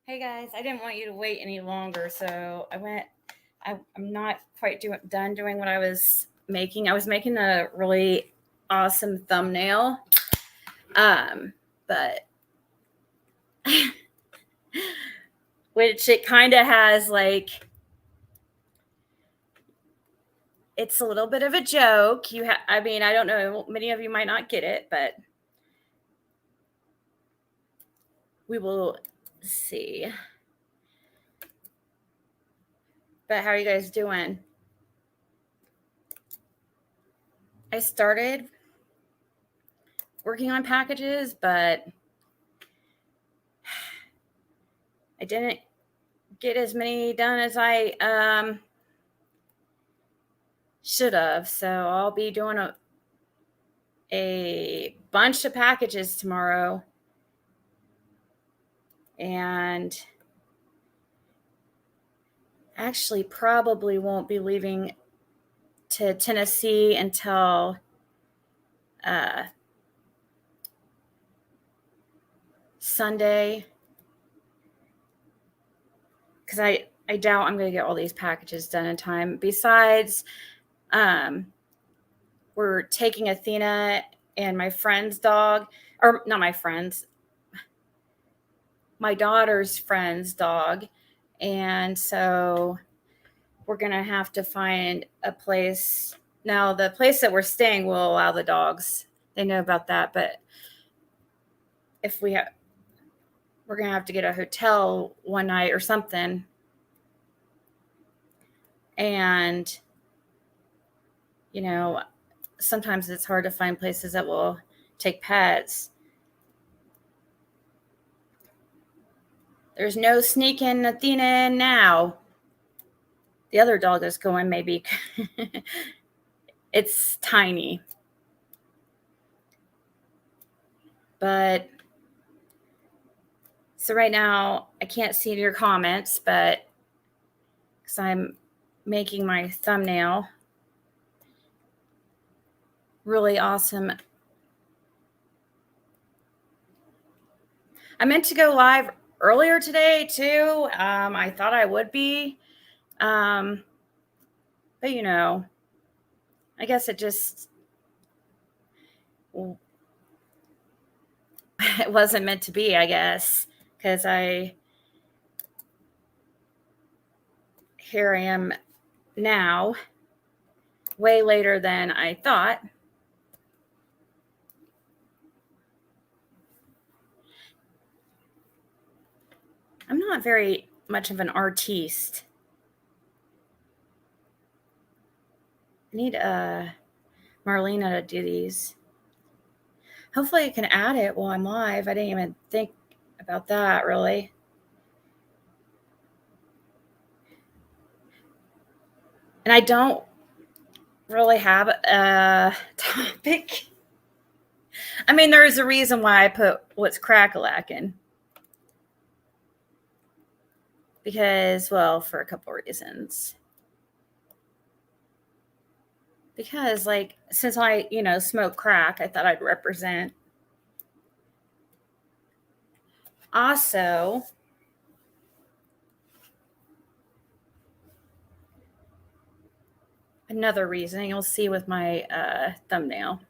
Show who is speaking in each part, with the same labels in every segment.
Speaker 1: Hey guys, I didn't want you to wait any longer, so I'm not quite done doing what I was making. I was making a really awesome thumbnail, but which it kind of has like, it's a little bit of a joke. I mean, I don't know, many of you might not get it, but we will see. But how are you guys doing? I started working on packages, but I didn't get as many done as I should have. So I'll be doing a bunch of packages tomorrow, and actually probably won't be leaving to Tennessee until Sunday, because I doubt I'm going to get all these packages done in time. Besides, we're taking Athena and my friend's dog, or not my friend's, my daughter's friend's dog, and so we're going to have to find a place. Now, the place that we're staying will allow the dogs. They know about that, but if we're going to have to get a hotel one night or something. And, you know, sometimes it's hard to find places that will take pets. There's no sneaking Athena in now. The other dog is going, maybe. It's tiny. But so right now I can't see your comments, but because I'm making my thumbnail. Really awesome. I meant to go live earlier today too. I thought I would be. But you know, I guess it wasn't meant to be, I guess, because here I am now, way later than I thought. I'm not very much of an artiste. I need Marlena to do these. Hopefully I can add it while I'm live. I didn't even think about that, really. And I don't really have a topic. I mean, there's a reason why I put what's CRACK-alackin. Because, well, for a couple reasons. Because, like, since I, smoke crack, I thought I'd represent. Also, another reason, you'll see with my thumbnail.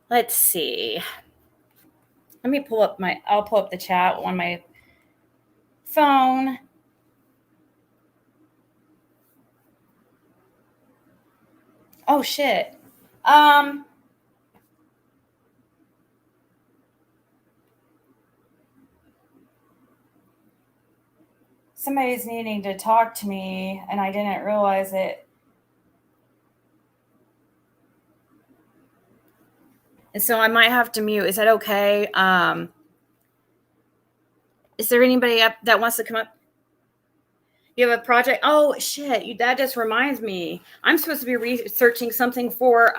Speaker 1: Let's see. Let me I'll pull up the chat on my phone. Oh, shit. Somebody's needing to talk to me, and I didn't realize it. And so I might have to mute. Is that okay? Is there anybody up that wants to come up? You have a project? Oh, shit. That just reminds me. I'm supposed to be researching something for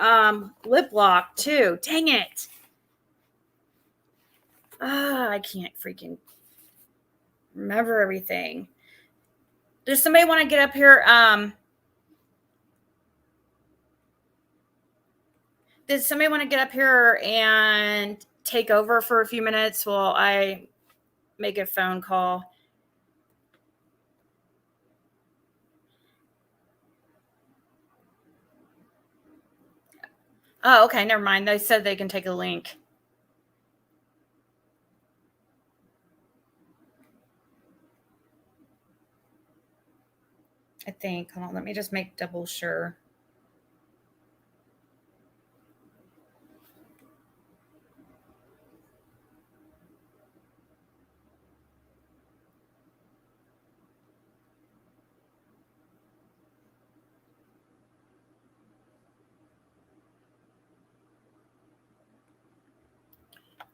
Speaker 1: lip lock, too. Dang it. I can't freaking remember everything. Does somebody want to get up here? Did somebody want to get up here and take over for a few minutes while I make a phone call? Oh, okay, never mind. They said they can take a link. I think. Hold on, let me just make double sure.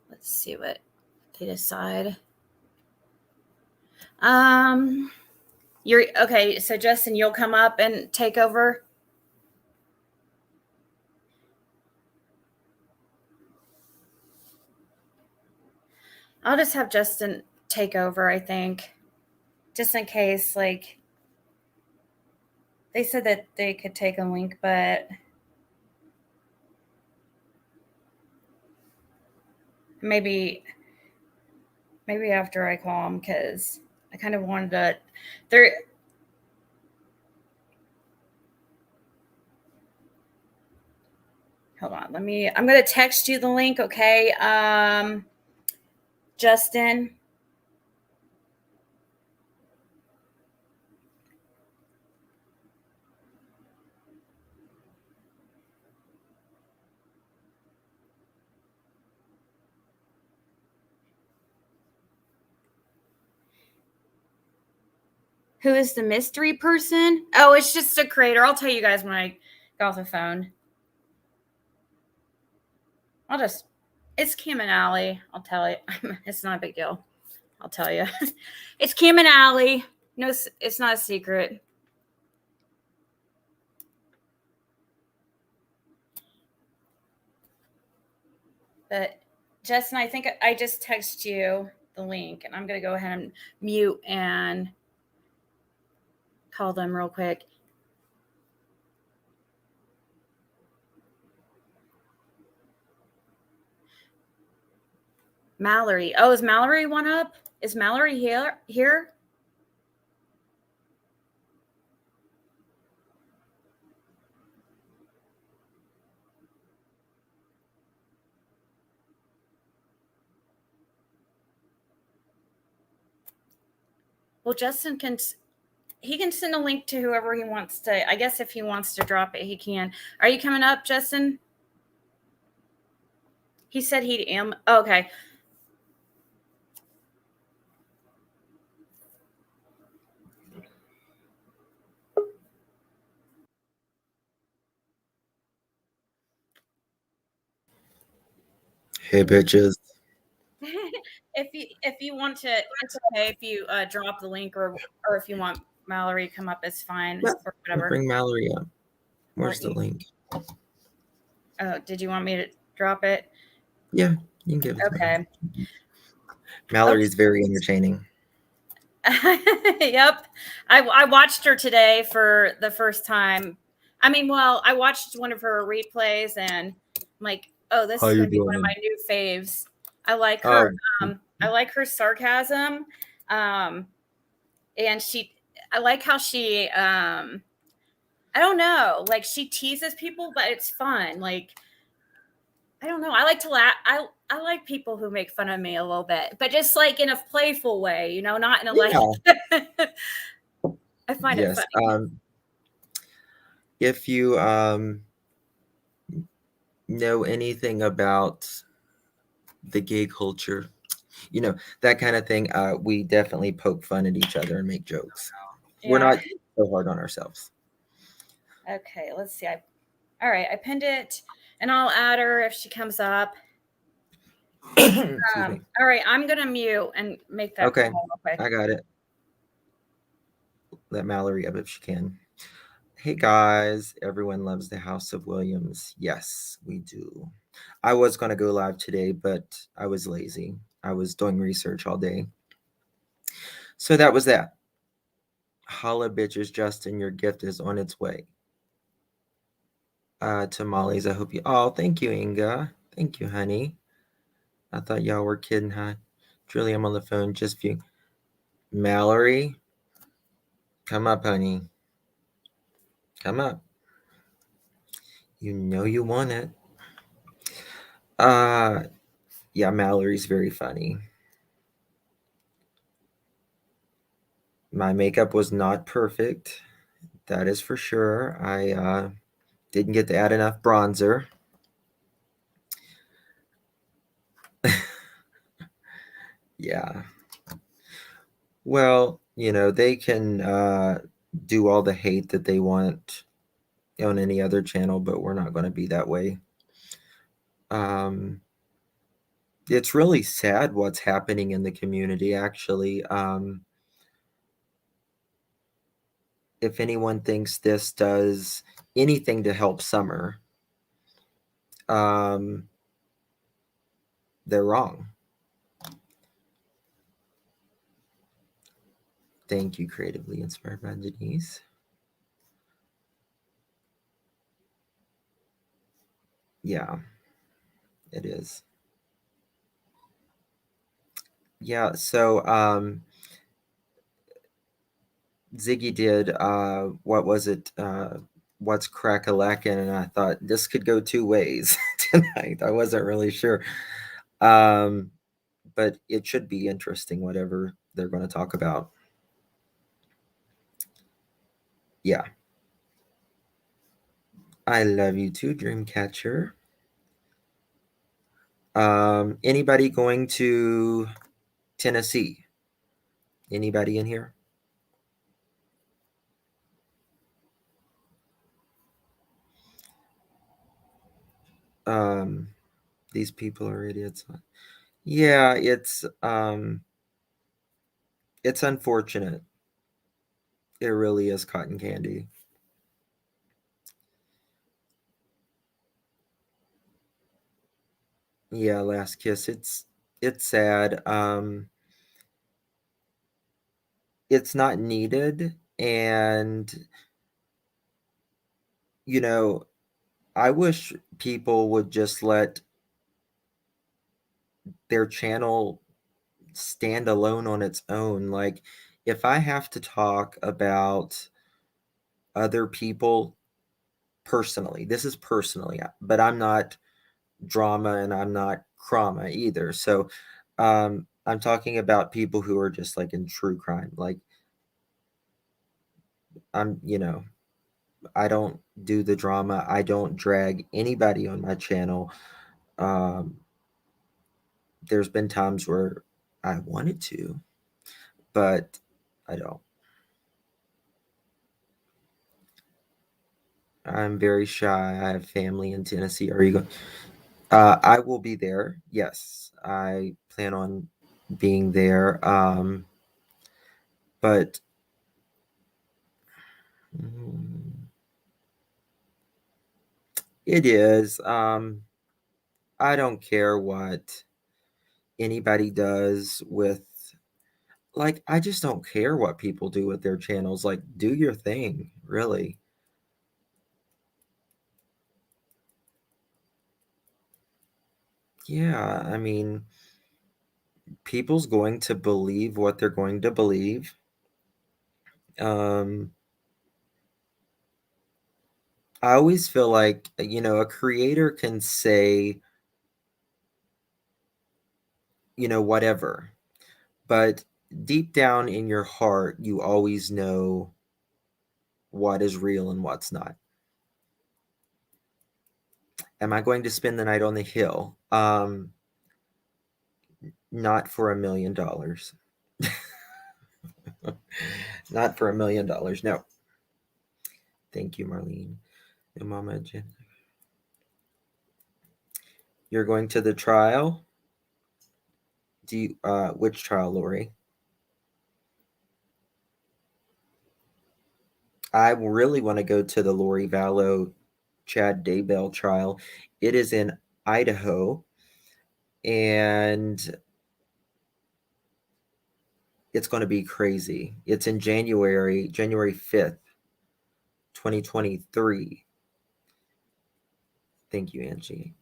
Speaker 1: Let's see what they decide. You're okay. So Justin, you'll come up and take over. I'll just have Justin take over, I think, just in case. Like, they said that they could take a link, but maybe after I call him, because I kind of wanted to. There. Hold on. I'm gonna text you the link, okay? Justin. Who is the mystery person? Oh, it's just a creator. I'll tell you guys when I get off the phone. It's Kim and Allie. I'll tell you. It's not a big deal. I'll tell you. It's Kim and Allie. No, it's not a secret. But Justin, I think I just text you the link, and I'm going to go ahead and mute and call them real quick. Mallory. Oh, is Mallory one up? Is Mallory here? Well, Justin can send a link to whoever he wants to. I guess if he wants to drop it, he can. Are you coming up, Justin? He said he'd oh, okay.
Speaker 2: Hey, bitches.
Speaker 1: If you want to, it's okay if you drop the link, or if you want Mallory to come up, it's fine, or whatever.
Speaker 2: Bring Mallory up. Where's the link?
Speaker 1: Oh, did you want me to drop it?
Speaker 2: Yeah, you can give it.
Speaker 1: Okay.
Speaker 2: Mallory's very entertaining.
Speaker 1: Yep. I watched her today for the first time. I mean, well, I watched one of her replays, and I'm like, oh, this is going to be one of my new faves. I like her. I like her sarcasm. And I like how she, I don't know, like, she teases people, but it's fun. Like, I don't know. I like to laugh. I like people who make fun of me a little bit, but just like in a playful way, you know, not in a like. I find it funny.
Speaker 2: If you know anything about the gay culture, you know, that kind of thing, we definitely poke fun at each other and make jokes. Yeah. We're not so hard on ourselves.
Speaker 1: Okay, let's see. All right, I pinned it, and I'll add her if she comes up. All right, I'm gonna mute and make that call real quick.
Speaker 2: I got it. Let Mallory up if she can. Hey guys, everyone loves the House of Williams. Yes, we do. I was going to go live today, but I was lazy. I was doing research all day. So that was that. Holla bitches, Justin, your gift is on its way. tamales. I hope you. Oh, thank you, Inga. Thank you, honey. I thought y'all were kidding, huh? Truly, I'm on the phone. Just for you. Mallory, come up, honey. Come up. You know you want it. Yeah, Mallory's very funny. My makeup was not perfect. That is for sure. I didn't get to add enough bronzer. Yeah. Well, they can do all the hate that they want on any other channel, but we're not going to be that way. It's really sad what's happening in the community, actually. If anyone thinks this does anything to help Summer, they're wrong. Thank you, Creatively Inspired by Denise. Yeah, it is. Yeah, so Ziggy did, what was it? What's Crack-alackin? And I thought this could go two ways tonight. I wasn't really sure. But it should be interesting, whatever they're going to talk about. Yeah. I love you too, Dreamcatcher. Anybody going to Tennessee? Anybody in here? These people are idiots. Yeah, it's unfortunate. It really is cotton candy. Yeah, Last Kiss. It's sad. It's not needed, and I wish people would just let their channel stand alone on its own. Like, if I have to talk about other people personally, this is personally, but I'm not drama and I'm not crama either. So I'm talking about people who are just like in true crime. Like, I don't do the drama. I don't drag anybody on my channel. There's been times where I wanted to, but I don't. I'm very shy. I have family in Tennessee. Are you going? I will be there. Yes, I plan on being there. But it is. I don't care what anybody does with. Like, I just don't care what people do with their channels. Like, do your thing, really. Yeah, I mean, people's going to believe what they're going to believe. I always feel like, a creator can say, whatever, but deep down in your heart, you always know what is real and what's not. Am I going to spend the night on the hill? Not for $1 million. Not for $1 million. No. Thank you, Marlene. And Mama Jen. You're going to the trial? Do you, which trial, Lori? I really want to go to the Lori Vallow Chad Daybell trial. It is in Idaho, and it's going to be crazy. It's in January 5th, 2023. Thank you, Angie.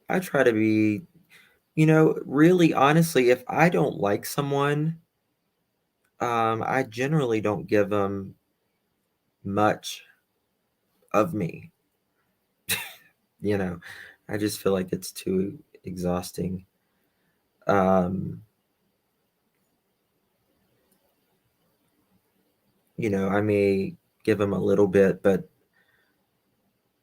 Speaker 2: I try to be, really honestly, if I don't like someone, I generally don't give them much of me. I just feel like it's too exhausting. Um, I may give them a little bit, but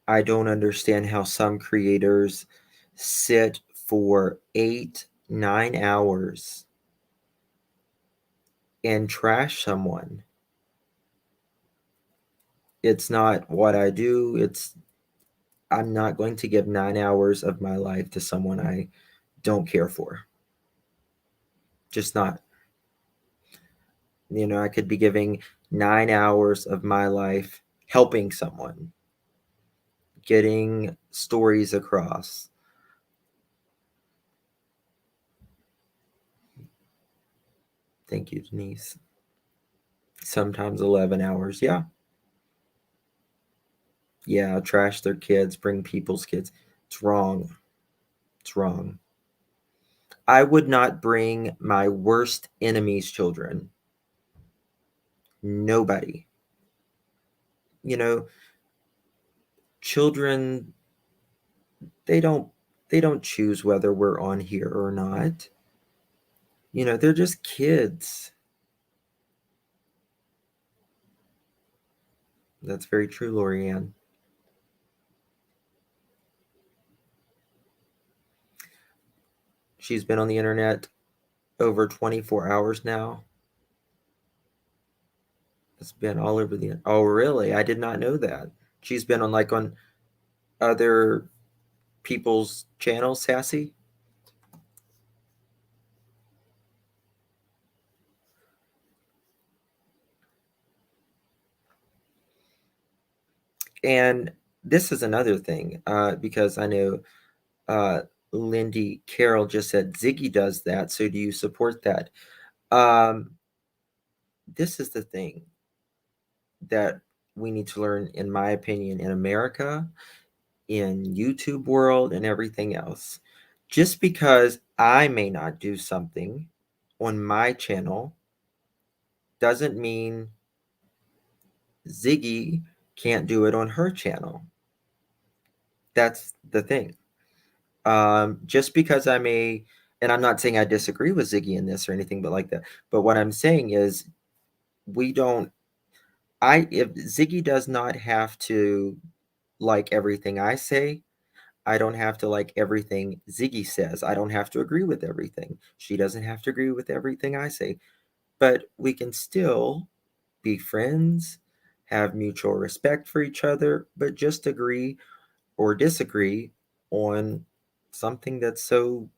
Speaker 2: I don't understand how some creators sit for 8, 9 hours and trash someone. It's not what I do. I'm not going to give 9 hours of my life to someone I don't care for. Just not. I could be giving 9 hours of my life helping someone, getting stories across. Thank you, Denise. Sometimes 11 hours. Yeah. Yeah, trash their kids, bring people's kids. It's wrong. It's wrong. I would not bring my worst enemy's children. Nobody. Children, they don't choose whether we're on here or not. They're just kids. That's very true, Lorianne. She's been on the internet over 24 hours now. It's been all over the. Oh, really? I did not know that. She's been on other people's channels, Sassy. And this is another thing, because I know Lindy Carroll just said Ziggy does that. So do you support that? This is the thing that we need to learn, in my opinion, in America, in YouTube world, and everything else. Just because I may not do something on my channel doesn't mean Ziggy can't do it on her channel. That's the thing. Just because I may, and I'm not saying I disagree with Ziggy in this or anything but like that, but what I'm saying is if Ziggy does not have to like everything I say, I don't have to like everything Ziggy says. I don't have to agree with everything. She doesn't have to agree with everything I say, but we can still be friends, have mutual respect for each other, but just agree or disagree on something that's so,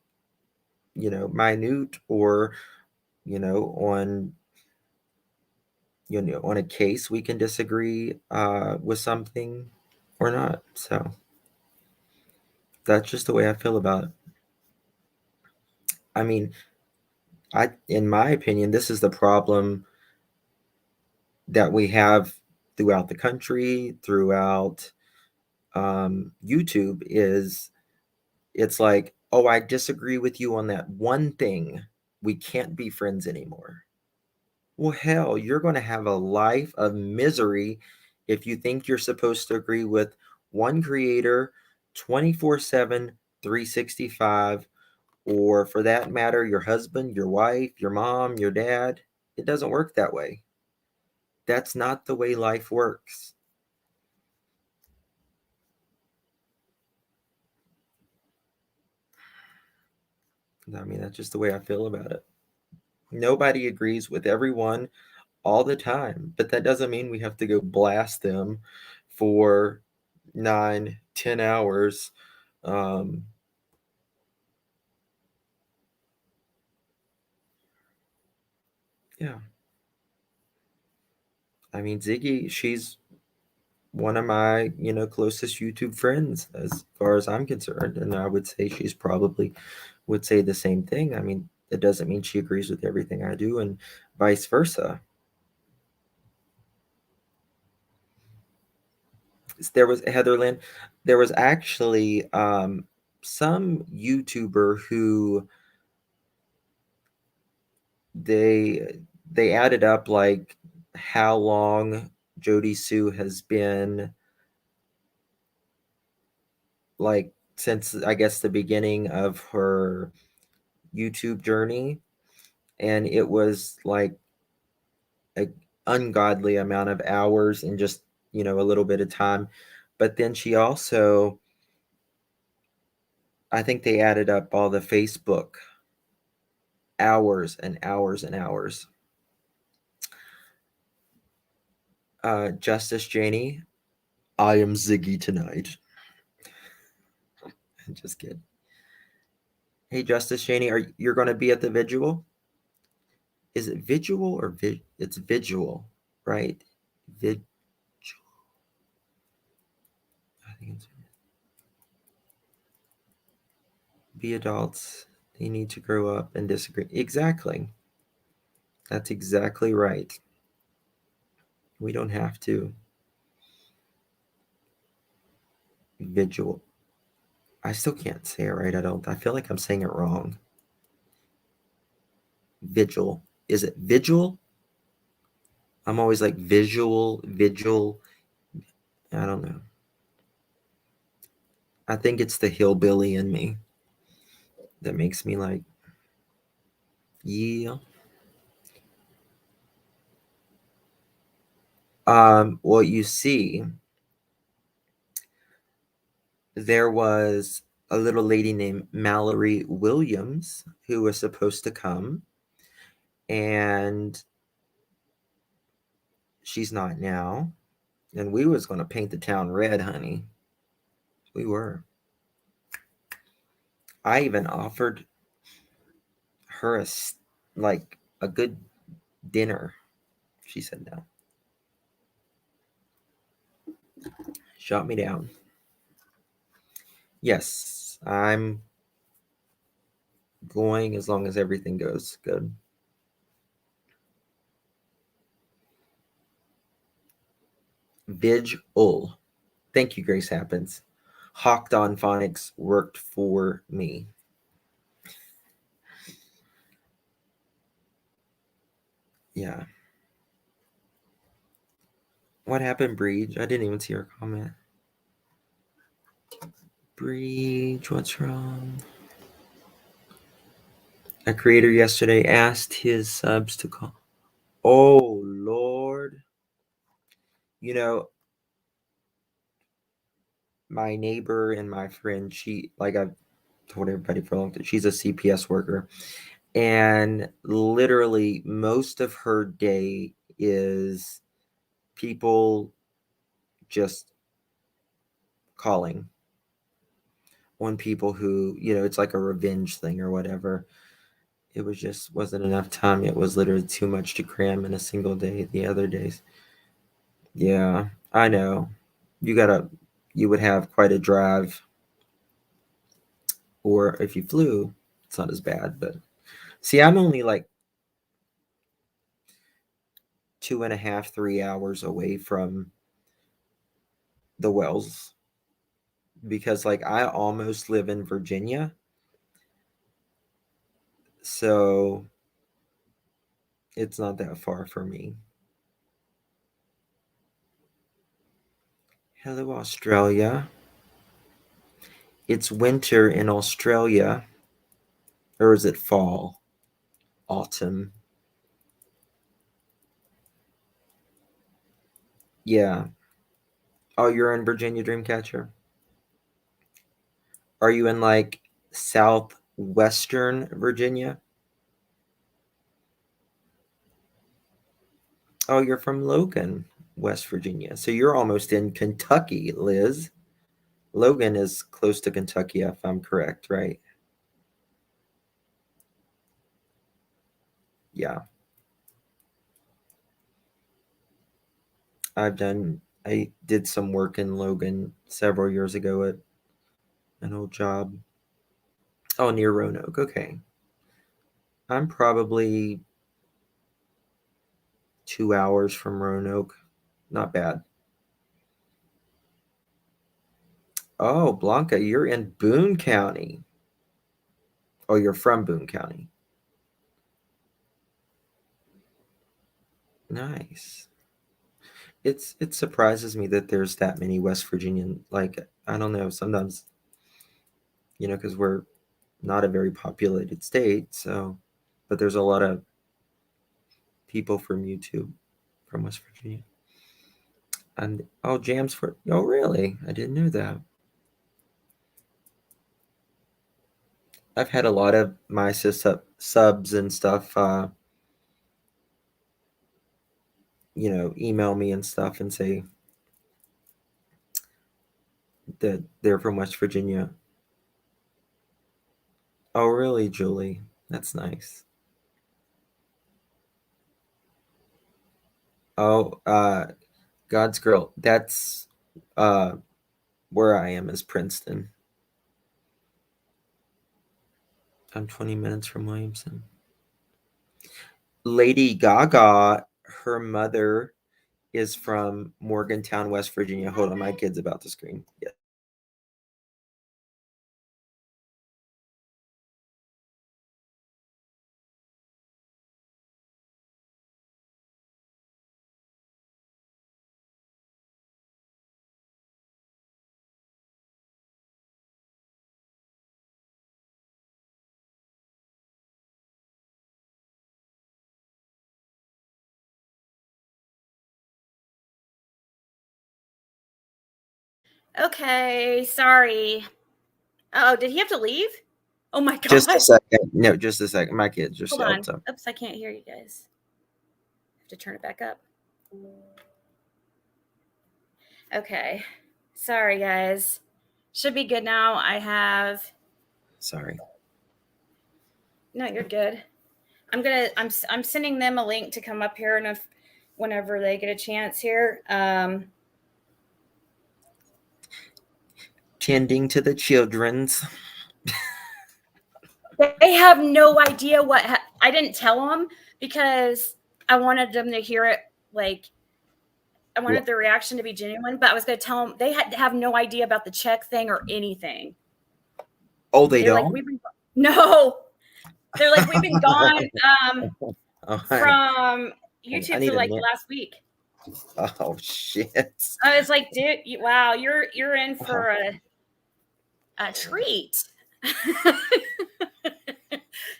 Speaker 2: minute, or, on, on a case we can disagree with something or not. So that's just the way I feel about it. I mean, in my opinion, this is the problem that we have throughout the country, throughout YouTube, is it's like, oh, I disagree with you on that one thing. We can't be friends anymore. Well, hell, you're going to have a life of misery if you think you're supposed to agree with one creator 24/7, 365, or for that matter, your husband, your wife, your mom, your dad. It doesn't work that way. That's not the way life works. I mean, that's just the way I feel about it. Nobody agrees with everyone all the time, but that doesn't mean we have to go blast them for 9, 10 hours. Yeah. I mean, Ziggy, she's one of my, closest YouTube friends as far as I'm concerned. And I would say she's probably would say the same thing. I mean, it doesn't mean she agrees with everything I do, and vice versa. there was Heather Lynn. There was actually some YouTuber who they added up like how long Jody Sue has been, like, since I guess the beginning of her YouTube journey, and it was like an ungodly amount of hours in just, a little bit of time. But then she also, I think they added up all the Facebook hours and hours and hours. Justice Janie, I am Ziggy tonight. Just kidding. Hey, Justice Janie, you're going to be at the vigil? Is it vigil or it's vigil, right? Vigil. I think it's be adults. They need to grow up and disagree. Exactly. That's exactly right. We don't have to. Vigil. I still can't say it right. I feel like I'm saying it wrong. Vigil. Is it vigil? I'm always like vigil. I don't know. I think it's the hillbilly in me that makes me like, yeah. Well, you see, there was a little lady named Mallory Williams who was supposed to come, and she's not now. And we was going to paint the town red, honey. We were. I even offered her a good dinner. She said no. Shot me down. Yes, I'm going as long as everything goes good. Vigil. Thank you, Grace Happens. Hawked on Phonics worked for me. Yeah. What happened, Breach? I didn't even see her comment. Breach, what's wrong? A creator yesterday asked his subs to call. Oh, Lord. My neighbor and my friend, I've told everybody for a long time, she's a CPS worker. And literally most of her day is people just calling on people who, it's like a revenge thing or whatever. It wasn't enough time. It was literally too much to cram in a single day the other days. Yeah, I know. You would have quite a drive. Or if you flew, it's not as bad. But see, I'm only like 2.5, 3 hours away from the Wells, because I almost live in Virginia. So it's not that far for me. Hello, Australia. It's winter in Australia. Or is it fall? Autumn? Yeah. Oh, you're in Virginia, Dreamcatcher? Are you in southwestern Virginia? Oh, you're from Logan, West Virginia. So you're almost in Kentucky, Liz. Logan is close to Kentucky, if I'm correct, right? Yeah. I did some work in Logan several years ago at an old job. Oh, near Roanoke. Okay. I'm probably 2 hours from Roanoke. Not bad. Oh, Blanca, you're in Boone County. Oh, you're from Boone County. Nice. It surprises me that there's that many West Virginian, like, I don't know, sometimes, because we're not a very populated state, so, but there's a lot of people from YouTube from West Virginia. And oh, oh really? I didn't know that. I've had a lot of my subs and stuff, email me and stuff and say that they're from West Virginia. Oh, really, Julie? That's nice. Oh, God's girl. That's where I am is Princeton. I'm 20 minutes from Williamson. Lady Gaga, her mother is from Morgantown, West Virginia. Hold on, my kid's about to scream. Yeah.
Speaker 1: Okay, sorry. Oh, did he have to leave? Oh my god.
Speaker 2: Just a second. No, just a second. My kid just
Speaker 1: Hold on.
Speaker 2: yelled. So.
Speaker 1: Oops, I can't hear you guys. I have to turn it back up. Okay. Sorry, guys. Should be good now. I have.
Speaker 2: Sorry.
Speaker 1: No, you're good. I'm sending them a link to come up here, and whenever they get a chance here.
Speaker 2: Tending to the children's.
Speaker 1: They have no idea I didn't tell them because I wanted them to hear it. Like, I wanted their reaction to be genuine, but I was going to tell them they had to have no idea about the check thing or anything.
Speaker 2: Oh, they don't?
Speaker 1: Like, no. They're like, we've been gone from YouTube for like last week.
Speaker 2: Oh shit!
Speaker 1: I was like, dude, wow, you're in for a treat.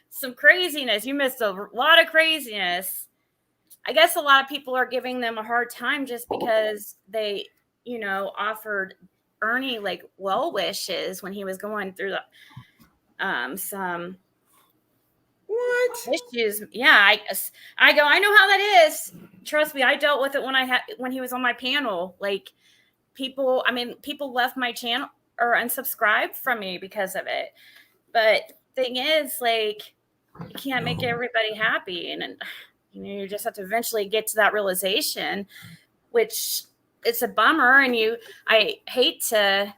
Speaker 1: Some craziness. You missed a lot of craziness. I guess a lot of people are giving them a hard time just because they, offered Ernie like well wishes when he was going through some issues. Yeah, I go, I know how that is. Trust me, I dealt with it when he was on my panel. Like, people left my channel or unsubscribed from me because of it. But thing is, like, you can't make everybody happy, and you just have to eventually get to that realization, which it's a bummer, and I hate to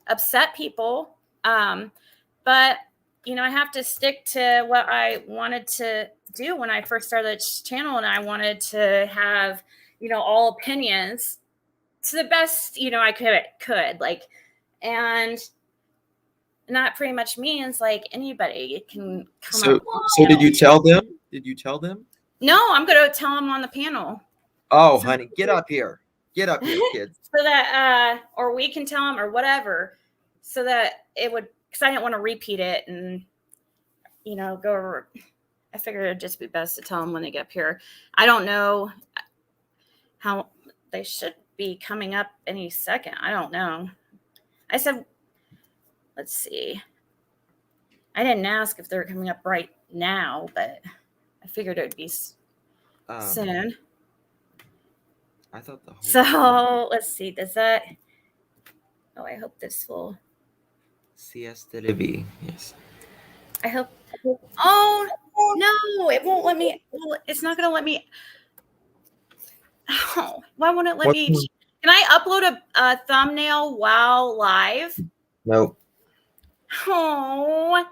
Speaker 1: upset people, but I have to stick to what I wanted to do when I first started this channel, and I wanted to have all opinions to the best I could like, and that pretty much means like anybody can come up.
Speaker 2: So did you tell them? Did you tell them?
Speaker 1: No, I'm gonna tell them on the panel.
Speaker 2: Oh, honey, get up here. Get up here, kids.
Speaker 1: So that or we can tell them or whatever, so that it would, because I didn't want to repeat it and go over. I figured it'd just be best to tell them when they get up here. I don't know how they should be coming up any second. I don't know. I said, let's see. I didn't ask if they're coming up right now, but I figured it would be soon.
Speaker 2: I thought the whole.
Speaker 1: So let's see. Does that? Oh, I hope this will.
Speaker 2: Siesta de V. Yes.
Speaker 1: I hope. Oh no! It won't let me. Well, it's not going to let me. Oh, why won't it let me? Can I upload a thumbnail while live?
Speaker 2: Nope.
Speaker 1: Oh,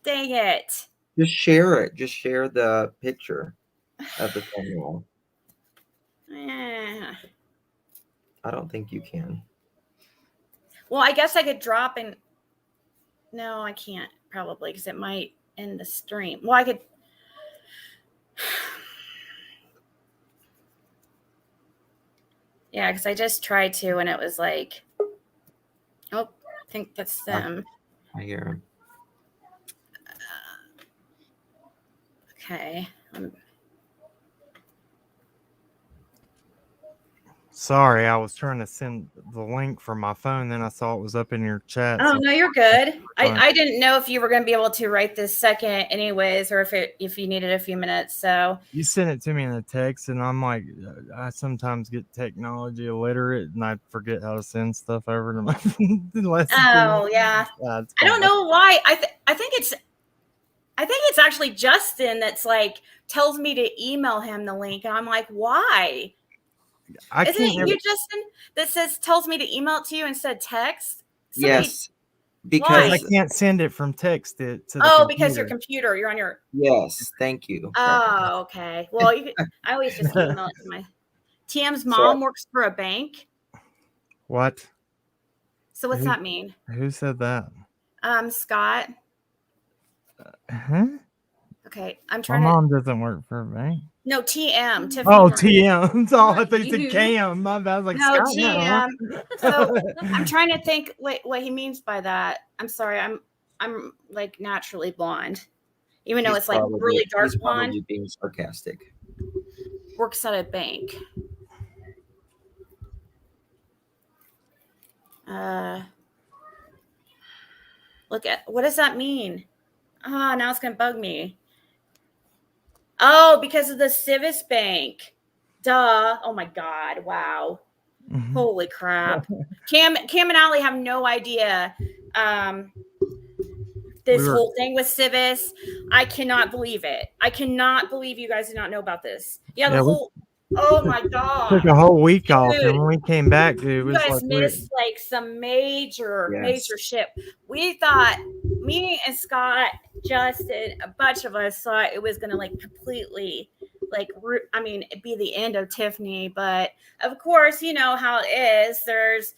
Speaker 1: dang it!
Speaker 2: Just share it. Just share the picture of the thumbnail. I don't think you can.
Speaker 1: Well, I guess I could drop and. No, I can't probably because it might end the stream. Well, I could. Yeah, because I just tried to and it was like, oh, I think that's them.
Speaker 2: I hear him.
Speaker 1: Okay.
Speaker 3: Sorry, I was trying to send the link from my phone, then I saw it was up in your chat.
Speaker 1: Oh,
Speaker 3: so-
Speaker 1: no, you're good. I didn't know if you were going to be able to right this second anyways, or if you needed a few minutes. So
Speaker 3: You sent it to me in a text, and I'm like, I sometimes get technology illiterate, and I forget how to send stuff over to my.
Speaker 1: Oh, yeah. I don't know why. I think it's actually Justin that's like tells me to email him the link, and I'm like, why? Isn't it you, Justin, that tells me to email it to you instead of text?
Speaker 2: Yes, because
Speaker 3: I can't send it from text to the
Speaker 1: computer. Because your computer, you're on your.
Speaker 2: Yes, thank you.
Speaker 1: Oh, okay. Well, I always just email it to my. TM's mom works for a bank.
Speaker 3: What?
Speaker 1: So what's that mean?
Speaker 3: Who said that?
Speaker 1: Scott.
Speaker 3: Huh?
Speaker 1: Okay, I'm trying.
Speaker 3: My mom doesn't work for a bank.
Speaker 1: No, TM. Tiffany.
Speaker 3: Oh, TM. Oh, I thought you said Cam. My bad. I was like,
Speaker 1: no,
Speaker 3: Scott,
Speaker 1: TM. So I'm trying to think what he means by that. I'm sorry. I'm like naturally blonde, even though it's like really dark blonde.
Speaker 2: Probably being sarcastic.
Speaker 1: Works at a bank. Look at what does that mean? Now it's gonna bug me. Oh, because of the Civis Bank. Duh. Oh my God. Wow. Mm-hmm. Holy crap. Cam and Allie have no idea. This whole thing with Civis. I cannot believe it. I cannot believe you guys did not know about this. Yeah, whole. Oh my God.
Speaker 3: Took a whole week off, and when we came back, dude, it was
Speaker 1: you guys missed like some major shit. We thought, me and Scott, Justin, a bunch of us thought it was gonna like completely be the end of Tiffany, but of course, you know how it is. There's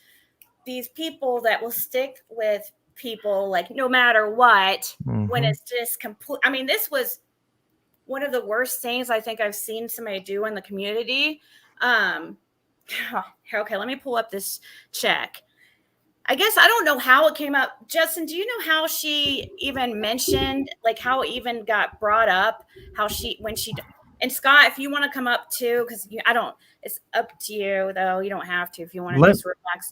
Speaker 1: these people that will stick with people like no matter what, when it's just complete. I mean, this was one of the worst things I think I've seen somebody do in the community. Okay, let me pull up this check. I guess I don't know how it came up. Justin, do you know how she even mentioned, like how it even got brought up, and Scott, if you want to come up too, because it's up to you though. You don't have to if you want to just relax.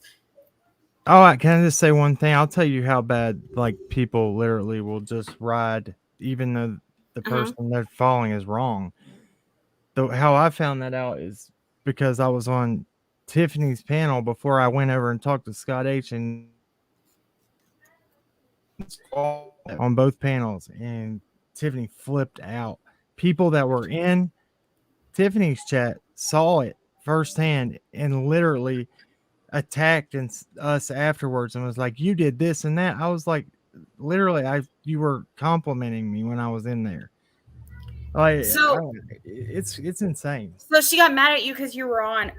Speaker 3: Oh, can I just say one thing? I'll tell you how bad, like, people literally will just ride, even though the person they're following is wrong. How I found that out is because I was on Tiffany's panel before I went over and talked to Scott H. and on both panels, and Tiffany flipped out. People that were in Tiffany's chat saw it firsthand and literally attacked us afterwards and was like, "You did this and that." I was like, literally, you were complimenting me when I was in there. Like, it's insane.
Speaker 1: So she got mad at you because you were on.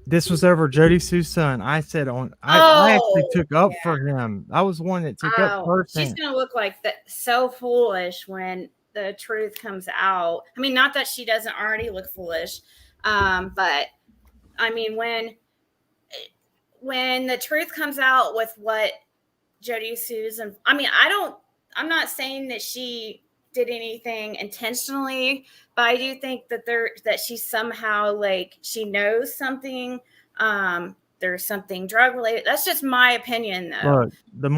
Speaker 3: This was over Jody Sue's son. I said I actually took up for him. I was one that took up first.
Speaker 1: She's gonna look like that so foolish when the truth comes out. I mean, not that she doesn't already look foolish, but I mean when the truth comes out with what Jody Susan, I mean, I'm not saying that she did anything intentionally, but I do think that she somehow, like, she knows something. There's something drug related. That's just my opinion, though.
Speaker 3: Look, the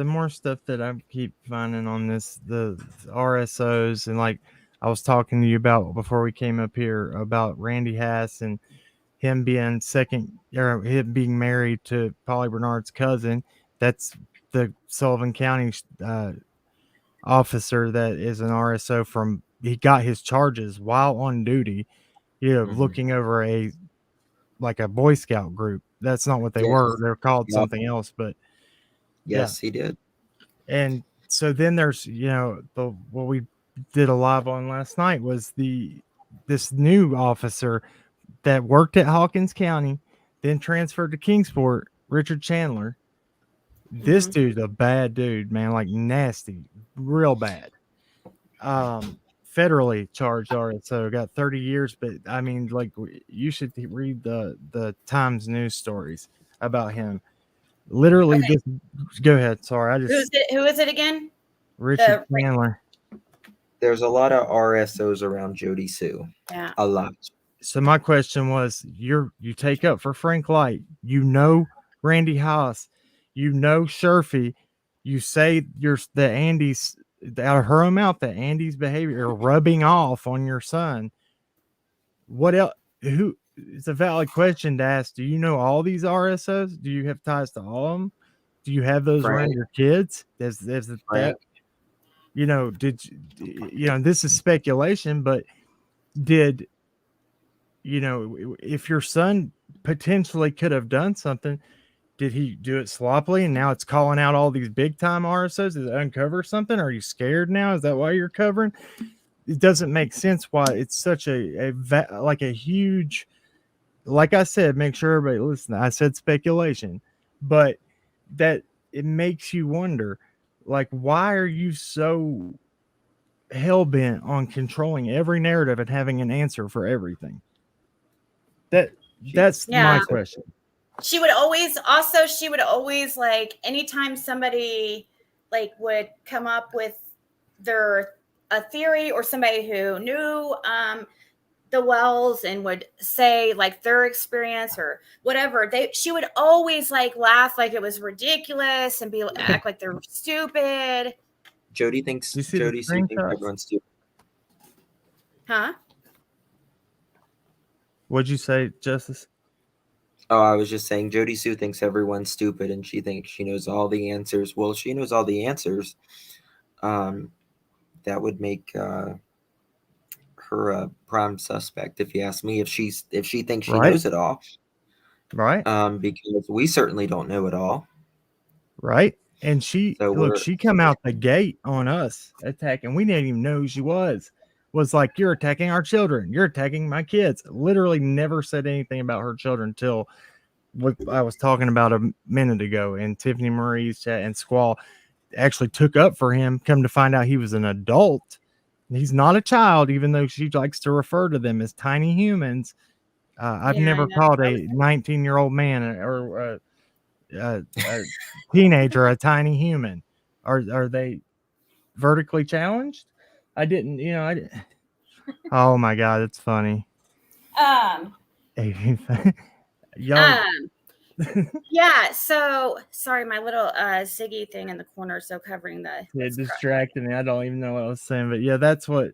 Speaker 3: more stuff that I keep finding on this, the RSOs, and like I was talking to you about before we came up here about Randy Hass and him being him being married to Polly Bernard's cousin. That's the Sullivan County officer that is an RSO he got his charges while on duty, looking over a Boy Scout group. That's not what they were. They're called something else, but
Speaker 2: yes, he did.
Speaker 3: And so then there's, what we did a live on last night was this new officer that worked at Hawkins County, then transferred to Kingsport, Richard Chandler. This dude's a bad dude, man, like nasty, real bad. Federally charged RSO, got 30 years, but I mean, like, you should read the Times news stories about him. Literally,
Speaker 1: Okay.
Speaker 3: this. Go ahead. Sorry, I just
Speaker 1: Who is it again?
Speaker 3: Richard Chandler.
Speaker 2: There's a lot of RSOs around Jody Sue.
Speaker 1: Yeah.
Speaker 2: A lot.
Speaker 3: So my question was, you take up for Frank Light, you know Randy Haas, you know Sherfy, you say the Andy's out of her own mouth that Andy's behavior or rubbing off on your son. What else? Who? It's a valid question to ask. Do you know all these RSOs? Do you have ties to all of them? Do you have those around
Speaker 2: Frank,
Speaker 3: your kids? There's that.
Speaker 2: Frank.
Speaker 3: You know, this is speculation, but did if your son potentially could have done something, did he do it sloppily and now it's calling out all these big time RSOs? Does it uncover something? Are you scared now? Is that why you're covering? It doesn't make sense why it's such a huge, like I said, make sure everybody listen. I said speculation, but that it makes you wonder, like, why are you so hell bent on controlling every narrative and having an answer for everything? That's my question.
Speaker 1: She would always like anytime somebody like would come up with a theory or somebody who knew the Wells and would say like their experience or whatever, she would always like laugh like it was ridiculous and act like they're stupid.
Speaker 2: Jody thinks everyone's stupid.
Speaker 1: Huh?
Speaker 3: What'd you say, Justice?
Speaker 2: Oh, I was just saying Jody Sue thinks everyone's stupid and she thinks she knows all the answers. Well, she knows all the answers. That would make her a prime suspect, if you ask me, if she thinks she knows it all.
Speaker 3: Right.
Speaker 2: Because we certainly don't know it all.
Speaker 3: Right. And she come out the gate on us attacking. We didn't even know who she was. Was like, you're attacking our children. You're attacking my kids. Literally never said anything about her children until what I was talking about a minute ago. And Tiffany Marie's chat and Squall actually took up for him. Come to find out he was an adult. He's not a child, even though she likes to refer to them as tiny humans. I've never called a 19-year-old man or a teenager a tiny human. Are they vertically challenged? I didn't. Oh my god, it's funny.
Speaker 1: Yeah, so sorry, my little Ziggy thing in the corner is so covering the
Speaker 3: it distracted me. I don't even know what I was saying, but yeah, that's what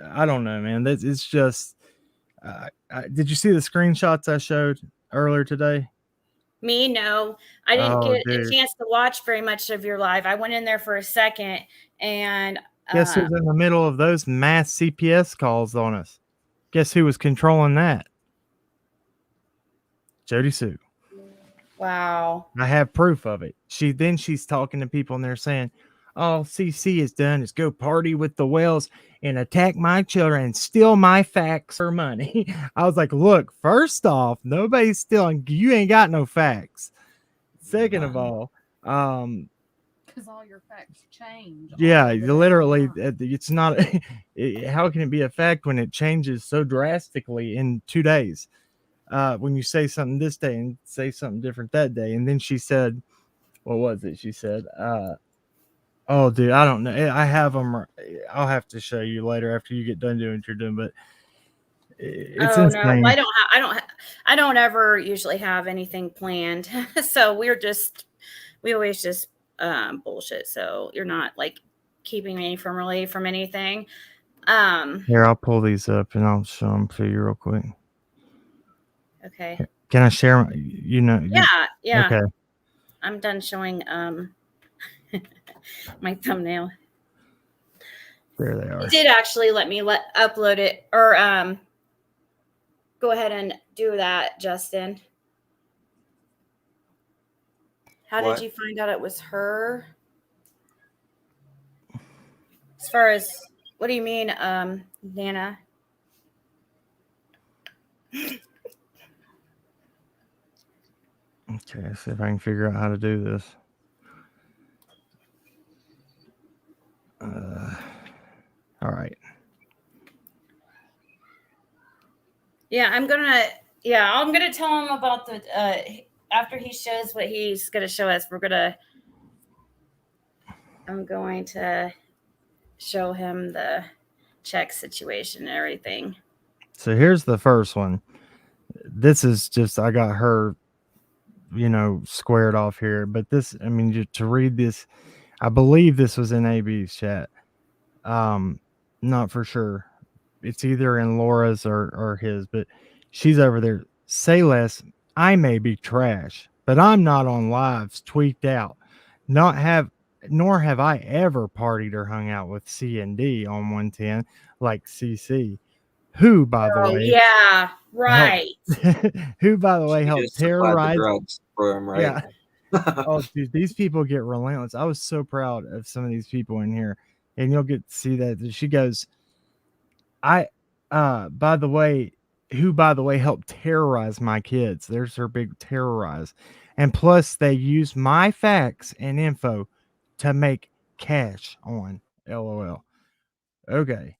Speaker 3: I don't know, man. It's just did you see the screenshots I showed earlier today?
Speaker 1: Me, no. I didn't get a chance to watch very much of your live. I went in there for a second and
Speaker 3: guess who's in the middle of those mass CPS calls on us? Guess who was controlling that? Jody Sue.
Speaker 1: Wow.
Speaker 3: I have proof of it. She's talking to people and they're saying, all CC has done is go party with the Wells and attack my children and steal my facts for money. I was like, look, first off, nobody's stealing. You ain't got no facts. Second of all,
Speaker 4: because all your facts change.
Speaker 3: Yeah, literally, it's not. How can it be a fact when it changes so drastically in 2 days? When you say something this day and say something different that day. And then she said, what was it? She said, oh, dude, I don't know. I have them. I'll have to show you later after you get done doing what you're doing. But it's insane.
Speaker 1: No, I don't ever usually have anything planned. So we always just bullshit. So you're not like keeping me from anything.
Speaker 3: Here, I'll pull these up and I'll show them to you real quick.
Speaker 1: Okay.
Speaker 3: Can I share?
Speaker 1: Yeah.
Speaker 3: Okay.
Speaker 1: I'm done showing my thumbnail.
Speaker 3: There they are.
Speaker 1: It did actually let me upload it or go ahead and do that, Justin. How did you find out it was her? As far as what do you mean, Nana?
Speaker 3: Okay, see if I can figure out how to do this.
Speaker 1: Yeah, I'm gonna tell him about the after he shows what he's gonna show us. I'm going to show him the check situation and everything.
Speaker 3: So here's the first one. This is just, I got her, squared off here. But this, I mean, to read this, I believe this was in AB's chat. Not for sure. It's either in Laura's or his, but she's over there. Say less. I may be trash, but I'm not on lives tweaked out. Nor have I ever partied or hung out with C and D on 110 like CC, who, by the way,
Speaker 1: yeah, right.
Speaker 3: who, by the way,
Speaker 2: She
Speaker 3: helped
Speaker 2: just supplied the
Speaker 3: terrorize.
Speaker 2: drugs for him, right?
Speaker 3: Yeah. Oh, dude, these people get relentless. I was so proud of some of these people in here, and you'll get to see that. She goes, by the way, who, by the way, helped terrorize my kids. There's her big terrorize. And plus, they use my facts and info to make cash on. LOL. Okay.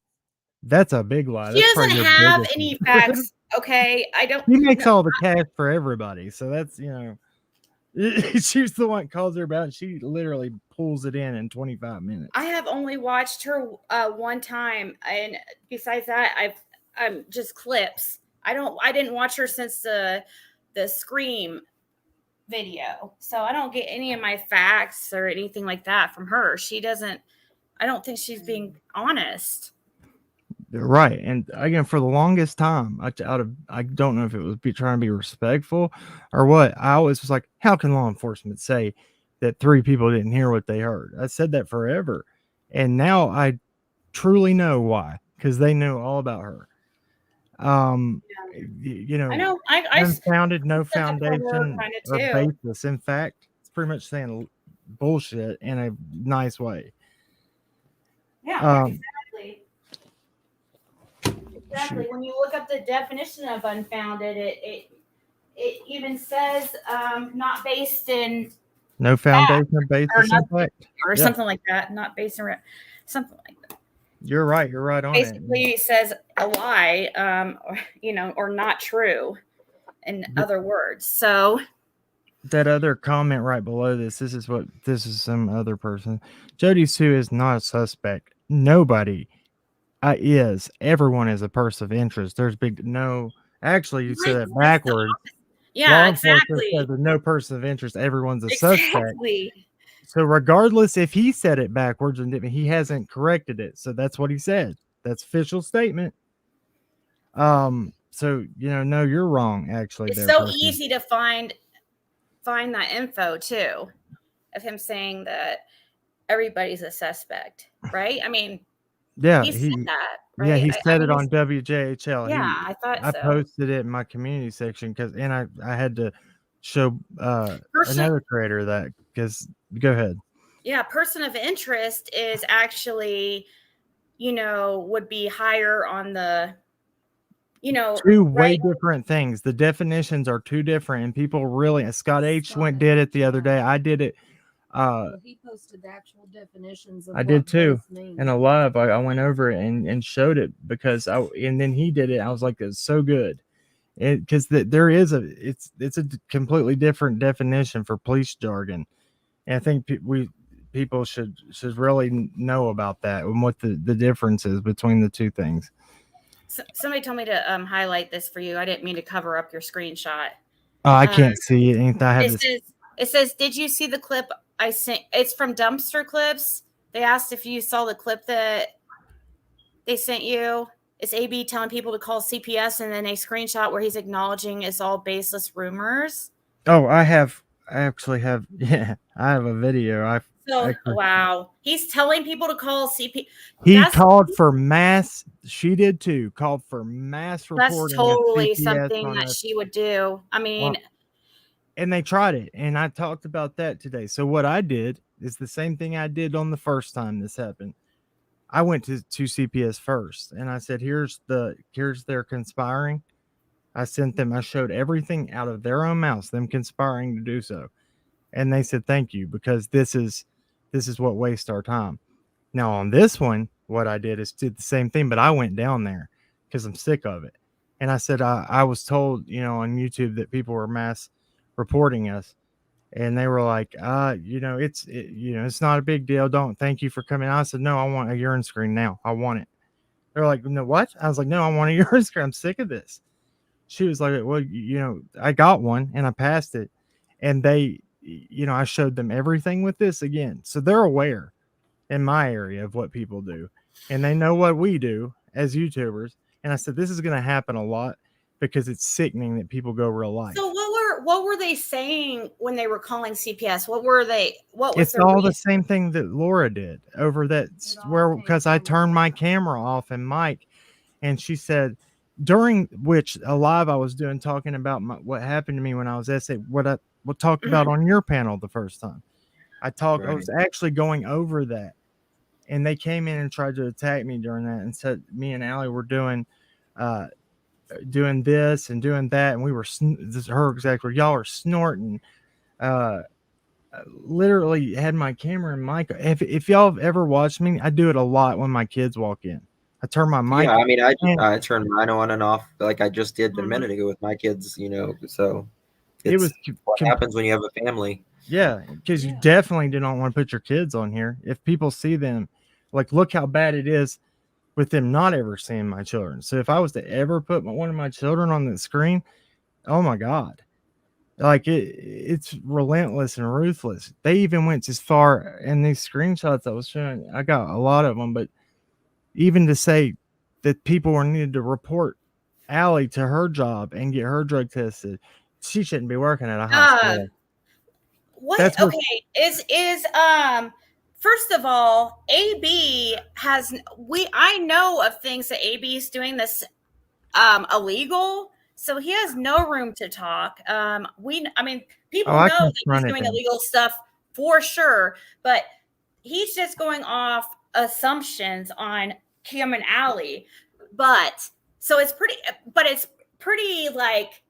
Speaker 3: That's a big lie.
Speaker 1: She
Speaker 3: That's probably
Speaker 1: doesn't
Speaker 3: your
Speaker 1: have
Speaker 3: biggest
Speaker 1: any
Speaker 3: one.
Speaker 1: facts. Okay, I don't.
Speaker 3: He makes all the cash for everybody. So that's, she's the one that calls her about, and she literally pulls it in 25 minutes.
Speaker 1: I have only watched her one time, and besides that, I'm just clips. I didn't watch her since the Scream video, so I don't get any of my facts or anything like that from her. She doesn't. I don't think she's being honest.
Speaker 3: Right. And again, for the longest time, I don't know if it was trying to be respectful or what. I always was like, how can law enforcement say that 3 people didn't hear what they heard? I said that forever. And now I truly know why, because they know all about her.
Speaker 1: I know.
Speaker 3: Unfounded, no
Speaker 1: said that before,
Speaker 3: foundation or
Speaker 1: kinda too.
Speaker 3: baseless. In fact, it's pretty much saying bullshit in a nice way.
Speaker 1: Yeah, exactly. Exactly. When you look up the definition of unfounded, it even says not based in
Speaker 3: no foundation, basis in fact,
Speaker 1: or something like that. Not based in something like that.
Speaker 3: You're right. You're right on
Speaker 1: Basically, it says a lie, or not true. In other words, so
Speaker 3: that other comment right below this is some other person. Jody Sue is not a suspect. Nobody is. Everyone is a person of interest. There's no. Actually, you said that backwards.
Speaker 1: Yeah, exactly.
Speaker 3: Says there's no person of interest. Everyone's a suspect.
Speaker 1: Exactly.
Speaker 3: So regardless if he said it backwards, and he hasn't corrected it, so that's what he said. That's official statement. So no, you're wrong. Actually,
Speaker 1: it's so easy to find that info too, of him saying that everybody's a suspect, right? I mean,
Speaker 3: yeah,
Speaker 1: he said that, right?
Speaker 3: Yeah, he said it on WJHL.
Speaker 1: Yeah, I thought
Speaker 3: I posted it in my community section and I had to show another creator that, because go ahead.
Speaker 1: Yeah, person of interest is actually, would be higher on the,
Speaker 3: two way different things. The definitions are two different, and people really. Scott H did it the other day. I did it.
Speaker 4: He posted the actual definitions of
Speaker 3: I did too.
Speaker 4: In
Speaker 3: a live, I went over it and showed it and then he did it. I was like, it's so good. Because there is it's a completely different definition for police jargon. And I think people should really know about that and what the difference is between the two things.
Speaker 1: Somebody told me to highlight this for you. I didn't mean to cover up your screenshot.
Speaker 3: Oh, I can't see it.
Speaker 1: It says, did you see the clip I sent? It's from Dumpster Clips. They asked if you saw the clip that they sent you. It's AB telling people to call CPS, and then a screenshot where he's acknowledging it's all baseless rumors.
Speaker 3: Oh, I actually have. Yeah, I have a video.
Speaker 1: Wow. He's telling people to call CPS.
Speaker 3: He called for mass. She did too. Called for mass reporting.
Speaker 1: That's totally something that she would do. I mean,
Speaker 3: and they tried it, and I talked about that today. So what I did is the same thing I did on the first time this happened. I went to CPS first, and I said, here's their conspiring. I showed everything out of their own mouths, them conspiring to do so. And they said, thank you, because this is what wastes our time. Now on this one, what I did is did the same thing, but I went down there because I'm sick of it. And I said, I was told, on YouTube that people were mass reporting us. And they were like, it's not a big deal. Thank you for coming. I said, no, I want a urine screen now. I want it. They're like, no, what? I was like, no, I want a urine screen. I'm sick of this. She was like, well, I got one and I passed it. And they, I showed them everything with this again. So they're aware in my area of what people do. And they know what we do as YouTubers. And I said, this is going to happen a lot because it's sickening that people go real life.
Speaker 1: So what were they saying when they were calling CPS? What was
Speaker 3: It's
Speaker 1: their
Speaker 3: all
Speaker 1: reason?
Speaker 3: the same thing that Laura did over that because I turned my camera off and mic, and she said during which a live I was doing talking about what happened to me when I was SA, what talked about on your panel the first time. I was actually going over that, and they came in and tried to attack me during that and said me and Allie were doing this and doing that, and we were this is her exact word, y'all are snorting. Literally had my camera and mic. If y'all have ever watched me, I do it a lot when my kids walk in. I turn my mic.
Speaker 2: Yeah, I mean, I turn mine on and off like I just did a minute ago with my kids. So
Speaker 3: it was
Speaker 2: what happens when you have a family.
Speaker 3: Yeah, because you definitely do not want to put your kids on here. If people see them, like, look how bad it is with them not ever seeing my children. So if I was to ever put one of my children on the screen, oh my God. Like it's relentless and ruthless. They even went as far in these screenshots I was showing. I got a lot of them, but even to say that people were needed to report Allie to her job and get her drug tested, she shouldn't be working at a hospital.
Speaker 1: What? Okay, is first of all, AB has I know of things that AB is doing this illegal. So he has no room to talk. People know that he's doing illegal stuff for sure, but he's just going off assumptions on Kim and Allie. But it's pretty like,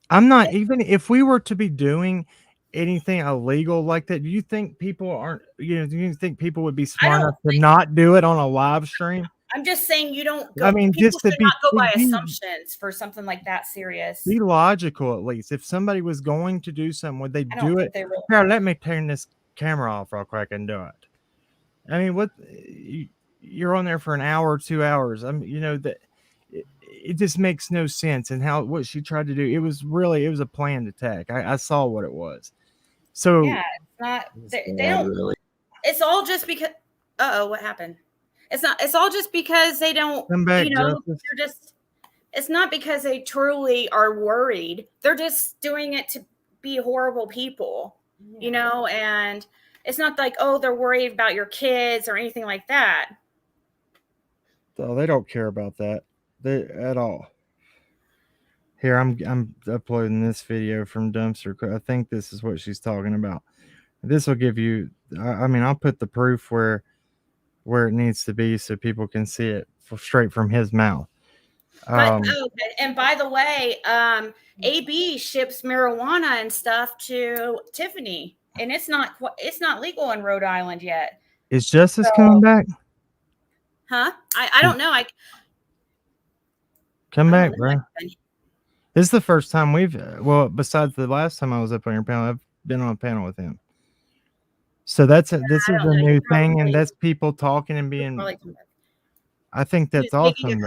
Speaker 3: I'm not, even if we were to be doing anything illegal like that, do you think people aren't, do you think people would be smart enough to not do it on a live stream?
Speaker 1: I'm just saying you don't go.
Speaker 3: I mean,
Speaker 1: people should not go by assumptions for something like that serious.
Speaker 3: Be logical, at least. If somebody was going to do something, would they do it? Here, let me turn this camera off real quick and do it. I mean, what you're on there for an hour or 2 hours. That it just makes no sense. And what she tried to do, it was a planned attack. I saw what it was. So
Speaker 1: yeah, it's not. They don't. Really. It's all just because. What happened? It's all just because they don't.
Speaker 3: Come back,
Speaker 1: they're just. It's not because they truly are worried. They're just doing it to be horrible people, and it's not like, they're worried about your kids or anything like that.
Speaker 3: So they don't care about that at all. Here, I'm uploading this video from Dumpster. I think this is what she's talking about. This will give you, I'll put the proof where it needs to be so people can see it straight from his mouth.
Speaker 1: And by the way, AB ships marijuana and stuff to Tiffany, and it's not legal in Rhode Island yet.
Speaker 3: Is Justice coming back?
Speaker 1: Huh? I don't know.
Speaker 3: Come back, bro. This is the first time besides the last time I was up on your panel, I've been on a panel with him. So this is a new thing, and that's people talking and being. I think that's awesome.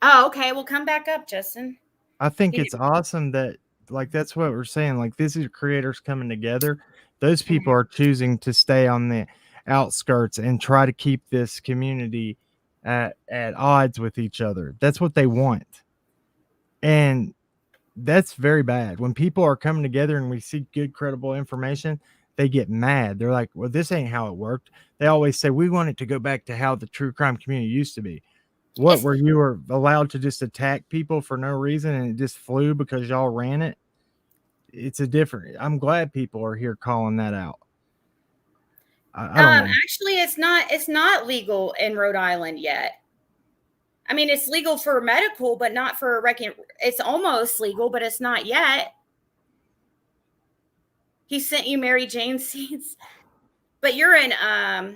Speaker 1: Okay. Well, come back up, Justin.
Speaker 3: I think it's awesome that, like, that's what we're saying. Like, this is creators coming together. Those people are choosing to stay on the outskirts and try to keep this community at odds with each other. That's what they want. And that's very bad. When people are coming together and we see good, credible information, they get mad. They're like, well, this ain't how it worked. They always say, we want it to go back to how the true crime community used to be. Where you were allowed to just attack people for no reason and it just flew because y'all ran it? I'm glad people are here calling that out. I don't know.
Speaker 1: Actually, it's not legal in Rhode Island yet. I mean, it's legal for medical, but not for it's almost legal, but it's not yet. He sent you Mary Jane seeds, but you're in a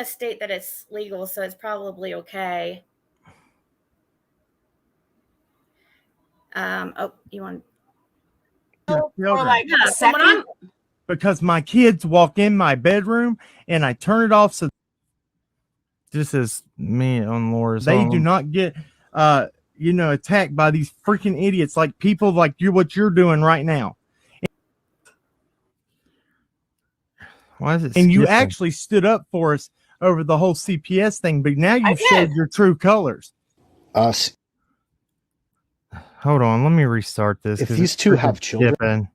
Speaker 1: state that it's legal, so it's probably okay. Oh, you want?
Speaker 3: Your
Speaker 5: For
Speaker 3: children.
Speaker 5: like
Speaker 1: Yeah,
Speaker 5: a
Speaker 1: from what
Speaker 5: second.
Speaker 3: Because my kids walk in my bedroom and I turn it off so this is me on Laura's they do not get attacked by these freaking idiots like people like you what you're doing right now. Why is it and you actually stood up for us over the whole CPS thing, but now you've showed your true colors.
Speaker 6: Us.
Speaker 3: Hold on, let me restart this.
Speaker 6: If these two have children,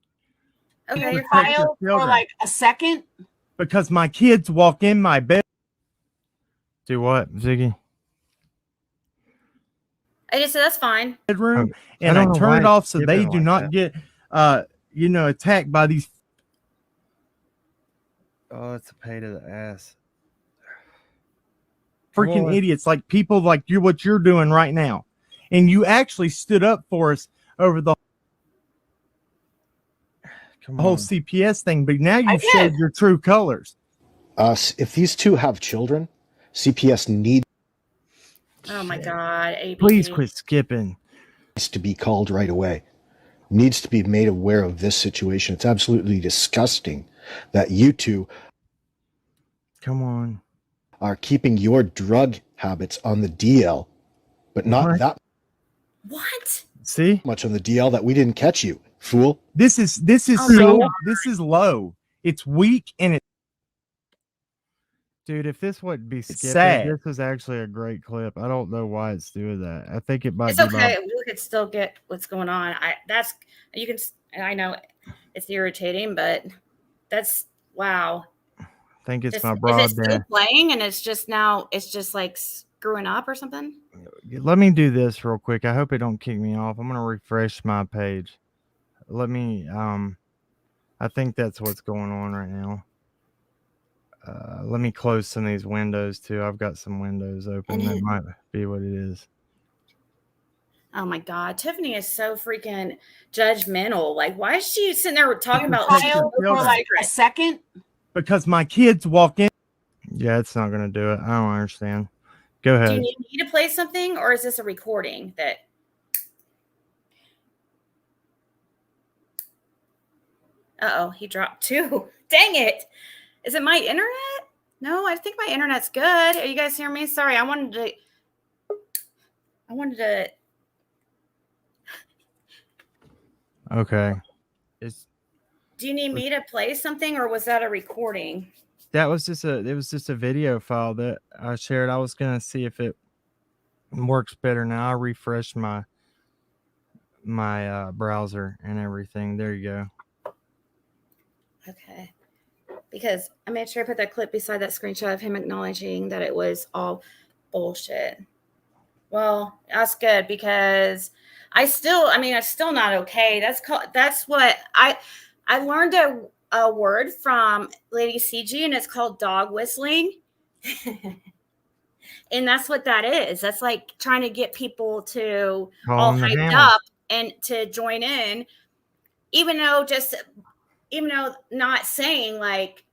Speaker 1: Okay, you're
Speaker 3: protect your
Speaker 5: File for
Speaker 3: children.
Speaker 5: like a second.
Speaker 3: Because my kids walk in my bed. Do what, Ziggy?
Speaker 1: I just said that's fine.
Speaker 3: Bedroom, and I turn it off so they do not get attacked by these. Oh, it's a pain to the ass. Freaking idiots like people like you what you're doing right now. And you actually stood up for us over the whole CPS thing, but now you've showed your true colors.
Speaker 6: us. If these two have children, CPS needs
Speaker 1: Oh my God, ABD.
Speaker 3: Please quit skipping.
Speaker 6: to be called right away. Needs to be made aware of this situation. It's absolutely disgusting that you two
Speaker 3: Come on.
Speaker 6: are keeping your drug habits on the DL, but not
Speaker 3: What?
Speaker 6: that
Speaker 1: What?
Speaker 3: See?
Speaker 6: much on the DL that we didn't catch you, fool.
Speaker 3: This is
Speaker 1: Oh my
Speaker 3: so
Speaker 1: God.
Speaker 3: this is low. It's weak and it. Dude, if this wouldn't be skipping,
Speaker 1: sad.
Speaker 3: this was actually a great clip. I don't know why it's doing that. I think it might
Speaker 1: It's
Speaker 3: be
Speaker 1: okay. We could still get what's going on. I know it's irritating, but that's wow.
Speaker 3: I think it's
Speaker 1: Just,
Speaker 3: my
Speaker 1: is it
Speaker 3: broadband.
Speaker 1: still playing and it's just like screwing up or something?
Speaker 3: Let me do this real quick. I hope it don't kick me off. I'm gonna refresh my page. Let me I think that's what's going on right now. Let me close some of these windows too. I've got some windows open. That might be what it is.
Speaker 1: Oh my God, Tiffany is so freaking judgmental. Like, why is she sitting there talking about
Speaker 5: File for like a second.
Speaker 3: Because my kids walk in. Yeah, it's not gonna do it. I don't understand. Go ahead.
Speaker 1: Do you need me to play something, or is this a recording that? Uh-oh, he dropped two. Dang it. Is it my internet? No, I think my internet's good. Are you guys hearing me? Sorry, I wanted to.
Speaker 3: Okay.
Speaker 1: Do you need me to play something, or was that a recording?
Speaker 3: It was just a video file that I shared. I was gonna see if it works better now. I refreshed my browser and everything. There you go.
Speaker 1: Okay. Because I made sure I put that clip beside that screenshot of him acknowledging that it was all bullshit. Well, that's good because I'm still not okay. That's what I learned a word from Lady CG, and it's called dog whistling. And that's what that is. That's like trying to get people to all hyped up and to join in, even though not saying like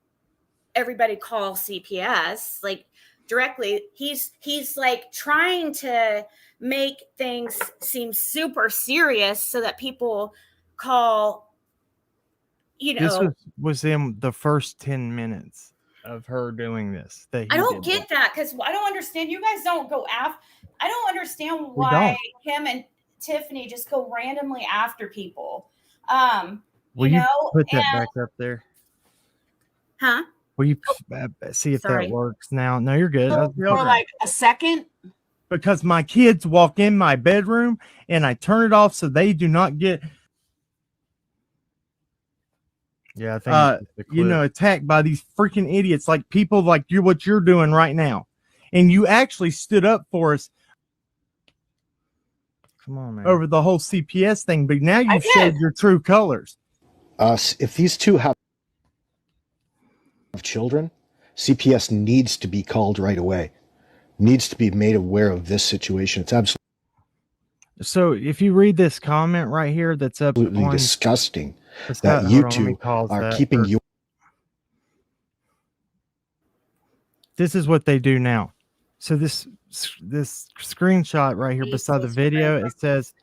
Speaker 1: everybody call CPS like directly. He's like trying to make things seem super serious so that people call,
Speaker 3: This was in the first 10 minutes of her doing this.
Speaker 1: I don't get that because I don't understand. You guys don't go after. I don't understand why him and Tiffany just go randomly after people.
Speaker 3: Will you put that back up there?
Speaker 1: Huh?
Speaker 3: Will you see if that works now? No, you're good.
Speaker 5: For like a second.
Speaker 3: Because my kids walk in my bedroom and I turn it off so they do not get I think attacked by these freaking idiots like people like you what you're doing right now. And you actually stood up for us. Come on, man. Over the whole CPS thing, but now you've showed your true colors.
Speaker 6: Us. If these two have children, CPS needs to be called right away. Needs to be made aware of this situation. It's absolutely.
Speaker 3: So if you read this comment right here, that's
Speaker 6: absolutely disgusting that you two are keeping your.
Speaker 3: This is what they do now. So this screenshot right here beside the video, it says,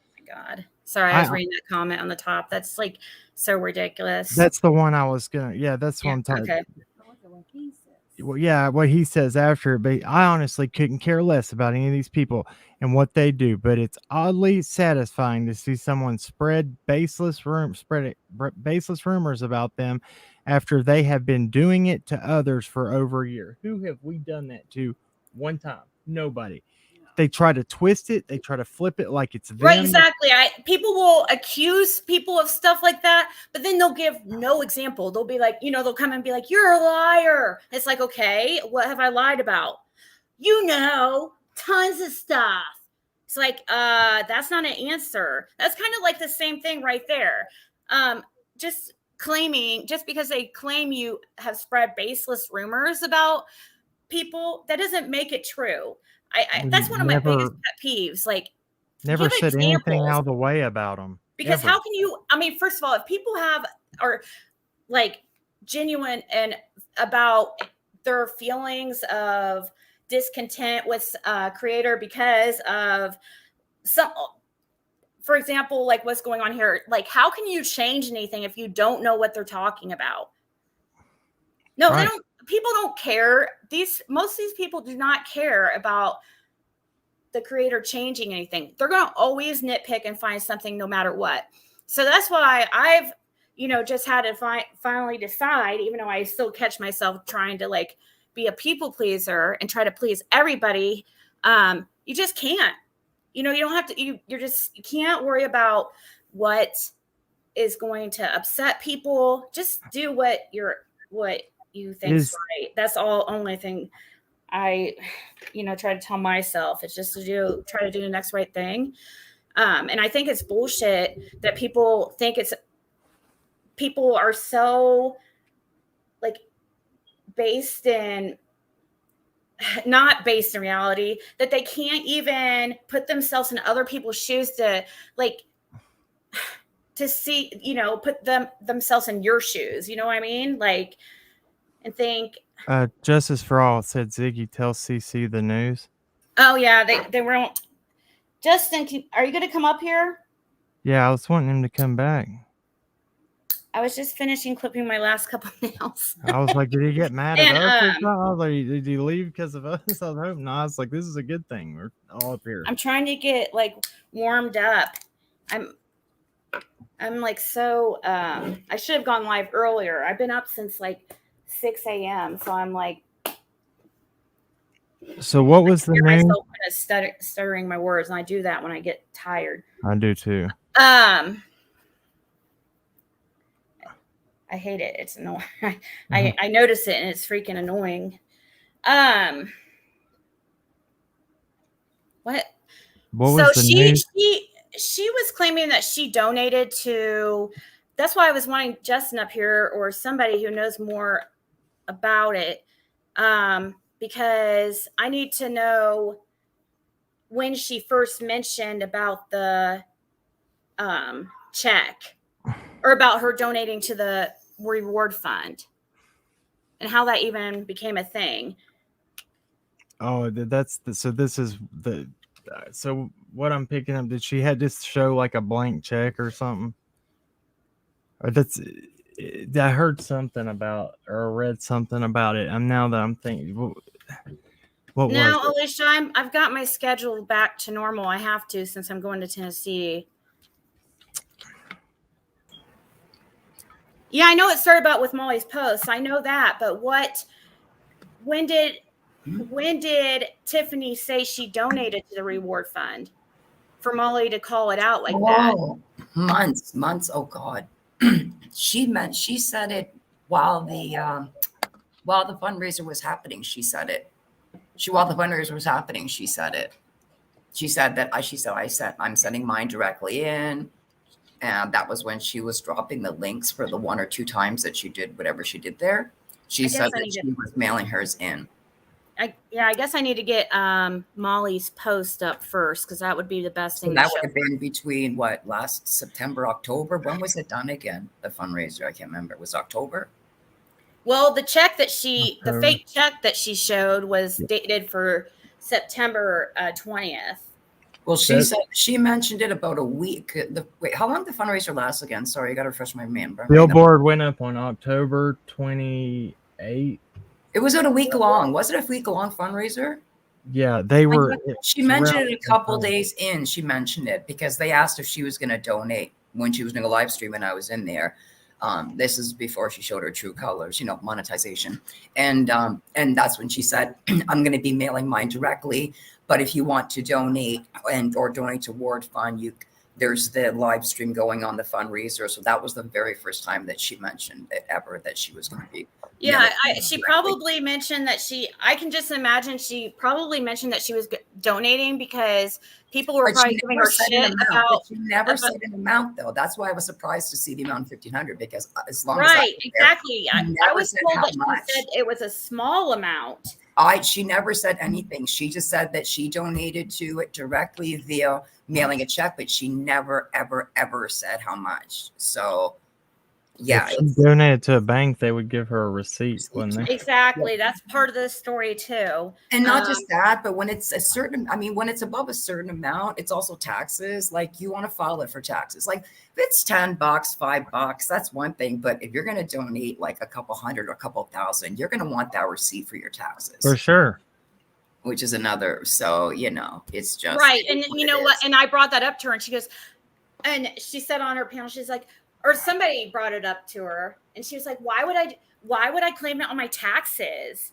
Speaker 1: Sorry, I was reading that comment on the top. That's like so ridiculous.
Speaker 3: That's the one I was gonna. Yeah, that's what I'm talking.
Speaker 1: Okay.
Speaker 4: Look at what he says.
Speaker 3: Well, yeah, what he says after, but I honestly couldn't care less about any of these people and what they do. But it's oddly satisfying to see someone spread baseless rumors about them after they have been doing it to others for over a year. Who have we done that to one time? Nobody. They try to twist it. They try to flip it like it's them.
Speaker 1: Right, exactly. People will accuse people of stuff like that, but then they'll give no example. They'll be like, they'll come and be like, "You're a liar." It's like, okay, what have I lied about? Tons of stuff. It's like, that's not an answer. That's kind of like the same thing right there. Just because they claim you have spread baseless rumors about people, that doesn't make it true. That's one of my biggest pet peeves. Like,
Speaker 3: never said anything out of the way about them.
Speaker 1: Because how can you? I mean, first of all, if people are like genuine and about their feelings of discontent with creator because of some, for example, like what's going on here, like how can you change anything if you don't know what they're talking about? No, right. They don't. People don't care. Most of these people do not care about the creator changing anything. They're going to always nitpick and find something no matter what. So that's why I've, just had to finally decide, even though I still catch myself trying to like be a people pleaser and try to please everybody. You just can't, you don't have to, you can't worry about what is going to upset people. Just do what you think's right. That's only thing I, try to tell myself. It's just to try to do the next right thing. And I think it's bullshit that people think people are so like not based in reality that they can't even put themselves in other people's shoes to see, put themselves in your shoes. You know what I mean? Like, and think.
Speaker 3: Justice for All said, Ziggy, tell CC the news.
Speaker 1: Oh yeah, they weren't. Justin, are you going to come up here?
Speaker 3: Yeah, I was wanting him to come back.
Speaker 1: I was just finishing clipping my last couple nails.
Speaker 3: I was like, did he get mad at us? I was like, did he leave because of us? I was hoping. No, I was like, this is a good thing. We're all up here.
Speaker 1: I'm trying to get like warmed up. I'm like so. I should have gone live earlier. I've been up since like 6 a.m. So I'm like.
Speaker 3: So what was the name?
Speaker 1: I'm kind of stuttering my words, and I do that when I get tired.
Speaker 3: I do too.
Speaker 1: I hate it. It's annoying. I notice it, and it's freaking annoying. What
Speaker 3: was the news?
Speaker 1: She was claiming that she donated to. That's why I was wanting Justin up here or somebody who knows more about it. Because I need to know when she first mentioned about the check or about her donating to the reward fund and how that even became a thing.
Speaker 3: Oh, so this is the, so what I'm picking up, did she had just show like a blank check or something? Or I heard something about or read something about it. And now that I'm thinking, what
Speaker 1: now,
Speaker 3: was
Speaker 1: Alicia, I've got my schedule back to normal. I have to since I'm going to Tennessee. Yeah, I know it started out with Molly's posts. I know that, but when did Tiffany say she donated to the reward fund for Molly to call it out like that?
Speaker 7: Months. Oh God. She said it while the fundraiser was happening. She said it. While the fundraiser was happening, she said it. She said that I'm sending mine directly in. And that was when she was dropping the links for the 1 or 2 times that she did whatever she did there. She said that she was mailing hers in.
Speaker 1: I guess I need to get Molly's post up first because that would be the best thing.
Speaker 7: So that would have been between last September, October. When was it done again? The fundraiser, I can't remember. It was October.
Speaker 1: Well, the check that the fake check that she showed was dated for September 20th.
Speaker 7: Well, she mentioned it about a week. Wait, how long did the fundraiser last again? Sorry, I got to refresh my memory.
Speaker 3: Billboard went up on October 28th.
Speaker 7: It was a week long. Was it a week long fundraiser?
Speaker 3: Yeah, they were.
Speaker 7: She mentioned it a couple days in. She mentioned it because they asked if she was going to donate when she was doing a live stream, and I was in there. This is before she showed her true colors, monetization, and that's when she said, "I'm going to be mailing mine directly, but if you want to donate or donate to Ward Fund, there's the live stream going on the fundraiser." So that was the very first time that she mentioned it ever that she was going to be.
Speaker 1: Yeah, she probably mentioned that I can just imagine she probably mentioned that she was donating because people were probably giving her shit about.
Speaker 7: She never said an amount, though. That's why I was surprised to see the amount of 1,500 because as long as
Speaker 1: exactly. I was told that she said it was a small amount.
Speaker 7: She never said anything. She just said that she donated to it directly via mailing a check, but she never, ever, ever said how much. So, yeah.
Speaker 3: If she donated to a bank, they would give her a receipt, wouldn't they?
Speaker 1: Exactly. That's part of the story too.
Speaker 7: And not just that, but when it's when it's above a certain amount, it's also taxes. Like you want to file it for taxes. Like if it's $10, $5, that's one thing. But if you're going to donate like a couple hundred or a couple thousand, you're going to want that receipt for your taxes.
Speaker 3: For sure.
Speaker 7: Which is another. So, it's just.
Speaker 1: Right. And you know what? And I brought that up to her and she goes, and she said on her panel, she's like, or somebody brought it up to her and she was like, why would I claim it on my taxes?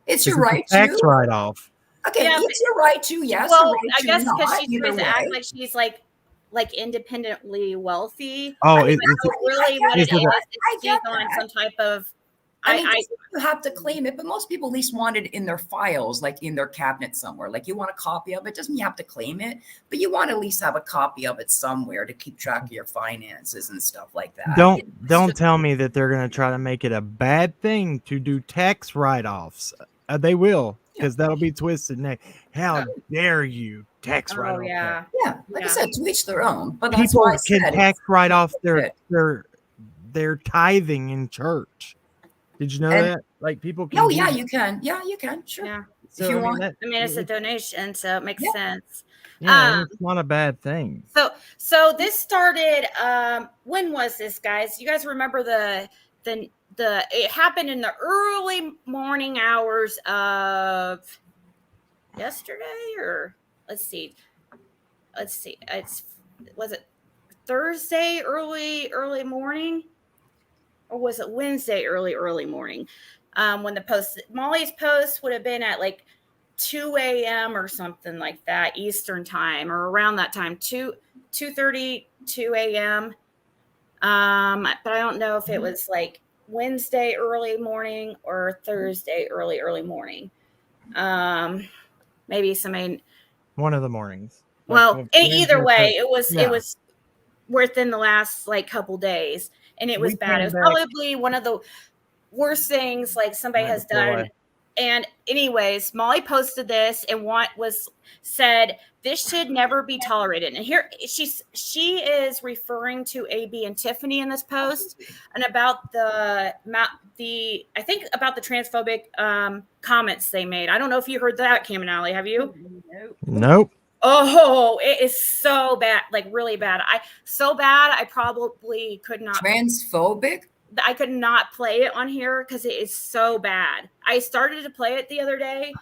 Speaker 7: It's your right to.
Speaker 3: Tax write-off.
Speaker 7: Okay, yeah, it's your right to. Yes.
Speaker 1: Well,
Speaker 7: right
Speaker 1: I guess because
Speaker 7: she
Speaker 1: tries to act like she's like independently wealthy.
Speaker 3: Oh,
Speaker 1: it's really what it is. She's on some type of.
Speaker 7: You have to claim it, but most people at least want it in their files, like in their cabinet somewhere. Like you want a copy of it. Doesn't mean you have to claim it, but you want to at least have a copy of it somewhere to keep track of your finances and stuff like that.
Speaker 3: Don't tell me that they're going to try to make it a bad thing to do tax write-offs. They will, because that'll be twisted neck. How dare you tax write-off?
Speaker 1: Yeah.
Speaker 7: Yeah. Like I said, to each their own. But that's
Speaker 3: people
Speaker 7: why I
Speaker 3: can
Speaker 7: said
Speaker 3: tax write off their tithing in church. Did you know that? Like people can.
Speaker 7: Oh yeah, you can. Yeah, you can. Sure.
Speaker 1: Yeah.
Speaker 3: So,
Speaker 7: if you want.
Speaker 1: It's a donation, so it makes sense.
Speaker 3: Yeah, it's not a bad thing.
Speaker 1: So this started. When was this, guys? You guys remember it happened in the early morning hours of yesterday, or let's see. Was it Thursday early morning? Or was it Wednesday early morning? When Molly's post would have been at like 2 a.m. or something like that, Eastern time, or around that time, 2:30, 2 a.m. But I don't know if it was like Wednesday early morning or Thursday early morning. Maybe somebody.
Speaker 3: One of the mornings.
Speaker 1: Well, either way, it was within the last like couple days. And it was bad. It was probably one of the worst things like somebody has done. And anyways, Molly posted this and said, this should never be tolerated. And here she is referring to AB and Tiffany in this post and about about the transphobic comments they made. I don't know if you heard that, Cam and Allie. Have you?
Speaker 3: Nope.
Speaker 1: Oh, it is so bad, like really bad. I probably could not.
Speaker 7: Transphobic?
Speaker 1: I could not play it on here because it is so bad. I started to play it the other day.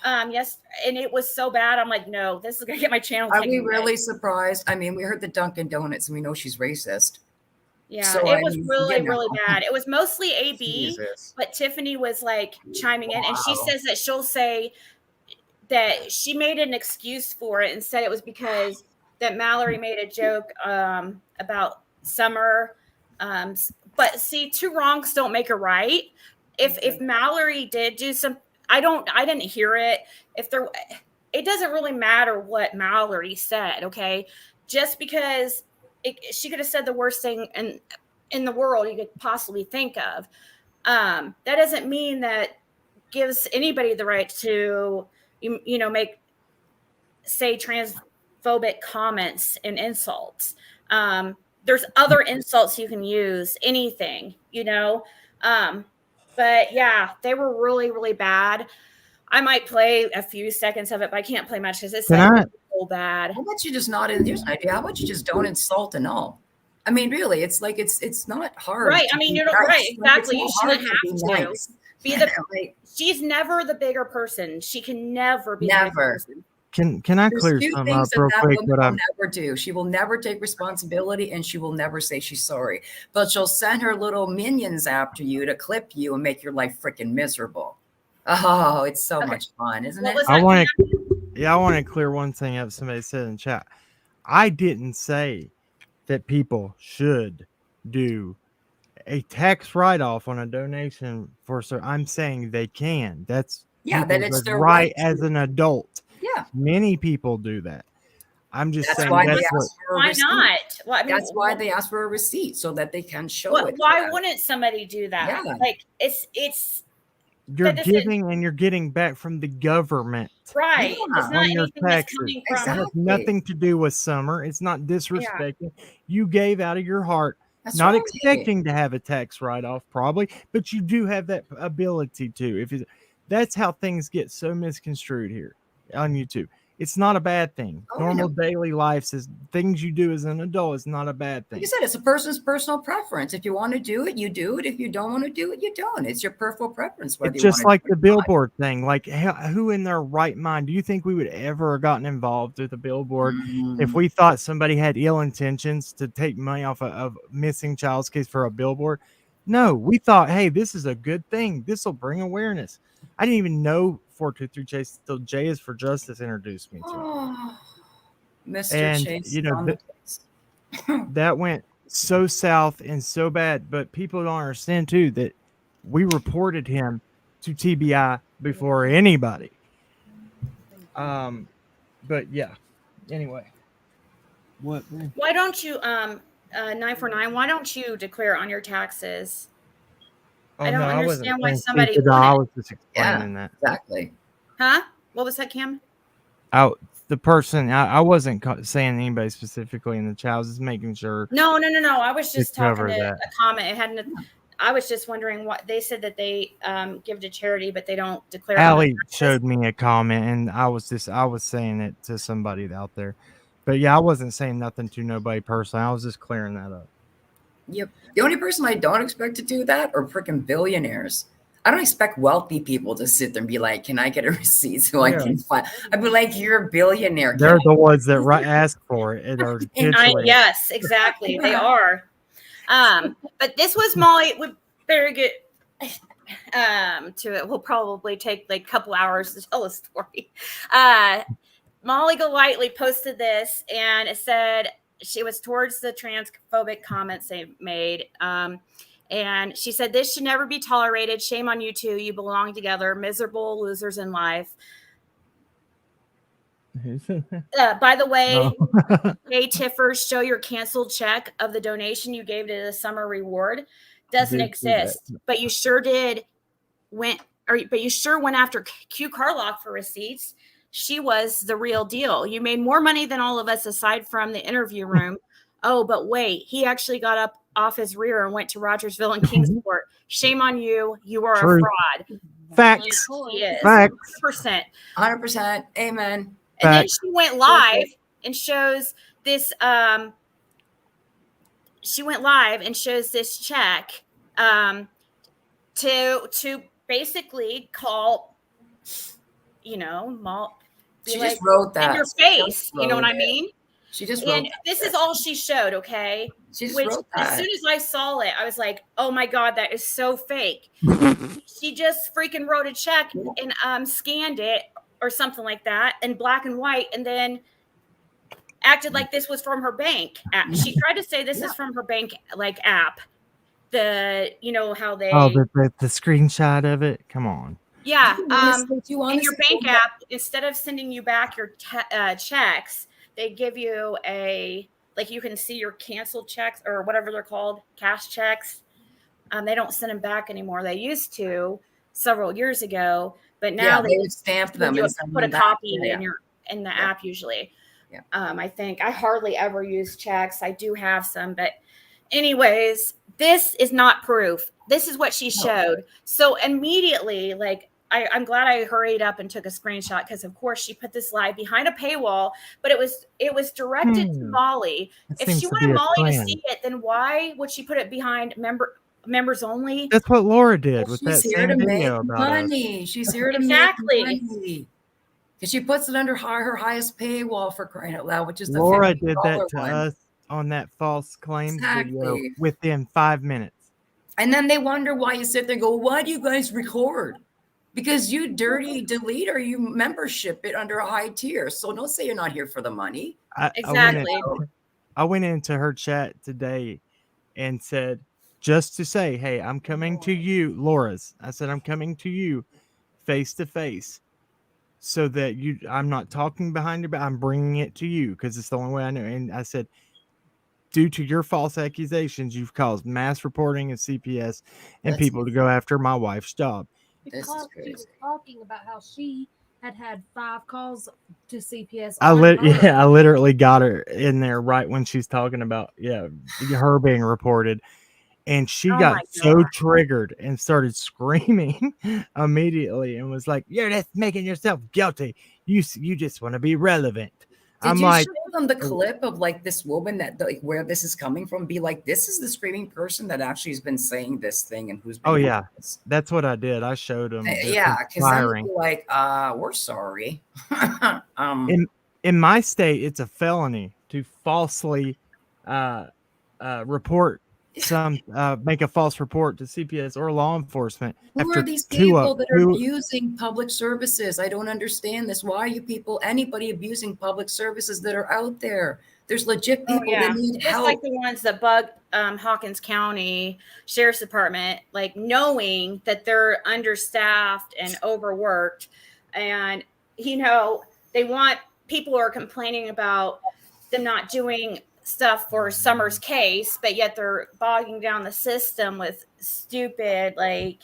Speaker 1: Yes, and it was so bad. I'm like, no, this is gonna get my channel.
Speaker 7: Are we really surprised? I mean, we heard the Dunkin' Donuts and we know she's racist.
Speaker 1: Yeah, so, it was really bad. It was mostly AB, but Tiffany was like chiming in, and she says that she'll say that she made an excuse for it and said it was because that Mallory made a joke about Summer. But see, two wrongs don't make a right. If Mallory did do some, I didn't hear it. It doesn't really matter what Mallory said. Okay. Just because she could have said the worst thing in the world you could possibly think of. That doesn't mean that gives anybody the right to, say transphobic comments and insults. There's other insults you can use, anything, but yeah, they were really, really bad. I might play a few seconds of it, but I can't play much because it's
Speaker 3: Can
Speaker 1: like
Speaker 3: I?
Speaker 1: so bad.
Speaker 7: How about you just not? Here's an idea. How about you just don't insult and all? I mean, really, it's like it's not hard.
Speaker 1: Right.
Speaker 7: to
Speaker 1: I mean,
Speaker 7: be
Speaker 1: you're not
Speaker 7: nice.
Speaker 1: right.
Speaker 7: Like, it's
Speaker 1: Exactly.
Speaker 7: not
Speaker 1: You
Speaker 7: hard
Speaker 1: shouldn't
Speaker 7: be
Speaker 1: have to
Speaker 7: nice.
Speaker 1: be the.
Speaker 7: Like,
Speaker 1: She's never the bigger person. She can never be the bigger
Speaker 7: never.
Speaker 1: person.
Speaker 3: Can I
Speaker 7: There's
Speaker 3: clear
Speaker 7: two
Speaker 3: something
Speaker 7: things
Speaker 3: up real
Speaker 7: that
Speaker 3: quick?
Speaker 7: woman
Speaker 3: What
Speaker 7: will
Speaker 3: I've
Speaker 7: never do. She will never take responsibility, and she will never say she's sorry. But she'll send her little minions after you to clip you and make your life freaking miserable. Oh, it's so
Speaker 1: Okay.
Speaker 7: much fun, isn't
Speaker 1: What
Speaker 7: it?
Speaker 1: was
Speaker 3: I
Speaker 1: that?
Speaker 3: want to. I want to clear one thing up. Somebody said in chat. I didn't say that people should do a tax write-off on a donation for sir. I'm saying they can. That's
Speaker 7: Yeah, that
Speaker 3: people's
Speaker 7: it's their
Speaker 3: right
Speaker 7: right
Speaker 3: as
Speaker 7: to.
Speaker 3: an adult.
Speaker 7: Yeah,
Speaker 3: Many people do that. I'm just
Speaker 7: that's
Speaker 3: saying
Speaker 7: why
Speaker 3: that's
Speaker 7: they
Speaker 3: what.
Speaker 7: ask for a
Speaker 1: Why
Speaker 7: receipt.
Speaker 1: not? Well, I mean,
Speaker 7: That's why they ask for a receipt so that they can show it.
Speaker 1: why wouldn't somebody do that?
Speaker 7: Yeah.
Speaker 1: Like it's
Speaker 3: You're
Speaker 1: that doesn't-
Speaker 3: giving and you're getting back from the government.
Speaker 1: right. It's
Speaker 7: Yeah.
Speaker 1: not
Speaker 3: On your
Speaker 1: anything that's
Speaker 3: taxes.
Speaker 1: coming
Speaker 3: It
Speaker 1: from.
Speaker 3: has
Speaker 7: Exactly.
Speaker 3: nothing to do with Summer. It's not disrespecting. You gave out of your heart,
Speaker 7: That's
Speaker 3: not
Speaker 7: right.
Speaker 3: expecting to have a tax write-off, probably, but you do have that ability to. That's how things get so misconstrued here on YouTube. It's not a bad thing.
Speaker 7: Oh,
Speaker 3: Normal
Speaker 7: yeah.
Speaker 3: daily life says things you do as an adult is not a bad
Speaker 7: Like
Speaker 3: thing.
Speaker 7: I said, it's a person's personal preference. If you want to do it, you do it. If you don't want to do it, you don't. It's your personal preference. Whether
Speaker 3: It's
Speaker 7: you
Speaker 3: just
Speaker 7: want
Speaker 3: like
Speaker 7: to do
Speaker 3: the
Speaker 7: it or not.
Speaker 3: billboard thing. Like, who in their right mind do you think we would ever have gotten involved with a billboard if we thought somebody had ill intentions to take money off of missing child's case for a billboard? No, we thought, hey, this is a good thing. This will bring awareness. I didn't even know 423 Chase till J is for Justice introduced me to it.
Speaker 7: Oh, Mr.
Speaker 3: And,
Speaker 7: Chase
Speaker 3: you know,
Speaker 7: on the case.
Speaker 3: That went so south and so bad, but people don't understand too that we reported him to TBI before anybody. But yeah. Anyway, what?
Speaker 1: Why don't you 949? Why don't you declare on your taxes? I don't understand why somebody
Speaker 3: I
Speaker 1: wouldn't.
Speaker 3: was just explaining that.
Speaker 7: Exactly.
Speaker 1: Huh? What was that, Kim?
Speaker 3: The person I wasn't saying anybody specifically in the chat. I was just making sure.
Speaker 1: No. I was just talking
Speaker 3: cover
Speaker 1: to
Speaker 3: that.
Speaker 1: a comment. It hadn't. I was just wondering what they said that they give to charity, but they don't declare.
Speaker 3: Allie showed me a comment, and I was saying it to somebody out there. But yeah, I wasn't saying nothing to nobody personally. I was just clearing that up.
Speaker 7: Yep. The only person I don't expect to do that are freaking billionaires. I don't expect wealthy people to sit there and be like, "Can I get a receipt so I can find?" I'd be like, "You're a billionaire."
Speaker 3: They're the ones that ask for it.
Speaker 1: Yes, exactly. They are. But this was Molly with very good to it. Will probably take like a couple hours to tell a story. Molly Golightly posted this, and it said she was towards the transphobic comments they made. And she said, "This should never be tolerated. Shame on you two. You belong together. Miserable losers in life." By the way, Hey Tiffers, show your canceled check of the donation you gave to the summer reward. Doesn't exist, but you sure went after Q Carlock for receipts. She was the real deal. You made more money than all of us aside from the interview room. Oh, but wait, he actually got up off his rear and went to Rogersville and Kingsport. Shame on you. You are a fraud.
Speaker 3: Facts.
Speaker 1: Yes,
Speaker 3: Facts.
Speaker 1: 100%.
Speaker 7: 100%. Amen.
Speaker 1: And then she went live and shows this. She went live and shows this check to basically call, she
Speaker 7: just wrote that
Speaker 1: in your face. You know what I mean?
Speaker 7: She just wrote
Speaker 1: and this is all she showed. Okay.
Speaker 7: She just wrote that.
Speaker 1: As soon as I saw it, I was like, "Oh my God, that is so fake." She just freaking wrote a check and scanned it or something like that in black and white, and then acted like this was from her bank. She tried to say this is from her bank app. How they
Speaker 3: the screenshot of it. Come on.
Speaker 1: Yeah. In your bank app, instead of sending you back your checks, they give you you can see your canceled checks or whatever they're called, cash checks. They don't send them back anymore. They used to several years ago, but now
Speaker 7: they would stamp them and
Speaker 1: put a copy in the app usually. Yeah. I think I hardly ever use checks. I do have some, but anyways, this is not proof. This is what she showed. So immediately, I'm glad I hurried up and took a screenshot because, of course, she put this live behind a paywall, but it was directed to Molly.
Speaker 3: That
Speaker 1: If
Speaker 3: seems
Speaker 1: she
Speaker 3: to be
Speaker 1: wanted
Speaker 3: a
Speaker 1: Molly to
Speaker 3: trend.
Speaker 1: see it, then why would she put it behind members only?
Speaker 3: That's what Laura did with
Speaker 7: She's
Speaker 3: that
Speaker 7: here to
Speaker 3: same
Speaker 7: make
Speaker 3: video about us.
Speaker 7: money. She's here to
Speaker 1: Exactly.
Speaker 7: make money. Because she puts it under her highest paywall, for crying out loud, which is the
Speaker 3: Laura
Speaker 7: $50
Speaker 3: did that to
Speaker 7: one.
Speaker 3: us on that false claims video
Speaker 7: Exactly.
Speaker 3: within 5 minutes.
Speaker 7: And then they wonder why you sit there and go, why do you guys record? Because you dirty delete or you membership it under a high tier. So don't say you're not here for the money.
Speaker 1: Exactly.
Speaker 3: I went into her chat today and said, just to say, hey, I'm coming to you, Laura's. I said, I'm coming to you face to face so that I'm not talking behind your back. I'm bringing it to you because it's the only way I know. And I said, due to your false accusations, you've caused mass reporting of CPS and
Speaker 7: That's
Speaker 3: people to go after my wife's job.
Speaker 7: This is
Speaker 4: Because she
Speaker 7: crazy.
Speaker 4: was talking about how she had 5 calls to CPS.
Speaker 3: I
Speaker 4: on her.
Speaker 3: I literally got her in there right when she's talking about her being reported, and she
Speaker 1: Oh
Speaker 3: got
Speaker 1: my
Speaker 3: so
Speaker 1: God.
Speaker 3: triggered and started screaming immediately and was like, "You're just making yourself guilty. You just want to be relevant."
Speaker 7: Did
Speaker 3: I'm
Speaker 7: you
Speaker 3: like,
Speaker 7: show them the clip of like this woman that like where this is coming from? Be like, this is the screaming person that actually has been saying this thing and who's been
Speaker 3: oh
Speaker 7: doing
Speaker 3: yeah,
Speaker 7: this.
Speaker 3: that's what I did. I showed them.
Speaker 7: Yeah, because then you'd be like, we're sorry.
Speaker 3: In my state, it's a felony to falsely report make a false report to CPS or law enforcement.
Speaker 7: Who
Speaker 3: after
Speaker 7: are these people that are
Speaker 3: two-
Speaker 7: abusing public services? I don't understand this. Why are you people, anybody abusing public services that are out there? There's legit people that need
Speaker 1: Just
Speaker 7: help.
Speaker 1: like the ones that bug Hawkins County Sheriff's Department, like knowing that they're understaffed and overworked, and they want people who are complaining about them not doing stuff for Summer's case, but yet they're bogging down the system with stupid like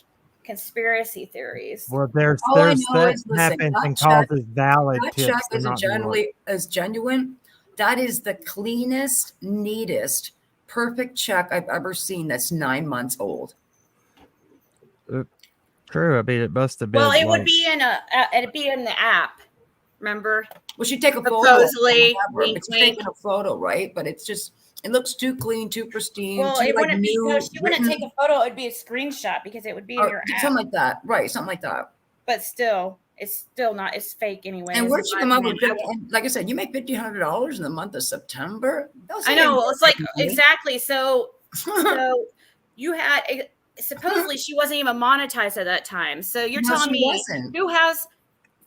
Speaker 1: conspiracy theories.
Speaker 3: Well, there's
Speaker 7: All I know
Speaker 3: that
Speaker 7: is, listen,
Speaker 3: happens
Speaker 7: that
Speaker 3: and
Speaker 7: check-
Speaker 3: causes valid
Speaker 7: That
Speaker 3: tips
Speaker 7: check
Speaker 3: to
Speaker 7: is
Speaker 3: not be worked.
Speaker 7: as genuine. That is the cleanest, neatest, perfect check I've ever seen that's 9 months old.
Speaker 3: True, I mean it must have been.
Speaker 1: Well, it would be it'd be in the app. Remember?
Speaker 7: Well, she take a photo.
Speaker 1: Supposedly,
Speaker 7: But she's taking a photo, right? But it's just, it looks too clean, too pristine.
Speaker 1: Well,
Speaker 7: too,
Speaker 1: it
Speaker 7: like,
Speaker 1: wouldn't be.
Speaker 7: new,
Speaker 1: No, she wouldn't
Speaker 7: written-
Speaker 1: take a photo. It would be a screenshot because it would be in
Speaker 7: or
Speaker 1: your app.
Speaker 7: something like that, right? Something like that.
Speaker 1: But still, it's still not. It's fake anyway.
Speaker 7: And where'd you come up with that? And like I said, you make $1,500 in the month of September.
Speaker 1: I know. It's like exactly. So you had supposedly she wasn't even monetized at that time. So you're telling me
Speaker 7: wasn't.
Speaker 1: who has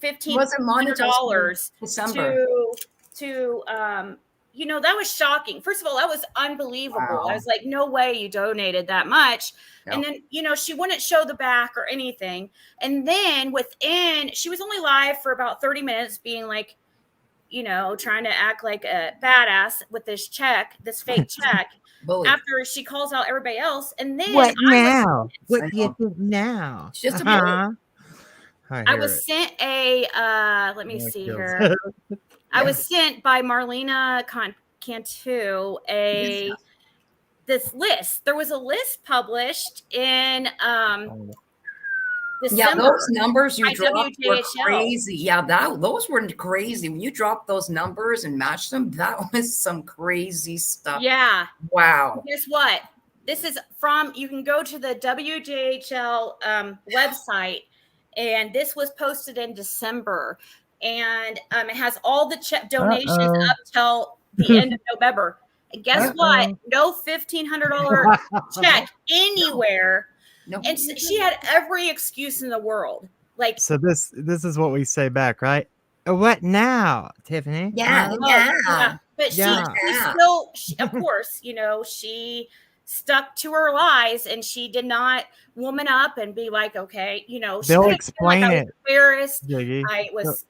Speaker 1: $1,500
Speaker 7: December.
Speaker 1: to that was shocking. First of all, that was unbelievable.
Speaker 7: Wow.
Speaker 1: I was like, no way you donated that much.
Speaker 7: No.
Speaker 1: And then, she wouldn't show the back or anything. And then she was only live for about 30 minutes being like, trying to act like a badass with this fake check.
Speaker 7: Bully.
Speaker 1: After she calls out everybody else. And then
Speaker 3: What now?
Speaker 7: What
Speaker 3: do you think now?
Speaker 7: It's just a bully.
Speaker 1: I was sent a let me see here. I was sent by Marlena Cantu this list. There was a list published in December.
Speaker 7: Yeah, those numbers you dropped were
Speaker 1: WJHL.
Speaker 7: crazy. Yeah, those were crazy. When you dropped those numbers and matched them, that was some crazy stuff.
Speaker 1: Yeah.
Speaker 7: Wow.
Speaker 1: Guess what? This is you can go to the WJHL website, and this was posted in December. And it has all the donations up till the end of November. And guess what? No $1,500 check anywhere.
Speaker 7: No.
Speaker 1: And she had every excuse in the world. Like,
Speaker 3: so this is what we say back, right? What now, Tiffany?
Speaker 7: Yeah.
Speaker 1: But she still, of course, she stuck to her lies, and she did not woman up and be like, okay,
Speaker 3: they'll explain
Speaker 1: like
Speaker 3: it.
Speaker 1: Embarrassed.
Speaker 3: Ziggy.
Speaker 1: I was,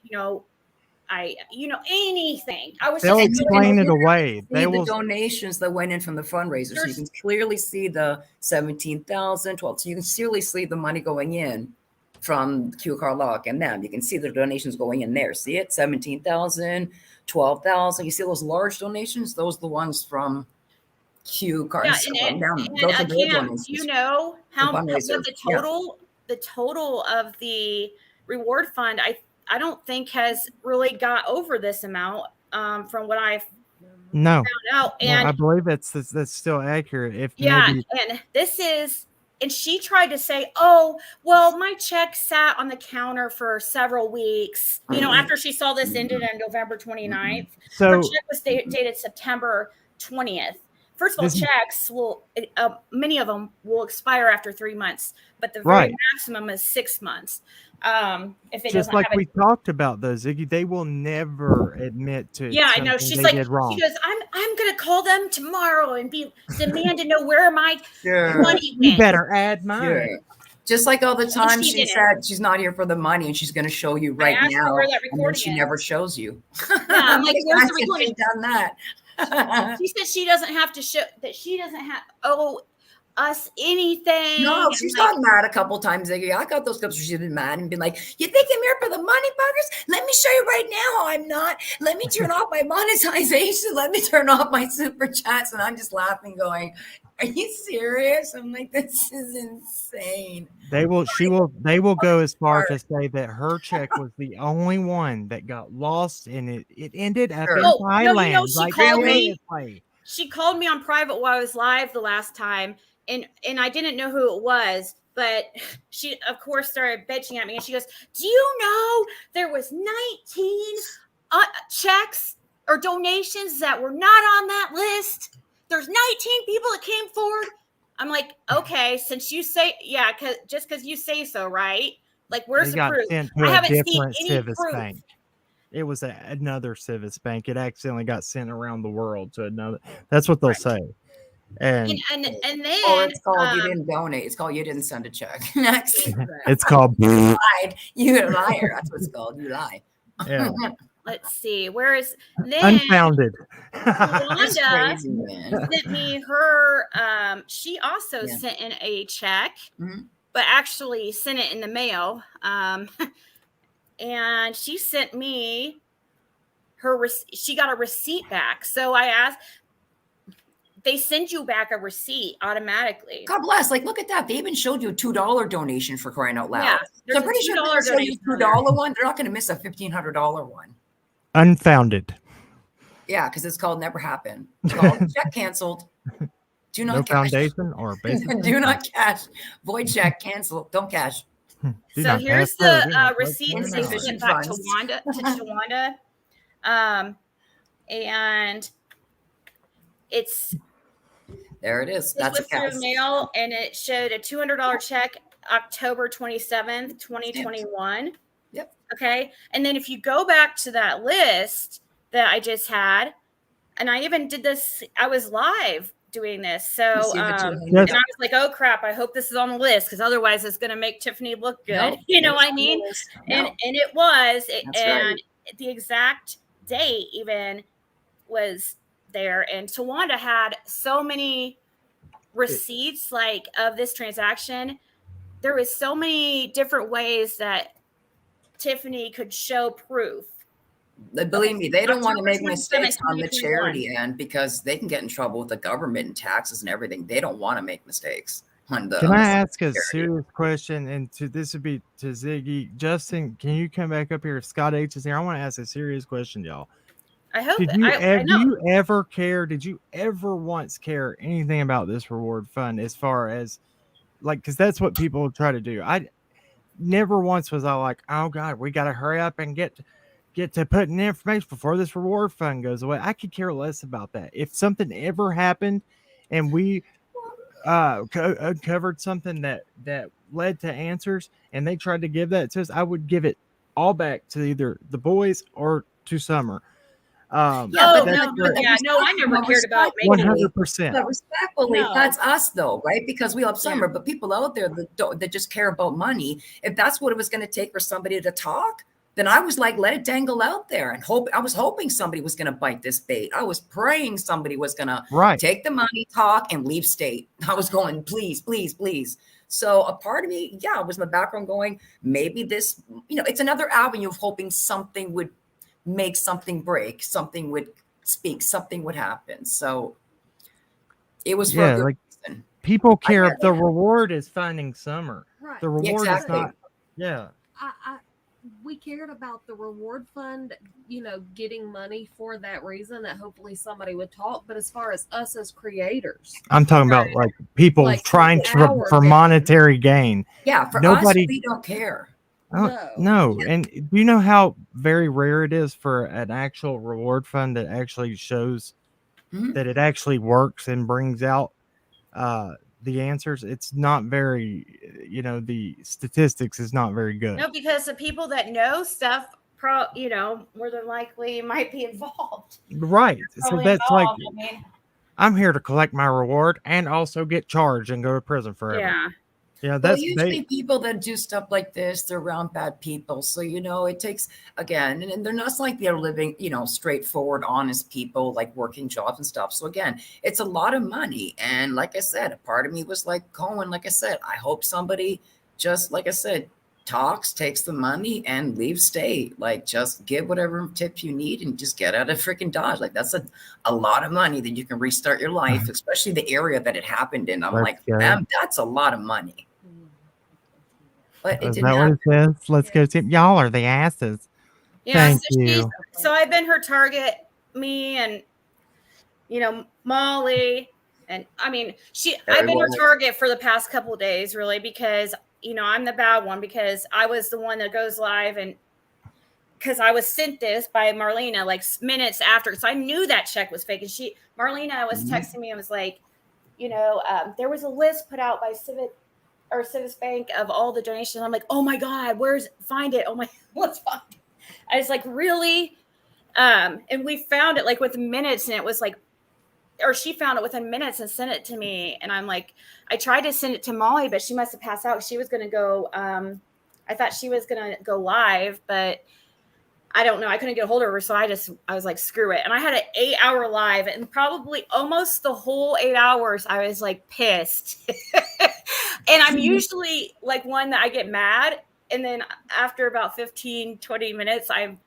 Speaker 1: anything.
Speaker 3: They'll explain it away.
Speaker 7: They will donations that went in from the fundraiser, so you can clearly see the 17,000, 12. So you can clearly see the money going in from CRACK-alackin and them. You can see the donations going in there. See it? 17,000, 12,000. You see those large donations? Those are the ones from CRACK.
Speaker 1: Yeah, and again, you know what the total the total of the reward fund, I don't think has really got over this amount from what I've
Speaker 3: No,
Speaker 1: found out.
Speaker 3: no,
Speaker 1: And
Speaker 3: I believe that's still accurate. If
Speaker 1: yeah,
Speaker 3: maybe
Speaker 1: and this is, and she tried to say, oh, well, my check sat on the counter for several weeks, after she saw this ended on November 29th. Her
Speaker 3: so.
Speaker 1: check was dated September 20th. First of all,
Speaker 3: This-
Speaker 1: checks will, many of them will expire after 3 months, but the very
Speaker 3: Right.
Speaker 1: maximum is 6 months. If it
Speaker 3: Just
Speaker 1: doesn't
Speaker 3: like
Speaker 1: have
Speaker 3: we talked about, though, Ziggy, they will never admit to.
Speaker 1: Yeah, I know.
Speaker 3: something
Speaker 1: She's
Speaker 3: they
Speaker 1: like,
Speaker 3: did wrong.
Speaker 1: she goes, I'm gonna call them tomorrow and demand to know where my
Speaker 7: Sure.
Speaker 1: money
Speaker 3: You
Speaker 1: went.
Speaker 3: better add mine.
Speaker 7: Sure. Just like all the time
Speaker 1: she
Speaker 7: she
Speaker 1: didn't.
Speaker 7: said she's not here for the money and she's going to show you right
Speaker 1: asked her
Speaker 7: now.
Speaker 1: where that
Speaker 7: And then
Speaker 1: recording
Speaker 7: she
Speaker 1: is.
Speaker 7: never shows you.
Speaker 1: Yeah, I'm like, where's the
Speaker 7: I
Speaker 1: recording?
Speaker 7: done that.
Speaker 1: She said she doesn't have to show that she doesn't have owe us anything.
Speaker 7: No,
Speaker 1: And
Speaker 7: she's
Speaker 1: like,
Speaker 7: gotten mad a couple times, Ziggy. I got those clips where she's been mad and been like, you think I'm here for the money, buggers? Let me show you right now how I'm not. Let me turn off my monetization. Let me turn off my super chats. And I'm just laughing, going, are you serious? I'm like, this is insane.
Speaker 3: They will go as far to say that her check was the only one that got lost, and it ended up
Speaker 7: Sure.
Speaker 3: in
Speaker 1: Oh, no,
Speaker 3: Thailand.
Speaker 1: she called me.
Speaker 3: seriously.
Speaker 1: She called me on private while I was live the last time, and I didn't know who it was, but she of course started bitching at me, and she goes, do you know there was 19 checks or donations that were not on that list? There's 19 people that came forward. I'm like, okay, since you say, yeah, just because you say so, right? Like, where's
Speaker 3: They
Speaker 1: the
Speaker 3: got
Speaker 1: proof?
Speaker 3: sent to
Speaker 1: I
Speaker 3: a
Speaker 1: haven't seen
Speaker 3: different
Speaker 1: any
Speaker 3: Civis
Speaker 1: proof.
Speaker 3: bank. It was another Civis bank. It accidentally got sent around the world to another. That's what they'll say. And
Speaker 1: And then
Speaker 7: Oh, it's called you didn't donate. It's called you didn't send a check. Next.
Speaker 3: it's called.
Speaker 7: You lied. You're a liar. That's what it's called. You lie.
Speaker 3: Yeah.
Speaker 1: let's see, where is then
Speaker 3: Unfounded.
Speaker 7: That's
Speaker 1: Wanda
Speaker 7: crazy, man.
Speaker 1: sent me her she also
Speaker 7: Yeah.
Speaker 1: sent in a check,
Speaker 7: Mhm.
Speaker 1: but actually sent it in the mail. And she sent me she got a receipt back. So I asked, they send you back a receipt automatically.
Speaker 7: God bless. Like, look at that. They even showed you a $2 donation for crying out loud.
Speaker 1: Yeah,
Speaker 7: So I'm pretty sure
Speaker 1: $2
Speaker 7: they're showing you
Speaker 1: donation
Speaker 7: $2 one. They're not going to miss a $1,500 one.
Speaker 3: Unfounded.
Speaker 7: Yeah, because it's called never happened. It's called check canceled. Do
Speaker 3: No
Speaker 7: not cash.
Speaker 3: foundation or basic.
Speaker 7: Do not cash. Void check. Cancel. Don't cash.
Speaker 3: Do
Speaker 1: So
Speaker 3: not
Speaker 1: here's
Speaker 3: pass through. Do
Speaker 1: the
Speaker 3: not
Speaker 1: receipt
Speaker 3: pass
Speaker 1: that
Speaker 3: through.
Speaker 1: they
Speaker 7: Insufficient
Speaker 1: sent back to
Speaker 7: funds.
Speaker 1: Wanda. And it's
Speaker 7: There it is.
Speaker 1: this
Speaker 7: That's a
Speaker 1: was through
Speaker 7: cash.
Speaker 1: mail, and it showed a $200 check, October 27th, 2021.
Speaker 7: Yep.
Speaker 1: Okay. And then if you go back to that list that I just had, and I even did this, I was live doing this. So,
Speaker 7: You see the
Speaker 1: and
Speaker 7: 200.
Speaker 1: I was like, oh crap, I hope this is on the list, because otherwise it's going to make Tiffany look good.
Speaker 7: No,
Speaker 1: You know
Speaker 7: it's
Speaker 1: what I
Speaker 7: on the
Speaker 1: mean?
Speaker 7: list.
Speaker 1: And
Speaker 7: No.
Speaker 1: it was,
Speaker 7: That's
Speaker 1: and
Speaker 7: right.
Speaker 1: the exact date even was there. And Tawanda had so many receipts like of this transaction. There was so many different ways that Tiffany could show proof.
Speaker 7: Believe me, they don't want to
Speaker 1: October
Speaker 7: make
Speaker 1: 27th,
Speaker 7: mistakes on the
Speaker 1: 2021.
Speaker 7: charity end because they can get in trouble with the government and taxes and everything. They don't want to make mistakes on the.
Speaker 3: Can I ask a
Speaker 7: charity.
Speaker 3: serious question? And this would be to Ziggy. Justin, can you come back up here? Scott H is here. I want to ask a serious question, y'all.
Speaker 1: I hope
Speaker 3: Did you
Speaker 1: I
Speaker 3: do
Speaker 1: know.
Speaker 3: you ever care? Did you ever once care anything about this reward fund as far as like, because that's what people try to do. I never once was I like, oh God, we got to hurry up and get to putting information before this reward fund goes away. I could care less about that. If something ever happened and we uncovered something that led to answers and they tried to give that to us, I would give it all back to either the boys or to Summer.
Speaker 7: Yeah,
Speaker 1: Oh
Speaker 7: but
Speaker 1: no,
Speaker 7: but
Speaker 1: yeah, no, I never cared about
Speaker 3: One
Speaker 1: making.
Speaker 3: hundred percent.
Speaker 7: But respectfully,
Speaker 1: No.
Speaker 7: that's us though, right? Because we love Summer, but people out there that just care about money, if that's what it was going to take for somebody to talk, then I was like, let it dangle out there and hope. I was hoping somebody was going to bite this bait. I was praying somebody was going to take the money, talk, and leave state. I was going, please, please, please. So a part of me, yeah, was in the background going, maybe this, it's another avenue of hoping something would make something break, something would speak, something would happen. So it was for a good reason.
Speaker 3: People care if the reward is finding Summer.
Speaker 4: Right.
Speaker 3: The reward is
Speaker 7: Exactly.
Speaker 3: not. Yeah.
Speaker 4: We cared about the reward fund, getting money for that reason, that hopefully somebody would talk. But as far as us as creators,
Speaker 3: I'm talking about like people
Speaker 4: Like,
Speaker 3: trying
Speaker 4: our
Speaker 3: for
Speaker 4: vision.
Speaker 3: monetary gain.
Speaker 7: Yeah, for
Speaker 3: Nobody-
Speaker 7: us, we don't care.
Speaker 3: No. And do you know how very rare it is for an actual reward fund that actually shows
Speaker 7: Mhm.
Speaker 3: that it actually works and brings out the answers? It's not very, the statistics is not very good.
Speaker 1: No, because the people that know stuff, more than likely might be involved.
Speaker 3: Right. So
Speaker 1: Probably
Speaker 3: that's like,
Speaker 1: involved. I mean,
Speaker 3: I'm here to collect my reward and also get charged and go to prison forever.
Speaker 1: yeah.
Speaker 3: Yeah,
Speaker 7: Well,
Speaker 3: that's
Speaker 7: usually people that do stuff like this, they're around bad people. So, it takes, again, and they're not like they're living, straightforward, honest people, like working jobs and stuff. So, again, it's a lot of money. And like I said, a part of me was like, Cohen, like I said, I hope somebody just, like I said, talks, takes the money and leaves state. Like, just give whatever tip you need and just get out of freaking Dodge. Like, that's a lot of money that you can restart your life, especially the area that it happened in. I'm
Speaker 3: Let's
Speaker 7: like,
Speaker 3: go.
Speaker 7: man, that's a lot of money. But it
Speaker 3: Is
Speaker 7: didn't
Speaker 3: that what
Speaker 7: happen.
Speaker 3: it says? Let's go see. Y'all are the asses.
Speaker 1: Yeah,
Speaker 3: Thank
Speaker 1: so
Speaker 3: you.
Speaker 1: So I've been her target, me and Molly, and I mean I've been her target for the past couple of days, really, because I'm the bad one, because I was the one that goes live, and because I was sent this by Marlena like minutes after, so I knew that check was fake. And Marlena was texting me and was like, there was a list put out by Civis Bank of all the donations. I'm like, oh my God, find it? Oh my, let's find it. I was like, really? And we found it like within minutes, and it was like, or she found it within minutes and sent it to me. And I'm like, I tried to send it to Molly, but she must have passed out. She was going to go, I thought she was going to go live, but I don't know. I couldn't get a hold of her. So I was like, screw it. And I had an 8-hour live, and probably almost the whole 8 hours, I was like pissed. And I'm usually like one that I get mad. And then after about 15, 20 minutes, I'm,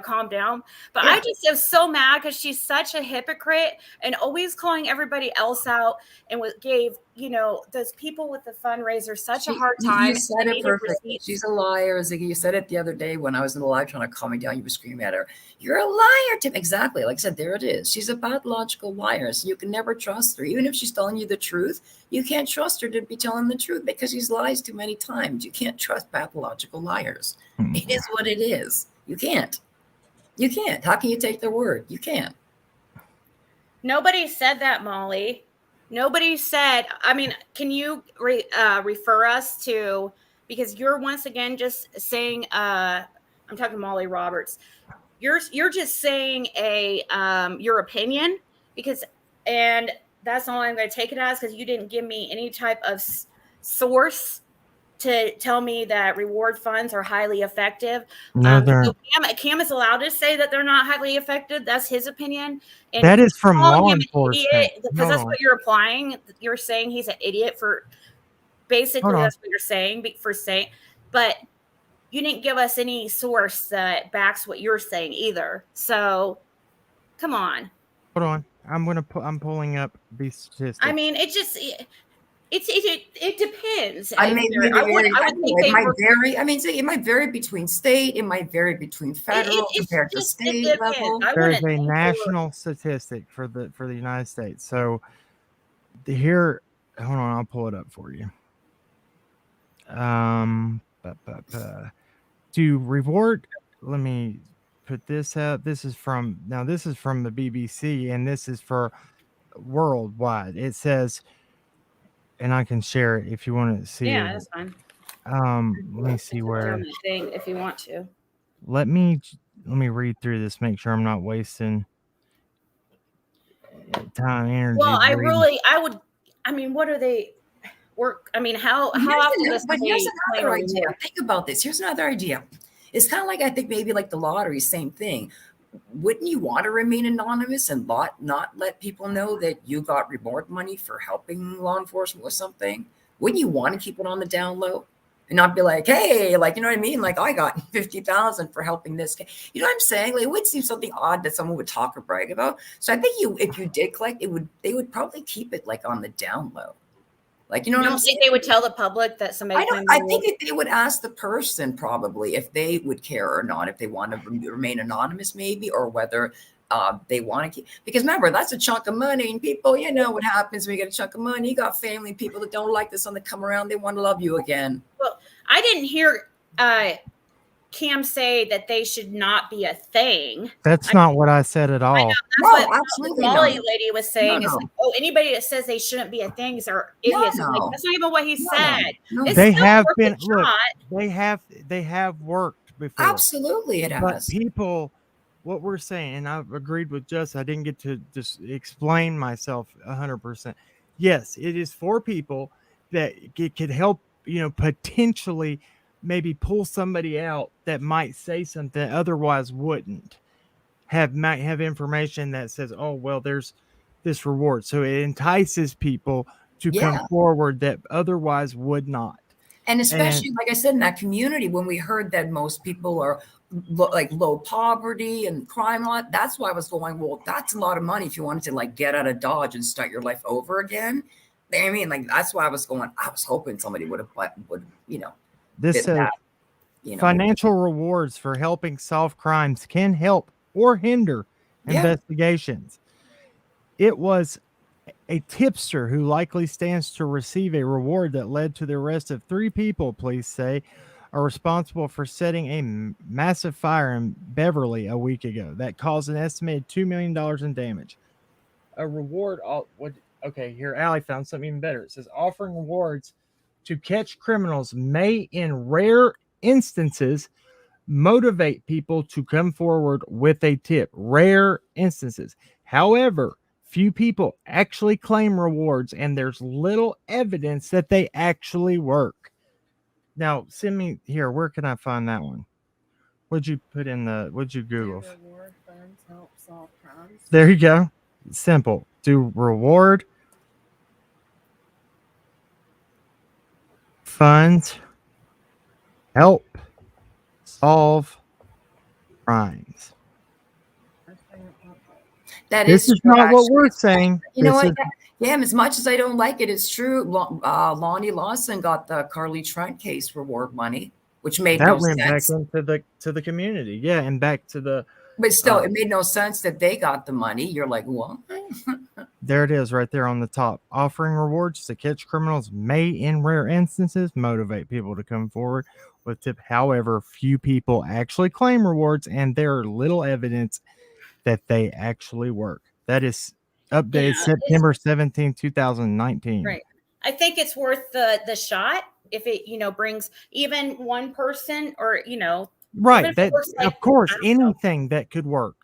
Speaker 1: calm down. But I just am so mad because she's such a hypocrite and always calling everybody else out, and gave, those people with the fundraiser such a hard time.
Speaker 7: You said it perfectly. She's a liar, Ziggy. You said it the other day when I was in the live trying to calm me down. You were screaming at her. You're a liar, Tim. Exactly. Like I said, there it is. She's a pathological liar. So you can never trust her. Even if she's telling you the truth, you can't trust her to be telling the truth because she's lies too many times. You can't trust pathological liars. It is what it is. You can't. You can't. How can you take their word? You can't.
Speaker 1: Nobody said that, Molly. Nobody said, I mean, can you refer us to, because you're once again just saying, I'm talking to Molly Roberts. You're just saying your opinion, and that's all I'm going to take it as, because you didn't give me any type of source to tell me that reward funds are highly effective.
Speaker 3: No,
Speaker 1: so Cam is allowed to say that they're not highly effective. That's his opinion. And
Speaker 3: that is from law
Speaker 1: calling him an
Speaker 3: enforcement.
Speaker 1: idiot, because that's what you're applying. You're saying he's an idiot for basically that's what you're saying but you didn't give us any source that backs what you're saying either. So come on.
Speaker 3: Hold on. I'm pulling up these statistics.
Speaker 1: I mean, it depends.
Speaker 7: I mean, it might vary. I mean, it might vary between state. It might vary between federal compared to state level.
Speaker 3: There's a national statistic for the United States. So here, hold on, I'll pull it up for you. To reward, let me put this up. This is from the BBC, and this is for worldwide. It says, and I can share it if you want to see.
Speaker 1: Yeah,
Speaker 3: it.
Speaker 1: that's fine.
Speaker 3: Let me see where.
Speaker 1: If you want to.
Speaker 3: Let me read through this. Make sure I'm not wasting time, energy.
Speaker 1: Well, I mean, what are they work? I mean, how often does
Speaker 7: but here's another idea. Think about this. Here's another idea. It's kind of like, I think maybe like the lottery, same thing. Wouldn't you want to remain anonymous and not let people know that you got reward money for helping law enforcement with something? Wouldn't you want to keep it on the down low and not be like, hey, like, you know what I mean? Like, I got 50,000 for helping this. You know what I'm saying? Like, it would seem something odd that someone would talk or brag about. So I think if you did collect, they would probably keep it like on the down low. Like, you know
Speaker 1: You
Speaker 7: what I'm
Speaker 1: don't
Speaker 7: saying?
Speaker 1: think they would tell the public that somebody
Speaker 7: I
Speaker 1: claimed
Speaker 7: think that they would ask the person probably if they would care or not, if they want to remain anonymous, maybe, or whether they want to keep. Because remember, that's a chunk of money, and people, you know what happens when you get a chunk of money. You got family, people that don't like this, and they come around, they want to love you again.
Speaker 1: Well, I didn't hear Cam say that they should not be a thing.
Speaker 3: That's not what I said at all.
Speaker 1: That's
Speaker 7: No,
Speaker 1: what
Speaker 7: absolutely
Speaker 1: the Molly
Speaker 7: not.
Speaker 1: lady was saying.
Speaker 7: No,
Speaker 1: Is
Speaker 7: no.
Speaker 1: like, oh, anybody that says they shouldn't be a thing are idiots. I'm
Speaker 7: no.
Speaker 1: like, that's not even what he
Speaker 7: No,
Speaker 1: said.
Speaker 7: no.
Speaker 1: It's
Speaker 3: They
Speaker 1: still
Speaker 3: have
Speaker 1: worth a
Speaker 3: been look,
Speaker 1: shot.
Speaker 3: they have worked before.
Speaker 7: Absolutely, it
Speaker 3: But
Speaker 7: has.
Speaker 3: people, what we're saying, and I've agreed with Jess, I didn't get to just explain myself 100%. Yes, it is for people that it could help, you know, potentially maybe pull somebody out that might say something otherwise wouldn't might have information that says, oh, well, there's this reward. So it entices people to come
Speaker 7: Yeah.
Speaker 3: forward that otherwise would not.
Speaker 7: And especially, like I said, in that community, when we heard that most people are like low poverty and crime, lot, that's why I was going, well, that's a lot of money if you wanted to like get out of Dodge and start your life over again. I mean, like, that's why I was going, I was hoping somebody would, you know,
Speaker 3: This
Speaker 7: fit
Speaker 3: says
Speaker 7: that, you know.
Speaker 3: financial rewards for helping solve crimes can help or hinder
Speaker 7: Yeah.
Speaker 3: investigations. It was a tipster who likely stands to receive a reward that led to the arrest of 3 people, police say, are responsible for setting a massive fire in Beverly a week ago that caused an estimated $2 million in damage. A reward, okay, here, Allie found something even better. It says offering rewards to catch criminals may, in rare instances, motivate people to come forward with a tip. Rare instances. However, few people actually claim rewards, and there's little evidence that they actually work. Now, send me here. Where can I find that one? What'd you put in what'd you Google?
Speaker 4: Do reward funds help solve crimes?
Speaker 3: There you go. Simple. Do reward funds help solve crimes?
Speaker 7: That
Speaker 3: This is
Speaker 7: true,
Speaker 3: not what
Speaker 7: actually.
Speaker 3: we're saying.
Speaker 7: You know
Speaker 3: This
Speaker 7: what? Yeah, as much as I don't like it, it's true. Lonnie Lawson got the Carly Trent case reward money, which made
Speaker 3: that
Speaker 7: no
Speaker 3: went
Speaker 7: sense.
Speaker 3: back into the community. Yeah, and back to the
Speaker 7: But still, it made no sense that they got the money. You're like, what?
Speaker 3: there it is right there on the top. Offering rewards to catch criminals may, in rare instances, motivate people to come forward with tip. However, few people actually claim rewards, and there are little evidence that they actually work. That is updated September 17, 2019.
Speaker 1: Right. I think it's worth the shot if it, you know, brings even one person or, you know,
Speaker 3: Right. That,
Speaker 1: like,
Speaker 3: of course, anything that could work.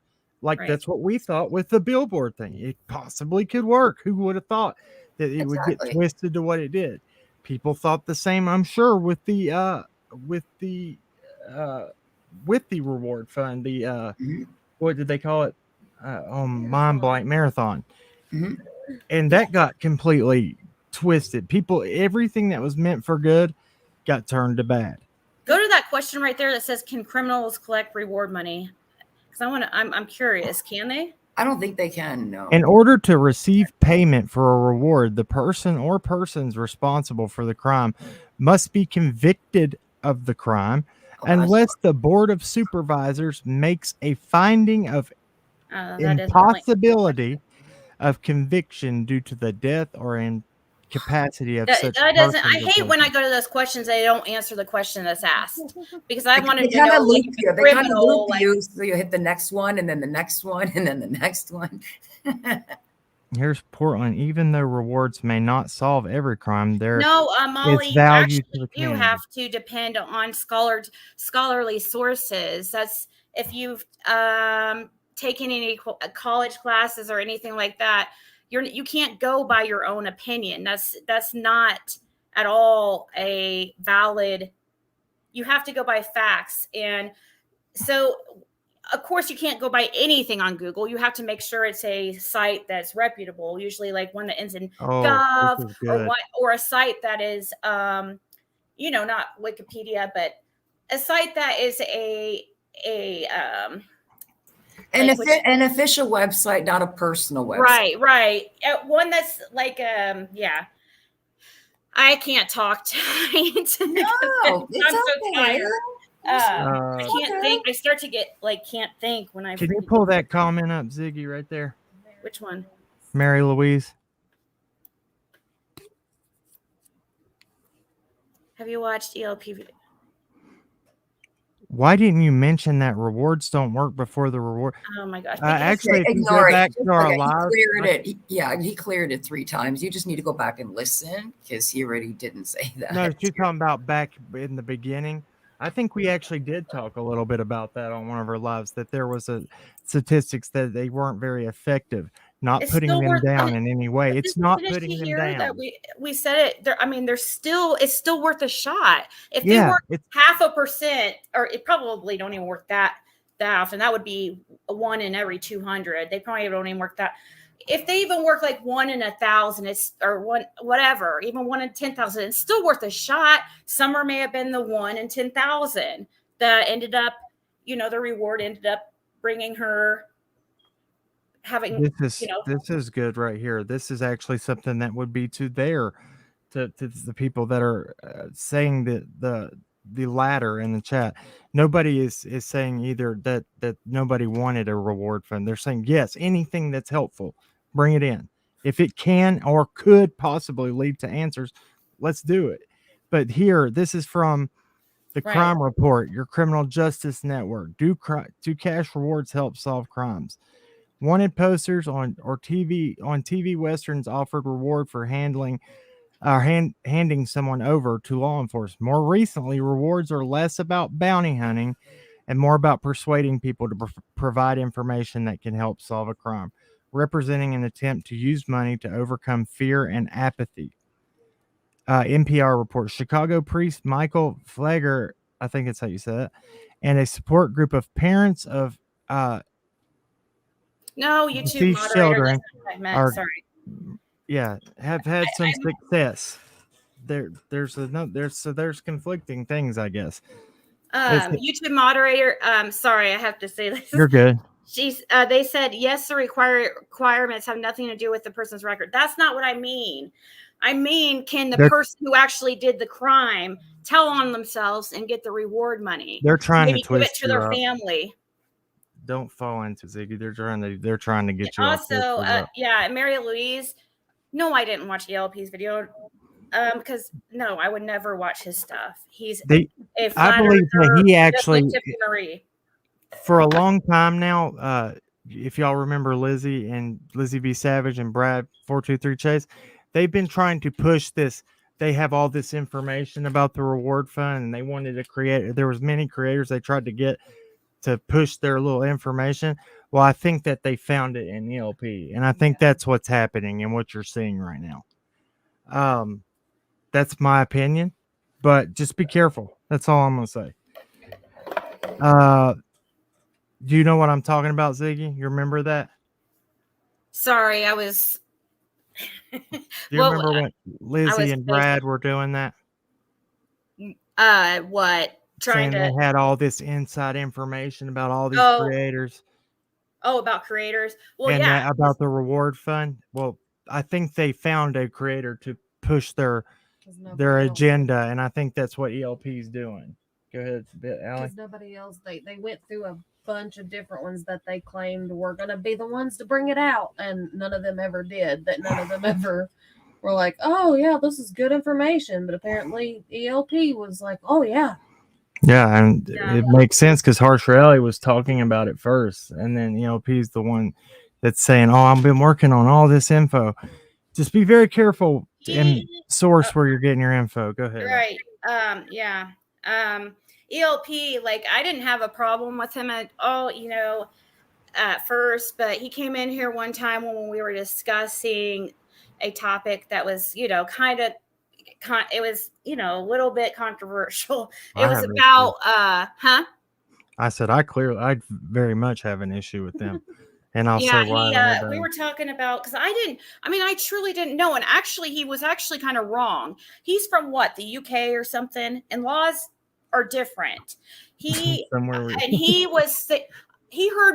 Speaker 3: Like,
Speaker 1: Right.
Speaker 3: that's what we thought with the billboard thing. It possibly could work. Who would have thought that it would get twisted to what it did? People thought the same, I'm sure, with the reward fund. The what did they call it? Mind Blank Marathon. And that got completely twisted. People, everything that was meant for good got turned to bad.
Speaker 1: Go to that question right there that says, "Can criminals collect reward money?" Because I'm curious. Can they?
Speaker 7: I don't think they can. No.
Speaker 3: In order to receive payment for a reward, the person or persons responsible for the crime must be convicted of the crime, unless the Board of Supervisors makes a finding of impossibility of conviction due to the death or incapacity of such person.
Speaker 1: I hate when I go to those questions, they don't answer the question that's asked, because I wanted to
Speaker 7: They kind
Speaker 1: know.
Speaker 7: of loop you. They kind of loop
Speaker 1: like,
Speaker 7: you, so you hit the next one, and then the next one, and then the next one.
Speaker 3: Here's Portland. Even though rewards may not solve every crime, there
Speaker 1: Molly,
Speaker 3: is value to the
Speaker 1: you
Speaker 3: community.
Speaker 1: have to depend on scholarly sources. That's if you've taken any college classes or anything like that. You can't go by your own opinion. That's not at all a valid. You have to go by facts, and so. Of course, you can't go by anything on Google. You have to make sure it's a site that's reputable, usually like one that ends in gov or a site that is, you know, not Wikipedia, but a site that is
Speaker 7: an official website, not a personal website.
Speaker 1: Right. One that's like, yeah. I can't talk tonight.
Speaker 7: No, it's
Speaker 1: I'm so
Speaker 7: okay.
Speaker 1: tired. I can't think. I start to get can't think when I.
Speaker 3: Can you pull that comment up, Ziggy, right there?
Speaker 1: Which one?
Speaker 3: Mary Louise.
Speaker 1: Have you watched ELP video?
Speaker 3: Why didn't you mention that rewards don't work before the reward?
Speaker 1: Oh my gosh!
Speaker 3: Actually, if you
Speaker 7: Ignore
Speaker 3: go
Speaker 7: it.
Speaker 3: back to our
Speaker 7: Okay,
Speaker 3: live,
Speaker 7: he cleared it. He cleared it 3 times. You just need to go back and listen because he already didn't say that.
Speaker 3: no, you're talking about back in the beginning. I think we actually did talk a little bit about that on one of our lives, that there was a statistics that they weren't very effective. Not
Speaker 1: It's
Speaker 3: putting
Speaker 1: still
Speaker 3: them
Speaker 1: worth-
Speaker 3: down in any way. It's not
Speaker 1: Did
Speaker 3: putting
Speaker 1: you
Speaker 3: them
Speaker 1: hear
Speaker 3: down.
Speaker 1: that we said it? I mean, it's still worth a shot. If they
Speaker 3: Yeah,
Speaker 1: work
Speaker 3: it's
Speaker 1: 0.5%, or it probably don't even work that often. That would be 1 in every 200. They probably don't even work that. If they even work like 1 in 1,000, it's or one whatever, even 1 in 10,000, it's still worth a shot. Summer may have been the 1 in 10,000 that ended up, the reward ended up bringing her having.
Speaker 3: this is good right here. This is actually something that would be to the people that are saying the latter in the chat. Nobody is saying either that nobody wanted a reward fund. They're saying yes, anything that's helpful, bring it in. If it can or could possibly lead to answers, let's do it. But here, this is from the
Speaker 1: Right.
Speaker 3: Crime Report, your criminal justice network. Do cash rewards help solve crimes? Wanted posters on TV westerns offered reward for handing someone over to law enforcement. More recently, rewards are less about bounty hunting and more about persuading people to provide information that can help solve a crime, representing an attempt to use money to overcome fear and apathy. NPR reports Chicago priest Michael Flagger, I think that's how you say it, and a support group of parents of
Speaker 1: No, YouTube
Speaker 3: these
Speaker 1: moderator.
Speaker 3: children
Speaker 1: That's what I meant.
Speaker 3: are-
Speaker 1: Sorry.
Speaker 3: have had some success. There's conflicting things, I guess.
Speaker 1: YouTube moderator. Sorry, I have to say this.
Speaker 3: You're good.
Speaker 1: They said yes, the requirements have nothing to do with the person's record. That's not what I mean. I mean, can the person who actually did the crime tell on themselves and get the reward money?
Speaker 3: They're trying
Speaker 1: Maybe
Speaker 3: to twist
Speaker 1: give it to their
Speaker 3: you up.
Speaker 1: family.
Speaker 3: Don't fall into Ziggy. They're trying to get you.
Speaker 1: Also, Mary Louise. No, I didn't watch ELP's video. Because no, I would never watch his stuff.
Speaker 3: I believe that he actually,
Speaker 1: like Tiffany Marie.
Speaker 3: For a long time now, if y'all remember Lizzie B. Savage and Brad 423 Chase, they've been trying to push this. They have all this information about the reward fund, and they wanted to create. There was many creators they tried to get to push their little information. Well, I think that they found it in ELP, and I think that's what's happening and what you're seeing right now. That's my opinion, but just be careful. That's all I'm gonna say. Do you know what I'm talking about, Ziggy? You remember that?
Speaker 1: Sorry, I was.
Speaker 3: Do you remember when Lizzie and Brad were doing that?
Speaker 1: What?
Speaker 3: They had all this inside information about all these creators.
Speaker 1: Oh, about creators. Well,
Speaker 3: and
Speaker 1: yeah.
Speaker 3: About the reward fund. Well, I think they found a creator to push their agenda, and I think that's what ELP is doing. Go ahead, Allie.
Speaker 4: Because nobody else, they went through a bunch of different ones that they claimed were going to be the ones to bring it out, and none of them ever did. That none of them ever were like, oh yeah, this is good information. But apparently ELP was like, oh yeah.
Speaker 3: Yeah, and it makes sense because Harsher Ellie was talking about it first, and then ELP is the one that's saying, "Oh, I've been working on all this info." Just be very careful and source where you're getting your info. Go ahead.
Speaker 1: Right. ELP, like I didn't have a problem with him at all, at first, but he came in here one time when we were discussing a topic that was, it was, a little bit controversial. It was about,
Speaker 3: I said, I very much have an issue with them. And I'll say why.
Speaker 1: We were talking about, because I truly didn't know. And actually, he was actually kind of wrong. He's from the UK or something, and laws are different. He heard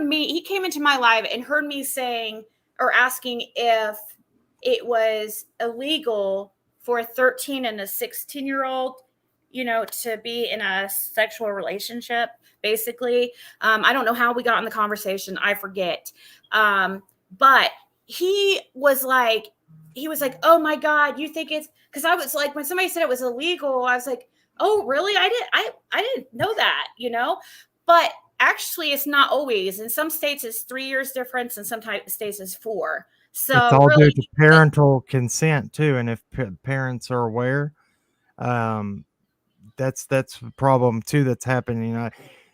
Speaker 1: me, he came into my live and heard me saying or asking if it was illegal for a 13 and a 16-year-old, you know, to be in a sexual relationship, basically. I don't know how we got in the conversation. I forget. But he was like, oh my God, you think it's, because I was like, when somebody said it was illegal, I was like, oh, really? I didn't know that, you know, but actually it's not always. In some states it's 3 years difference, and some states is 4. So
Speaker 3: it's all
Speaker 1: really,
Speaker 3: due to parental consent too, and if parents are aware, that's a problem too that's happening.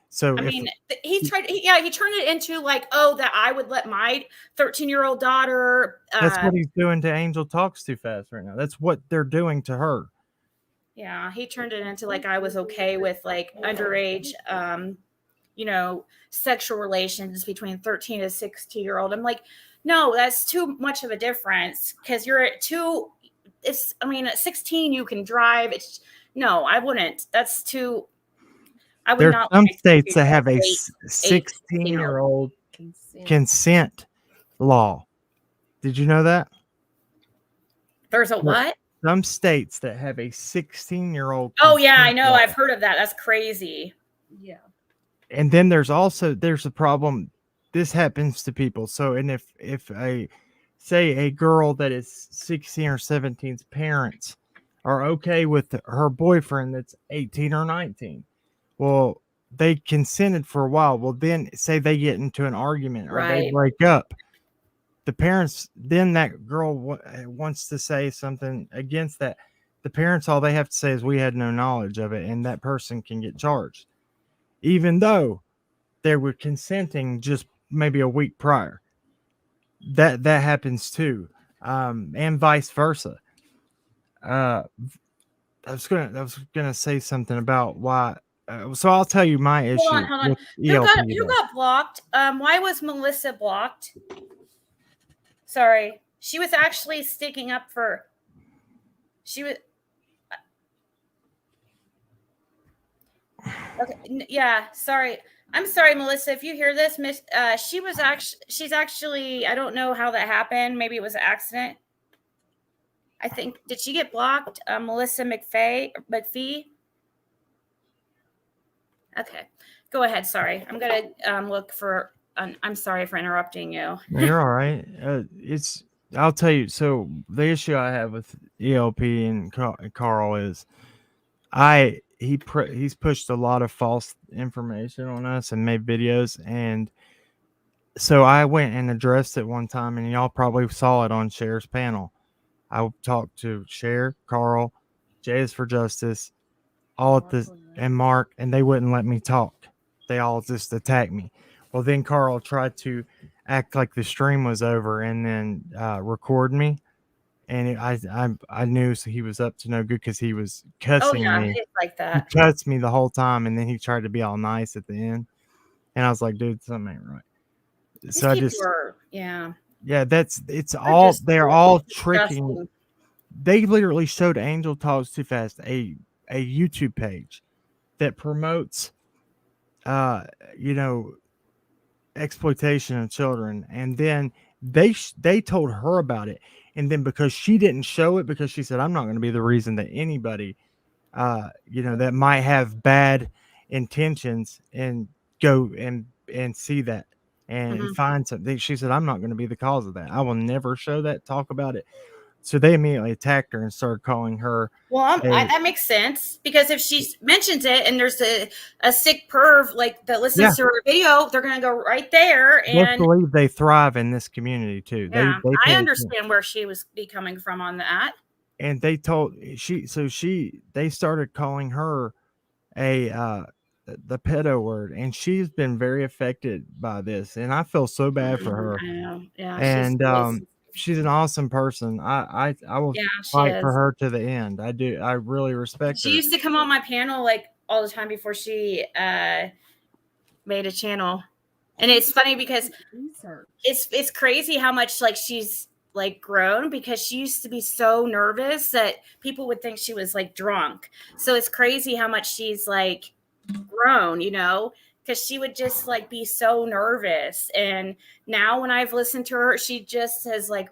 Speaker 3: So
Speaker 1: I
Speaker 3: if
Speaker 1: mean, he turned it into like, oh, that I would let my 13-year-old daughter.
Speaker 3: that's what he's doing to Angel Talks Too Fast right now. That's what they're doing to her.
Speaker 1: Yeah, he turned it into like I was okay with like underage, you know, sexual relations between 13 to 16-year-old. I'm like, no, that's too much of a difference, because you're at two. It's, I mean, at 16 you can drive. It's no, I wouldn't. That's too. I would
Speaker 3: There's
Speaker 1: not.
Speaker 3: some
Speaker 1: like
Speaker 3: states that have a
Speaker 1: 16-year-old
Speaker 3: 16-year-old consent law. Did you know that?
Speaker 1: There's a what?
Speaker 3: Some states that have a 16-year-old.
Speaker 1: Oh yeah, I know. I've heard of that. That's crazy.
Speaker 4: Yeah.
Speaker 3: And then there's a problem. This happens to people. So, and if a girl that is 16 or 17's parents are okay with her boyfriend that's 18 or 19, well, they consented for a while. Well, then say they get into an argument or they
Speaker 1: Right.
Speaker 3: break up. The parents, then that girl wants to say something against that. The parents, all they have to say is we had no knowledge of it, and that person can get charged, even though they were consenting just maybe a week prior. That happens too, and vice versa. I was gonna say something about why. So I'll tell you my issue.
Speaker 1: Hold on.
Speaker 3: With
Speaker 1: Who got blocked? Why was Melissa blocked? Sorry, she was actually sticking up for. She was. Okay. Yeah. Sorry. I'm sorry, Melissa. If you hear this, she's actually. I don't know how that happened. Maybe it was an accident. I think. Did she get blocked? Melissa McPhee. Okay. Go ahead. Sorry. I'm gonna look for. I'm sorry for interrupting you.
Speaker 3: You're all right. I'll tell you. So the issue I have with ELP and Carl is, he's pushed a lot of false information on us and made videos, and so I went and addressed it one time, and y'all probably saw it on Cher's panel. I talked to Cher, Carl, Jay is for Justice, all at this, and Mark, and they wouldn't let me talk. They all just attacked me. Well, then Carl tried to act like the stream was over and then record me. And I knew he was up to no good because he was cussing me.
Speaker 1: It's like that.
Speaker 3: He cussed me the whole time, and then he tried to be all nice at the end. And I was like, dude, something ain't right. So
Speaker 1: yeah.
Speaker 3: They're all tricking. They literally showed Angel Talks Too Fast a YouTube page that promotes exploitation of children, and then they told her about it, and then because she didn't show it, because she said, I'm not going to be the reason that anybody that might have bad intentions and go and see that and find something. She said, I'm not going to be the cause of that. I will never show that, talk about it. So they immediately attacked her and started calling her.
Speaker 1: Well, that makes sense, because if she mentions it and there's a sick perv like that listens to her video, they're going to go right there. And
Speaker 3: I believe they thrive in this community too.
Speaker 1: Yeah, I understand where she was coming from on that.
Speaker 3: And they started calling her the pedo word, and she's been very affected by this, and I feel so bad for her.
Speaker 1: I know. Yeah.
Speaker 3: And she's an awesome person. I will fight for her to the end. I do. I really respect her.
Speaker 1: She used to come on my panel like all the time before she made a channel. And it's funny because it's crazy how much like she's like grown, because she used to be so nervous that people would think she was like drunk. So it's crazy how much she's like grown, because she would just like be so nervous. And now when I've listened to her, she just has like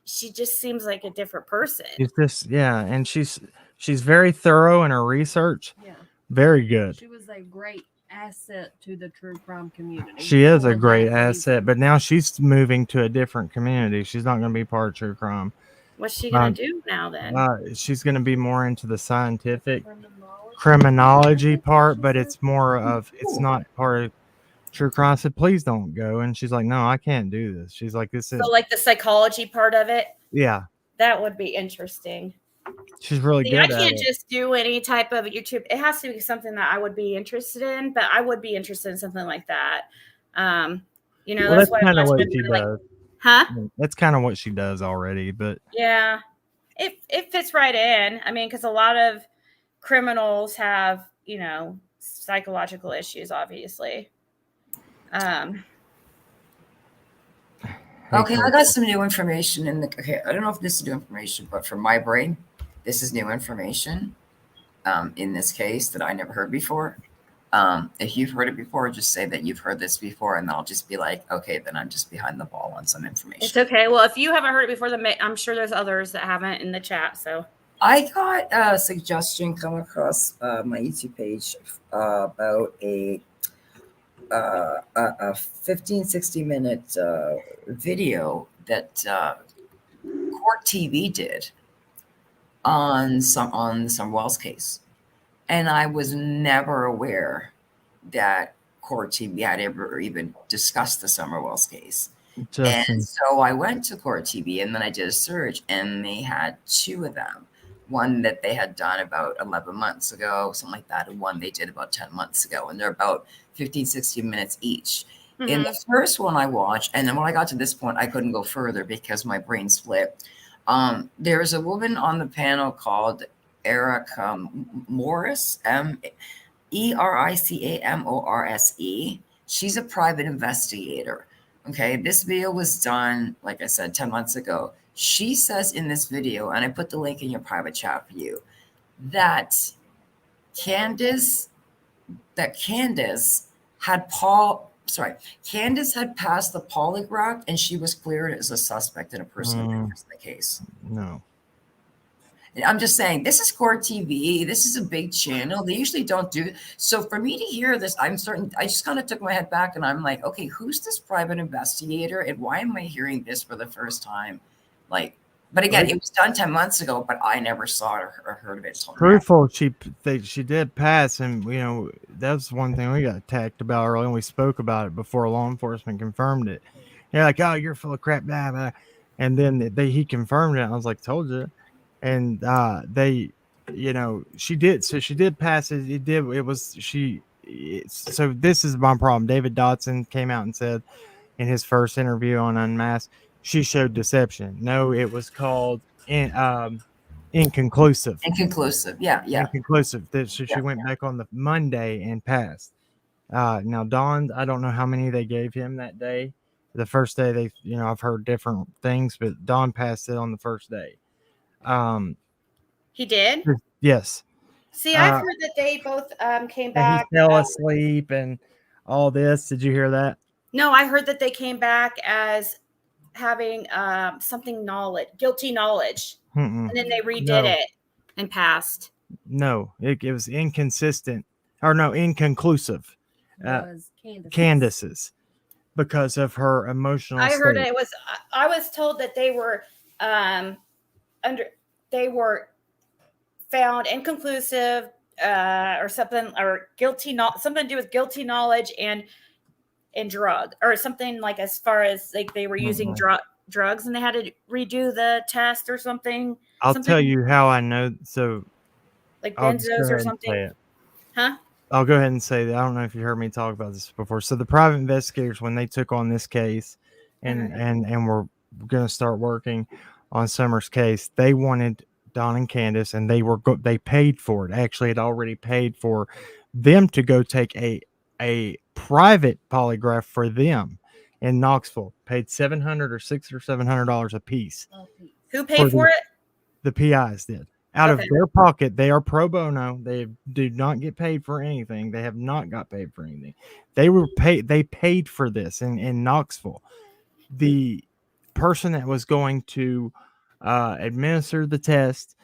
Speaker 1: she just seems like a different person.
Speaker 3: She's just, yeah, and she's very thorough in her research.
Speaker 4: Yeah.
Speaker 3: Very good.
Speaker 4: She was a great asset to the true crime community.
Speaker 3: She is a
Speaker 4: for
Speaker 3: great
Speaker 4: that
Speaker 3: asset,
Speaker 4: reason.
Speaker 3: but now she's moving to a different community. She's not going to be part of true crime.
Speaker 1: What's she gonna do now then?
Speaker 3: She's going to be more into the scientific
Speaker 4: Criminology.
Speaker 3: criminology part, but it's more of, it's not part of true crime. I said, please don't go. And she's like, no, I can't do this. She's like, this is,
Speaker 1: So like the psychology part of it,
Speaker 3: yeah,
Speaker 1: that would be interesting.
Speaker 3: she's really
Speaker 1: See, I
Speaker 3: good at
Speaker 1: can't
Speaker 3: it.
Speaker 1: just do any type of YouTube. It has to be something that I would be interested in, but I would be interested in something like that. You know,
Speaker 3: Well,
Speaker 1: that's
Speaker 3: that's
Speaker 1: why
Speaker 3: kind of
Speaker 1: I've
Speaker 3: what
Speaker 1: been
Speaker 3: she
Speaker 1: like,
Speaker 3: does.
Speaker 1: huh?
Speaker 3: That's kind of what she does already, but
Speaker 1: Yeah, it fits right in. I mean, because a lot of criminals have, you know, psychological issues, obviously.
Speaker 7: Okay, I got some new information in the. Okay, I don't know if this is new information, but for my brain, this is new information. In this case that I never heard before. If you've heard it before, just say that you've heard this before, and I'll just be like, okay, then I'm just behind the ball on some information.
Speaker 1: It's okay. Well, if you haven't heard it before, then I'm sure there's others that haven't in the chat. So
Speaker 7: I got a suggestion come across my YouTube page about a 15, 60-minute video that Court TV did on the Summer Wells case. And I was never aware that Court TV had ever even discussed the Summer Wells case. And so I went to Court TV and then I did a search and they had two of them. One that they had done about 11 months ago, something like that, and one they did about 10 months ago. And they're about 15, 60 minutes each. Mm-hmm. In the first one I watched, and then when I got to this point, I couldn't go further because my brain split. There's a woman on the panel called Eric Morris, ERICAMORSE. She's a private investigator. Okay, this video was done, like I said, 10 months ago. She says in this video, and I put the link in your private chat for you, that Candace had Candace had passed the polygraph and she was cleared as a suspect in a person of interest in the case.
Speaker 3: No.
Speaker 7: I'm just saying, this is Court TV. This is a big channel. They usually don't do. So for me to hear this, I just kind of took my head back and I'm like, okay, who's this private investigator? And why am I hearing this for the first time? Like, but again, it was done 10 months ago, but I never saw it or heard of it.
Speaker 3: Truthful, she did pass, and you know that's one thing we got attacked about early, and we spoke about it before law enforcement confirmed it. They're like, "Oh, you're full of crap," blah, blah. And then he confirmed it. I was like, "Told you," and they, you know, she did. So she did pass it. It did. It was she. So this is my problem. David Dotson came out and said in his first interview on Unmasked, she showed deception. No, it was called inconclusive.
Speaker 7: Inconclusive, yeah.
Speaker 3: Inconclusive. So she went back on the Monday and passed. Now Don, I don't know how many they gave him that day. The first day they, you know, I've heard different things, but Don passed it on the first day.
Speaker 1: He did?
Speaker 3: Yes.
Speaker 1: See, I've heard that they both came back.
Speaker 3: He fell asleep and all this. Did you hear that?
Speaker 1: No, I heard that they came back as having guilty knowledge. And then they redid it and passed.
Speaker 3: No, it was inconsistent, or no, inconclusive.
Speaker 4: Was
Speaker 3: Candace's, because of her emotional
Speaker 1: I heard
Speaker 3: state.
Speaker 1: it was. I was told that they were they were found inconclusive or something, or guilty, not something to do with guilty knowledge and drug, or something, like as far as like they were using drugs and they had to redo the test or something.
Speaker 3: I'll tell you how I know. So
Speaker 1: like benzos or something. Huh?
Speaker 3: I'll go ahead and say that. I don't know if you heard me talk about this before. So the private investigators, when they took on this case and were going to start working on Summer's case, they wanted Don and Candace, and they paid for it. Actually, had already paid for them to go take a private polygraph for them in Knoxville. Paid $700 or $600 or $700 a piece.
Speaker 1: Who paid for it?
Speaker 3: The PIs did. Out of their pocket. They are pro bono. They do not get paid for anything. They have not got paid for anything. They were paid. They paid for this in Knoxville. The person that was going to administer the test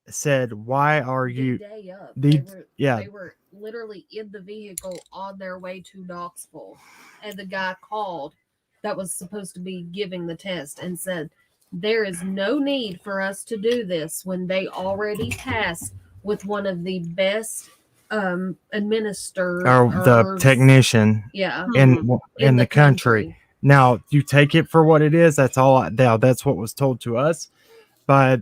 Speaker 3: said, "Why are
Speaker 4: The
Speaker 3: you?"
Speaker 4: day up.
Speaker 3: The yeah,
Speaker 4: They were literally in the vehicle on their way to Knoxville, and the guy called that was supposed to be giving the test and said, "There is no need for us to do this when they already passed with one of the best administrators
Speaker 3: or the technician
Speaker 4: yeah
Speaker 3: in the country. Now you take it for what it is. That's all. Now that's what was told to us by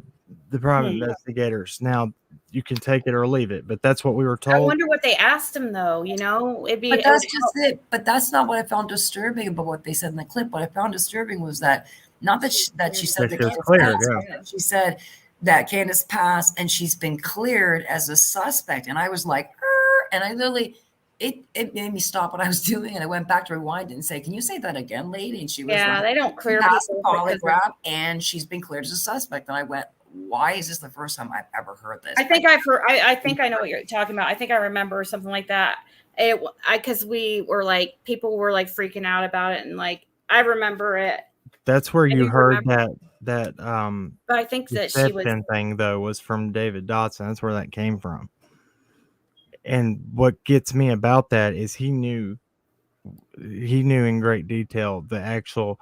Speaker 3: the private investigators. Now you can take it or leave it, but that's what we were told.
Speaker 1: I wonder what they asked him, though. You know,
Speaker 7: But that's just it. But that's not what I found disturbing about what they said in the clip. What I found disturbing was that not that she said that
Speaker 3: she was
Speaker 7: Candace
Speaker 3: cleared,
Speaker 7: passed. She said that Candace passed and she's been cleared as a suspect. And I was like, and I literally, it made me stop what I was doing, and I went back to rewind it and say, "Can you say that again, lady?" And she was like,
Speaker 1: they don't clear
Speaker 7: passed
Speaker 1: people
Speaker 7: the polygraph, and she's been cleared as a suspect. And I went, why is this the first time I've ever heard this?
Speaker 1: I think I know what you're talking about. I think I remember something like that. Because we were like, people were like freaking out about it, and like I remember it.
Speaker 3: That's where you heard that
Speaker 1: But I think that she was
Speaker 3: thing though was from David Dotson. That's where that came from. And what gets me about that is he knew in great detail the actual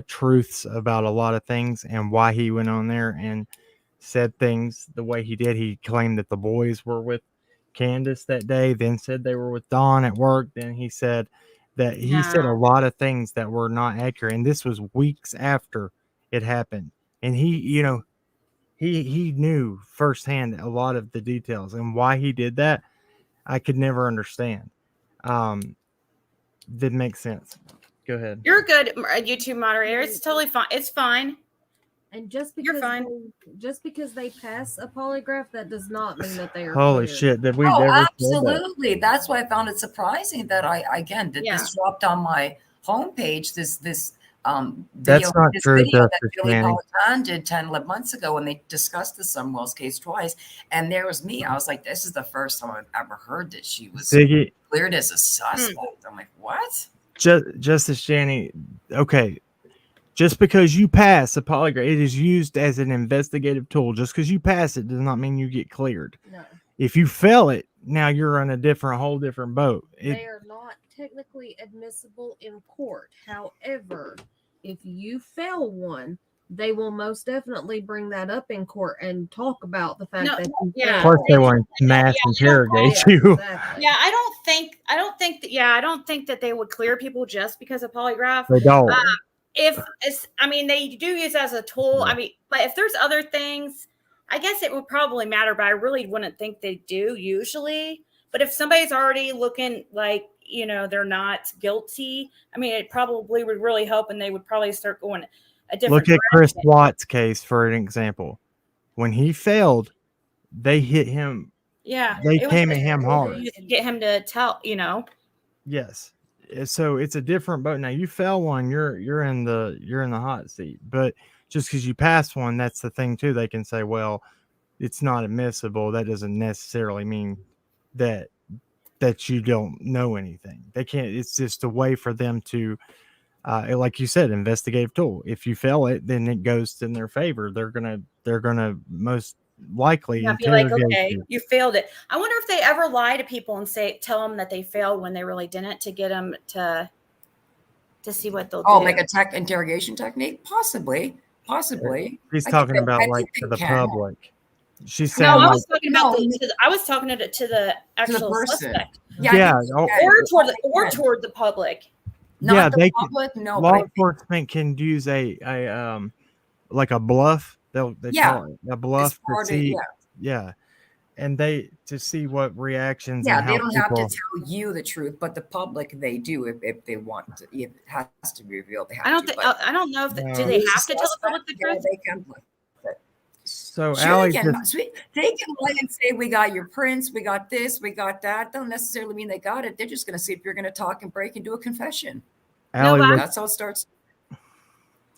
Speaker 3: truths about a lot of things and why he went on there and said things the way he did. He claimed that the boys were with Candace that day, then said they were with Dawn at work. Then he said that he said a lot of things that were not accurate. And this was weeks after it happened. And he knew firsthand a lot of the details, and why he did that, I could never understand. Didn't make sense. Go ahead.
Speaker 1: You're a good YouTube moderator. It's totally fine. It's fine.
Speaker 4: And just because
Speaker 1: You're fine.
Speaker 4: Just because they pass a polygraph, that does not mean that they are
Speaker 3: Holy
Speaker 4: cleared.
Speaker 3: shit! Did we?
Speaker 7: Absolutely. That's why I found it surprising that this dropped on my homepage. This video,
Speaker 3: that's not
Speaker 7: this
Speaker 3: true.
Speaker 7: video that Billy Politan did 10 months ago when they discussed the Sunwells case twice, and there was me. I was like, this is the first time I've ever heard that she was
Speaker 3: Ziggy,
Speaker 7: cleared as a suspect. I'm like, what?
Speaker 3: Justice Janney, okay. Just because you pass a polygraph, it is used as an investigative tool. Just because you pass it does not mean you get cleared.
Speaker 4: No.
Speaker 3: If you fail it, now you're on a whole different boat.
Speaker 4: They are not technically admissible in court. However, if you fail one, they will most definitely bring that up in court and talk about the fact that you failed.
Speaker 3: Plus, they want to mass interrogate you.
Speaker 4: Exactly.
Speaker 1: Yeah, I don't think that they would clear people just because of polygraph.
Speaker 3: They don't.
Speaker 1: They do use it as a tool.
Speaker 3: Yeah.
Speaker 1: But if there's other things, I guess it would probably matter, but I really wouldn't think they do usually. But if somebody's already looking like, they're not guilty, it probably would really help, and they would probably start going a different
Speaker 3: Look at Chris Watt's case for an example. When he failed, they hit him.
Speaker 1: Yeah.
Speaker 3: They came at him hard.
Speaker 1: Get him to tell,
Speaker 3: Yes. So it's a different boat. Now you fail one, you're in the hot seat. But just because you pass one, that's the thing too. They can say, well, it's not admissible. That doesn't necessarily mean that you don't know anything. They can't. It's just a way for them to, like you said, investigative tool. If you fail it, then it goes in their favor. They're gonna most likely
Speaker 1: be like, okay, you failed it. I wonder if they ever lie to people and tell them that they failed when they really didn't, to get them to see what they'll do.
Speaker 7: Like a interrogation technique, possibly.
Speaker 3: He's talking about like to the public. She's saying,
Speaker 1: no, I was talking about I was talking to the actual suspect. Or toward the public.
Speaker 7: Not the public. No,
Speaker 3: law enforcement can use a like a bluff. They call it a bluff to see, and to see what reactions.
Speaker 7: Yeah, they don't have to tell you the truth, but the public they do if they want to. If it has to be revealed, they have
Speaker 1: I don't know if do they have to tell the public the truth?
Speaker 7: They can.
Speaker 3: So
Speaker 7: sure, they can lie and say, we got your prints, we got this, we got that. Don't necessarily mean they got it. They're just going to see if you're going to talk and break and do a confession. That's how it starts.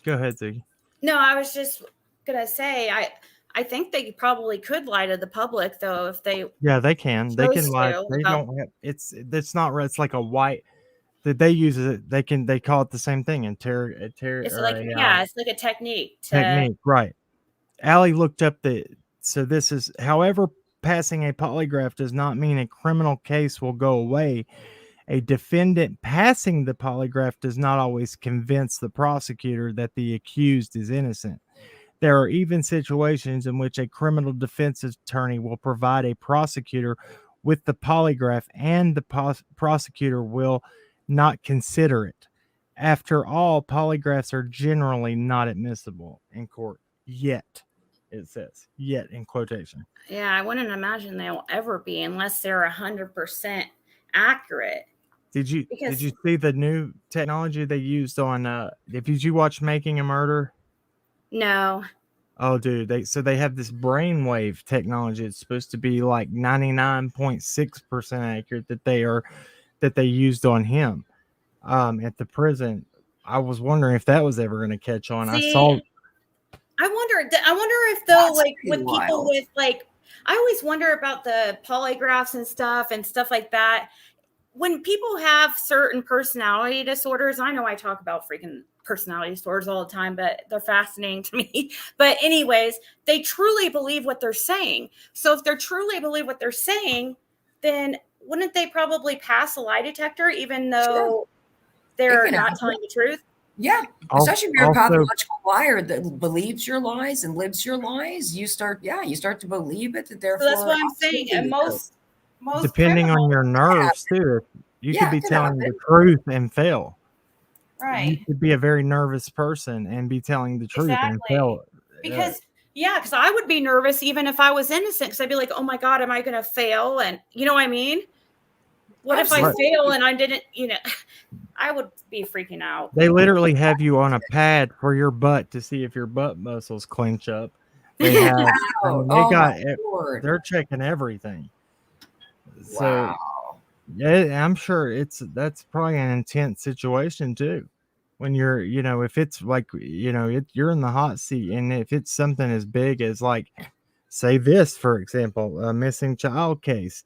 Speaker 3: Go ahead, Ziggy.
Speaker 1: No, I was just gonna say I think they probably could lie to the public though if they.
Speaker 3: Yeah, they can. They can lie. They don't have. It's not. It's like a white that they use it. They call it the same thing.
Speaker 1: It's like it's like a technique.
Speaker 3: Technique, right? Allie looked up so this is, however, passing a polygraph does not mean a criminal case will go away. A defendant passing the polygraph does not always convince the prosecutor that the accused is innocent. There are even situations in which a criminal defense attorney will provide a prosecutor with the polygraph and the prosecutor will not consider it. After all, polygraphs are generally not admissible in court yet. It says yet in quotation.
Speaker 1: Yeah, I wouldn't imagine they'll ever be unless they're 100% accurate.
Speaker 3: Did you see the new technology they used on did you watch Making a Murder?
Speaker 1: No.
Speaker 3: Oh dude, they have this brainwave technology. It's supposed to be like 99.6% accurate that they used on him at the prison. I was wondering if that was ever going to catch on.
Speaker 1: See, I wonder if though,
Speaker 7: That's
Speaker 1: like with
Speaker 7: pretty
Speaker 1: people
Speaker 7: wild.
Speaker 1: with like, I always wonder about the polygraphs and stuff like that. When people have certain personality disorders, I know I talk about freaking personality disorders all the time, but they're fascinating to me. But anyways, they truly believe what they're saying. So if they truly believe what they're saying, then wouldn't they probably pass a lie detector even though they're not telling the truth?
Speaker 7: Yeah, especially if you're a
Speaker 3: Also-
Speaker 7: pathological liar that believes your lies and lives your lies, you start to believe it.
Speaker 1: So
Speaker 7: Therefore,
Speaker 1: that's what I'm saying. And most
Speaker 3: depending on
Speaker 1: criminals-
Speaker 3: your nerves too, you
Speaker 7: Yeah,
Speaker 3: could be
Speaker 7: it could
Speaker 3: telling the
Speaker 7: happen.
Speaker 3: truth and fail. You
Speaker 1: right.
Speaker 3: could be a very nervous person and be telling the truth and
Speaker 1: Exactly.
Speaker 3: fail.
Speaker 1: Because I would be nervous even if I was innocent, because I'd be like, oh my God, am I going to fail? And you know what I mean? What if I
Speaker 7: Absolutely.
Speaker 1: fail and I didn't, I would be freaking out.
Speaker 3: They literally have you on a pad for your butt to see if your butt muscles clench up. They have, they're checking everything. So
Speaker 7: Wow.
Speaker 3: yeah, I'm sure that's probably an intense situation too. When you're, if it's like, you're in the hot seat, and if it's something as big as, like, say this, for example, a missing child case,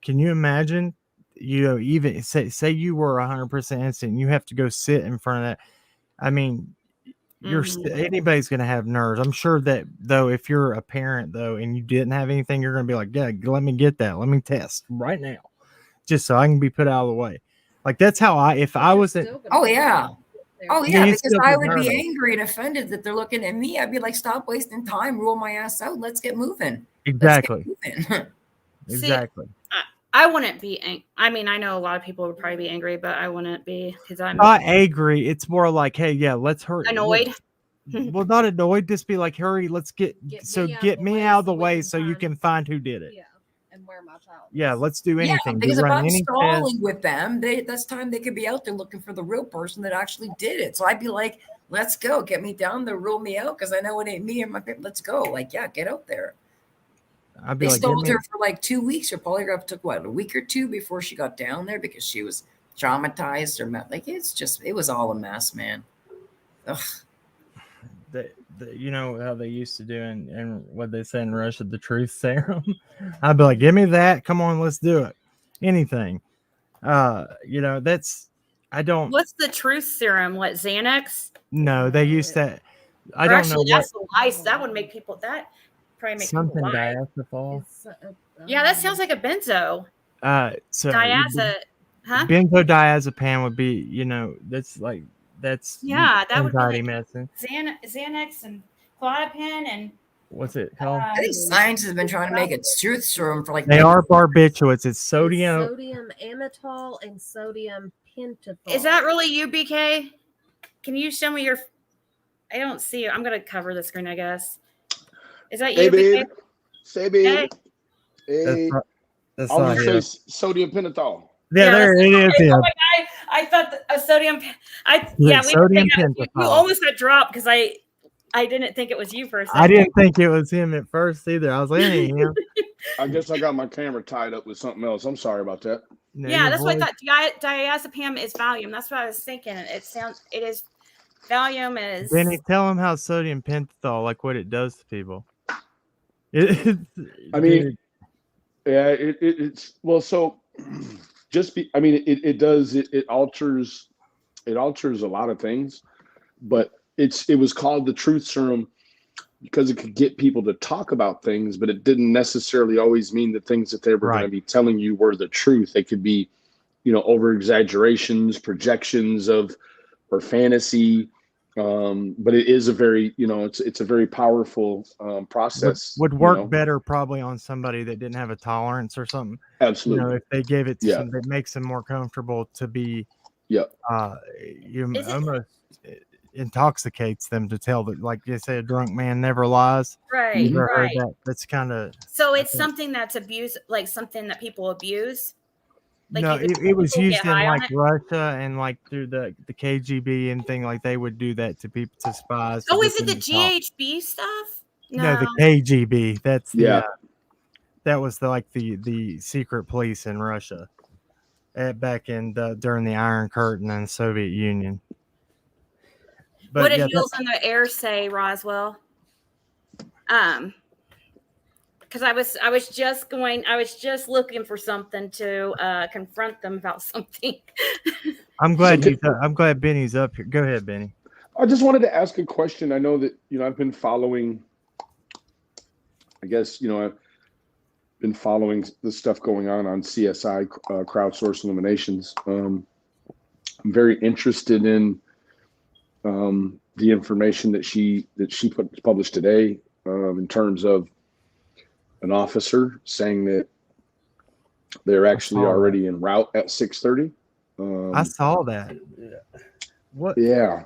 Speaker 3: can you imagine, even say you were 100% innocent, and you have to go sit in front of that. I mean, anybody's going to have nerves. I'm sure that though, if you're a parent though, and you didn't have anything, you're going to be like, yeah, let me get that. Let me test right now, just so I can be put out of the way. Like that's how if I wasn't.
Speaker 7: Oh yeah. Oh yeah,
Speaker 3: you
Speaker 7: because
Speaker 3: still
Speaker 7: I
Speaker 3: get
Speaker 7: would
Speaker 3: nervous.
Speaker 7: be angry and offended that they're looking at me. I'd be like, stop wasting time, rule my ass out. Let's get moving.
Speaker 3: Exactly.
Speaker 7: Let's get moving.
Speaker 3: Exactly.
Speaker 1: I wouldn't be I mean, I know a lot of people would probably be angry, but I wouldn't be, because I'm
Speaker 3: not angry. It's more like, hey, yeah, let's hurry.
Speaker 1: annoyed.
Speaker 3: Well, not annoyed. Just be like, hurry, let's get me out of the way so you can find who did it.
Speaker 4: Yeah, and where my child is.
Speaker 3: Yeah, let's do anything.
Speaker 7: Yeah, because if
Speaker 3: run
Speaker 7: I'm
Speaker 3: any
Speaker 7: stalling
Speaker 3: test.
Speaker 7: with them, that's time they could be out there looking for the real person that actually did it. So I'd be like, let's go, get me down there, rule me out, because I know it ain't me and my family. Let's go. Like, yeah, get out there.
Speaker 3: I'd be
Speaker 7: They
Speaker 3: like,
Speaker 7: stole her for like 2 weeks. Her polygraph took what, a week or two before she got down there because she was traumatized or like it was all a mess, man. Ugh.
Speaker 3: You know how they used to do and what they say in Russia, the truth serum. I'd be like, give me that. Come on, let's do it. Anything. That's I don't.
Speaker 1: What's the truth serum? What, Xanax?
Speaker 3: No, they used that. I
Speaker 1: Or
Speaker 3: don't
Speaker 1: actually,
Speaker 3: know.
Speaker 1: that's the lice. That would make people. That probably make
Speaker 3: Something
Speaker 1: people lie.
Speaker 3: diazepam.
Speaker 1: Yeah, that sounds like a benzo.
Speaker 3: So
Speaker 1: Huh?
Speaker 3: benzodiazepam would be, that's
Speaker 1: Yeah, that would be
Speaker 3: anxiety
Speaker 1: like
Speaker 3: medicine.
Speaker 1: Xanax and Clozapine and
Speaker 3: What's it called?
Speaker 7: I think science has been trying to make a truth serum for like
Speaker 3: They are barbiturates. It's sodium.
Speaker 4: Sodium amytal and sodium pentothal.
Speaker 1: Is that really you, BK? Can you show me your? I don't see it. I'm gonna cover the screen, I guess. Is that you,
Speaker 8: Hey,
Speaker 1: BK?
Speaker 8: babe. Say, babe. Hey.
Speaker 3: That's
Speaker 8: I was
Speaker 3: not
Speaker 8: gonna
Speaker 3: him.
Speaker 8: say sodium pentothal.
Speaker 3: Yeah, there it is.
Speaker 1: Oh
Speaker 3: Yeah.
Speaker 1: my God, I thought a sodium.
Speaker 3: Sodium
Speaker 1: You
Speaker 3: pentothal.
Speaker 1: almost got dropped because I didn't think it was you for a second.
Speaker 3: I didn't think it was him at first either. I was like, hey, him.
Speaker 8: I guess I got my camera tied up with something else. I'm sorry about that.
Speaker 3: No,
Speaker 1: Yeah,
Speaker 3: your
Speaker 1: that's what I
Speaker 3: voice-
Speaker 1: thought. Diazepam is Valium. That's what I was thinking. It is Valium is.
Speaker 3: Benny, tell him how sodium pentothal, like what it does to people.
Speaker 8: I mean, yeah, it's well. So I mean, it does, it alters a lot of things, but it was called the truth serum because it could get people to talk about things, but it didn't necessarily always mean the things that they were going to be telling you were the truth. They could be, over exaggerations, projections or fantasy. But it is a very, it's a very powerful process.
Speaker 3: Would work better probably on somebody that didn't have a tolerance or something.
Speaker 8: Absolutely.
Speaker 3: If they gave it to somebody that makes them more comfortable to be, almost intoxicates them to tell that, like they say, a drunk man never lies.
Speaker 1: Right. Right.
Speaker 3: That's kind of.
Speaker 1: So it's something that's abused, like something that people abuse. Like
Speaker 3: no, it was used in like Russia and like through the KGB and thing, like they would do that to people, to spies.
Speaker 1: Oh, is it the GHB stuff?
Speaker 3: No, the KGB. That's that was the secret police in Russia back in during the Iron Curtain and the Soviet Union. But
Speaker 1: what did Heels in the Air say, Roswell? Because I was just looking for something to confront them about something.
Speaker 3: I'm glad Benny's up here. Go ahead, Benny.
Speaker 8: I just wanted to ask a question. I know that I've been following. I guess I've been following the stuff going on CSI, crowdsourced eliminations. I'm very interested in the information that she published today in terms of an officer saying that they're actually already en route at 6:30.
Speaker 3: I saw that. What?
Speaker 8: Yeah.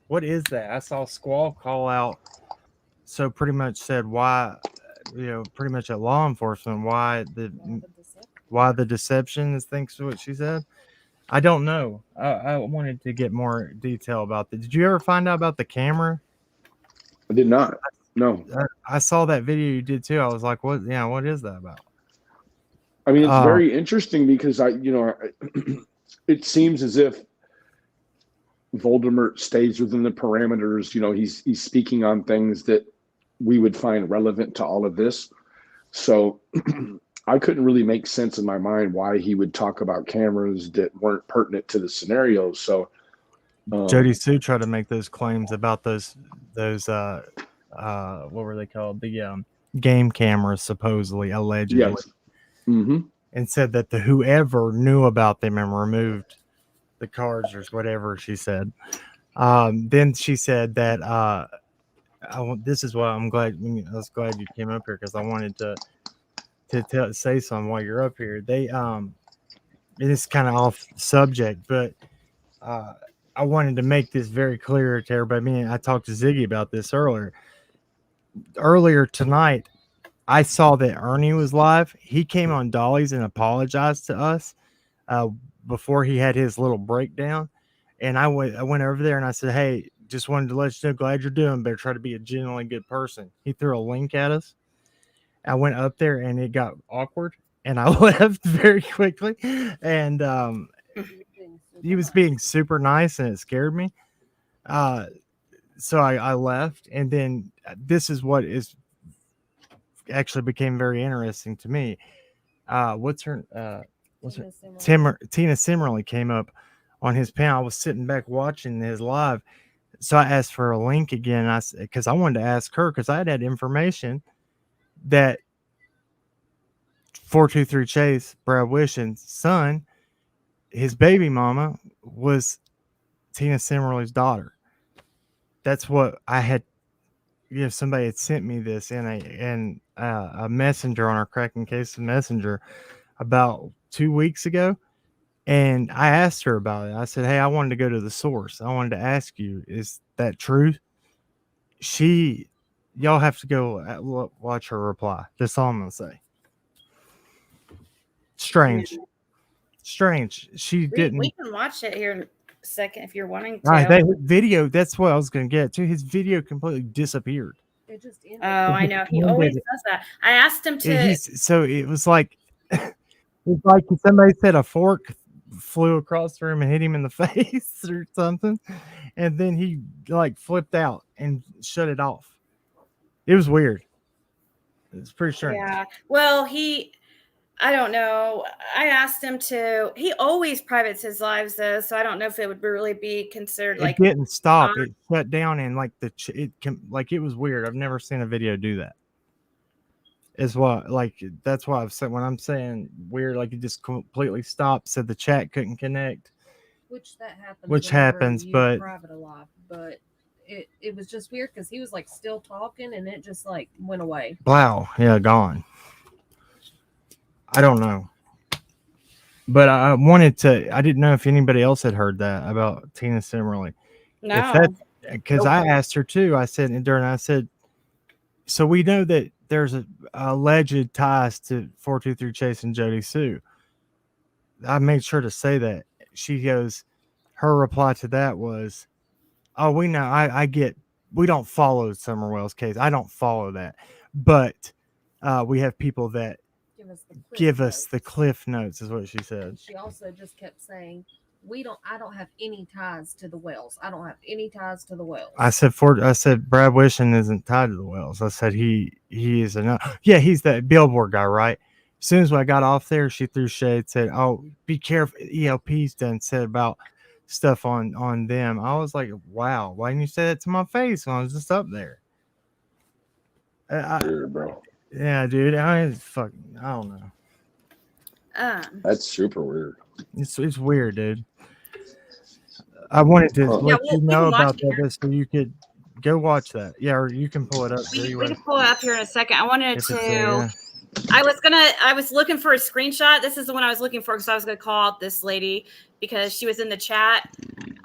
Speaker 3: What is that? I saw Squall call out. So pretty much said why, pretty much at law enforcement, why the deception is, thinks what she said. I don't know. I wanted to get more detail about that. Did you ever find out about the camera?
Speaker 8: I did not. No.
Speaker 3: I saw that video you did too. I was like, what? Yeah, what is that about?
Speaker 8: I mean, it's very interesting because it seems as if Voldemort stays within the parameters. He's speaking on things that we would find relevant to all of this. So I couldn't really make sense in my mind why he would talk about cameras that weren't pertinent to the scenario. So
Speaker 3: Jody Sue tried to make those claims about those what were they called? The game cameras, supposedly, allegedly.
Speaker 8: Yes. Mm-hmm.
Speaker 3: And said that whoever knew about them and removed the cards or whatever she said. Then she said that this is why I was glad you came up here, because I wanted to say something while you're up here. They it is kind of off subject, but I wanted to make this very clear to everybody. I talked to Ziggy about this earlier tonight. I saw that Ernie was live. He came on Dolly's and apologized to us before he had his little breakdown. And I went over there and I said, hey, just wanted to let you know, glad you're doing better. Try to be a genuinely good person. He threw a link at us. I went up there and it got awkward and I left very quickly. And he was being super nice and it scared me. So I left. And then this is what is actually became very interesting to me. What's her Tina Simmerly came up on his panel. I was sitting back watching his live, so I asked for a link again. Because I wanted to ask her, because I had information that 423 Chase, Brad Wishin's son, his baby mama was Tina Simmerly's daughter. That's what I had. Somebody had sent me this in a messenger on our Cracking Case Messenger about 2 weeks ago. And I asked her about it. I said, hey, I wanted to go to the source. I wanted to ask you, is that true? Y'all have to go watch her reply. That's all I'm going to say. Strange. She didn't.
Speaker 1: We can watch it here in a second if you're wanting to.
Speaker 3: That video, that's what I was going to get to. His video completely disappeared.
Speaker 4: It just ended.
Speaker 1: Oh, I know. He always does that. I asked him to.
Speaker 3: So it was like, somebody said a fork flew across the room and hit him in the face or something. And then he flipped out and shut it off. It was weird. It's pretty strange.
Speaker 1: Yeah. Well, I don't know. I asked him to. He always privates his lives though, so I don't know if it would really be considered
Speaker 3: It
Speaker 1: like.
Speaker 3: didn't stop. It shut down and like it was weird. I've never seen a video do that. Is what that's why I've said when I'm saying weird, like it just completely stopped. Said the chat couldn't connect.
Speaker 4: Which that happens.
Speaker 3: Which
Speaker 4: whenever
Speaker 3: happens,
Speaker 4: you
Speaker 3: but
Speaker 4: private a lot. But it was just weird because he was like still talking and it just like went away.
Speaker 3: wow, yeah, gone. I don't know. But I wanted to. I didn't know if anybody else had heard that about Tina Simmerly.
Speaker 1: No.
Speaker 3: If that, because I asked her too. I said, so we know that there's a alleged ties to 423 Chase and Jody Sue. I made sure to say that. She goes, her reply to that was, "Oh, we know. I get. We don't follow Summerwell's case. I don't follow that, but we have people that." Give us the cliff notes is what she said.
Speaker 4: She also just kept saying, I don't have any ties to the Wells. I don't have any ties to the Wells.
Speaker 3: I said Brad Wishing isn't tied to the Wells. I said he is he's that billboard guy, right? As soon as I got off there, she threw shade, said, "Oh, be careful. ELP's done said about stuff on them." I was like, wow, why didn't you say that to my face when I was just up there?
Speaker 8: Weird, bro.
Speaker 3: Yeah, dude. I don't know.
Speaker 8: That's super weird.
Speaker 3: It's weird, dude. I wanted to let you know about that so you could go watch that. Yeah, or you can pull it up.
Speaker 1: We can pull it up here in a second. I wanted to. There, yeah. I was looking for a screenshot. This is the one I was looking for because I was going to call out this lady because she was in the chat.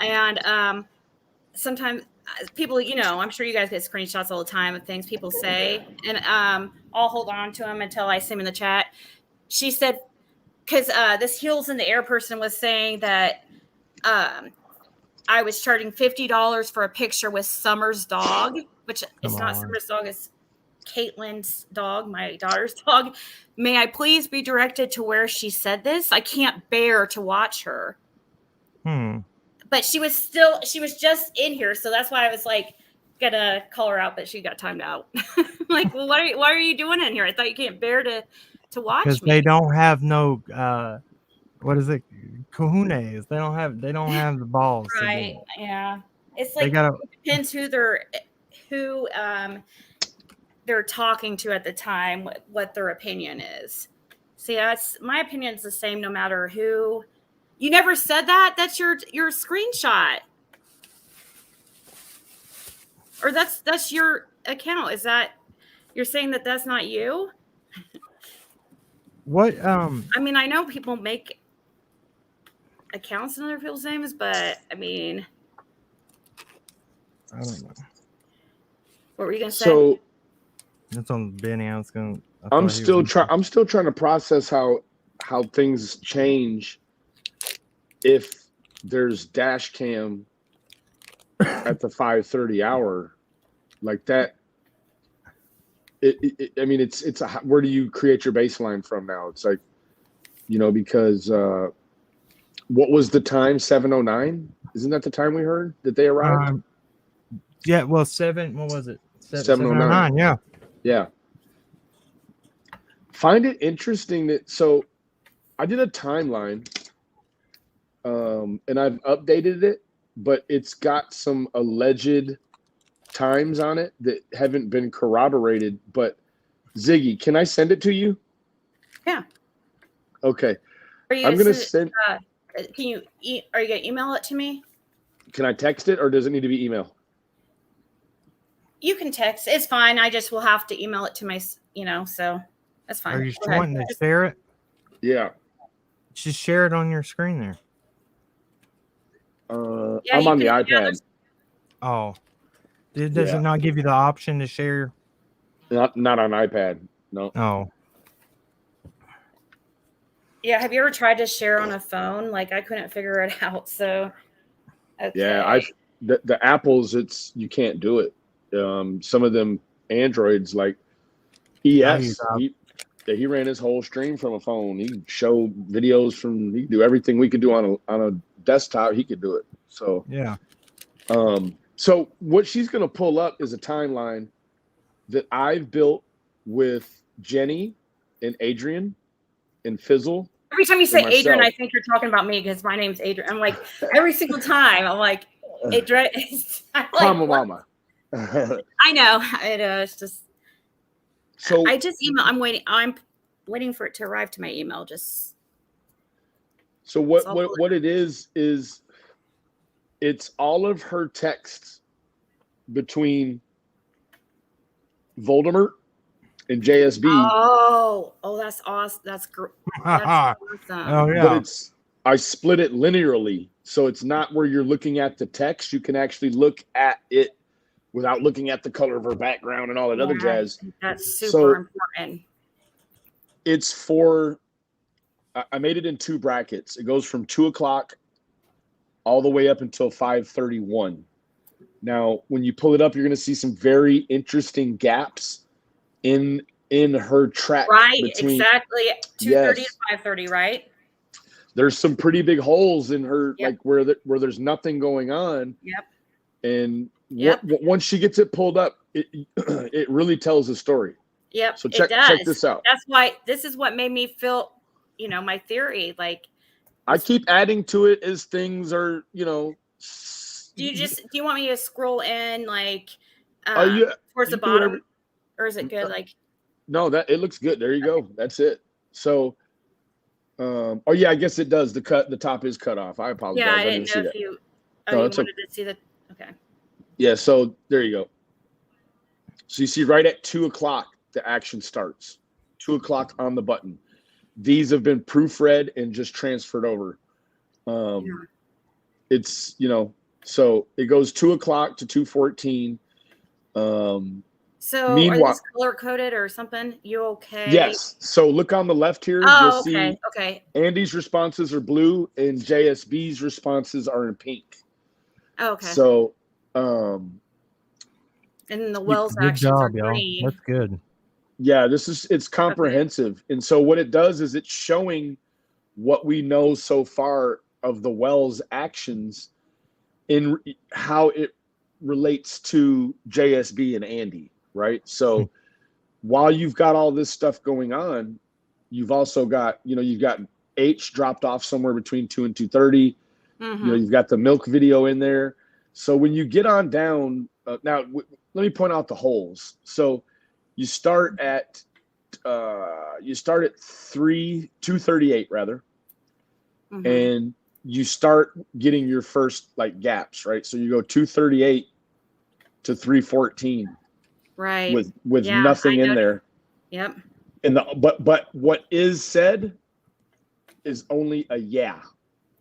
Speaker 1: And sometimes people, I'm sure you guys get screenshots all the time of things people say. And I'll hold on to them until I see them in the chat. She said, because this Heels in the Air person was saying that I was charging $50 for a picture with Summer's dog, which it's not Summer's dog, it's Caitlin's dog, my daughter's dog. May I please be directed to where she said this? I can't bear to watch her. But she was just in here, so that's why I was like gonna call her out, but she got timed out. Like, well, why are you doing in here? I thought you can't bear to watch me.
Speaker 3: Because they don't have no what is it? Cojones. They don't have the balls.
Speaker 1: Right. Yeah. It's like it depends who they're talking to at the time, what their opinion is. See, my opinion is the same no matter who. You never said that? That's your screenshot. Or that's your account. Is that you're saying that that's not you?
Speaker 3: What
Speaker 1: I mean, I know people make accounts in other people's names, but I mean,
Speaker 3: I don't know.
Speaker 1: What were you gonna say?
Speaker 8: So
Speaker 3: that's on Benny.
Speaker 8: I'm still trying to process how things change if there's dash cam at the 5:30 hour like that. I mean, it's where do you create your baseline from now? It's like, because what was the time? 7:09? Isn't that the time we heard that they arrived?
Speaker 3: Yeah. Well, what was it?
Speaker 8: 7:09.
Speaker 3: Yeah.
Speaker 8: Yeah. Find it interesting that I did a timeline, and I've updated it, but it's got some alleged times on it that haven't been corroborated. But Ziggy, can I send it to you?
Speaker 1: Yeah.
Speaker 8: Okay. I'm gonna send.
Speaker 1: Are you gonna email it to me?
Speaker 8: Can I text it, or does it need to be email?
Speaker 1: You can text. It's fine. I just will have to email it to my, so that's fine.
Speaker 3: Are you wanting to share it?
Speaker 8: Yeah.
Speaker 3: Just share it on your screen there.
Speaker 8: I'm on the iPad.
Speaker 3: Oh. Does it not give you the option to share?
Speaker 8: Not on iPad. No.
Speaker 3: Oh.
Speaker 1: Yeah. Have you ever tried to share on a phone? Like I couldn't figure it out. So. Okay.
Speaker 8: Yeah. The Apples, you can't do it. Some of them Androids like ES, he ran his whole stream from a phone. He could show videos he could do everything we could do on a desktop. He could do it. So
Speaker 3: yeah.
Speaker 8: So what she's gonna pull up is a timeline that I've built with Jenny and Adrian and Fizzle.
Speaker 1: Every time you say
Speaker 8: and
Speaker 1: Adrian, I
Speaker 8: myself.
Speaker 1: think you're talking about me because my name's Adrian. I'm like, every single time, I'm like, Adrian. I'm like,
Speaker 8: Mama,
Speaker 1: what?
Speaker 8: mama.
Speaker 1: I know. It's just.
Speaker 8: So
Speaker 1: I just email. I'm waiting for it to arrive to my email. Just.
Speaker 8: So what it is it's all of her texts between Voldemort and JSB.
Speaker 1: Oh, that's awesome. That's awesome.
Speaker 3: Oh yeah.
Speaker 8: But I split it linearly, so it's not where you're looking at the text. You can actually look at it without looking at the color of her background and all that other jazz.
Speaker 1: That's super important.
Speaker 8: It's for. I made it in 2 brackets. It goes from 2 o'clock all the way up until 5:31. Now, when you pull it up, you're going to see some very interesting gaps in her track.
Speaker 1: Right, exactly. 2:30 to 5:30, right?
Speaker 8: There's some pretty big holes in her, like where there's nothing going on.
Speaker 1: Yep.
Speaker 8: And once she gets it pulled up, it really tells a story.
Speaker 1: Yep.
Speaker 8: So check this out.
Speaker 1: That's why this is what made me feel. My theory, like
Speaker 8: I keep adding to it as things are,
Speaker 1: Do you want me to scroll in like towards the bottom, or is it good? Like,
Speaker 8: no, that it looks good. There you go. That's it. So, I guess it does. The top is cut off. I apologize.
Speaker 1: Yeah, I didn't know if you. Oh, you wanted to see the. Okay.
Speaker 8: Yeah. So there you go. So you see, right at 2 o'clock, the action starts. 2 o'clock on the button. These have been proofread and just transferred over. It's, so it goes 2 o'clock to 2:14.
Speaker 1: So
Speaker 8: meanwhile,
Speaker 1: are these color coded or something? You okay?
Speaker 8: Yes. So look on the left here.
Speaker 1: Oh,
Speaker 8: you'll
Speaker 1: okay.
Speaker 8: see
Speaker 1: Okay.
Speaker 8: Andy's responses are blue and JSB's responses are in pink.
Speaker 1: Oh, okay.
Speaker 8: So,
Speaker 1: and then the Wells
Speaker 3: Good
Speaker 1: actions
Speaker 3: job,
Speaker 1: are
Speaker 3: y'all.
Speaker 1: green.
Speaker 3: That's good.
Speaker 8: yeah, it's comprehensive. And so what it does is it's showing what we know so far of the Wells actions in how it relates to JSB and Andy, right? So while you've got all this stuff going on, you've also got, you've got H dropped off somewhere between 2 and 2:30. You've got the milk video in there. So when you get on down, now let me point out the holes. So you start at 2:38 rather, and you start getting your first like gaps, right? So you go 2:38 to 3:14,
Speaker 1: right?
Speaker 8: With nothing in there.
Speaker 1: Yep.
Speaker 8: And but what is said is only a yeah.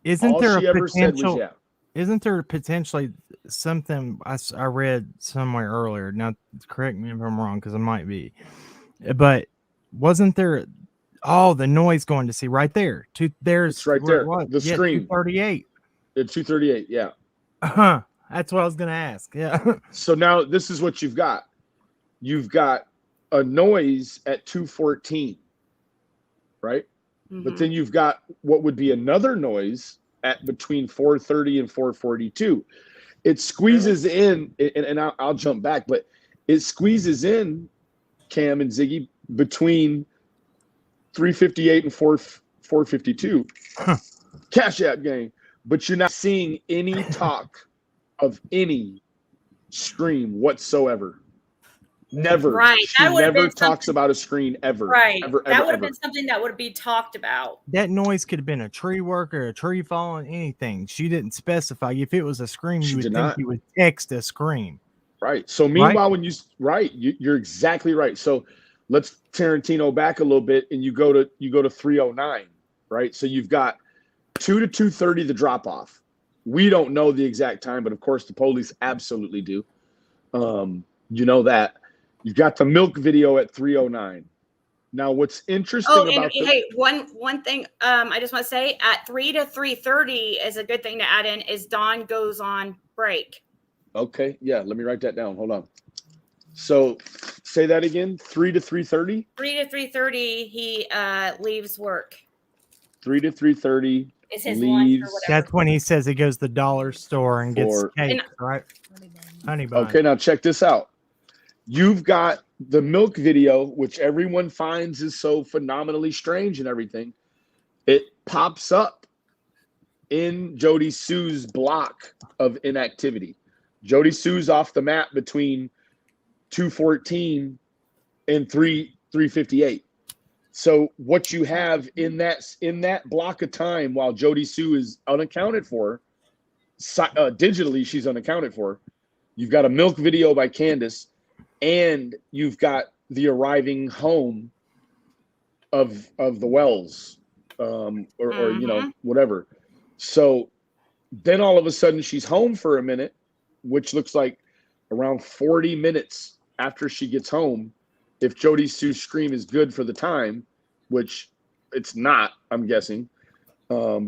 Speaker 3: Isn't
Speaker 8: All
Speaker 3: there
Speaker 8: she
Speaker 3: a
Speaker 8: ever said was
Speaker 3: potential?
Speaker 8: yeah.
Speaker 3: Isn't there potentially something I read somewhere earlier? Now, correct me if I'm wrong, because I might be. But wasn't there? Oh, the noise going to see right there. There's
Speaker 8: It's right there. The
Speaker 3: yeah,
Speaker 8: screen.
Speaker 3: 2:38.
Speaker 8: At 2:38, yeah.
Speaker 3: That's what I was gonna ask. Yeah.
Speaker 8: So now this is what you've got. You've got a noise at 2:14, right? But then you've got what would be another noise at between 4:30 and 4:42. It squeezes in, and I'll jump back, but it squeezes in, Cam and Ziggy, between 3:58 and 4:52. Cashapp gang. But you're not seeing any talk of any scream whatsoever. Never.
Speaker 1: Right.
Speaker 8: She never talks about a screen ever.
Speaker 1: Right.
Speaker 8: Ever,
Speaker 1: that would have
Speaker 8: ever.
Speaker 1: been something that would be talked about.
Speaker 3: That noise could have been a tree worker, a tree falling, anything. She didn't specify. If it was a scream, you would think you would text a scream.
Speaker 8: Right. So meanwhile, when you're exactly right. So let's Tarantino back a little bit, and you go to 3:09, right? So you've got 2 to 2:30 the drop off. We don't know the exact time, but of course the police absolutely do. You know that. You've got the milk video at 3:09. Now, what's interesting about
Speaker 1: hey, one thing I just want to say at 3 to 3:30 is a good thing to add in is Dawn goes on break.
Speaker 8: Okay, yeah, let me write that down. Hold on. So say that again. 3 to 3:30.
Speaker 1: 3 to 3:30 he leaves work.
Speaker 8: 3 to 3:30
Speaker 1: is his lunch or whatever.
Speaker 3: That's when he says he goes to the dollar store and gets cake, right? Honey bun.
Speaker 8: Okay, now check this out. You've got the milk video, which everyone finds is so phenomenally strange and everything. it pops up in Jody Sue's block of inactivity. Jody Sue's off the map between 214 and 358. So what you have in that block of time while Jody Sue is unaccounted for, digitally she's unaccounted for, you've got a milk video by Candace, and you've got the arriving home of the Wells, or you know, whatever. So then all of a sudden she's home for a minute, which looks like around 40 minutes after she gets home. If Jody Sue's scream is good for the time, which it's not, I'm guessing,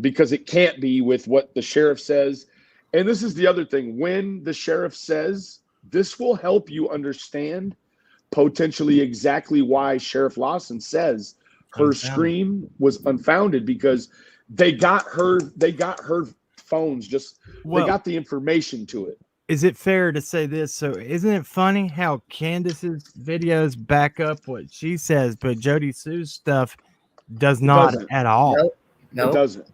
Speaker 8: because it can't be with what the sheriff says. And this is the other thing. When the sheriff says, this will help you understand potentially exactly why Sheriff Lawson says her scream was unfounded, because they got her phones, they got the information to it.
Speaker 3: Is it fair to say this? So isn't it funny how Candace's videos back up what she says, but Jody Sue's stuff does not at all?
Speaker 7: Nope.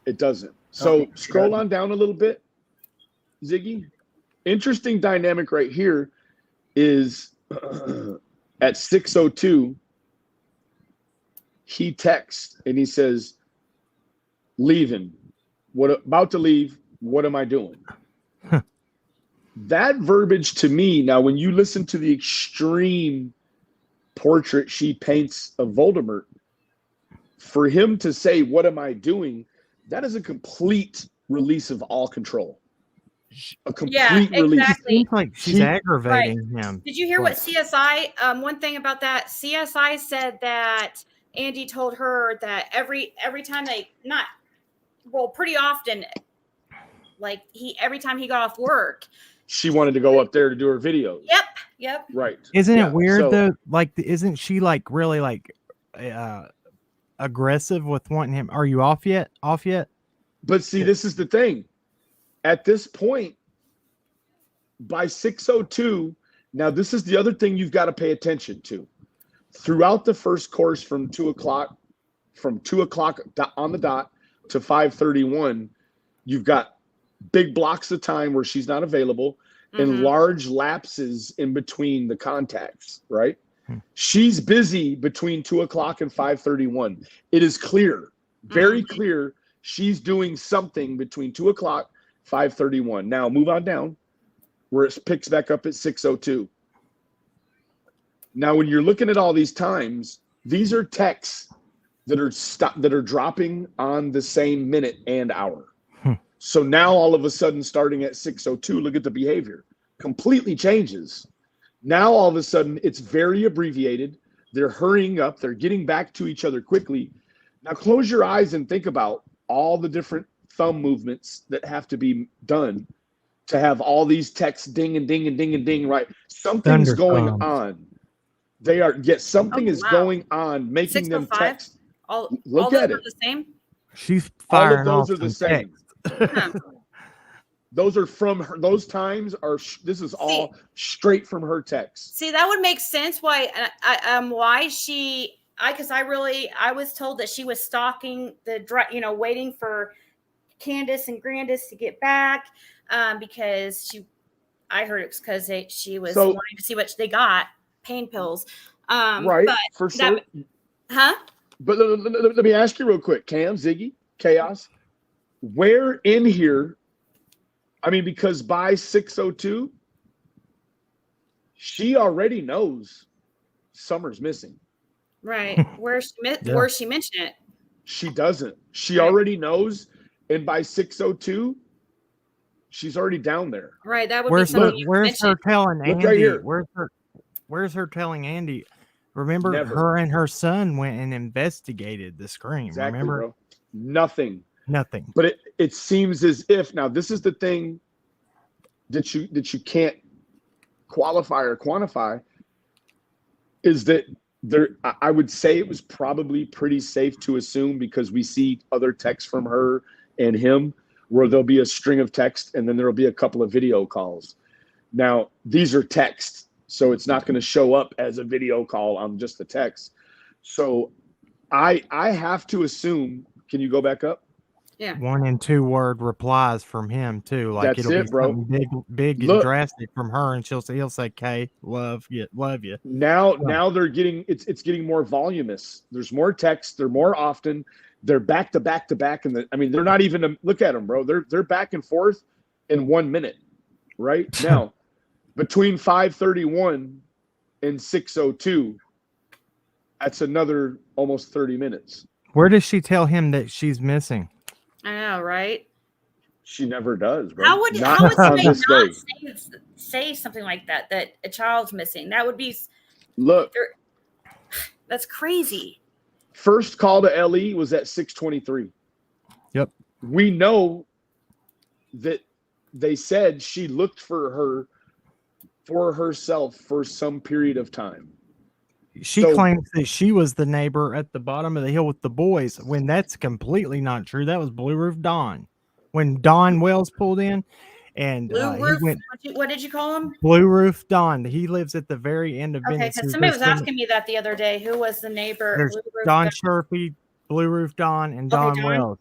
Speaker 8: It doesn't. So scroll on down a little bit, Ziggy. Interesting dynamic right here is at 6:02, he texts and he says, leaving. About to leave. What am I doing? That verbiage to me, now when you listen to the extreme portrait she paints of Voldemort, for him to say, what am I doing? That is a complete release of all control. A complete release.
Speaker 1: Exactly.
Speaker 3: It seems like she's aggravating him.
Speaker 1: Did you hear what CSI, one thing about that, CSI said that Andy told her that every time pretty often, like every time he got off work,
Speaker 8: she wanted to go up there to do her videos.
Speaker 1: Yep.
Speaker 8: Right.
Speaker 3: Isn't it weird though? Like, isn't she like really like aggressive with wanting him? Are you off yet?
Speaker 8: But see, this is the thing. At this point, by 6:02, now this is the other thing you've got to pay attention to. Throughout the first course from 2 o'clock on the dot to 5:31, you've got big blocks of time where she's not available and large lapses in between the contacts, right? She's busy between 2 o'clock and 5:31. It is clear, very clear, she's doing something between 2 o'clock, 5:31. Now move on down where it picks back up at 6:02. Now, when you're looking at all these times, these are texts that are dropping on the same minute and hour. So now all of a sudden, starting at 6:02, look at the behavior. Completely changes. Now all of a sudden, it's very abbreviated. They're hurrying up. They're getting back to each other quickly. Now close your eyes and think about all the different thumb movements that have to be done to have all these texts ding and ding and ding and ding, right? Something's going on. Something is going on, making them text. Look at it.
Speaker 1: The same.
Speaker 3: She's firing
Speaker 8: all of
Speaker 3: off
Speaker 8: those are the
Speaker 3: some
Speaker 8: same.
Speaker 3: text.
Speaker 8: Those are from her. Those times are. This is all straight from her text.
Speaker 1: See, that would make sense. Why she? Because I was told that she was stalking waiting for Candace and Grandis to get back, because I heard it was because she was wanting to see what they got, pain pills.
Speaker 8: Right, but for sure. But let me ask you real quick, Cam, Ziggy, Chaos, where in here? I mean, because by 6:02, she already knows Summer's missing.
Speaker 1: Right. Where she mentioned it? She
Speaker 8: doesn't. She already knows, and by 6:02, she's already down there.
Speaker 1: Right. That would be something.
Speaker 3: Where's her telling Andy?
Speaker 8: Right here.
Speaker 3: Where's her telling Andy? Remember, her and her son went and investigated the scream.
Speaker 8: Exactly,
Speaker 3: remember?
Speaker 8: bro. Nothing.
Speaker 3: But
Speaker 8: it seems as if, now this is the thing that you can't qualify or quantify, is that I would say it was probably pretty safe to assume, because we see other texts from her and him where there'll be a string of text and then there'll be a couple of video calls. Now, these are texts, so it's not going to show up as a video call on just the text. So I have to assume Can you go back up?
Speaker 1: Yeah.
Speaker 3: 1 and 2 word replies from him too. Like
Speaker 8: That's
Speaker 3: it'll
Speaker 8: it,
Speaker 3: be
Speaker 8: bro.
Speaker 3: something big and
Speaker 8: Look.
Speaker 3: drastic from her, and he'll say, "K, love you."
Speaker 8: Now they're getting it's getting more voluminous. There's more text. They're more often. They're back to back to back, and they're not even look at them, bro. They're back and forth in 1 minute, right now. Between 5:31 and 6:02, that's another almost 30 minutes.
Speaker 3: Where does she tell him that she's missing?
Speaker 1: I know, right?
Speaker 8: She never does, bro.
Speaker 1: How would
Speaker 8: Not
Speaker 1: somebody
Speaker 8: on this
Speaker 1: not
Speaker 8: day.
Speaker 1: say something like that a child's missing? That would be
Speaker 8: Look.
Speaker 1: That's crazy.
Speaker 8: First call to LE was at 6:23.
Speaker 3: Yep.
Speaker 8: We know that they said she looked for herself for some period of time.
Speaker 3: She claims that she was the neighbor at the bottom of the hill with the boys, when that's completely not true. That was Blue Roof Don. When Don Wells pulled in, and
Speaker 1: Blue Roof. What did you call him?
Speaker 3: Blue Roof Don. He lives at the very end of
Speaker 1: Okay,
Speaker 3: Bennett.
Speaker 1: because somebody was asking me that the other day. Who was the neighbor?
Speaker 3: There's
Speaker 1: Blue Roof
Speaker 3: Don Sherfy, Blue Roof Don, and Don Wells.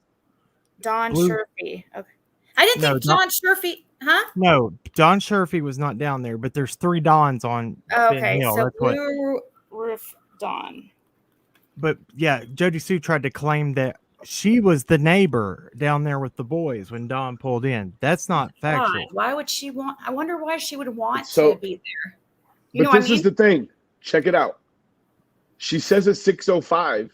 Speaker 1: Don Sherfy. Okay. I didn't think Don Sherfy, huh?
Speaker 3: No, Don Sherfy was not down there, but there's 3 Dons on
Speaker 1: okay,
Speaker 3: Hill.
Speaker 1: so
Speaker 3: That's
Speaker 1: Blue Roof Don.
Speaker 3: But yeah, Jody Sue tried to claim that she was the neighbor down there with the boys when Don pulled in. That's not factual.
Speaker 1: Why would she want? I wonder why she would want to be there.
Speaker 8: But this is the thing. Check it out. She says at 6:05,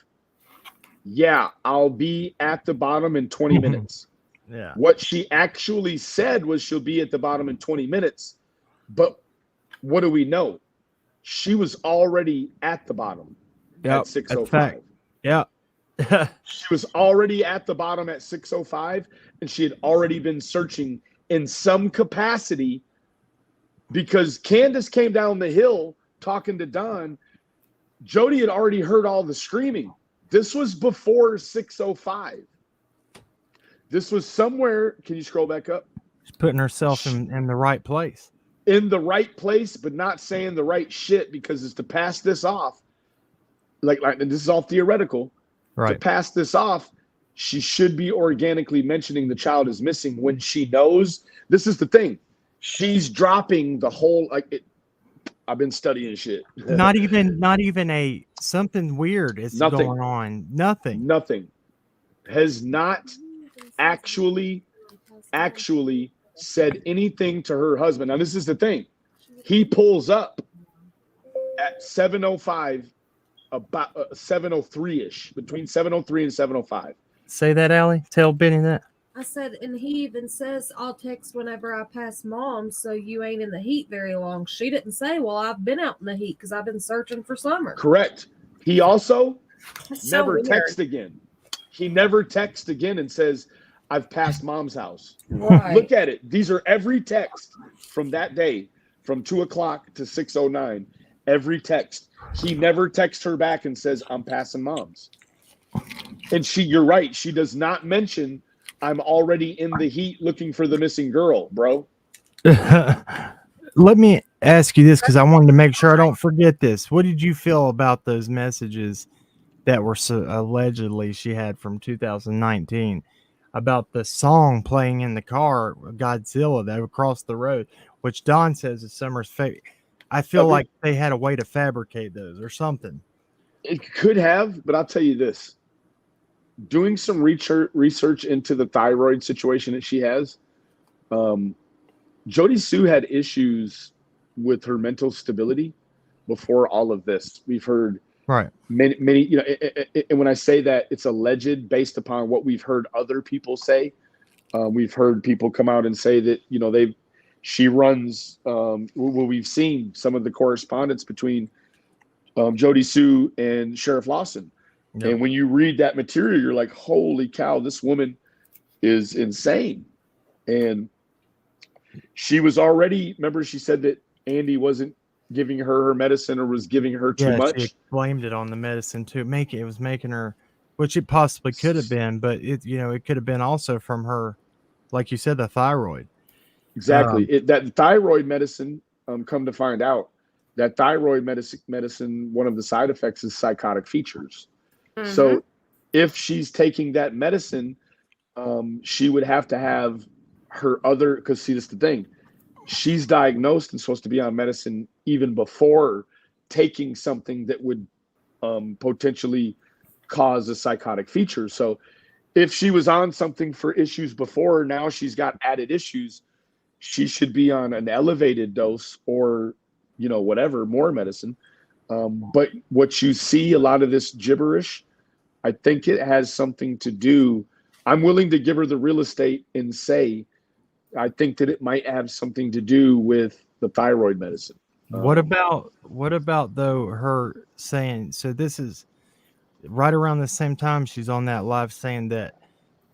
Speaker 8: yeah, I'll be at the bottom in 20 minutes.
Speaker 3: Yeah.
Speaker 8: What she actually said was she'll be at the bottom in 20 minutes. But what do we know? She was already at the bottom at 6:05.
Speaker 3: Yeah.
Speaker 8: She was already at the bottom at 6:05, and she had already been searching in some capacity, because Candace came down the hill talking to Don. Jody had already heard all the screaming. This was before 6:05. This was somewhere. Can you scroll back up?
Speaker 3: She's putting herself in the right place.
Speaker 8: In the right place, but not saying the right shit, because it's to pass this off. Like and this is all theoretical.
Speaker 3: Right.
Speaker 8: To pass this off, she should be organically mentioning the child is missing when she knows. This is the thing. She's dropping the whole I've been studying shit.
Speaker 3: Not even a something weird is going on. Nothing.
Speaker 8: Has not actually said anything to her husband. Now this is the thing. He pulls up at 7:05. About 7:03-ish, between 7:03 and 7:05.
Speaker 3: Say that, Allie. Tell Benny that.
Speaker 4: I said, and he even says, I'll text whenever I pass Mom, so you ain't in the heat very long. She didn't say, well, I've been out in the heat because I've been searching for summer.
Speaker 8: Correct. He also never
Speaker 1: so
Speaker 8: texts again. He never texts again and says, I've passed Mom's house.
Speaker 4: Right.
Speaker 8: Look at it. These are every text from that day, from 2:00 to 6:09. Every text. He never texts her back and says, I'm passing Mom's. And you're right. She does not mention, I'm already in the heat looking for the missing girl, bro.
Speaker 3: Let me ask you this, because I wanted to make sure I don't forget this. What did you feel about those messages that were allegedly she had from 2019 about the song playing in the car, Godzilla, that across the road, which Don says is Summer's favorite? I feel like they had a way to fabricate those or something.
Speaker 8: It could have, but I'll tell you this. Doing some research into the thyroid situation that she has, Jody Sue had issues with her mental stability before all of this. We've heard many, and when I say that, it's alleged based upon what we've heard other people say. We've heard people come out and say that, she runs, we've seen some of the correspondence between Jody Sue and Sheriff Lawson. Yep. And when you read that material, you're like, holy cow, this woman is insane. And she was already, remember she said that Andy wasn't giving her medicine or was giving her too much.
Speaker 3: She blamed it on the medicine too. It was making her, which it possibly could have been, but it could have been also from her, like you said, the thyroid.
Speaker 8: Exactly. That thyroid medicine, come to find out, that thyroid medicine, one of the side effects is psychotic features. Mm-hmm. So if she's taking that medicine, she would have to have her other, because see, this is the thing. She's diagnosed and supposed to be on medicine even before taking something that would potentially cause a psychotic feature. So if she was on something for issues before, now she's got added issues, she should be on an elevated dose or, whatever, more medicine. But what you see, a lot of this gibberish, I think it has something to do. I'm willing to give her the real estate and say, I think that it might have something to do with the thyroid medicine.
Speaker 3: What about though her saying, so this is right around the same time she's on that live saying that,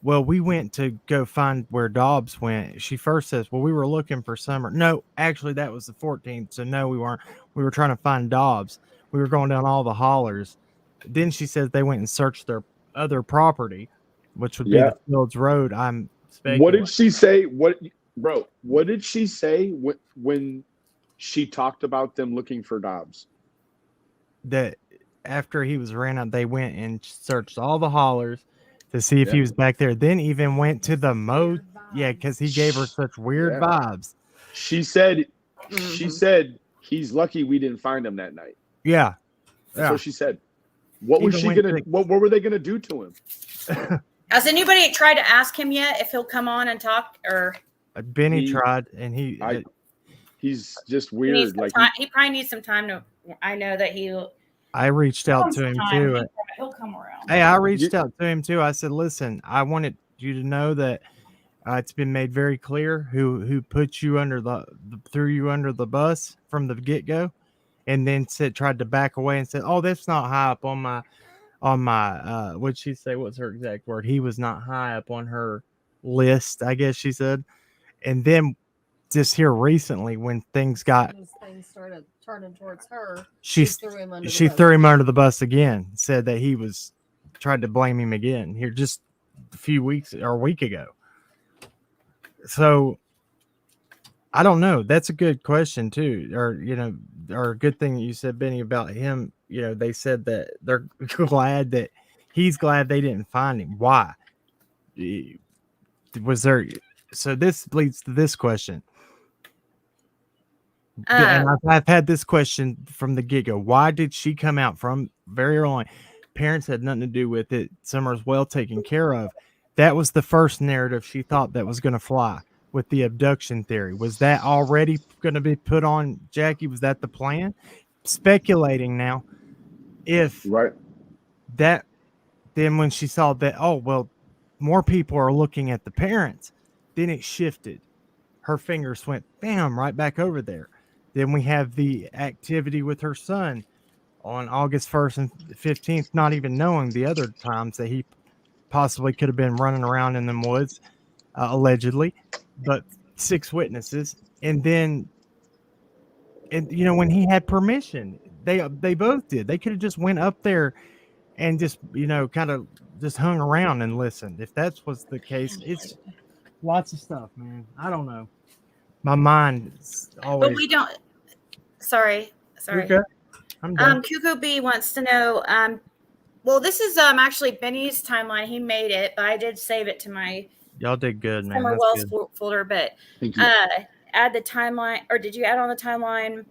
Speaker 3: well, we went to go find where Dobbs went. She first says, well, we were looking for Summer. No, actually that was the 14th. So no, we weren't. We were trying to find Dobbs. We were going down all the hollers. Then she says they went and searched their other property, which would be the Fields Road. I'm speculating.
Speaker 8: What did she say? What did she say when she talked about them looking for Dobbs?
Speaker 3: That after he was ran out, they went and searched all the hollers to see if he was back there. Then even went to the because he gave her such weird vibes.
Speaker 8: She said he's lucky we didn't find him that night.
Speaker 3: Yeah.
Speaker 8: That's what she said. What was she gonna what were they gonna do to him?
Speaker 1: Has anybody tried to ask him yet if he'll come on and talk? Or
Speaker 3: Benny tried, and
Speaker 8: he's just weird.
Speaker 1: He probably needs some time to. I know that
Speaker 3: I reached out to him too.
Speaker 1: He'll come around.
Speaker 3: Hey, I reached out to him too. I said, listen, I wanted you to know that it's been made very clear who put you under threw you under the bus from the get-go, and then tried to back away and said, oh, that's not high up on my what'd she say? What's her exact word? He was not high up on her list, I guess she said. And then just here recently, when things
Speaker 4: started turning towards her,
Speaker 3: she threw him under the bus again. Said that he tried to blame him again here just a few weeks or a week ago. So I don't know. That's a good question too, or a good thing that you said, Benny, about him. They said that they're glad that he's glad they didn't find him. Why? Was there? So this leads to this question. And I've had this question from the get-go. Why did she come out from very early? Parents had nothing to do with it. Summer's well taken care of. That was the first narrative she thought that was going to fly with the abduction theory. Was that already going to be put on Jackie? Was that the plan? Speculating now. If that, then when she saw that, oh, well, more people are looking at the parents, then it shifted. Her fingers went, bam, right back over there. Then we have the activity with her son on August 1st and 15th, not even knowing the other times that he possibly could have been running around in the woods, allegedly, but 6 witnesses. And then, when he had permission, they both did. They could have just went up there and just, kind of just hung around and listened. If that was the case, it's lots of stuff, man. I don't know. My mind is always.
Speaker 1: But we don't. Sorry.
Speaker 3: Okay. I'm done.
Speaker 1: Cuckoo B wants to know. Well, this is actually Benny's timeline. He made it, but I did save it to my.
Speaker 3: Y'all did good, man.
Speaker 1: Summer Wells folder, but add the timeline, or did you add on the timeline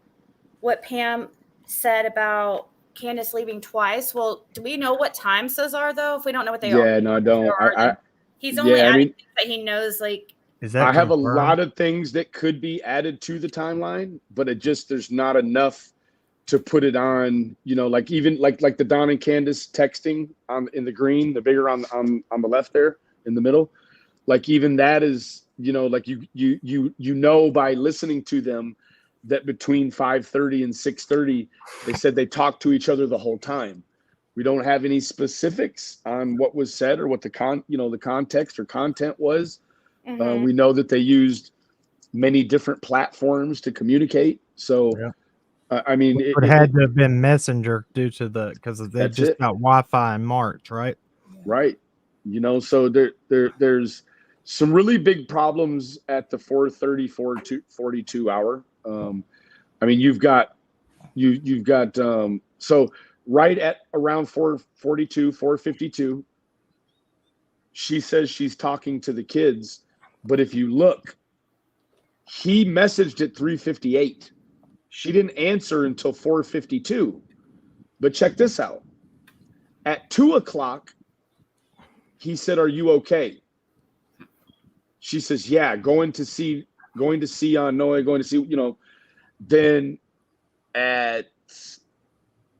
Speaker 1: what Pam said about Candace leaving twice? Well, do we know what times those are though? If we don't know what they are,
Speaker 8: yeah, no, I don't.
Speaker 1: He's only adding things that he knows, like.
Speaker 8: I have a lot of things that could be added to the timeline, but there's not enough to put it on, like even like the Don and Candace texting in the green, the bigger on the left there in the middle. Like even that is, like you by listening to them that between 5:30 and 6:30, they said they talked to each other the whole time. We don't have any specifics on what was said or what the context or content was. Mm-hmm. We know that they used many different platforms to communicate. So, I mean,
Speaker 3: it had to have been Messenger because they just got Wi-Fi in March, right?
Speaker 8: Right. So there's some really big problems at the 4:30, 42 hour. I mean, you've got so right at around 4:42, 4:52, she says she's talking to the kids, but if you look, he messaged at 3:58. She didn't answer until 4:52. But check this out. At 2:00, he said, "Are you okay?" She says, "Yeah, going to see Noah, going to see, you know." Then at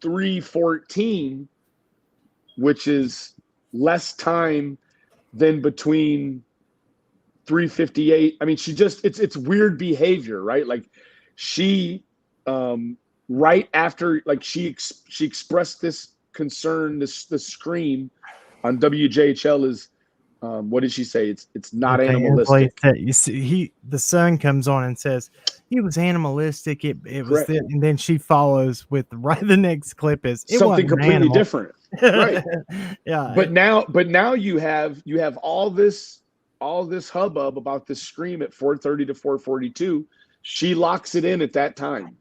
Speaker 8: 3:14, which is less time than between 3:58. I mean, she just, it's weird behavior, right? Like she, right after, like she expressed this concern, this scream on WJHL is, what did she say? It's not animalistic.
Speaker 3: That you see, the son comes on and says he was animalistic. It was, and then she follows with right the next clip is
Speaker 8: something completely different, right?
Speaker 3: Yeah.
Speaker 8: But now you have all this hubbub about this scream at 4:30 to 4:42. She locks it in at that time.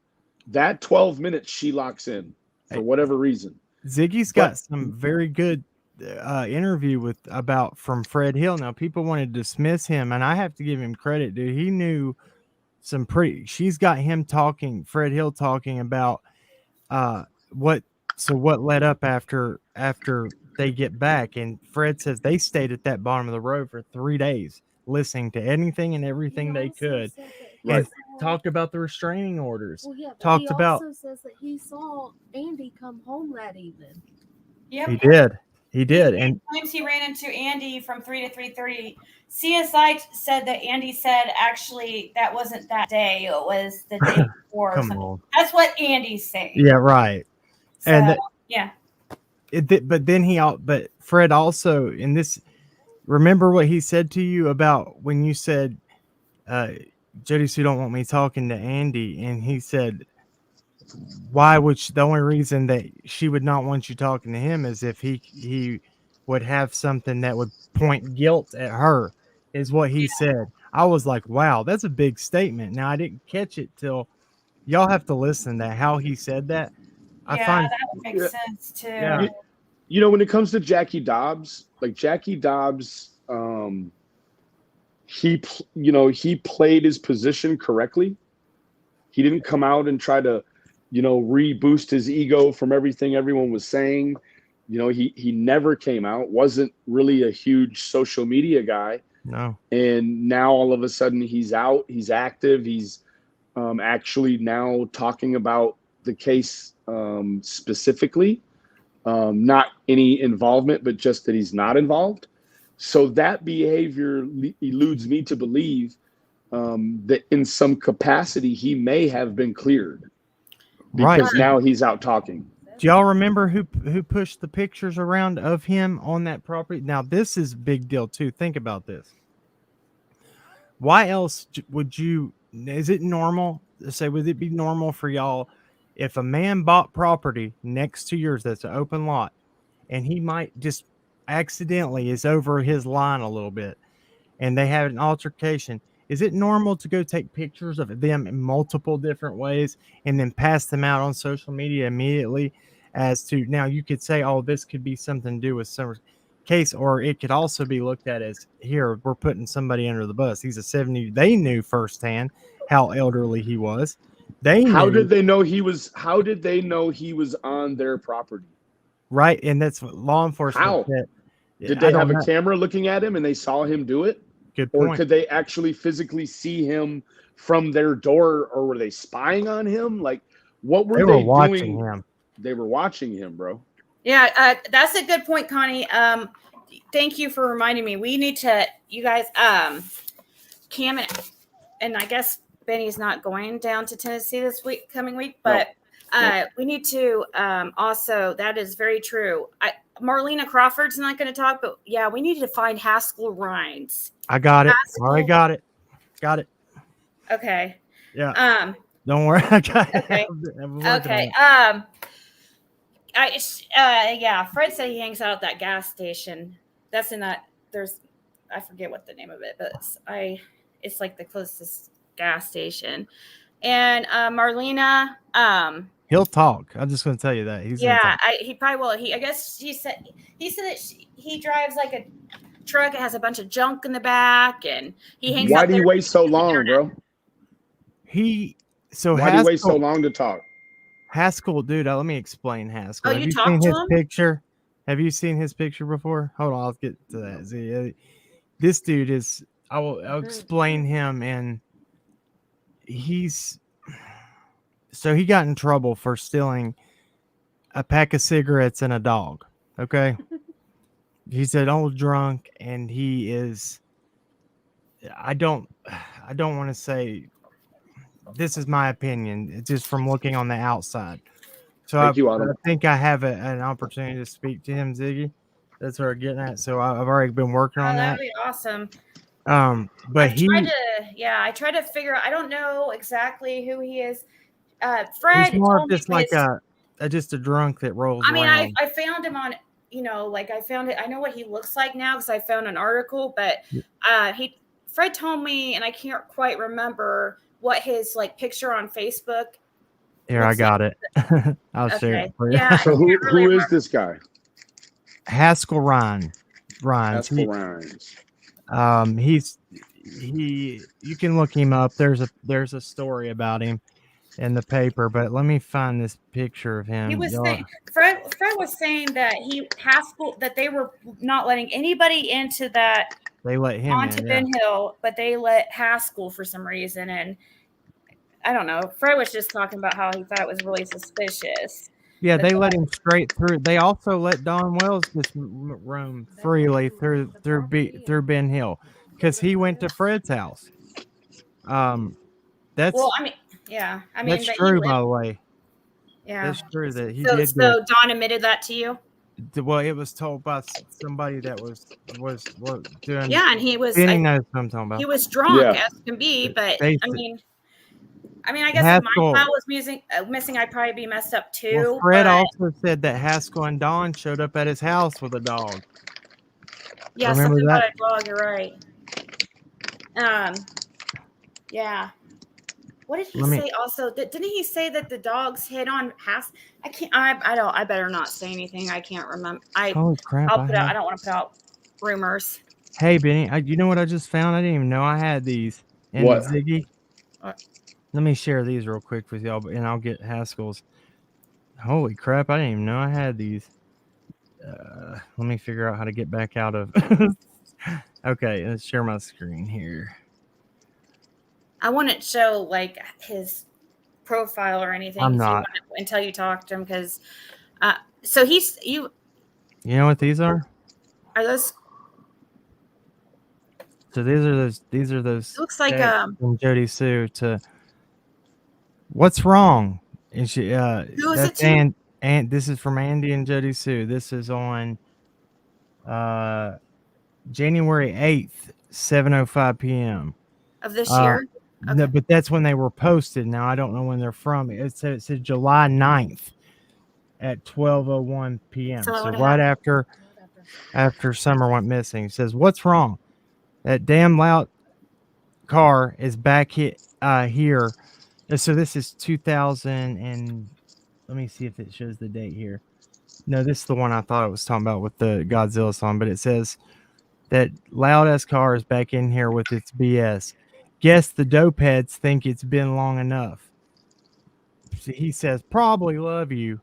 Speaker 8: That 12 minutes she locks in for whatever reason.
Speaker 3: Ziggy's got some very good interview from Fred Hill. Now people want to dismiss him, and I have to give him credit, dude. He knew some she's got him talking, Fred Hill talking about what led up after they get back, and Fred says they stayed at that bottom of the road for 3 days listening to anything and everything they could, and talked about the restraining orders.
Speaker 4: Well, yeah,
Speaker 3: talked
Speaker 4: he
Speaker 3: about
Speaker 4: also says that he saw Andy come home that evening.
Speaker 1: Yep.
Speaker 3: He did. And
Speaker 1: times he ran into Andy from 3 to 3:30. CSI said that Andy said actually that wasn't that day. It was the day before.
Speaker 3: Come on.
Speaker 1: That's what Andy's saying.
Speaker 3: Yeah, right.
Speaker 1: So,
Speaker 3: and
Speaker 1: yeah.
Speaker 3: But Fred also in this. Remember what he said to you about when you said, Jody Sue don't want me talking to Andy, and he said, why would the only reason that she would not want you talking to him is if he would have something that would point guilt at her, is what he said. I was like, wow, that's a big statement. Now I didn't catch it till y'all have to listen to how he said that.
Speaker 1: That makes sense too.
Speaker 3: Yeah.
Speaker 8: You know, when it comes to Jackie Dobbs, he played his position correctly. He didn't come out and try to, reboost his ego from everything everyone was saying. He never came out, wasn't really a huge social media guy.
Speaker 3: No.
Speaker 8: And now all of a sudden he's out, he's active. He's actually now talking about the case specifically, not any involvement, but just that he's not involved. So that behavior eludes me to believe that in some capacity he may have been cleared. Because now he's out talking.
Speaker 3: Do y'all remember who pushed the pictures around of him on that property? Now, this is a big deal, too. Think about this. Why else is it normal to say, would it be normal for y'all if a man bought property next to yours that's an open lot, and he might just accidentally is over his line a little bit, and they have an altercation? Is it normal to go take pictures of them in multiple different ways and then pass them out on social media immediately? As to now, you could say, oh, this could be something to do with some case, or it could also be looked at as, here, we're putting somebody under the bus. He's a 70. They knew firsthand how elderly he was. How did they know he was on their property? Right. And that's what law enforcement.
Speaker 8: How? Did they have a camera looking at him and they saw him do it?
Speaker 3: Good point.
Speaker 8: Or could they actually physically see him from their door, or were they spying on him? Like, what were they doing?
Speaker 3: Watching him.
Speaker 8: They were watching him, bro.
Speaker 1: Yeah, that's a good point, Connie. Thank you for reminding me. We need to, you guys, Cam and I guess Benny's not going down to Tennessee this coming week, but we need to also, that is very true. Marlena Crawford's not going to talk, but yeah, we need to find Haskell Rhines.
Speaker 3: I got it. Already got it. Got it.
Speaker 1: Okay.
Speaker 3: Yeah. Don't worry. I got
Speaker 1: it. Okay. Fred said he hangs out at that gas station. That's in that. I forget what the name of it, but it's like the closest gas station. And Marlena.
Speaker 3: He'll talk. I'm just going to tell you that
Speaker 1: he probably will. I guess he said that he drives like a truck. It has a bunch of junk in the back, and he hangs
Speaker 8: Why
Speaker 1: out
Speaker 8: do you
Speaker 1: there.
Speaker 8: wait so long, bro?
Speaker 3: Why do you wait so
Speaker 8: long to talk?
Speaker 3: Haskell, dude, let me explain Haskell.
Speaker 1: Oh,
Speaker 3: Have
Speaker 1: you
Speaker 3: you
Speaker 1: talked
Speaker 3: seen
Speaker 1: to
Speaker 3: his
Speaker 1: him?
Speaker 3: picture? Have you seen his picture before? Hold on, I'll get to that. See, this dude is. I'll explain him, and so he got in trouble for stealing a pack of cigarettes and a dog. Okay, he's an old drunk, and he is. I don't want to say. This is my opinion. It's just from looking on the outside. So
Speaker 8: Thank you,
Speaker 3: I
Speaker 8: Autumn.
Speaker 3: think I have an opportunity to speak to him, Ziggy. That's what we're getting at. So I've already been working on
Speaker 1: That
Speaker 3: that.
Speaker 1: would be awesome.
Speaker 3: But
Speaker 1: I tried to figure out. I don't know exactly who he is. Fred
Speaker 3: he's more
Speaker 1: told me
Speaker 3: just like just a drunk that rolls
Speaker 1: I mean,
Speaker 3: around.
Speaker 1: I found him on, like I found it. I know what he looks like now because I found an article, but Fred told me, and I can't quite remember what his like picture on Facebook.
Speaker 3: Here, I got it. I'll share
Speaker 1: Okay.
Speaker 3: it for you.
Speaker 1: Yeah.
Speaker 8: So who is this guy?
Speaker 3: Haskell Rhines.
Speaker 8: Haskell Rhines.
Speaker 3: You can look him up. There's a story about him in the paper, but let me find this picture of him.
Speaker 1: He was saying, Fred was saying that Haskell, that they were not letting anybody into that.
Speaker 3: They let him
Speaker 1: onto Ben Hill, but they let Haskell for some reason, and I don't know. Fred was just talking about how he thought it was really suspicious.
Speaker 3: Yeah, they let him straight through. They also let Don Wells just roam freely through Ben Hill because he went to Fred's house. That's
Speaker 1: that's
Speaker 3: true, by the way.
Speaker 1: Yeah,
Speaker 3: that's true that he
Speaker 1: did.
Speaker 3: did.
Speaker 1: So Don admitted that to you.
Speaker 3: Well, it was told by somebody that was doing.
Speaker 1: Yeah, and he was.
Speaker 3: Benny knows what I'm talking about.
Speaker 1: He was drunk as can be, but I guess if my file was missing, I'd probably be messed up too.
Speaker 3: Well, Fred also said that Haskell and Don showed up at his house with a dog.
Speaker 1: Yeah,
Speaker 3: remember
Speaker 1: something
Speaker 3: that?
Speaker 1: about a dog. You're right. Yeah. What did he say? Also, didn't he say that the dogs hit on Haskell? I can't. I better not say anything. I can't remember.
Speaker 3: Holy crap!
Speaker 1: I don't want to put out rumors.
Speaker 3: Hey Benny, you know what I just found? I didn't even know I had these. And
Speaker 8: what?
Speaker 3: Ziggy? Let me share these real quick with y'all, and I'll get Haskell's. Holy crap! I didn't even know I had these. Let me figure out how to get back out of. Okay, let's share my screen here.
Speaker 1: I wouldn't show like his profile or anything.
Speaker 3: I'm not
Speaker 1: until you talk to him because. So you.
Speaker 3: You know what these are?
Speaker 1: Are those?
Speaker 3: So these are those.
Speaker 1: It looks like
Speaker 3: from Jody Sue to. What's wrong? And she
Speaker 1: who is it to?
Speaker 3: And this is from Andy and Jody Sue. This is on January 8th, 7:05 p.m.
Speaker 1: of this year.
Speaker 3: Okay. No, but that's when they were posted. Now I don't know when they're from. It said July 9th at 12:01 p.m. So right after Summer went missing. It says, "What's wrong? That damn loud car is back here." So this is 2000 and let me see if it shows the date here. No, this is the one I thought it was talking about with the Godzilla song, but it says that loud ass car is back in here with its BS. Guess the dope heads think it's been long enough. He says, probably love you.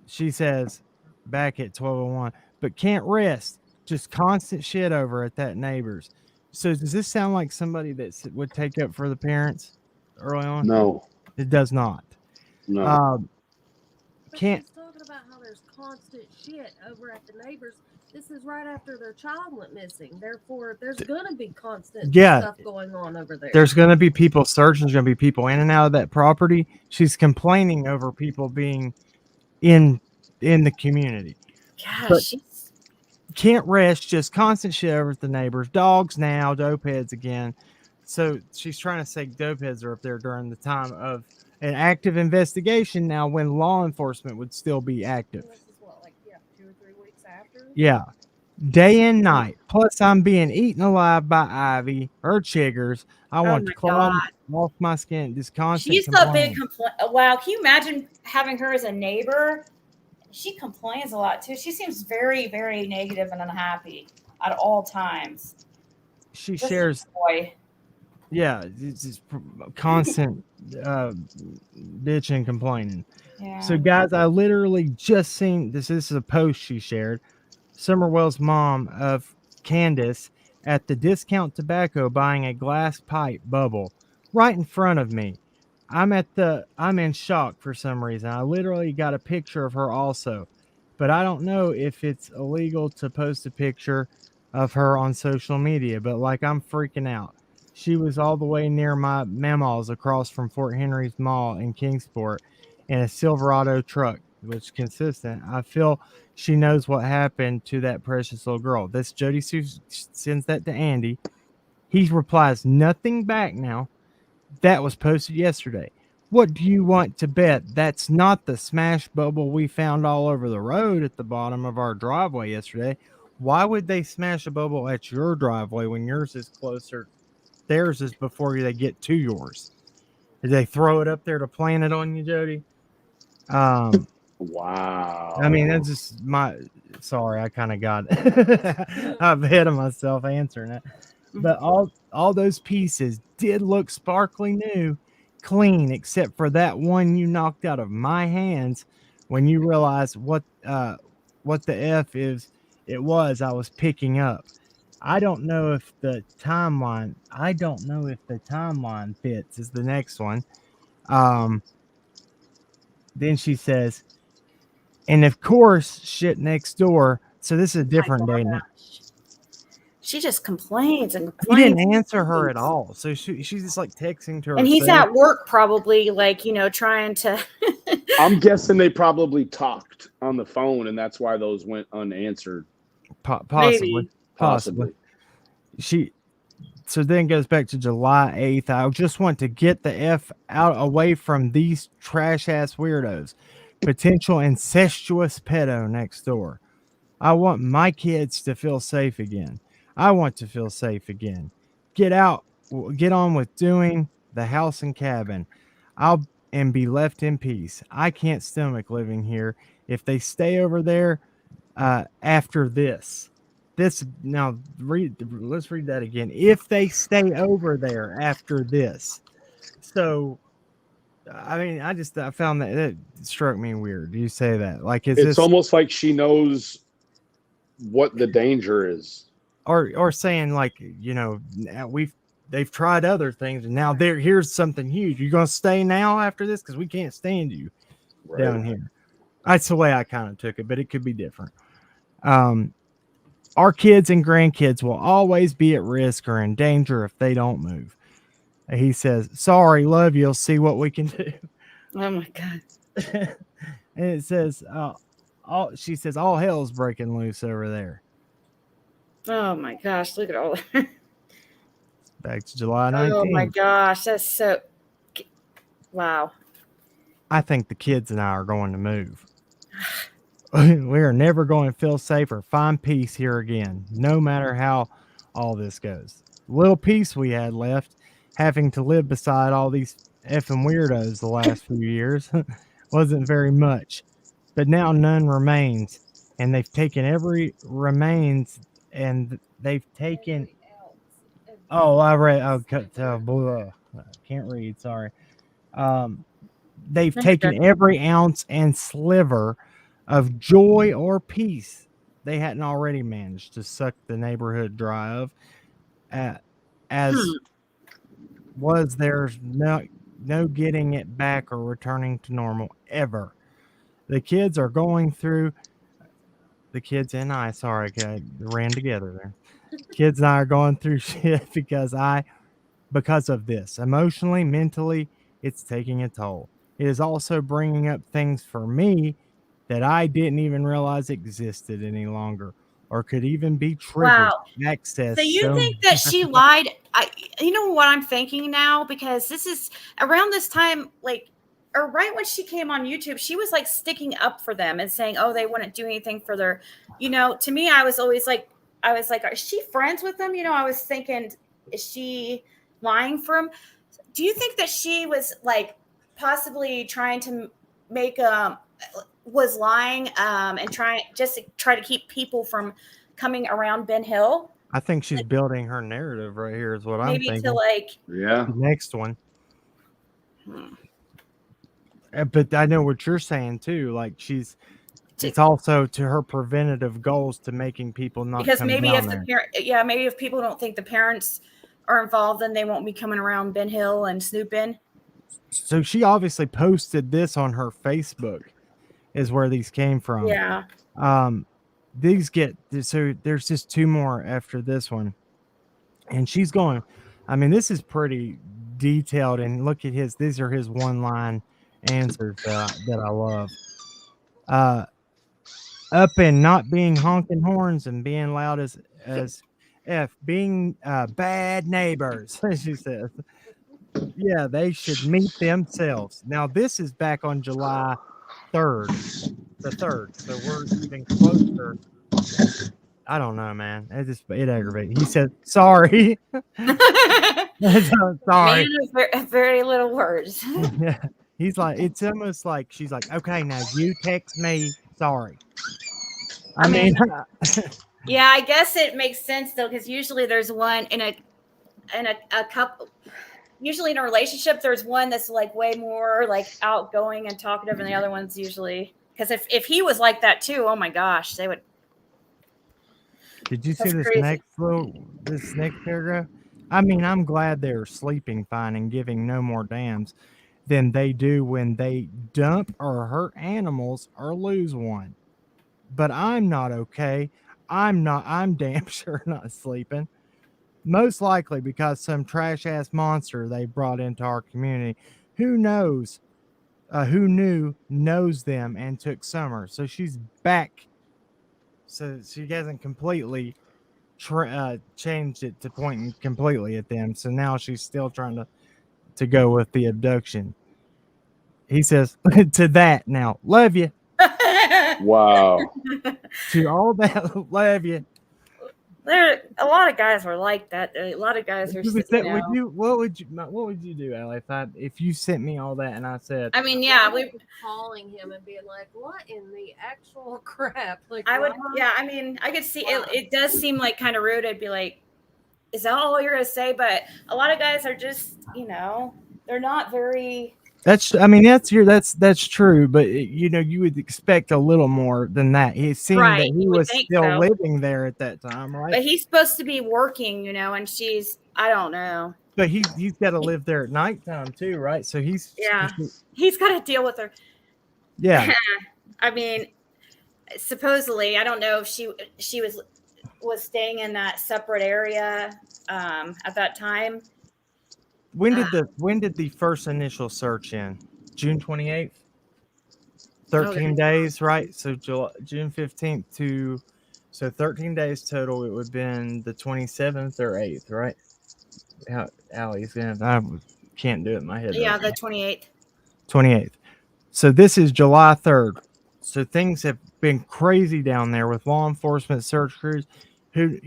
Speaker 3: She says, back at 12:01, but can't rest. Just constant shit over at that neighbor's. So does this sound like somebody that would take up for the parents early on?
Speaker 8: No.
Speaker 3: It does not.
Speaker 8: No.
Speaker 3: Can't.
Speaker 4: He's talking about how there's constant shit over at the neighbors. This is right after their child went missing. Therefore, there's going to be constant stuff going on over there.
Speaker 3: There's going to be people searching. There's going to be people in and out of that property. She's complaining over people being in the community.
Speaker 1: Gosh,
Speaker 3: can't rest. Just constant shit over at the neighbors. Dogs now, dope heads again. So she's trying to say dope heads are up there during the time of an active investigation now when law enforcement would still be active.
Speaker 4: This is what, 2 or 3 weeks after?
Speaker 3: Yeah. Day and night. Plus, I'm being eaten alive by Ivy or chiggers. I want to claw off my skin. This constant.
Speaker 1: She's a big complaint. Wow. Can you imagine having her as a neighbor? She complains a lot too. She seems very, very negative and unhappy. at all times.
Speaker 3: She
Speaker 1: This
Speaker 3: shares,
Speaker 1: boy.
Speaker 3: yeah, it's just constant bitch and complaining.
Speaker 1: Yeah.
Speaker 3: So, guys, I literally just seen this. This is a post she shared. Summerwell's mom of Candace at the discount tobacco buying a glass pipe bubble right in front of me. I'm in shock for some reason. I literally got a picture of her also, but I don't know if it's illegal to post a picture of her on social media, but like I'm freaking out. She was all the way near my Mama's across from Fort Henry's Mall in Kingsport in a Silverado truck, which is consistent. I feel she knows what happened to that precious little girl. This Jody Sue sends that to Andy. He replies nothing back now. That was posted yesterday. What do you want to bet? That's not the smash bubble we found all over the road at the bottom of our driveway yesterday. Why would they smash a bubble at your driveway when yours is closer? Theirs is before they get to yours. Did they throw it up there to plant it on you, Jody?
Speaker 8: Wow.
Speaker 3: I mean, that's just sorry, I kind of got I'm ahead of myself answering it. But all those pieces did look sparkly new, clean, except for that one you knocked out of my hands when you realized what the F is it was I was picking up. I don't know if the timeline fits is the next one. Then she says, and of course, shit next door. So this is a different day now.
Speaker 1: She just complains and
Speaker 3: He
Speaker 1: complains.
Speaker 3: didn't answer her at all. So she's just like texting to her.
Speaker 1: And he's at work probably, like, trying to.
Speaker 8: I'm guessing they probably talked on the phone, and that's why those went unanswered.
Speaker 3: Possibly. So then goes back to July 8th. I just want to get the F out away from these trash ass weirdos. Potential incestuous pedo next door. I want my kids to feel safe again. I want to feel safe again. Get on with doing the house and cabin. And be left in peace. I can't stomach living here. If they stay over there after this. Let's read that again. If they stay over there after this. So I mean, I found that struck me weird. You say that like it's
Speaker 8: almost like she knows what the danger is,
Speaker 3: or saying like they've tried other things and now here's something huge. You're gonna stay now after this because we can't stand you down here. That's the way I kind of took it, but it could be different. Our kids and grandkids will always be at risk or in danger if they don't move. He says, sorry, love you. See what we can do.
Speaker 1: Oh my God.
Speaker 3: And it says, she says, all hell's breaking loose over there.
Speaker 1: Oh my gosh. Look at all that.
Speaker 3: Back to July 19th.
Speaker 1: Oh my gosh. That's so. Wow.
Speaker 3: I think the kids and I are going to move. We are never going to feel safe or find peace here again, no matter how all this goes. Little peace we had left, having to live beside all these effing weirdos the last few years, wasn't very much. But now none remains, and they've taken every remains, and they've taken. Oh, I read. I can't read. Sorry. They've taken every ounce and sliver of joy or peace they hadn't already managed to suck the neighborhood dry of, as was there's no getting it back or returning to normal ever. The kids are going through. The kids and I, sorry, I ran together there. Kids and I are going through shit because of this. Emotionally, mentally, it's taking a toll. It is also bringing up things for me that I didn't even realize existed any longer or could even be triggered.
Speaker 1: Wow.
Speaker 3: Access.
Speaker 1: So you think that she lied? You know what I'm thinking now? Because this is around this time, like, or right when she came on YouTube, she was like sticking up for them and saying, oh, they wouldn't do anything for their, to me, I was always like, is she friends with them? I was thinking, is she lying for him? Do you think that she was like possibly trying to make was lying and try to keep people from coming around Ben Hill.
Speaker 3: I think she's building her narrative right here. Is what I'm
Speaker 1: Maybe
Speaker 3: thinking.
Speaker 1: to like,
Speaker 8: Yeah.
Speaker 3: Next one. But I know what you're saying too. Like it's also to her preventative goals to making people not
Speaker 1: because
Speaker 3: come
Speaker 1: maybe
Speaker 3: down
Speaker 1: if
Speaker 3: there.
Speaker 1: the parent, maybe if people don't think the parents are involved, then they won't be coming around Ben Hill and snooping.
Speaker 3: So she obviously posted this on her Facebook, is where these came from.
Speaker 1: Yeah.
Speaker 3: These get so there's just two more after this one, and she's going. I mean, this is pretty detailed, and look at his. These are his one-line answers that I love. Up and not being honking horns and being loud as F, being bad neighbors, she says. Yeah, they should meet themselves. Now, this is back on July 3rd, the 3rd. So we're even closer. I don't know, man. It aggravates. He said, sorry. Sorry.
Speaker 1: Man of very little words.
Speaker 3: Yeah. He's like, it's almost like she's like, okay, now you text me. Sorry. I mean
Speaker 1: yeah, I guess it makes sense though, because usually there's one in a couple. Usually in a relationship, there's one that's like way more like outgoing and talkative, and the other one's usually because if he was like that too, oh my gosh, they would.
Speaker 3: Did you see this next paragraph? I mean, I'm glad they're sleeping fine and giving no more damns than they do when they dump or hurt animals or lose one. But I'm not okay. I'm damn sure not sleeping. Most likely because some trash ass monster they brought into our community who knows knows them and took Summer. So she's back. So she hasn't completely changed it to pointing completely at them. So now she's still trying to go with the abduction. He says to that now, love you.
Speaker 8: Wow.
Speaker 3: To all that, love you.
Speaker 1: There, a lot of guys were like that. A lot of guys are.
Speaker 3: What would you do, Allie, if you sent me all that and I said?
Speaker 1: I mean, yeah, we
Speaker 4: calling him and being like, "What in the actual crap?" Like,
Speaker 1: I would, yeah. I mean, I could see it. It does seem like kind of rude. I'd be like, "Is that all you're gonna say?" But a lot of guys are just, they're not very.
Speaker 3: That's true, but you would expect a little more than that. It seemed that he was still living there at that time, right?
Speaker 1: But he's supposed to be working, and I don't know.
Speaker 3: But he's got to live there at nighttime too, right? So he's
Speaker 1: got to deal with her.
Speaker 3: Yeah.
Speaker 1: I mean, supposedly, I don't know if she was staying in that separate area at that time.
Speaker 3: When did the first initial search end? June 28th? 13 days, right? So June 15th to 13 days total. It would have been the 27th or 8th, right? Allie's I can't do it in my head.
Speaker 1: Yeah, the 28th. 28th.
Speaker 3: So this is July 3rd. So things have been crazy down there with law enforcement search crews. Who,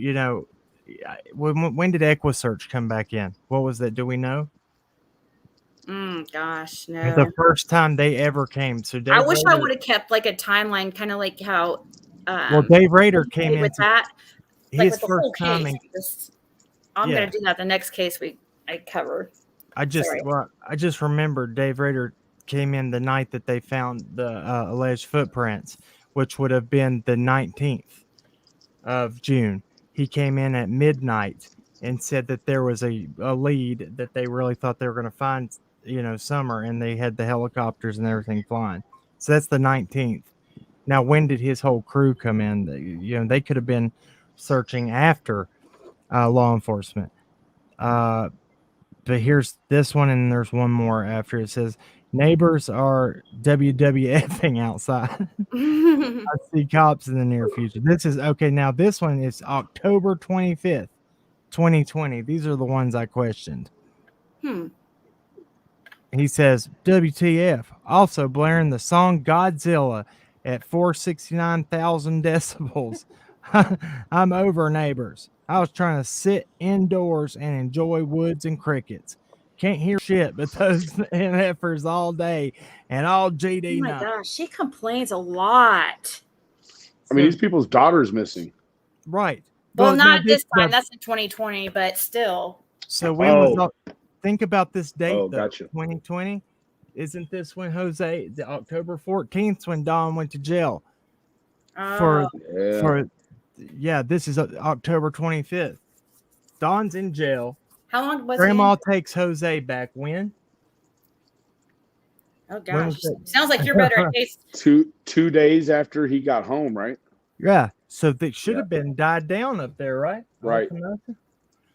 Speaker 3: when did EquiSearch come back in? What was that? Do we know?
Speaker 1: Gosh, no.
Speaker 3: The first time they ever came. So
Speaker 1: I wish I would have kept like a timeline, kind of like how.
Speaker 3: Dave Rader came in
Speaker 1: with that.
Speaker 3: His
Speaker 1: with the
Speaker 3: first
Speaker 1: whole
Speaker 3: time.
Speaker 1: I'm going to do that the next case I covered.
Speaker 3: I just remembered Dave Rader came in the night that they found the alleged footprints, which would have been the 19th of June. He came in at midnight and said that there was a lead that they really thought they were going to find, Summer, and they had the helicopters and everything flying. So that's the 19th. Now, when did his whole crew come in? They could have been searching after law enforcement. But here's this one, and there's one more after. It says, neighbors are WWFing outside. I see cops in the near future. This is okay. Now this one is October 25th, 2020. These are the ones I questioned. He says, WTF, also blaring the song Godzilla at 469,000 decibels. I'm over, neighbors. I was trying to sit indoors and enjoy woods and crickets. Can't hear shit but those MFers all day and all GD night.
Speaker 1: Oh my gosh, she complains a lot.
Speaker 8: I mean, these people's daughter's missing.
Speaker 3: Right.
Speaker 1: Well,
Speaker 3: no,
Speaker 1: not this time.
Speaker 3: the-
Speaker 1: That's in 2020, but still.
Speaker 3: so when was
Speaker 8: Oh.
Speaker 3: think about this date
Speaker 8: Oh,
Speaker 3: though.
Speaker 8: gotcha.
Speaker 3: 2020. Isn't this when Jose, the October 14th, when Don went to jail for
Speaker 1: Oh,
Speaker 8: Yeah.
Speaker 3: this is October 25th. Don's in jail.
Speaker 1: how long was
Speaker 3: Grandma
Speaker 1: he?
Speaker 3: takes Jose back when?
Speaker 1: Oh
Speaker 3: When
Speaker 1: gosh,
Speaker 3: was it?
Speaker 1: sounds like you're better at case.
Speaker 8: 2 days after he got home, right?
Speaker 3: Yeah. So they should
Speaker 8: Yeah.
Speaker 3: have been died down up there, right?
Speaker 8: Right.
Speaker 4: But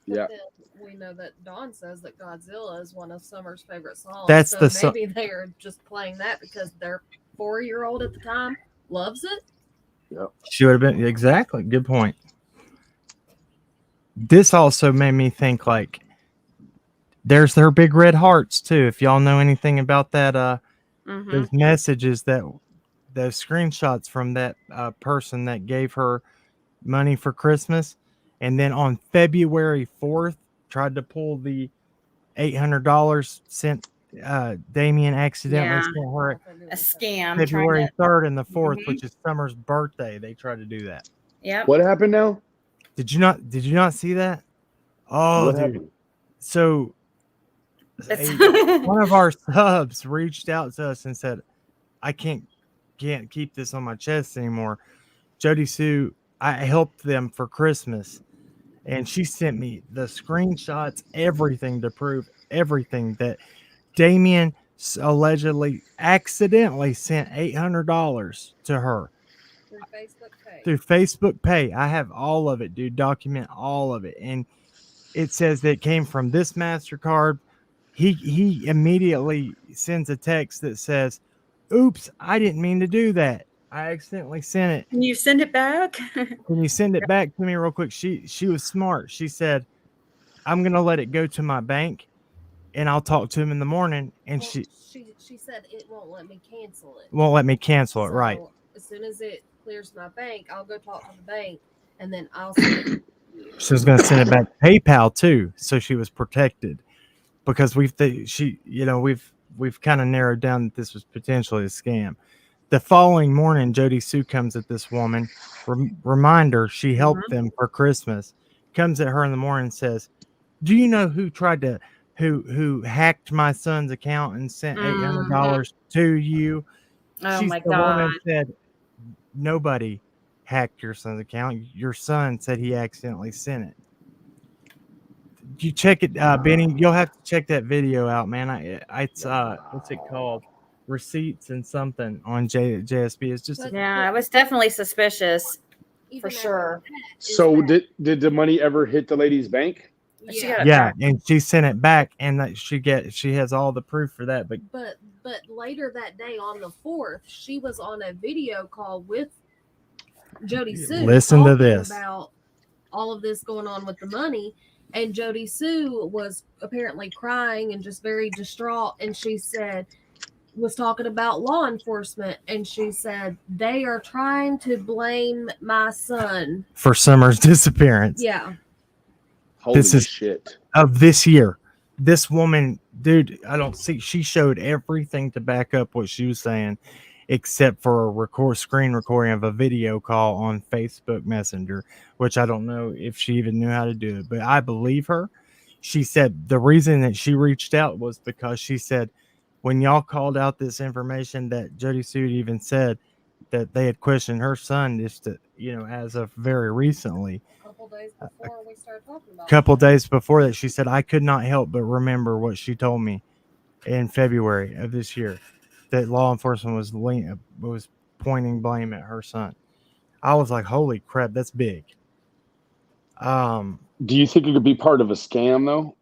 Speaker 8: Yeah.
Speaker 4: then we know that Dawn says that Godzilla is one of Summer's favorite songs.
Speaker 3: That's
Speaker 4: so
Speaker 3: the
Speaker 4: maybe they are just playing that because their 4-year-old at the time loves it.
Speaker 3: Should have been exactly. Good point. This also made me think like there's their big red hearts too. If y'all know anything about that,
Speaker 1: Mhm.
Speaker 3: those messages those screenshots from that person that gave her money for Christmas, and then on February 4th tried to pull the $800 sent Damien accidentally
Speaker 1: Yeah.
Speaker 3: sent her
Speaker 1: A scam.
Speaker 3: February 3rd and the 4th,
Speaker 1: Mhm.
Speaker 3: which is Summer's birthday. They tried to do that.
Speaker 1: Yep.
Speaker 8: What happened now?
Speaker 3: Did you not see that? Oh,
Speaker 8: What
Speaker 3: dude.
Speaker 8: happened?
Speaker 3: So one of our subs reached out to us and said, I can't keep this on my chest anymore. Jody Sue, I helped them for Christmas, and she sent me the screenshots, everything to prove everything that Damien allegedly accidentally sent $800 to her
Speaker 4: Through Facebook Pay.
Speaker 3: through Facebook Pay. I have all of it, dude. Document all of it, and it says that it came from this MasterCard. He immediately sends a text that says, "Oops, I didn't mean to do that. I accidentally sent it.
Speaker 1: Can you send it back?
Speaker 3: Can you send it back to me real quick?" She was smart. She said, "I'm gonna let it go to my bank, and I'll talk to him in the morning." And
Speaker 4: Well,
Speaker 3: she
Speaker 4: she said it won't let me cancel it.
Speaker 3: won't let me cancel it. Right.
Speaker 4: So as soon as it clears my bank, I'll go talk to the bank, and then I'll send it.
Speaker 3: She was gonna send it back to PayPal too, so she was protected. Because we've kind of narrowed down that this was potentially a scam. The following morning, Jody Sue comes at this woman. Reminder, she helped them for Christmas. Comes at her in the morning and says, "Do you know who tried to who hacked my son's account and sent $800 to you?"
Speaker 1: Oh my
Speaker 3: The woman
Speaker 1: god.
Speaker 3: said, "Nobody hacked your son's account. Your son said he accidentally sent it." You check it, Benny. You'll have to check that video out, man. It's what's it called? Receipts and something on JSB. It's just
Speaker 1: Yeah, it was definitely suspicious.
Speaker 4: Even
Speaker 1: For
Speaker 4: after
Speaker 1: sure.
Speaker 4: that is
Speaker 8: So
Speaker 4: that-
Speaker 8: did the money ever hit the lady's bank?
Speaker 1: She
Speaker 4: yeah.
Speaker 1: got it
Speaker 3: yeah,
Speaker 1: back.
Speaker 3: and she sent it back, and that she has all the proof for that. But
Speaker 4: But later that day on the 4th, she was on a video call with Jody Sue.
Speaker 3: Listen to
Speaker 4: talking
Speaker 3: this.
Speaker 4: about all of this going on with the money, and Jody Sue was apparently crying and just very distraught. And she was talking about law enforcement, and she said they are trying to blame my son.
Speaker 3: for Summer's disappearance,
Speaker 4: Yeah,
Speaker 8: Holy
Speaker 3: is-
Speaker 8: shit.
Speaker 3: of this year, this woman, dude, she showed everything to back up what she was saying, except for a screen recording of a video call on Facebook Messenger, which I don't know if she even knew how to do it, but I believe her. She said the reason that she reached out was because she said when y'all called out this information that Jody Sue even said that they had questioned her son just to, as of very recently.
Speaker 4: a couple days before we started talking about
Speaker 3: Couple days before that, she said, I could not help but remember what she told me in February of this year, that law enforcement was pointing blame at her son. I was like, holy crap, that's big.
Speaker 8: Do you think it could be part of a scam though?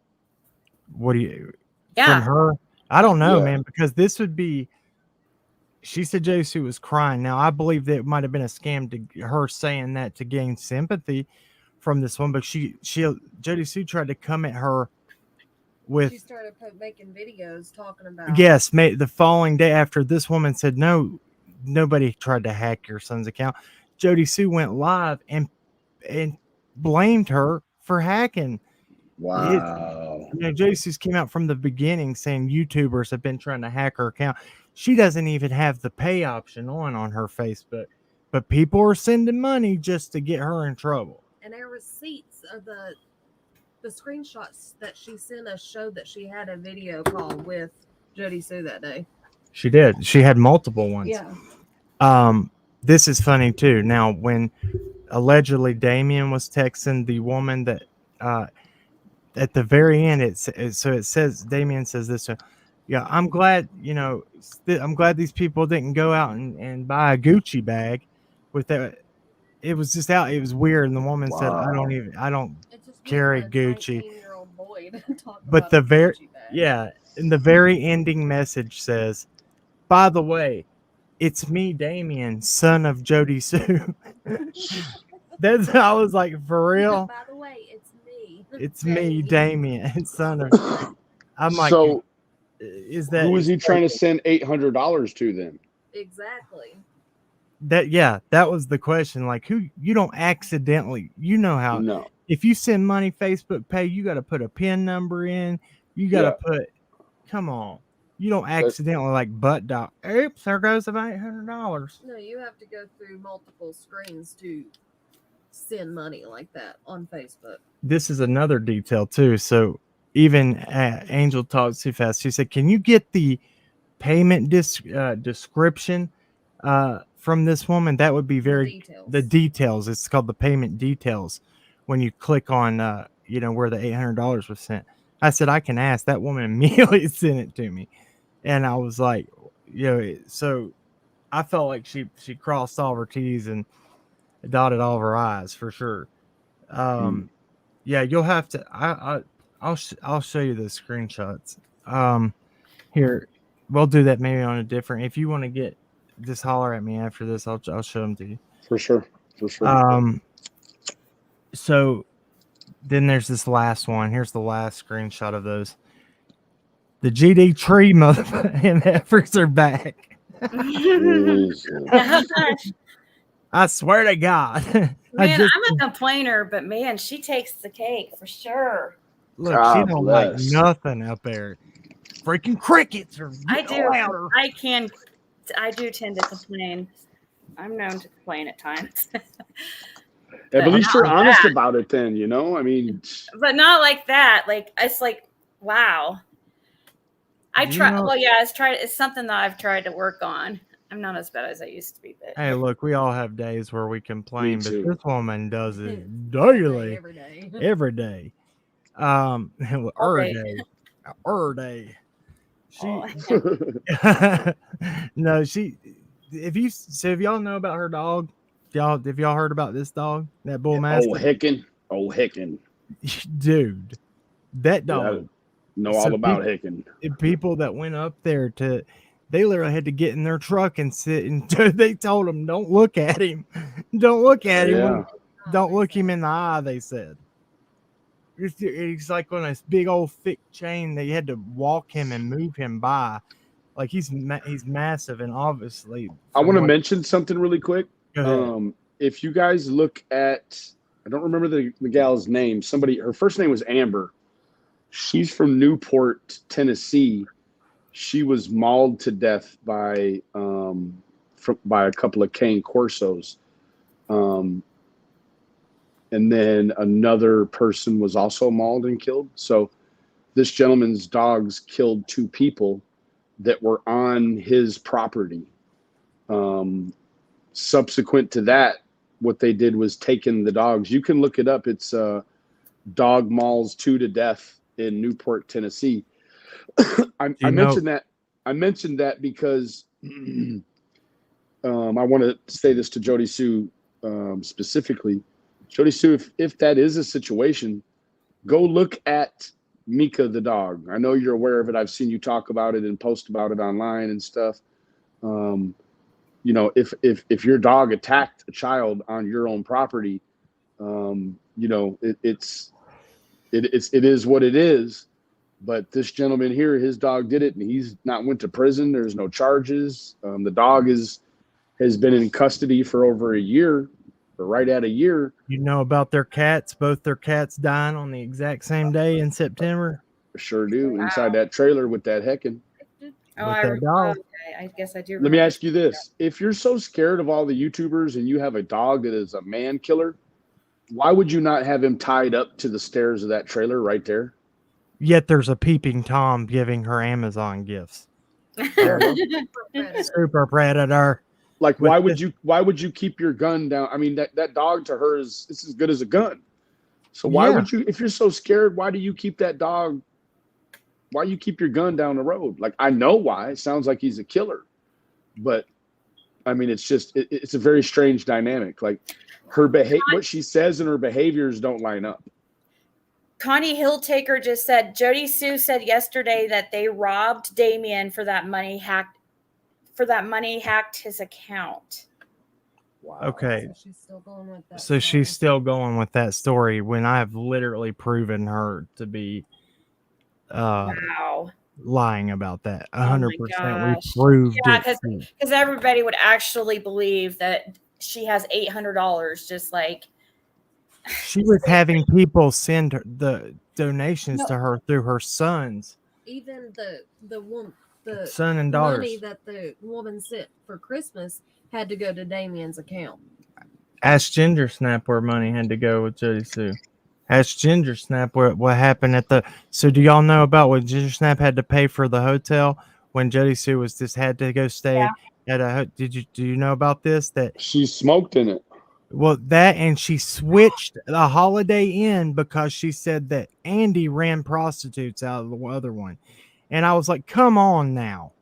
Speaker 3: What do you
Speaker 1: Yeah.
Speaker 3: from her? I don't know,
Speaker 8: Yeah.
Speaker 3: man, because this would be. She said Jody Sue was crying. Now I believe that it might have been a scam to her saying that to gain sympathy from this one, but Jody Sue tried to come at her with
Speaker 4: she started making videos talking about
Speaker 3: yes, the following day after this woman said no, nobody tried to hack your son's account. Jody Sue went live and blamed her for hacking.
Speaker 8: Wow.
Speaker 3: Jody Sue came out from the beginning saying YouTubers have been trying to hack her account. She doesn't even have the pay option on her Facebook, but people are sending money just to get her in trouble.
Speaker 4: and our receipts of the screenshots that she sent us showed that she had a video call with Jody Sue that day.
Speaker 3: She did. She had multiple ones.
Speaker 4: Yeah.
Speaker 3: This is funny too. Now, when allegedly Damien was texting the woman that at the very end, so it says Damien says this. Yeah, I'm glad, I'm glad these people didn't go out and buy a Gucci bag with that. It was just out. It was weird. And the woman said, I don't
Speaker 4: It's just
Speaker 3: carry
Speaker 4: weird for a
Speaker 3: Gucci.
Speaker 4: 19-year-old boy to talk
Speaker 3: But
Speaker 4: about
Speaker 3: the
Speaker 4: a Gucci bag.
Speaker 3: yeah, and the very ending message says, by the way, it's me, Damien, son of Jody Sue. I was like, for real?
Speaker 4: By the way, it's me.
Speaker 3: It's me, Damien, son of. I'm like,
Speaker 8: So
Speaker 3: is that
Speaker 8: who is he trying to send $800 to then?
Speaker 4: Exactly.
Speaker 3: that was the question. Like, who you don't accidentally, how
Speaker 8: No.
Speaker 3: if you send money Facebook Pay, you got to put a PIN number in. You got to put. Come on, you don't accidentally like butt dial. Oops, there goes about $800.
Speaker 4: No, you have to go through multiple screens to send money like that on Facebook.
Speaker 3: This is another detail too. So even Angel talks too fast. She said, "Can you get the payment description from this woman? That would be the details. It's called the payment details. When you click on where the $800 was sent." I said, "I can ask." That woman immediately sent it to me, and I was like, so I felt like she crossed all her T's and dotted all of her I's for sure. Yeah, you'll have to. I'll show you the screenshots. Here, we'll do that maybe on a different. If you want to get, just holler at me after this. I'll show them to you.
Speaker 8: For sure.
Speaker 3: So then there's this last one. Here's the last screenshot of those. The GD tree MFers are back. I swear to God.
Speaker 1: Man, I'm a complainer, but man, she takes the cake for sure.
Speaker 3: Look, she don't like nothing up there. Freaking crickets are louder.
Speaker 1: I do tend to complain. I'm known to complain at times.
Speaker 8: At least you're honest about it then, I mean.
Speaker 1: But not like that. Like, it's like, wow. It's something that I've tried to work on. I'm not as bad as I used to be. But
Speaker 3: hey, look, we all have days where we complain, but this woman does it daily. Every day. Day. No, if y'all know about her dog, if y'all heard about this dog, that bull mastiff?
Speaker 8: Oh, Hicken.
Speaker 3: Dude, that dog.
Speaker 8: Know all about Hicken.
Speaker 3: People that went up there they literally had to get in their truck and sit, and they told him, don't look at him. Don't look at him.
Speaker 8: Yeah.
Speaker 3: Don't look him in the eye, they said. It's like on this big old thick chain. They had to walk him and move him by. Like he's massive, and obviously.
Speaker 8: I want to mention something really quick.
Speaker 3: Go ahead.
Speaker 8: If you guys look at, I don't remember the gal's name. Her first name was Amber. She's from Newport, Tennessee. She was mauled to death by a couple of cane corsos. And then another person was also mauled and killed. So this gentleman's dogs killed two people that were on his property. Subsequent to that, what they did was taken the dogs. You can look it up. It's dog mauls 2 to death in Newport, Tennessee. I mentioned that because I want to say this to Jody Sue specifically. Jody Sue, if that is a situation, go look at Mika the dog. I know you're aware of it. I've seen you talk about it and post about it online and stuff. If your dog attacked a child on your own property, it is what it is. But this gentleman here, his dog did it, and he's not went to prison. There's no charges. The dog has been in custody for over a year, or right at a year.
Speaker 3: You know about their cats? Both their cats dying on the exact same day in September.
Speaker 8: Sure do. Wow. Inside that trailer with that Heckin.
Speaker 1: I guess I do.
Speaker 8: Let me ask you this: if you're so scared of all the YouTubers and you have a dog that is a man killer, Why would you not have him tied up to the stairs of that trailer right there?
Speaker 3: Yet there's a peeping Tom giving her Amazon gifts. Super predator.
Speaker 8: Like,
Speaker 3: With
Speaker 8: why would you keep your gun down? I mean, that dog to her is as good as a gun. So why
Speaker 3: Yeah.
Speaker 8: would you, if you're so scared, why do you keep that dog? Why you keep your gun down the road? Like, I know why. It sounds like he's a killer, but I mean, it's just it's a very strange dynamic. Like her what she says and her behaviors don't line up.
Speaker 1: Connie Hilltaker just said Jody Sue said yesterday that they robbed Damien for that money hacked his account.
Speaker 8: Wow.
Speaker 3: Okay.
Speaker 4: So she's still going with that.
Speaker 3: So she's still going with that story when I've literally proven her to be
Speaker 1: Wow.
Speaker 3: lying about that.
Speaker 1: Oh my
Speaker 3: 100%. We
Speaker 1: gosh.
Speaker 3: proved
Speaker 1: Yeah,
Speaker 3: it.
Speaker 1: because everybody would actually believe that she has $800, just like
Speaker 3: She was having people send her the donations
Speaker 4: No.
Speaker 3: to her through her sons,
Speaker 4: Even the woman, the
Speaker 3: son and
Speaker 4: money
Speaker 3: daughters.
Speaker 4: that the woman sent for Christmas had to go to Damien's account.
Speaker 3: Ask Ginger Snap where money had to go with Jody Sue. Ask Ginger Snap what happened at the. So do y'all know about what Ginger Snap had to pay for the hotel when Jody Sue was just had to go stay at a? Do you know about this? That
Speaker 8: She smoked in it.
Speaker 3: well, that and she switched the Holiday Inn because she said that Andy ran prostitutes out of the other one, and I was like, come on now,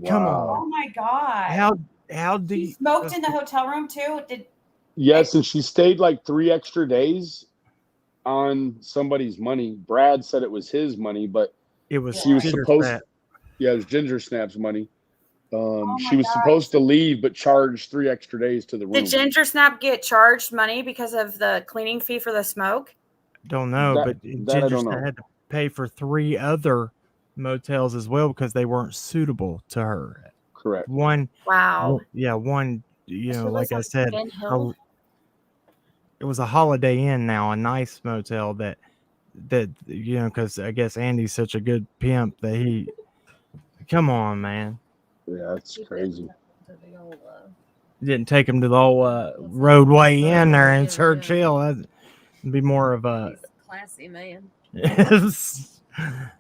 Speaker 3: come
Speaker 8: Wow.
Speaker 1: oh my god.
Speaker 3: How do you
Speaker 1: smoked in the hotel room too?
Speaker 8: Yes, and she stayed like 3 extra days on somebody's money. Brad said it was his money, but
Speaker 3: it was
Speaker 8: she was
Speaker 3: Ginger
Speaker 8: supposed.
Speaker 3: Snap.
Speaker 8: Yeah, it was Ginger Snap's money.
Speaker 1: my
Speaker 8: She was supposed to leave, but charged 3 extra days to the room.
Speaker 1: Did Ginger Snap get charged money because of the cleaning fee for the smoke?
Speaker 3: Don't know,
Speaker 8: That-
Speaker 3: but
Speaker 8: that I
Speaker 3: Ginger
Speaker 8: don't
Speaker 3: Snap
Speaker 8: know.
Speaker 3: had to pay for 3 other motels as well because they weren't suitable to her.
Speaker 8: Correct.
Speaker 3: One,
Speaker 1: Wow.
Speaker 3: one. You
Speaker 1: She
Speaker 3: know,
Speaker 1: lives
Speaker 3: like I
Speaker 1: on
Speaker 3: said,
Speaker 1: Ben Hill?
Speaker 3: it was a Holiday Inn now, a nice motel that you know, because I guess Andy's such a good pimp that he. Come on, man.
Speaker 8: Yeah, that's crazy.
Speaker 4: To the old,
Speaker 3: Didn't take him to the old roadway in there in
Speaker 4: Yeah,
Speaker 3: Churchill. That'd be more of a.
Speaker 4: he's a classy man.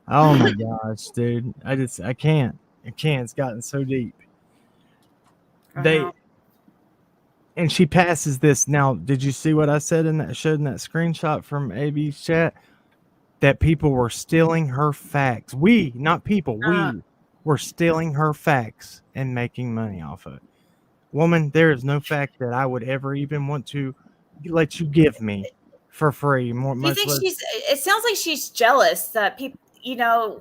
Speaker 3: Oh my gosh, dude. I can't. It's gotten so deep.
Speaker 1: Wow.
Speaker 3: And she passes this. Now, did you see what I said showed in that screenshot from AB's chat? That people were stealing her facts. We, not people, we were stealing her facts and making money off of it. Woman, there is no fact that I would ever even want to let you give me for free.
Speaker 1: Do you think it sounds like she's jealous that people,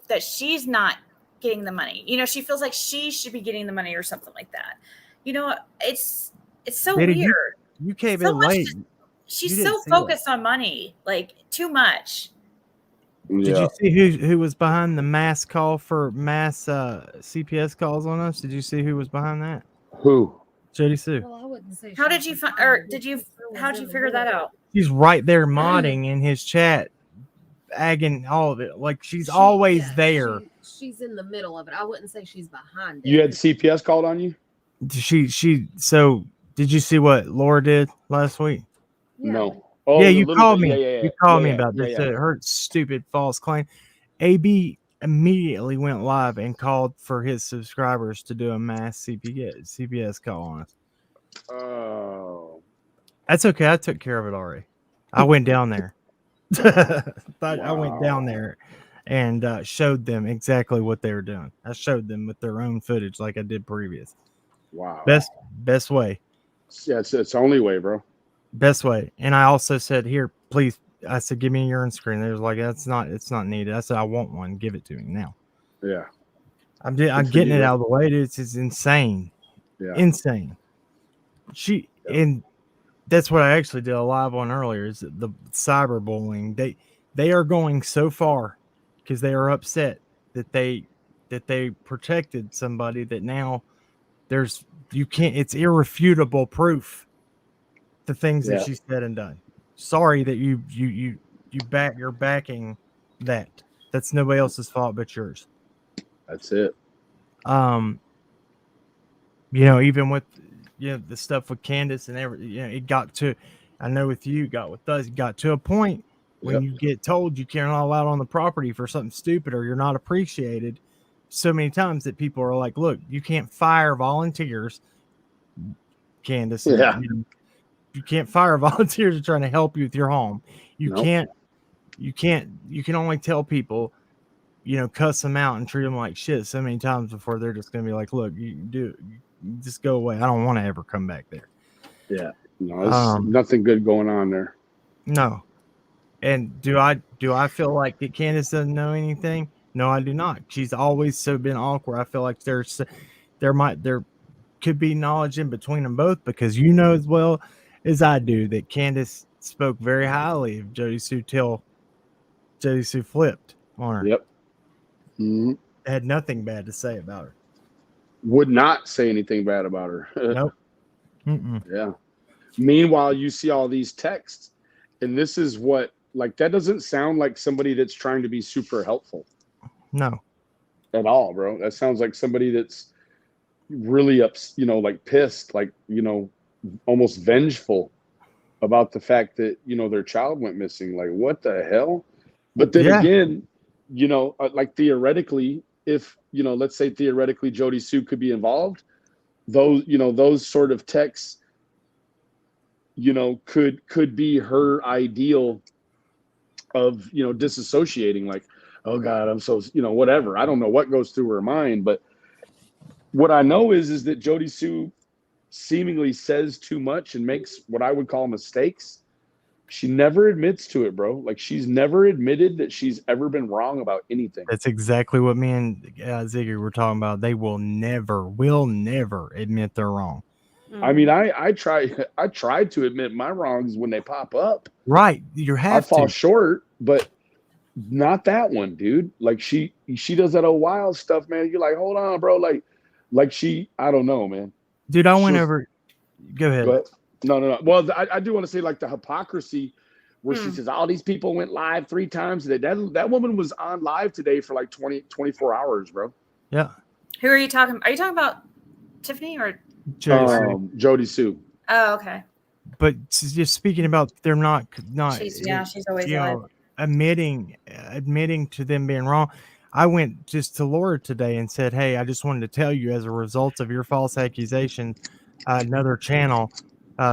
Speaker 1: that she's not getting the money. She feels like she should be getting the money or something like that. It's so
Speaker 3: Diddy,
Speaker 1: weird.
Speaker 3: You came
Speaker 1: So
Speaker 3: in
Speaker 1: much
Speaker 3: late.
Speaker 1: She's
Speaker 3: You didn't
Speaker 1: so
Speaker 3: see
Speaker 1: focused on money, like too much.
Speaker 3: Did you see who was behind the mass call for mass CPS calls on us? Did you see who was behind that?
Speaker 8: Who?
Speaker 3: Jody Sue.
Speaker 4: Well, I wouldn't say.
Speaker 1: How did you find, or how'd you figure that out?
Speaker 3: She's right there modding in his chat, agging all of it. Like she's always there.
Speaker 4: She's in the middle of it. I wouldn't say she's behind it.
Speaker 8: You had CPS called on you?
Speaker 3: So did you see what Laura did last week?
Speaker 4: Yeah.
Speaker 8: No. Oh,
Speaker 3: yeah,
Speaker 8: a
Speaker 3: you
Speaker 8: little
Speaker 3: called
Speaker 8: bit.
Speaker 3: me.
Speaker 8: Yeah.
Speaker 3: You called me
Speaker 8: Yeah,
Speaker 3: about this.
Speaker 8: yeah.
Speaker 3: Her stupid false claim. AB immediately went live and called for his subscribers to do a mass CPS call on us.
Speaker 8: Oh.
Speaker 3: That's okay. I took care of it already. I went down there. I went down there and showed them exactly what they were doing. I showed them with their own footage like I did previous.
Speaker 8: Wow.
Speaker 3: Best way.
Speaker 8: Yeah, it's the only way, bro.
Speaker 3: Best way. And I also said, here, please. I said, give me your own screen. They was like, it's not needed. I said, I want one. Give it to me now.
Speaker 8: Yeah.
Speaker 3: I'm getting it out of the way, dude. It's insane.
Speaker 8: Yeah.
Speaker 3: Insane. And that's what I actually did a live on earlier is the cyberbullying. They are going so far because they are upset that they protected somebody that now it's irrefutable proof the things that she said and done. Sorry that you're backing that. That's nobody else's fault but yours.
Speaker 8: That's it.
Speaker 3: Even with the stuff with Candace and it got to I know with you, got with us, got to a point when you get told you can't allow out on the property for something stupid or you're not appreciated so many times that people are like, look, you can't fire volunteers, Candace.
Speaker 8: Yeah.
Speaker 3: You can't fire volunteers trying to help you with your home. You
Speaker 8: Nope.
Speaker 3: you can only tell people, cuss them out and treat them like shit so many times before they're just going to be like, look, you just go away. I don't want to ever come back there.
Speaker 8: Yeah. No, there's nothing good going on there.
Speaker 3: No. And do I feel like that Candace doesn't know anything? No, I do not. She's always so been awkward. I feel like there could be knowledge in between them both, because you know as well as I do that Candace spoke very highly of Jody Sue till Jody Sue flipped on her.
Speaker 8: Yep. Mm-hmm.
Speaker 3: Had nothing bad to say about her.
Speaker 8: Would not say anything bad about her.
Speaker 3: Nope. Mm-mm.
Speaker 8: Yeah. Meanwhile, you see all these texts, and this is what, like, that doesn't sound like somebody that's trying to be super helpful.
Speaker 3: No.
Speaker 8: At all, bro. That sounds like somebody that's really like pissed, like, almost vengeful about the fact that, their child went missing. Like, what the hell? But then again, like theoretically, if, let's say theoretically Jody Sue could be involved, those sort of texts, could be her ideal of, disassociating, like, oh God, I'm so, whatever. I don't know what goes through her mind, but what I know is that Jody Sue seemingly says too much and makes what I would call mistakes. She never admits to it, bro. Like, she's never admitted that she's ever been wrong about anything.
Speaker 3: That's exactly what me and Ziggy were talking about. They will never admit they're wrong.
Speaker 8: I mean, I try to admit my wrongs when they pop up.
Speaker 3: Right. You have
Speaker 8: I fall short, but not that one, dude. Like, she does that old wild stuff, man. You're like, hold on, bro. Like she, I don't know, man.
Speaker 3: Dude, I went over. Go ahead.
Speaker 8: But no. Well, I do want to say, like, the hypocrisy where she says all these people went live 3 times today. That woman was on live today for like 24 hours, bro.
Speaker 3: Yeah.
Speaker 1: Who are you talking? Are you talking about Tiffany or
Speaker 8: Jody Sue?
Speaker 1: Oh, okay.
Speaker 3: But just speaking about, they're not.
Speaker 1: She's always live.
Speaker 3: Admitting to them being wrong. I went just to Laura today and said, hey, I just wanted to tell you, as a result of your false accusation, another channel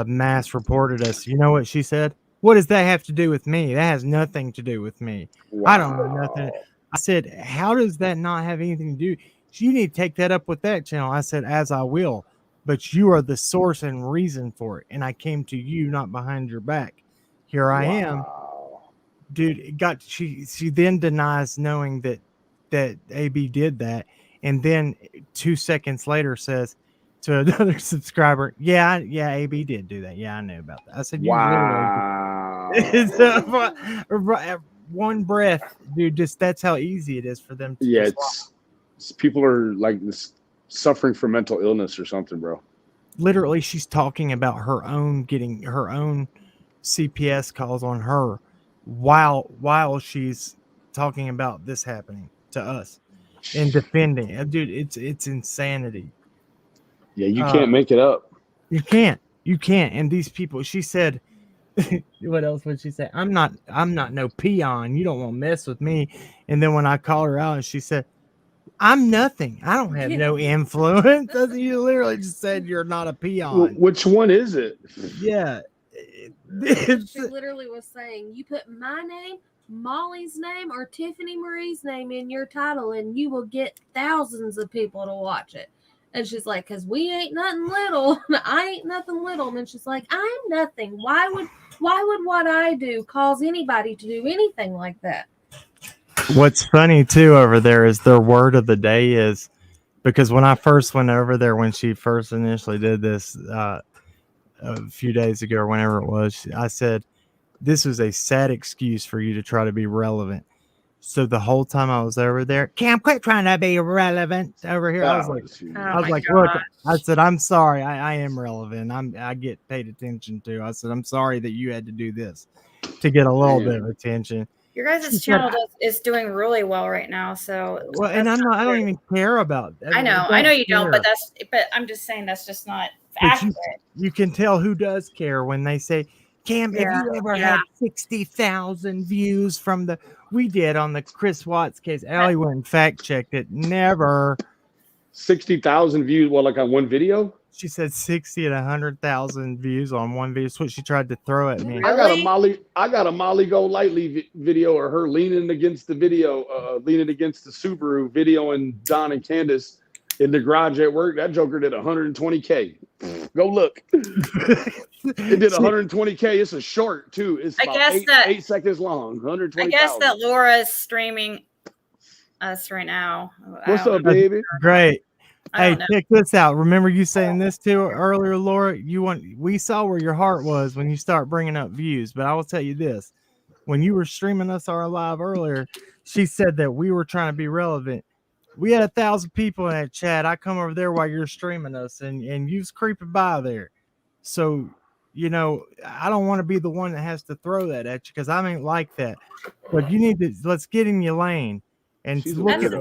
Speaker 3: mass reported us. You know what she said? What does that have to do with me? That has nothing to do with me. Wow. I don't know nothing. I said, how does that not have anything to do? You need to take that up with that channel. I said, as I will, but you are the source and reason for it. And I came to you, not behind your back. Here I am. Dude, she then denies knowing that AB did that, and then 2 seconds later says to another subscriber, yeah, AB did do that. Yeah, I knew about that. I said,
Speaker 8: wow.
Speaker 3: One breath, dude. Just that's how easy it is for them to.
Speaker 8: Yeah, people are like suffering from mental illness or something, bro.
Speaker 3: Literally, she's talking about getting her own CPS calls on her while she's talking about this happening to us and defending it. Dude, it's insanity.
Speaker 8: Yeah, you can't make it up.
Speaker 3: You can't. And these people, she said, what else would she say? I'm not no peon. You don't want to mess with me. And then when I called her out, and she said, I'm nothing. I don't have no influence. You literally just said you're not a peon.
Speaker 8: Which one is it?
Speaker 3: Yeah.
Speaker 4: She literally was saying, you put my name, Molly's name, or Tiffany Marie's name in your title, and you will get thousands of people to watch it. And she's like, because we ain't nothing little. I ain't nothing little. And then she's like, I'm nothing. Why would what I do cause anybody to do anything like that?
Speaker 3: What's funny too over there is their word of the day is, because when I first went over there, when she first initially did this a few days ago or whenever it was, I said, this was a sad excuse for you to try to be relevant. So the whole time I was over there, Cam, quit trying to be relevant over here. I was like, look, I said, I'm sorry. I am relevant. I get paid attention to. I said, I'm sorry that you had to do this to get a little bit of attention.
Speaker 1: Your guys' channel is doing really well right now. So
Speaker 3: and I don't even care about that.
Speaker 1: I know you don't, but I'm just saying that's just not accurate.
Speaker 3: You can tell who does care when they say, Cam, have you ever had 60,000 views from the? We did on the Chris Watts case. Allie went and fact checked it. Never.
Speaker 8: 60,000 views. Well, like on one video.
Speaker 3: She said 60 and 100,000 views on one video. That's what she tried to throw at me.
Speaker 8: I got a Molly Go Lightly video of her leaning against the leaning against the Subaru video, and Don and Candace in the garage at work. That joker did 120K. Go look. It did 120K. It's a short too. It's about 8 seconds long. 120.
Speaker 1: I guess that Laura is streaming us right now.
Speaker 8: What's up, baby?
Speaker 3: Great. Hey, check this out. Remember you saying this too earlier, Laura? We saw where your heart was when you start bringing up views. But I will tell you this: when you were streaming us our live earlier, she said that we were trying to be relevant. We had 1,000 people in that chat. I come over there while you're streaming us, and you was creeping by there. So, I don't want to be the one that has to throw that at you because I ain't like that. But you need to let's get in your lane and look at.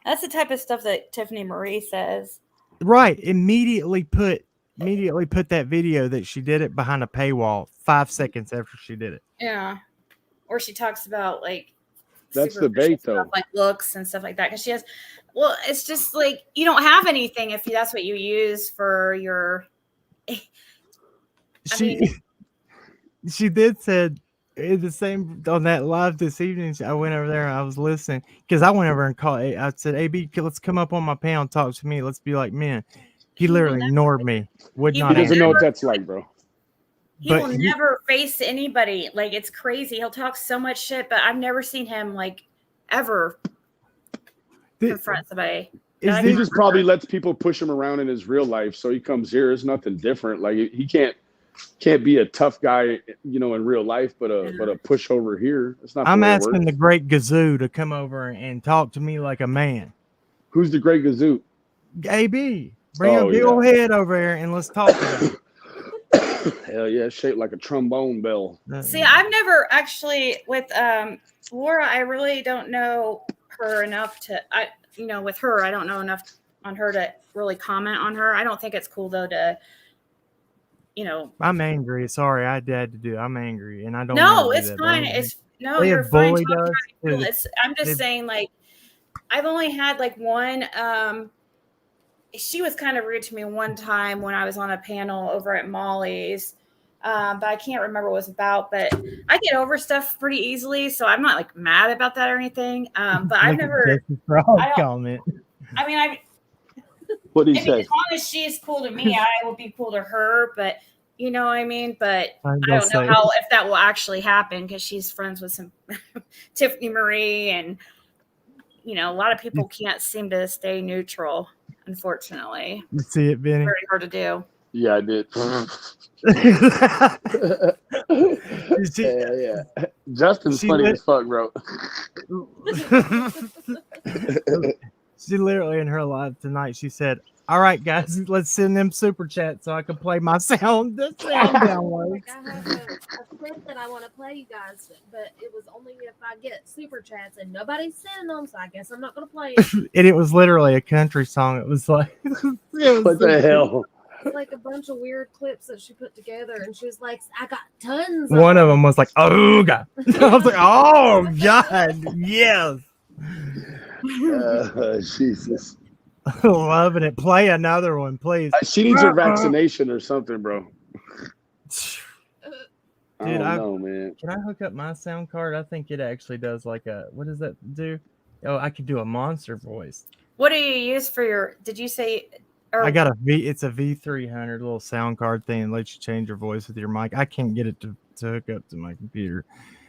Speaker 1: That's the type of stuff that Tiffany Marie says.
Speaker 3: Right. Immediately put that video that she did it behind a paywall 5 seconds after she did it.
Speaker 1: Yeah. Or she talks about
Speaker 8: that's the bait though.
Speaker 1: Like looks and stuff like that. Because she has, it's just like you don't have anything if that's what you use for your.
Speaker 3: She did said the same on that live this evening. I went over there and I was listening because I went over and called. I said, "AB, let's come up on my panel and talk to me. Let's be like men." He literally ignored me. He
Speaker 8: doesn't know what that's like, bro.
Speaker 1: He will never face anybody. Like, it's crazy. He'll talk so much shit, but I've never seen him ever confront somebody.
Speaker 8: He just probably lets people push him around in his real life. So he comes here. It's nothing different. Like he can't be a tough guy, in real life, but a pushover here. It's not.
Speaker 3: I'm asking the Great Gazoo to come over and talk to me like a man.
Speaker 8: Who's the Great Gazoo?
Speaker 3: AB. Bring a big old head over here and let's talk about it.
Speaker 8: Hell yeah, shaped like a trombone bell.
Speaker 1: See, I've never actually with Laura. I really don't know her enough with her. I don't know enough on her to really comment on her. I don't think it's cool though to.
Speaker 3: I'm angry. Sorry, I had to do it. I'm angry, and I don't.
Speaker 1: No, it's fine. You're fine. I'm just saying, I've only had one. She was kind of rude to me one time when I was on a panel over at Molly's, but I can't remember what it was about. But I get over stuff pretty easily, so I'm not mad about that or anything. But I've never.
Speaker 3: Comment.
Speaker 1: I mean,
Speaker 8: what do you say?
Speaker 1: As long as she's cool to me, I will be cool to her. But you know what I mean? But I don't know if that will actually happen because she's friends with some Tiffany Marie, and a lot of people can't seem to stay neutral. Unfortunately,
Speaker 3: you see it, Benny?
Speaker 1: Very hard to do.
Speaker 8: Yeah, I did. Yeah. Justin's funny as fuck, bro.
Speaker 3: She literally in her live tonight, she said, "All right, guys, let's send them super chats so I can play my sound downloads."
Speaker 4: I have a clip that I want to play you guys, but it was only if I get super chats, and nobody's sending them, so I guess I'm not going to play it.
Speaker 3: And it was literally a country song. It was like,
Speaker 8: what the hell?
Speaker 4: It's like a bunch of weird clips that she put together, and she was like, "I got tons."
Speaker 3: One of them was like, "Oh God!" I was like, "Oh God, yes."
Speaker 8: Jesus.
Speaker 3: Loving it. Play another one, please.
Speaker 8: She needs her vaccination or something, bro.
Speaker 3: Dude,
Speaker 8: I don't know, man.
Speaker 3: Can I hook up my sound card? I think it actually does what does that do? Oh, I could do a monster voice.
Speaker 1: What do you use for your, did you say?
Speaker 3: I got it's a V300 little sound card thing that lets you change your voice with your mic. I can't get it to hook up to my computer.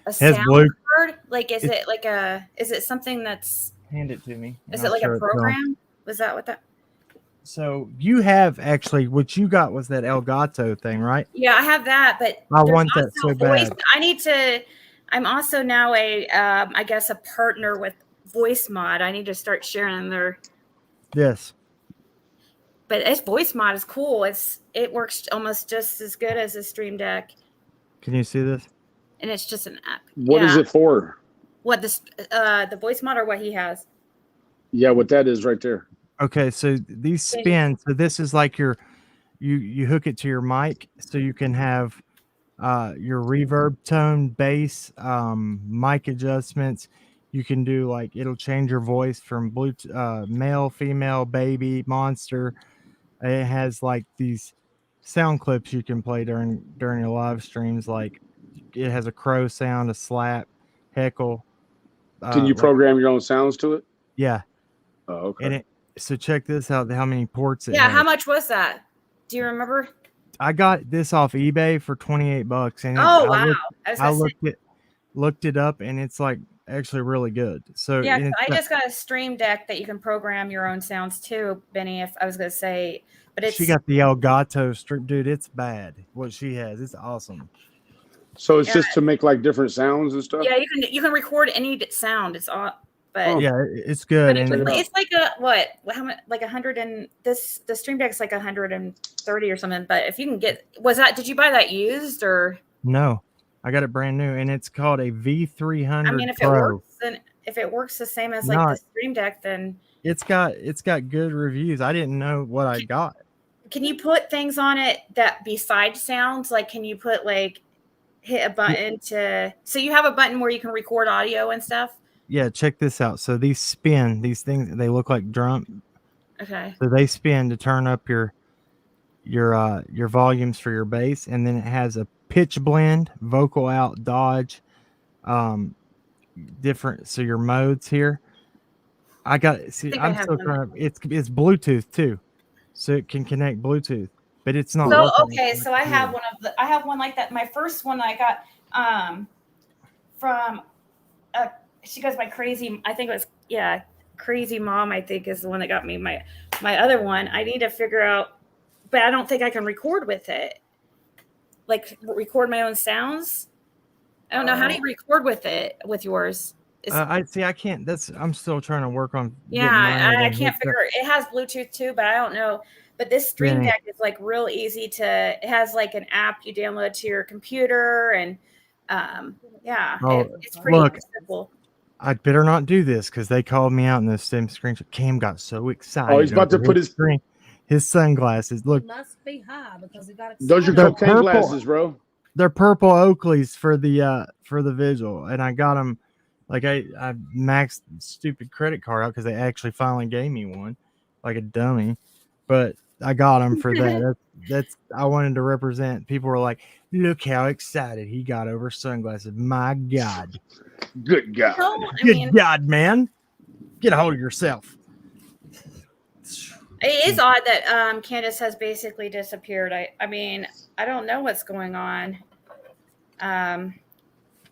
Speaker 1: A sound card? Is it something that's.
Speaker 3: Hand it to me.
Speaker 1: Is it like a program? Was that what that?
Speaker 3: So you have actually, what you got was that Elgato thing, right?
Speaker 1: Yeah, I have that, but
Speaker 3: I want that so bad.
Speaker 1: I'm also now I guess a partner with Voice Mod. I need to start sharing their.
Speaker 3: Yes.
Speaker 1: But this Voice Mod is cool. It works almost just as good as a Stream Deck.
Speaker 3: Can you see this?
Speaker 1: And it's just an app.
Speaker 8: What is it for?
Speaker 1: What the Voice Mod or what he has?
Speaker 8: Yeah, what that is right there.
Speaker 3: Okay, so these spin. So this is like you hook it to your mic, so you can have your reverb tone, bass, mic adjustments. You can do like it'll change your voice from male, female, baby, monster. It has like these sound clips you can play during your live streams. Like it has a crow sound, a slap, heckle.
Speaker 8: Can you
Speaker 3: Like,
Speaker 8: program your own sounds to it?
Speaker 3: yeah.
Speaker 8: Oh, okay.
Speaker 3: And so check this out. How many ports it
Speaker 1: Yeah,
Speaker 3: has.
Speaker 1: how much was that? Do you remember?
Speaker 3: I got this off eBay for $28, and
Speaker 1: Oh wow! I was gonna say,
Speaker 3: looked it up, and it's like actually really good. So
Speaker 1: yeah,
Speaker 3: and
Speaker 1: 'cause
Speaker 3: it's
Speaker 1: I just got a stream deck that you can program your own sounds too, Benny. If I was gonna say, but it's
Speaker 3: she got the Elgato strip, dude. It's bad what she has. It's awesome.
Speaker 8: So it's just to make like different sounds and stuff.
Speaker 1: Yeah, you can record any sound. It's all, but
Speaker 3: yeah, it's good.
Speaker 1: But
Speaker 3: And
Speaker 1: it's like a what? How much? Like 100 and this the stream deck's like 130 or something. But if you can get, did you buy that used or?
Speaker 3: No, I got it brand new, and it's called a V300.
Speaker 1: I mean, if
Speaker 3: Pro.
Speaker 1: it works, then if it works the same as like the stream deck, then
Speaker 3: it's got good reviews. I didn't know what I got.
Speaker 1: Can you put things on it that besides sounds? Like, can you put like hit a button so you have a button where you can record audio and stuff?
Speaker 3: Yeah, check this out. So these things, they look like drum.
Speaker 1: Okay.
Speaker 3: So they spin to turn up your volumes for your bass, and then it has a pitch blend, vocal out, dodge, different. So your modes here. I'm still trying to. It's Bluetooth too, so it can connect Bluetooth, but it's not.
Speaker 1: So okay, so I have one like that. My first one I got from she goes by Crazy. I think it was Crazy Mom. I think is the one that got me my other one. I need to figure out, but I don't think I can record with it. Like record my own sounds. I don't know how do you record with it with yours.
Speaker 3: I can't. I'm still trying to work on.
Speaker 1: Yeah, I can't figure. It has Bluetooth too, but I don't know. But this stream deck is like real easy to. It has like an app you download to your computer, and it's pretty simple.
Speaker 3: I better not do this because they called me out in the same screenshot. Cam got so excited.
Speaker 8: Oh, he's about to put
Speaker 3: his sunglasses. Look,
Speaker 4: he must be high because he got excited.
Speaker 8: Those are cocaine glasses, bro.
Speaker 3: They're purple Oakleys for the visual, and I got them. Like I maxed stupid credit card out because they actually finally gave me one, like a dummy. But I got them for that. That's I wanted to represent. People were like, "Look how excited he got over sunglasses!" My God,
Speaker 8: good God,
Speaker 3: God, man, get a hold of yourself.
Speaker 1: It is odd that Candace has basically disappeared. I mean, I don't know what's going on.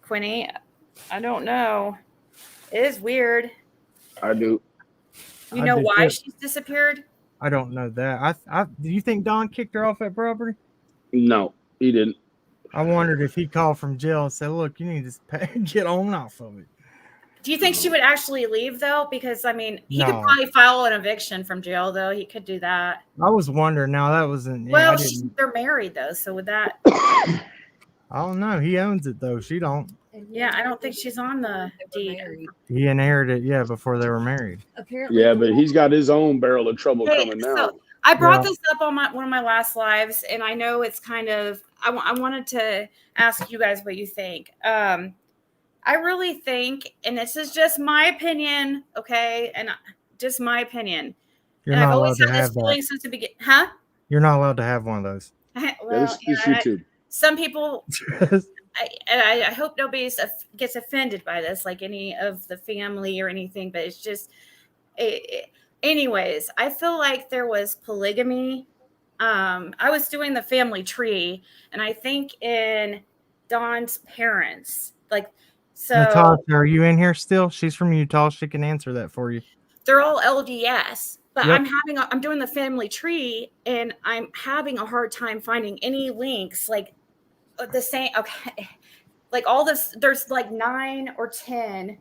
Speaker 1: Quinny, I don't know. It is weird.
Speaker 8: I do.
Speaker 1: You know why she's disappeared?
Speaker 3: I don't know that. Do you think Don kicked her off that property?
Speaker 8: No, he didn't.
Speaker 3: I wondered if he called from jail and said, "Look, you need to get on off of it."
Speaker 1: Do you think she would actually leave though? Because I mean, he could probably file an eviction from jail though. He could do that.
Speaker 3: I was wondering. Now that wasn't.
Speaker 1: Well, they're married though, so would that?
Speaker 3: I don't know. He owns it though. She don't.
Speaker 1: Yeah, I don't think she's on the deed.
Speaker 3: He inherited it, before they were married.
Speaker 4: Apparently,
Speaker 8: yeah, but he's got his own barrel of trouble coming now.
Speaker 1: So I brought this up on one of my last lives, and I know it's kind of. I wanted to ask you guys what you think. I really think, and this is just my opinion, okay, and just my opinion.
Speaker 3: You're
Speaker 1: and
Speaker 3: not
Speaker 1: I've always
Speaker 3: allowed to
Speaker 1: had
Speaker 3: have
Speaker 1: this feeling since the beginning. Huh?
Speaker 3: You're not allowed to have one of those.
Speaker 1: Well,
Speaker 8: this YouTube.
Speaker 1: Some people. I hope nobody gets offended by this, like any of the family or anything, but it's just, anyways, I feel like there was polygamy. I was doing the family tree, and I think in Dawn's parents, so.
Speaker 3: Natasha, are you in here still? She's from Utah. She can answer that for you.
Speaker 1: They're all LDS, but
Speaker 3: Yep.
Speaker 1: I'm doing the family tree, and I'm having a hard time finding any links like the same. Okay, like all this, there's like 9 or 10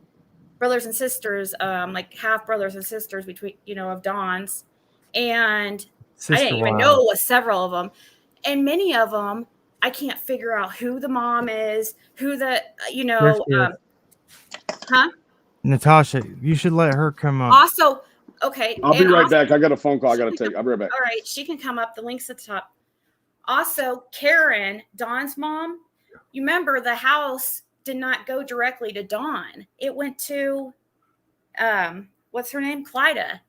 Speaker 1: brothers and sisters, like half brothers and sisters between of Dawn's, and I didn't even know several of them, and many of them I can't figure out who the mom is, who the
Speaker 3: Natasha, you should let her come up.
Speaker 1: Also, okay,
Speaker 8: I'll be right back. I got a phone call I got to take. I'll be right back.
Speaker 1: All right, she can come up. The link's at the top. Also, Karen, Dawn's mom, you remember the house did not go directly to Dawn. It went to, what's her name? Clyda.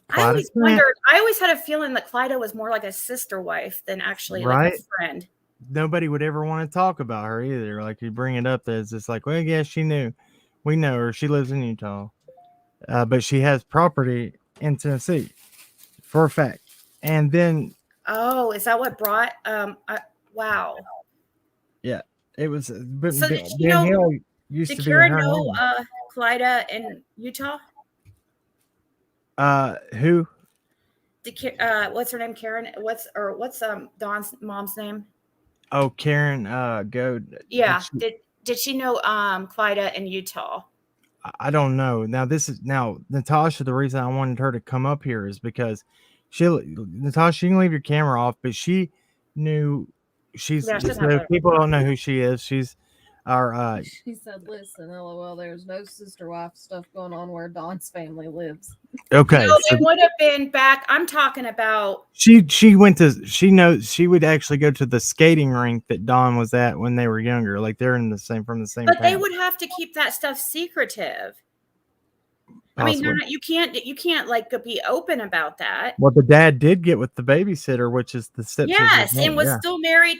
Speaker 1: I always wondered, I always had a feeling that Clyda was more like a sister wife than actually like a friend.
Speaker 3: Nobody would ever want to talk about her either. Like you bring it up, there's just like, well, yeah, she knew. We know her. She lives in Utah. But she has property in Tennessee for a fact. And then.
Speaker 1: Oh, is that what brought, wow.
Speaker 3: Yeah, it was. But
Speaker 1: so did you
Speaker 3: Danielle used to be in her
Speaker 1: know Clyda in Utah?
Speaker 3: Who?
Speaker 1: What's her name? Karen. What's Dawn's mom's name?
Speaker 3: Oh, Karen. Go.
Speaker 1: Yeah. Did she know Clyda in Utah?
Speaker 3: I don't know. Now Natasha. The reason I wanted her to come up here is because Natasha, you can leave your camera off, but she knew. So people don't know who she is. She's our.
Speaker 4: She said, "Listen, LOL. There's no sister wife stuff going on where Dawn's family lives."
Speaker 3: Okay,
Speaker 1: no, it would have been back. I'm talking about.
Speaker 3: She went to. She knows she would actually go to the skating rink that Dawn was at when they were younger. Like they're in the same from the same.
Speaker 1: But
Speaker 3: town.
Speaker 1: they would have to keep that stuff secretive. Possibly. I mean, you can't like be open about that.
Speaker 3: Well, the dad did get with the babysitter, which is the stepsister.
Speaker 1: Yes, and was still married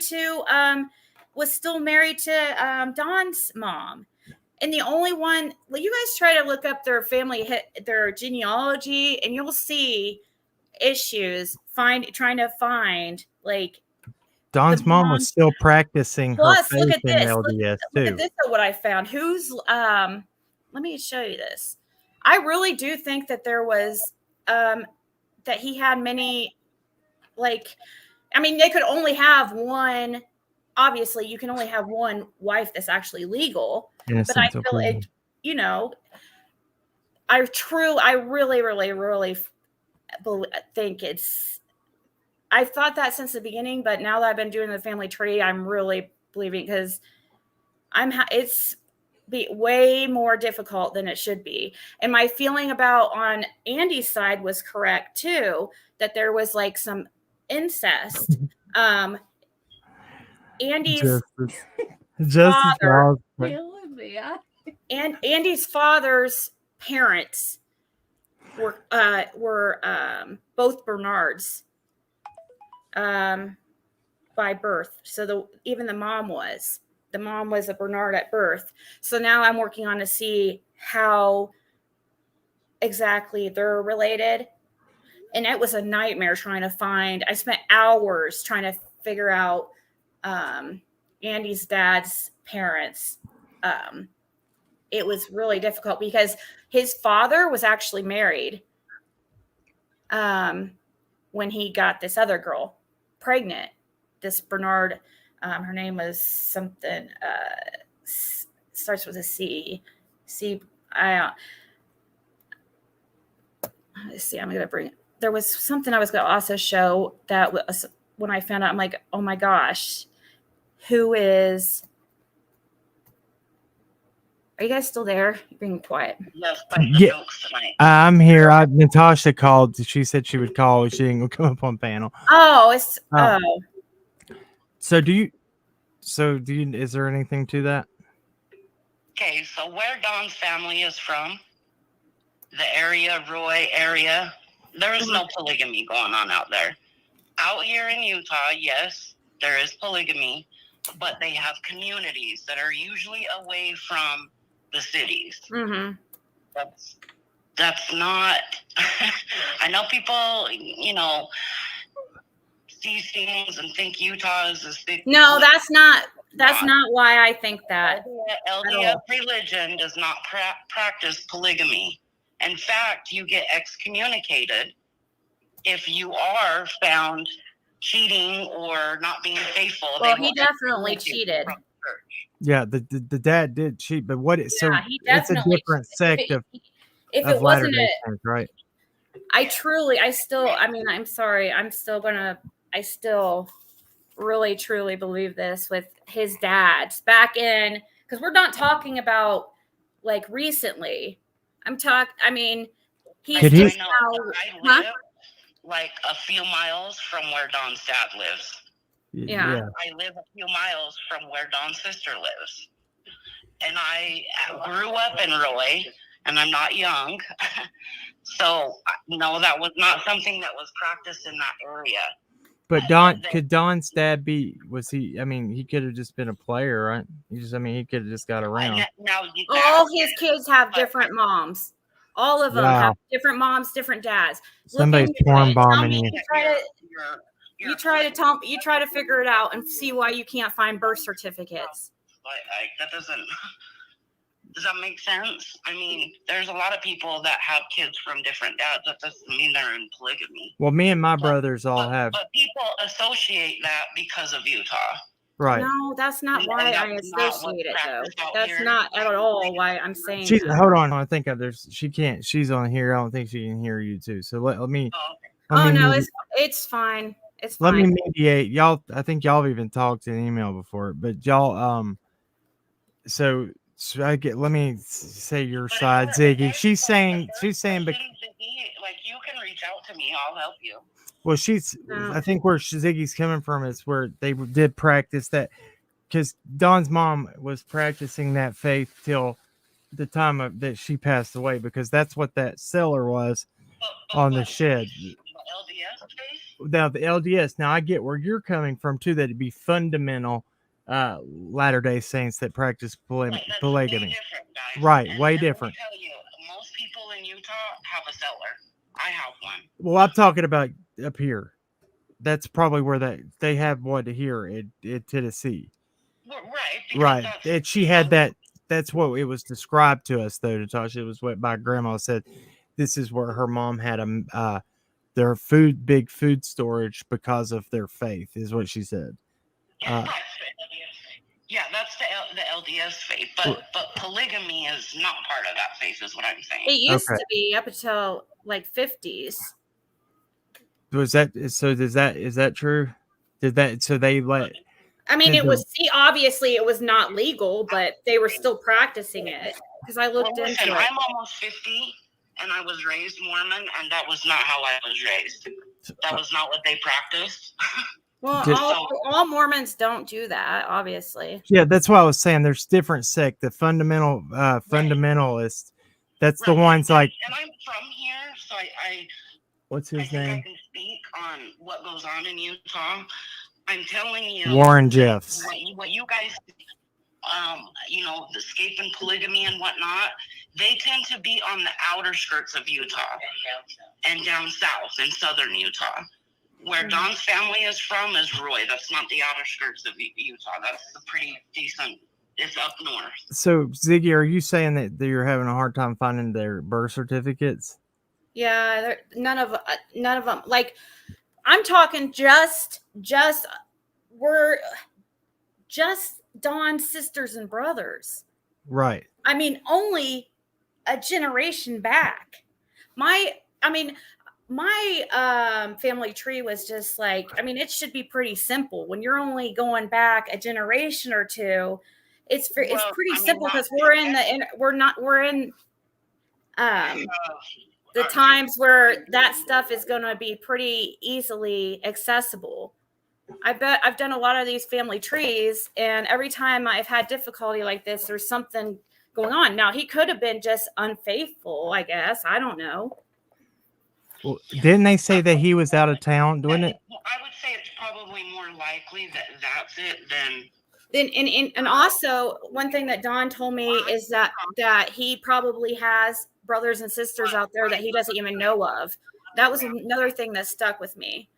Speaker 1: to Dawn's mom. And the only one, well, you guys try to look up their family, their genealogy, and you'll see issues. Trying to find like
Speaker 3: Dawn's mom was still practicing her faith
Speaker 1: look at
Speaker 3: in
Speaker 1: this.
Speaker 3: LDS too.
Speaker 1: Look at this. What I found. Let me show you this. I really do think that there was that he had many, like, I mean, they could only have one. Obviously, you can only have one wife that's actually legal. But I feel it, I really, really, really think it's. I've thought that since the beginning, but now that I've been doing the family tree, I'm really believing because it's way more difficult than it should be. And my feeling about on Andy's side was correct too, that there was like some incest. Andy's father, and Andy's father's parents were both Bernards by birth. So even the mom was a Bernard at birth. So now I'm working on to see how exactly they're related. And it was a nightmare trying to find. I spent hours trying to figure out Andy's dad's parents. It was really difficult because his father was actually married when he got this other girl pregnant. This Bernard, her name was something, starts with a C. Let's see, I'm going to bring it. There was something I was going to also show that was, when I found out, I'm like, oh my gosh, who is... Are you guys still there? You're being quiet.
Speaker 3: Yeah, I'm here. Natasha called. She said she would call. She didn't come up on panel.
Speaker 1: Oh, it's
Speaker 3: So do you? Is there anything to that?
Speaker 9: Okay, so where Dawn's family is from, the area, Roy area, there is no polygamy going on out there. Out here in Utah, yes, there is polygamy, but they have communities that are usually away from the cities.
Speaker 1: Mm-hmm.
Speaker 9: That's not. I know people, see things and think Utah is this big.
Speaker 1: No, that's not why I think that.
Speaker 9: LDS religion does not practice polygamy. In fact, you get excommunicated if you are found cheating or not being faithful.
Speaker 1: Well, he definitely cheated.
Speaker 3: Yeah, the dad did cheat, but
Speaker 1: it's a
Speaker 3: different sect of
Speaker 1: if it wasn't
Speaker 3: right?
Speaker 1: I'm sorry, I still really truly believe this with his dad's back in, because we're not talking about like recently. He's
Speaker 9: I live like a few miles from where Dawn's dad lives.
Speaker 1: Yeah.
Speaker 9: I live a few miles from where Dawn's sister lives. And I grew up in Roy, and I'm not young. So, no, that was not something that was practiced in that area.
Speaker 3: But could Don's dad be, was he, I mean, he could have just been a player, right? He could have just got around.
Speaker 9: Now,
Speaker 1: All his kids have different moms. All of them have
Speaker 3: Wow.
Speaker 1: different moms, different dads.
Speaker 3: Somebody's
Speaker 1: Look into
Speaker 3: porn
Speaker 1: it. Tell
Speaker 3: bombing
Speaker 1: me-
Speaker 3: you.
Speaker 1: You try to figure it out and see why you can't find birth certificates.
Speaker 9: Like that doesn't. Does that make sense? I mean, there's a lot of people that have kids from different dads. That doesn't mean they're in polygamy.
Speaker 3: Well, me and my brothers all have.
Speaker 9: But people associate that because of Utah.
Speaker 3: Right.
Speaker 1: No, that's not
Speaker 9: And
Speaker 1: why
Speaker 9: that's
Speaker 1: I
Speaker 9: not
Speaker 1: associate it
Speaker 9: what's
Speaker 1: though.
Speaker 9: practiced out
Speaker 1: That's
Speaker 9: here.
Speaker 1: not at all why I'm saying
Speaker 3: She,
Speaker 1: that.
Speaker 3: hold on. I think she can't. She's on here. I don't think she can hear you too. So let me.
Speaker 9: Oh, okay.
Speaker 3: let me
Speaker 1: Oh no,
Speaker 3: medi-
Speaker 1: it's fine. It's
Speaker 3: let
Speaker 1: fine.
Speaker 3: me mediate. Y'all, I think y'all have even talked in email before, but y'all, so I get. Let me say your
Speaker 9: But
Speaker 3: side, Ziggy. She's saying,
Speaker 9: like you can reach out to me. I'll help you.
Speaker 3: well, I think where Ziggy's coming from is where they did practice that, because Dawn's mom was practicing that faith till the time that she passed away, because that's what that seller was on the shed.
Speaker 9: LDS case?
Speaker 3: Now the LDS. Now I get where you're coming from too. That it'd be fundamental Latter-day Saints that practice polygamy.
Speaker 9: Way different, guys.
Speaker 3: Right,
Speaker 9: And
Speaker 3: way
Speaker 9: let me
Speaker 3: different.
Speaker 9: tell you, most people in Utah have a seller. I have one.
Speaker 3: Well, I'm talking about up here. That's probably where they have one here in Tennessee.
Speaker 9: Well, right. because
Speaker 3: Right.
Speaker 9: that's-
Speaker 3: And she had that. That's what it was described to us, though, Natasha. It was what my grandma said. This is where her mom had their big food storage because of their faith, is what she said.
Speaker 9: Yeah, that's the LDS faith, but polygamy is not part of that faith, is what I'm saying.
Speaker 1: It used
Speaker 3: Okay.
Speaker 1: to be up until like 50s.
Speaker 3: Was that so? Is that true? Did that? So they let.
Speaker 1: I mean,
Speaker 3: Did
Speaker 1: it
Speaker 3: the-
Speaker 1: was obviously it was not legal, but they were still practicing it because I looked
Speaker 9: Well, listen,
Speaker 1: into it.
Speaker 9: I'm almost 50, and I was raised Mormon, and that was not how I was raised. That was not what they practiced.
Speaker 1: Well,
Speaker 3: Did-
Speaker 1: all Mormons don't do that, obviously.
Speaker 3: Yeah, that's what I was saying. There's different sect. The fundamentalists. That's the
Speaker 9: Right.
Speaker 3: ones like.
Speaker 9: And I'm from here, so I
Speaker 3: What's
Speaker 9: I
Speaker 3: his
Speaker 9: think I
Speaker 3: name?
Speaker 9: can speak on what goes on in Utah. I'm telling you,
Speaker 3: Warren Jeffs.
Speaker 9: what you guys, the escaping polygamy and whatnot, they tend to be on the outer skirts of Utah and down south in southern Utah. Where Don's family is from is Roy. That's not the outer skirts of Utah. That's a pretty decent. It's up north.
Speaker 3: So Ziggy, are you saying that you're having a hard time finding their birth certificates?
Speaker 1: Yeah, none of them. Like, I'm talking we're just Dawn's sisters and brothers.
Speaker 3: Right.
Speaker 1: I mean, only a generation back. My family tree was just like, I mean, it should be pretty simple. When you're only going back a generation or two, it's pretty simple because we're in the times where that stuff is going to be pretty easily accessible. I bet I've done a lot of these family trees, and every time I've had difficulty like this, there's something going on. Now, he could have been just unfaithful, I guess. I don't know.
Speaker 3: Well, didn't they say that he was out of town doing it?
Speaker 9: I would say it's probably more likely that that's it than.
Speaker 1: And also one thing that Don told me is that he probably has brothers and sisters out there that he doesn't even know of. That was another thing that stuck with me.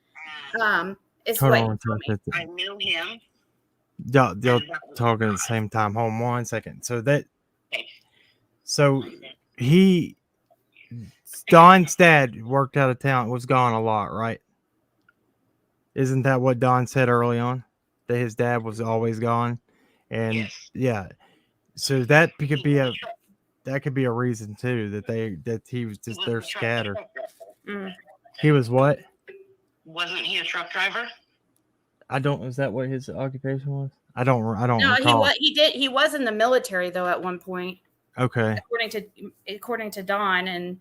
Speaker 1: Is
Speaker 3: Hold
Speaker 1: what
Speaker 3: on,
Speaker 1: he told me.
Speaker 9: I knew him.
Speaker 3: Y'all talking at the same time. Hold on 1 second. So Don's dad worked out of town, was gone a lot, right? Isn't that what Don said early on? That his dad was always gone, and
Speaker 9: Yes.
Speaker 3: yeah. So that could be a reason too that he was just they're scattered. He was what?
Speaker 9: Wasn't he a truck driver?
Speaker 3: Is that what his occupation was? I don't
Speaker 1: No,
Speaker 3: recall.
Speaker 1: he was in the military though at one point.
Speaker 3: Okay.
Speaker 1: According to Don, and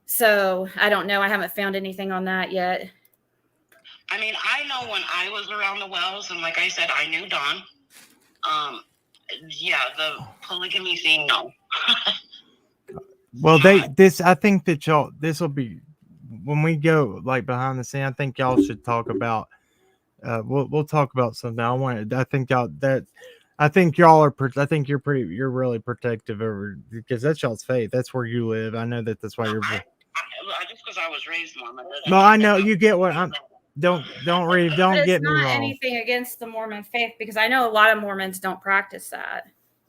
Speaker 1: so I don't know. I haven't found anything on that yet.
Speaker 9: I mean, I know when I was around the wells, and like I said, I knew Don. Yeah, the polygamy thing, no.
Speaker 3: Well, I think that this will be, when we go like behind the scene, I think y'all should talk about, we'll talk about something. I think y'all I think you're really protective over, because that's y'all's faith. That's where you live. I know that's why you're.
Speaker 9: Just because I was raised Mormon.
Speaker 3: No, I know you get what I'm. Don't
Speaker 1: But
Speaker 3: get
Speaker 1: it's
Speaker 3: me
Speaker 1: not
Speaker 3: wrong.
Speaker 1: anything against the Mormon faith, because I know a lot of Mormons don't practice that.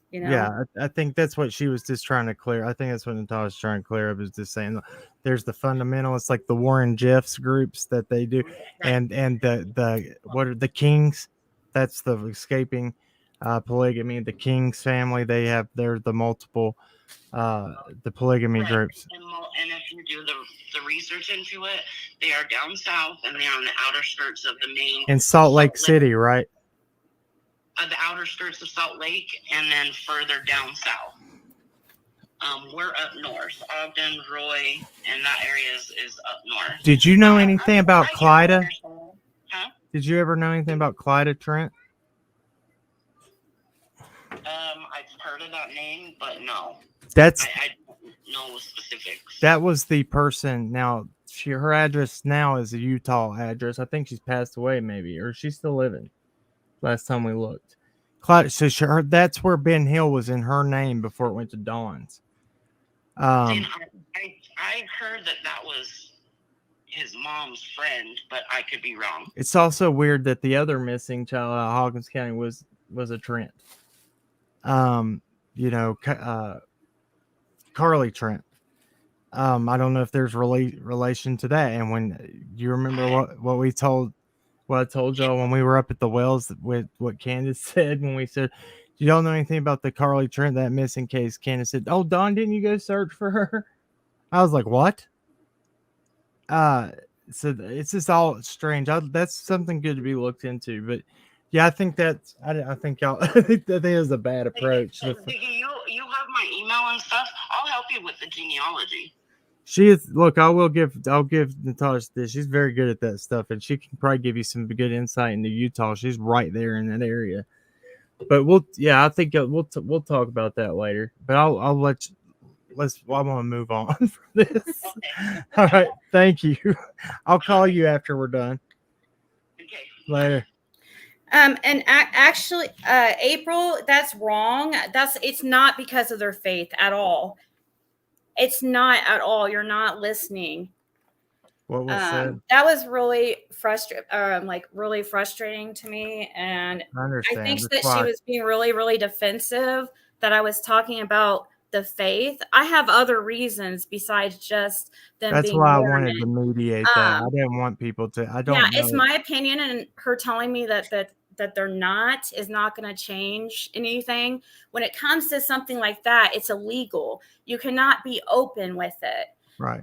Speaker 1: You know?
Speaker 3: Yeah, I think that's what she was just trying to clear. I think that's what Natasha was trying to clear up, is just saying there's the fundamentalists, like the Warren Jeffs groups that they do, and the what are the Kings? That's the escaping polygamy. The Kings family, they're the multiple the polygamy groups.
Speaker 9: And if you do the research into it, they are down south and they are on the outer skirts of the main.
Speaker 3: In Salt Lake City, right?
Speaker 9: The outer skirts of Salt Lake, and then further down south. We're up north. Ogden, Roy, and that area is up north.
Speaker 3: Did you know anything about Clyda?
Speaker 9: Huh?
Speaker 3: Did you ever know anything about Clyda, Trent?
Speaker 9: I've heard of that name, but no. I don't know specifics.
Speaker 3: That was the person. Now, her address now is a Utah address. I think she's passed away, maybe, or she's still living. Last time we looked, Clyde. So that's where Ben Hill was in her name before it went to Dawn's.
Speaker 9: I heard that was his mom's friend, but I could be wrong.
Speaker 3: It's also weird that the other missing child out of Hawkins County was a Trent. Carly Trent. I don't know if there's relation to that. And when you remember what I told y'all when we were up at the wells with what Candace said, when we said, do y'all know anything about the Carly Trent, that missing case? Candace said, oh, Don, didn't you go search for her? I was like, what? So it's just all strange. That's something good to be looked into. But yeah, I think I think y'all, I think that is a bad approach.
Speaker 9: You have my email and stuff. I'll help you with the genealogy.
Speaker 3: She is. Look, I'll give Natasha this. She's very good at that stuff, and she can probably give you some good insight into Utah. She's right there in that area. But I think we'll talk about that later. But I'll let you. I want to move on from this. Okay. All right, thank you. I'll call you after we're done.
Speaker 9: Okay.
Speaker 3: Later.
Speaker 1: And actually, April, that's wrong. It's not because of their faith at all. It's not at all. You're not listening.
Speaker 3: What was said?
Speaker 1: That was really really frustrating to me. And
Speaker 3: I understand.
Speaker 1: I think that she was being really, really defensive that I was talking about the faith. I have other reasons besides just them.
Speaker 3: That's
Speaker 1: being
Speaker 3: why
Speaker 1: Mormon.
Speaker 3: I wanted to mediate that. I didn't want people to. I don't.
Speaker 1: Yeah,
Speaker 3: know.
Speaker 1: it's my opinion, and her telling me that they're not is not going to change anything. When it comes to something like that, it's illegal. You cannot be open with it.
Speaker 3: Right.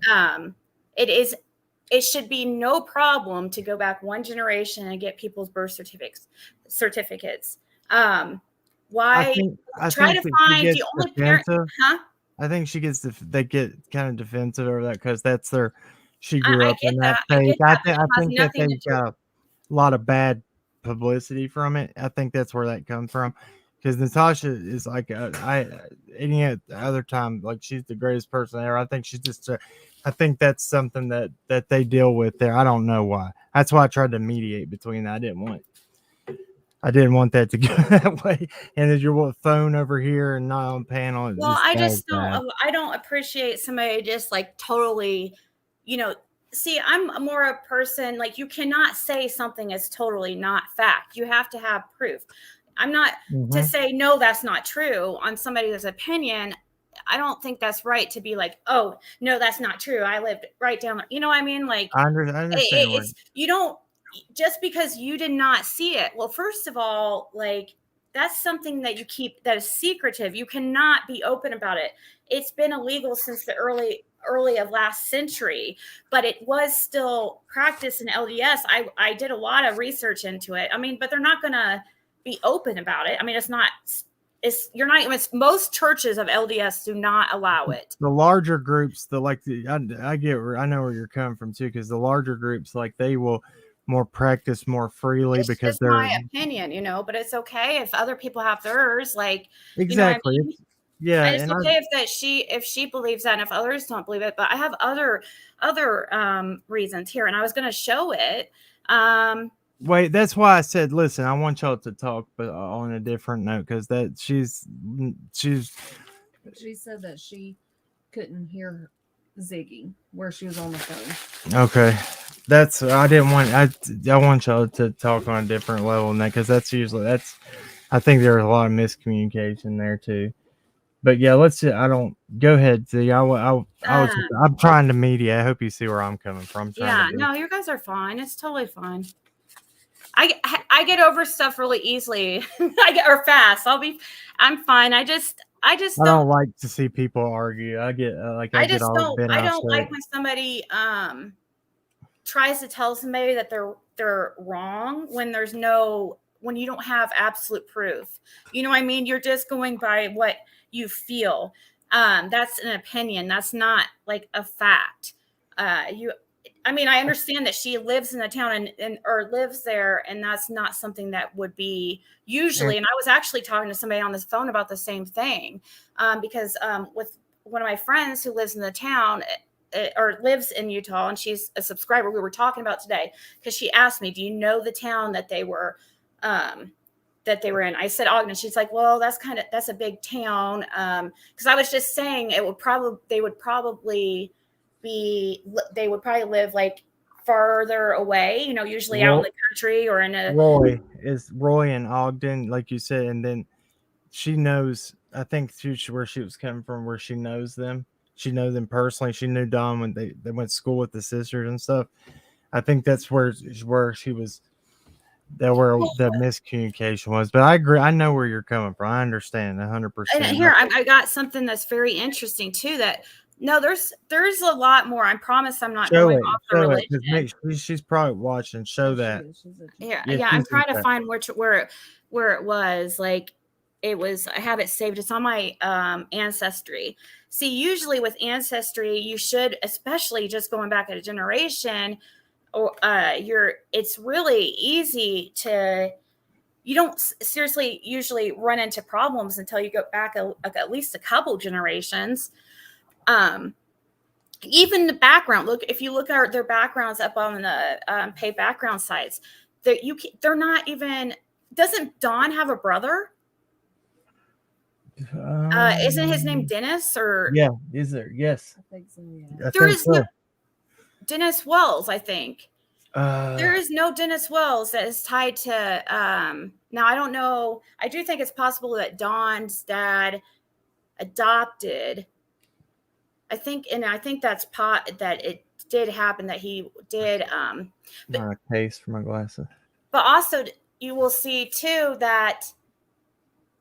Speaker 1: It should be no problem to go back one generation and get people's birth certificates. Why try to find the only parent? Huh?
Speaker 3: I think they get kind of defensive over that because that's she grew up in that
Speaker 1: faith.
Speaker 3: I think that they've got a lot of bad publicity from it. I think that's where that comes from. Because Natasha is like any other time, like she's the greatest person ever. I think she's just. I think that's something that they deal with there. I don't know why. That's why I tried to mediate between that. I didn't want that to go that way. And there's your phone over here and not on panel.
Speaker 1: Well, I just don't. I don't appreciate somebody just like totally, See, I'm more a person like you cannot say something is totally not fact. You have to have proof. I'm not to say, no, that's not true on somebody's opinion. I don't think that's right to be like, oh, no, that's not true. I lived right down there. You know what I mean? Like,
Speaker 3: I understand.
Speaker 1: You don't, just because you did not see it. Well, first of all, like, that's something that you keep that is secretive. You cannot be open about it. It's been illegal since the early of last century, but it was still practiced in LDS. I did a lot of research into it. I mean, but they're not going to be open about it. I mean, most churches of LDS do not allow it.
Speaker 3: The larger groups, I know where you're coming from too, because the larger groups, like they will more practice more freely
Speaker 1: It's
Speaker 3: because
Speaker 1: just
Speaker 3: they're
Speaker 1: my opinion, but it's okay if other people have theirs. Like,
Speaker 3: exactly.
Speaker 1: you know what I mean?
Speaker 3: Yeah,
Speaker 1: And it's
Speaker 3: and
Speaker 1: okay if she believes that, and if others don't believe it. But I have other reasons here, and I was going to show it.
Speaker 3: wait, that's why I said, listen, I want y'all to talk, but on a different note, because that she's
Speaker 4: She said that she couldn't hear Ziggy where she was on the phone.
Speaker 3: okay. That's I didn't want I want y'all to talk on a different level than that, because that's I think there's a lot of miscommunication there too. But yeah, I don't go ahead. See, I'm trying to media. I hope you see where I'm coming from.
Speaker 1: No, you guys are fine. It's totally fine. I get over stuff really easily. or fast. I'm fine. I
Speaker 3: don't like to see people argue. I get
Speaker 1: I don't like when somebody tries to tell somebody that they're wrong when when you don't have absolute proof. You know what I mean? You're just going by what you feel. That's an opinion. That's not like a fact. I understand that she lives in the town or lives there, and that's not something that would be usually. And I was actually talking to somebody on this phone about the same thing, because with one of my friends who lives in the town or lives in Utah, and she's a subscriber, we were talking about today, because she asked me, do you know the town that they were in? I said Ogden. She's like, well, that's a big town. Because I was just saying they would probably live like farther away, usually out in the country or in a
Speaker 3: Roy and Ogden, like you said, and then she knows, I think where she was coming from, where she knows them. She knows them personally. She knew Don when they went to school with the sisters and stuff. I think that's where she was, where the miscommunication was. But I agree. I know where you're coming from. I understand 100%.
Speaker 1: And here I got something that's very interesting too. There's a lot more. I promise I'm not going off the religion.
Speaker 3: She's probably watching. Show that.
Speaker 1: Yeah. I'm trying to find where it was. Like, it was. I have it saved. It's on my ancestry. See, usually with ancestry, you should, especially just going back a generation, or it's really easy to. You don't seriously usually run into problems until you go back at least a couple generations. Even the background, if you look at their backgrounds up on the paid background sites, they're not even. Doesn't Don have a brother? Isn't his name Dennis? Or
Speaker 3: yeah, is there? Yes,
Speaker 4: I think so. Yeah.
Speaker 1: There is no Dennis Wells. I think there is no Dennis Wells that is tied to. Now I don't know. I do think it's possible that Don's dad adopted. I think that's that it did happen, that he did.
Speaker 3: My case for my glasses.
Speaker 1: But also, you will see too that,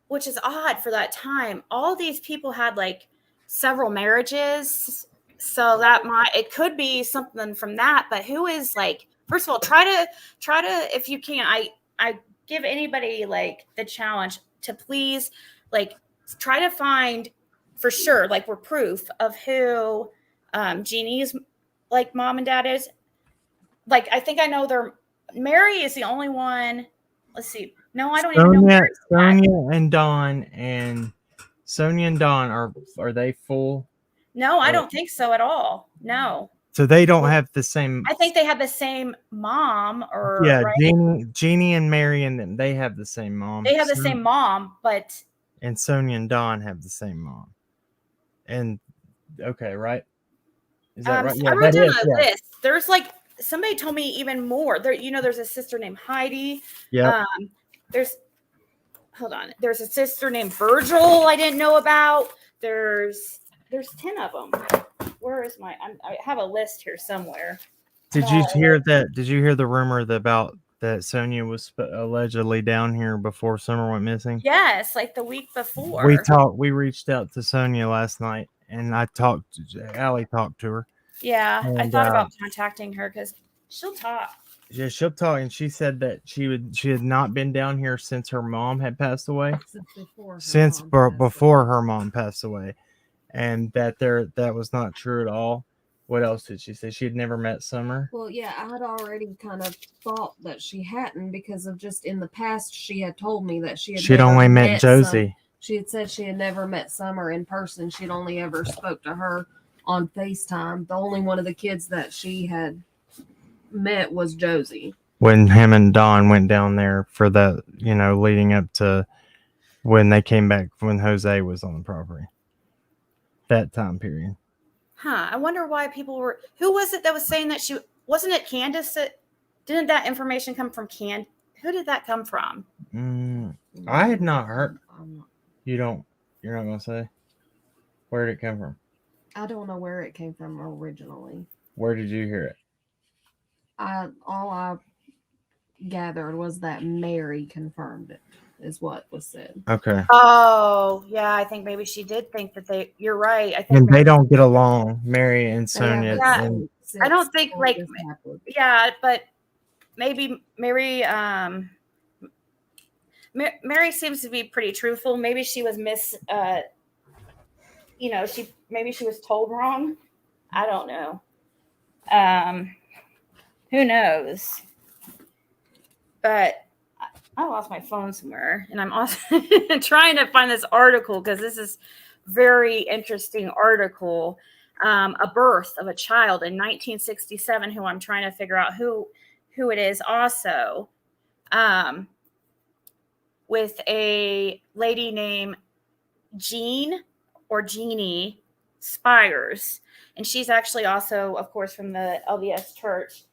Speaker 1: which is odd for that time, all these people had like several marriages, so it could be something from that. But who is, like, first of all, try to if you can. I give anybody like the challenge to please like try to find for sure, like, we're proof of who Jeannie's like mom and dad is. Like, I think I know Mary is the only one. Let's see. No, I don't even know.
Speaker 3: Sonia and Don are they full?
Speaker 1: No, I don't think so at all. No.
Speaker 3: So they don't have the same.
Speaker 1: I think they have the same mom, or
Speaker 3: yeah,
Speaker 1: right?
Speaker 3: Jeannie and Mary and them. They have the same mom.
Speaker 1: They have the same mom, but
Speaker 3: Sonia and Don have the same mom. And okay, right? Is that right?
Speaker 1: Yeah, I wrote down a list. There's like somebody told me even more. There's a sister named Heidi.
Speaker 3: Yeah.
Speaker 1: There's a sister named Virgil I didn't know about. There's 10 of them. Where is I have a list here somewhere.
Speaker 3: Did you hear that? Did you hear the rumor about that Sonia was allegedly down here before Summer went missing?
Speaker 1: Yes, like the week before.
Speaker 3: We reached out to Sonia last night, and Allie talked to her.
Speaker 1: Yeah, and I thought about contacting her because she'll talk.
Speaker 3: Yeah, she'll talk, and she said that she had not been down here since her mom had passed away. Before her mom passed away, and that was not true at all. What else did she say? She had never met Summer.
Speaker 4: Well, yeah, I had already kind of thought that she hadn't because of just in the past she had told me that she had
Speaker 3: She'd
Speaker 4: never
Speaker 3: only met Josie.
Speaker 4: She had said she had never met Summer in person. She'd only ever spoke to her on FaceTime. The only one of the kids that she had met was Josie.
Speaker 3: When him and Don went down there for the, leading up to when they came back when Jose was on the property. That time period.
Speaker 1: Huh. I wonder why people were. Who was it that was saying that she wasn't it Candace? Didn't that information come from Who did that come from?
Speaker 3: I had not heard. You're not gonna say? Where did it come from?
Speaker 4: I don't know where it came from originally.
Speaker 3: Where did you hear it?
Speaker 4: All I gathered was that Mary confirmed it, is what was said.
Speaker 3: Okay.
Speaker 1: Oh, yeah. I think maybe she did think that you're right. I think
Speaker 3: And they don't get along, Mary and Sonia.
Speaker 1: Yeah.
Speaker 3: And
Speaker 1: I don't think but maybe Mary, Mary seems to be pretty truthful. Maybe she was maybe she was told wrong. I don't know. Who knows? But I lost my phone somewhere, and I'm also trying to find this article because this is very interesting article. A birth of a child in 1967, who I'm trying to figure out who it is also, with a lady named Jeannie Spires. And she's actually also, of course, from the LDS church.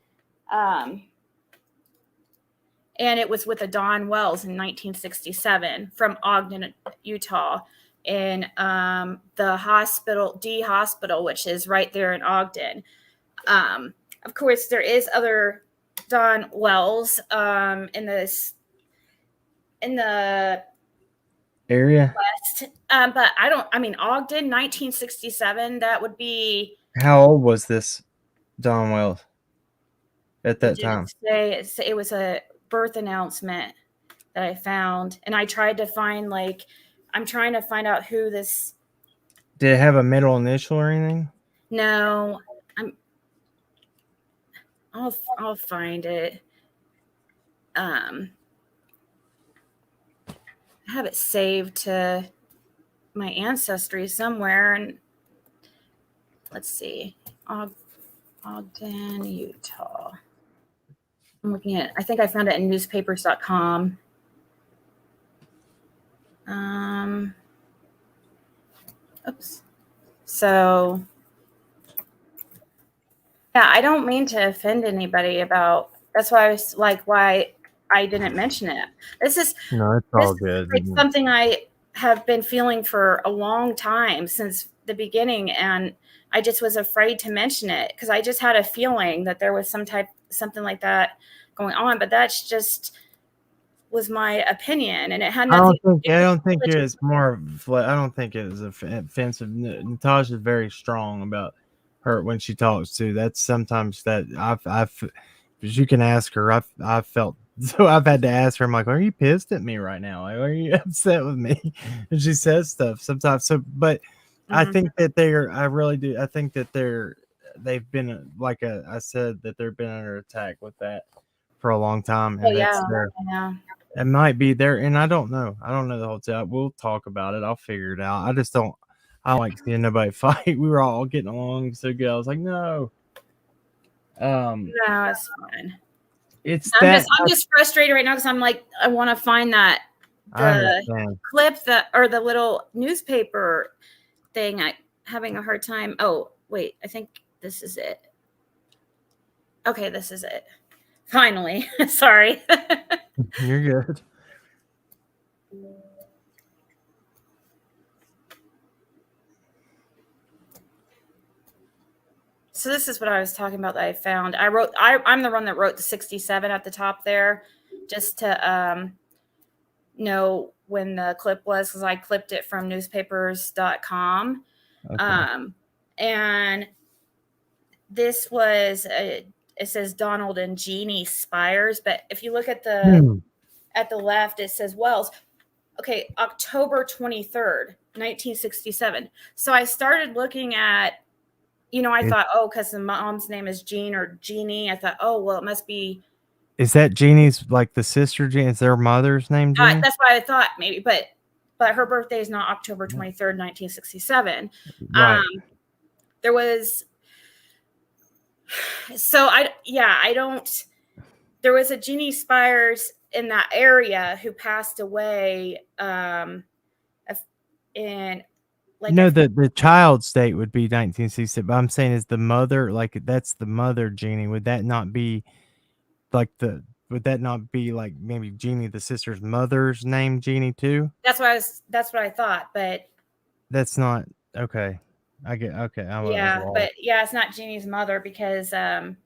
Speaker 1: And it was with a Don Wells in 1967 from Ogden, Utah, in the hospital, D Hospital, which is right there in Ogden. Of course, there is other Don Wells in the
Speaker 3: area.
Speaker 1: West. But Ogden, 1967, that would be.
Speaker 3: How old was this Don Wells at that time?
Speaker 1: It was a birth announcement that I found, and I tried to find I'm trying to find out who this.
Speaker 3: Did it have a middle initial or anything?
Speaker 1: No, I'll find it. I have it saved to my ancestry somewhere, and let's see, Ogden, Utah. I'm looking at. I think I found it in newspapers.com. Oops. So, yeah, I don't mean to offend anybody about. That's why I was why I didn't mention it. It's all
Speaker 3: good.
Speaker 1: It's something I have been feeling for a long time since the beginning, and I just was afraid to mention it because I just had a feeling that there was something like that going on. But that's just was my opinion, and it had nothing.
Speaker 3: I don't think it was more. I don't think it was offensive. Natasha's very strong about her when she talks too. That's sometimes that I've you can ask her. I've felt. So I've had to ask her, I'm like, are you pissed at me right now? Are you upset with me? And she says stuff sometimes. So, but I think that I really do. I think that they've been, I said, that they've been under attack with that for a long time. And it might be there. And I don't know. I don't know the whole time. We'll talk about it. I'll figure it out. I don't like seeing nobody fight. We were all getting along so good. I was like, no.
Speaker 1: No, it's fine.
Speaker 3: I'm
Speaker 1: just frustrated right now because I'm like, I want to find the clip or the little newspaper thing. I'm having a hard time. Oh, wait, I think this is it. Okay, this is it. Finally. Sorry.
Speaker 3: You're good.
Speaker 1: So this is what I was talking about that I found. I'm the one that wrote the 67 at the top there, just to know when the clip was, because I clipped it from newspapers.com. Okay. And this was it says Donald and Jeannie Spires, but if you look at the left, it says Wells. Okay, October 23rd, 1967. So I started looking at I thought, oh, because the mom's name is Jean or Jeannie. I thought, oh, well, it must be.
Speaker 3: Is that Jeannie's, like the sister Jeannie? Is their mother's name Jeannie?
Speaker 1: That's what I thought maybe, but her birthday is not October 23rd, 1967.
Speaker 3: Right.
Speaker 1: There was, so I don't, there was a Jeannie Spires in that area who passed away in like
Speaker 3: no, the child's date would be 1966, but I'm saying is the mother, like that's the mother Jeannie. Would that not be like maybe Jeannie, the sister's mother's name Jeannie too?
Speaker 1: That's what I thought, but
Speaker 3: that's not okay. I get okay.
Speaker 1: But it's not Jeannie's mother because and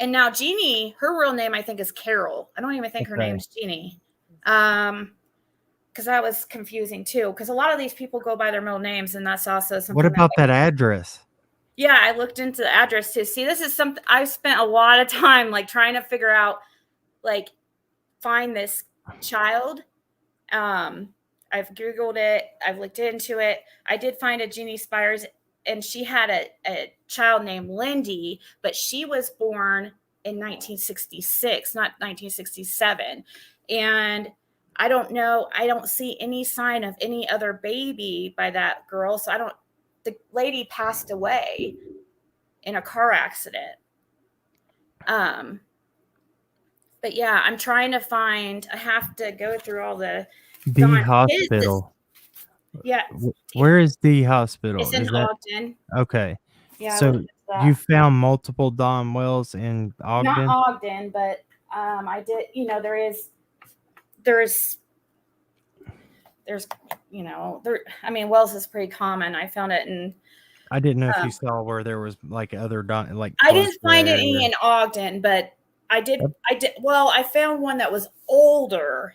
Speaker 1: now Jeannie, her real name I think is Carol. I don't even think her name's Jeannie. Because that was confusing too. Because a lot of these people go by their middle names, and that's also something.
Speaker 3: What about that address?
Speaker 1: Yeah, I looked into the address too. See, this is something I've spent a lot of time like trying to figure out, like find this child. I've Googled it. I've looked into it. I did find a Jeannie Spires, and she had a child named Lindy, but she was born in 1966, not 1967. And I don't know. I don't see any sign of any other baby by that girl. So the lady passed away in a car accident. But yeah, I'm trying to find, I have to go through all the
Speaker 3: hospital.
Speaker 1: Yeah.
Speaker 3: Where is the hospital?
Speaker 1: It's in Ogden.
Speaker 3: Okay.
Speaker 1: Yeah.
Speaker 3: So you found multiple Don Wells in Ogden?
Speaker 1: Not Ogden, but I did, there's Wells is pretty common. I found it in.
Speaker 3: I didn't know if you saw where there was like other like.
Speaker 1: I didn't find any in Ogden, but I did. Well, I found one that was older,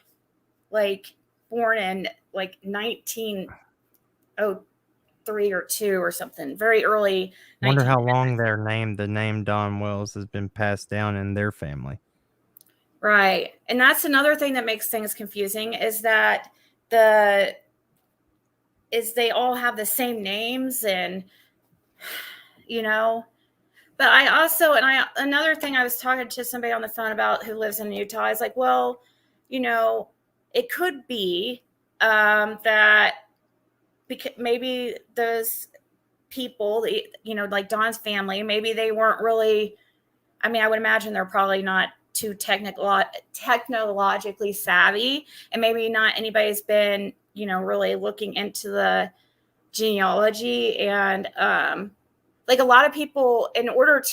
Speaker 1: like born in like 1903 or 2 or something, very early.
Speaker 3: I wonder how long the name Don Wells has been passed down in their family.
Speaker 1: Right. And that's another thing that makes things confusing is that they all have the same names and, but I also, another thing I was talking to somebody on the phone about who lives in Utah is like, well, it could be that because maybe those people, like Don's family, maybe they weren't really, I would imagine they're probably not too technologically savvy, and maybe not anybody's been, really looking into the genealogy and like a lot of people, in order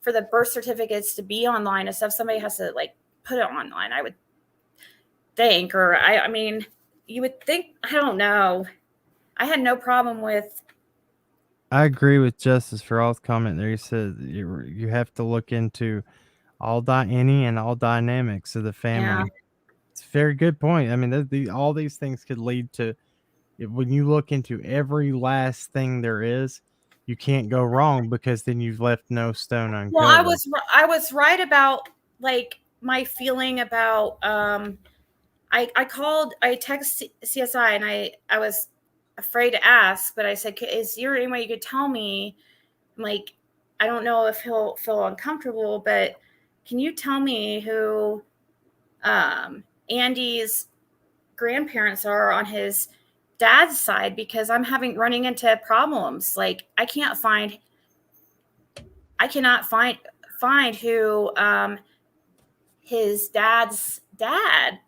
Speaker 1: for the birth certificates to be online and stuff, somebody has to like put it online, I would think, or you would think, I don't know. I had no problem with.
Speaker 3: I agree with Justice for All's comment there. He said you have to look into all dynamics of the family. Yeah. It's a very good point. All these things could lead to, when you look into every last thing there is, you can't go wrong because then you've left no stone uncovered.
Speaker 1: Well, I was right about like my feeling about I texted CSI and I was afraid to ask, but I said, is there any way you could tell me? Like, I don't know if he'll feel uncomfortable, but can you tell me who Andy's grandparents are on his dad's side? Because I'm running into problems. Like, I cannot find who his dad's dad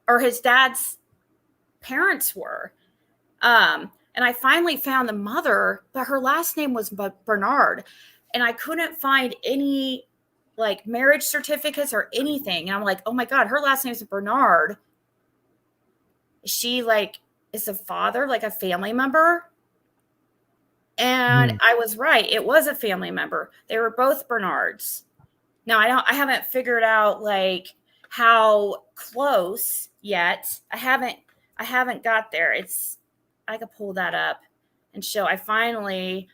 Speaker 1: or his dad's parents were. And I finally found the mother, but her last name was Bernard, and I couldn't find any like marriage certificates or anything. And I'm like, oh my God, her last name is Bernard. She like is a father, like a family member. And I was right. It was a family member. They were both Bernards. Now I haven't figured out like how close yet. I haven't got there. I could pull that up and show. I finally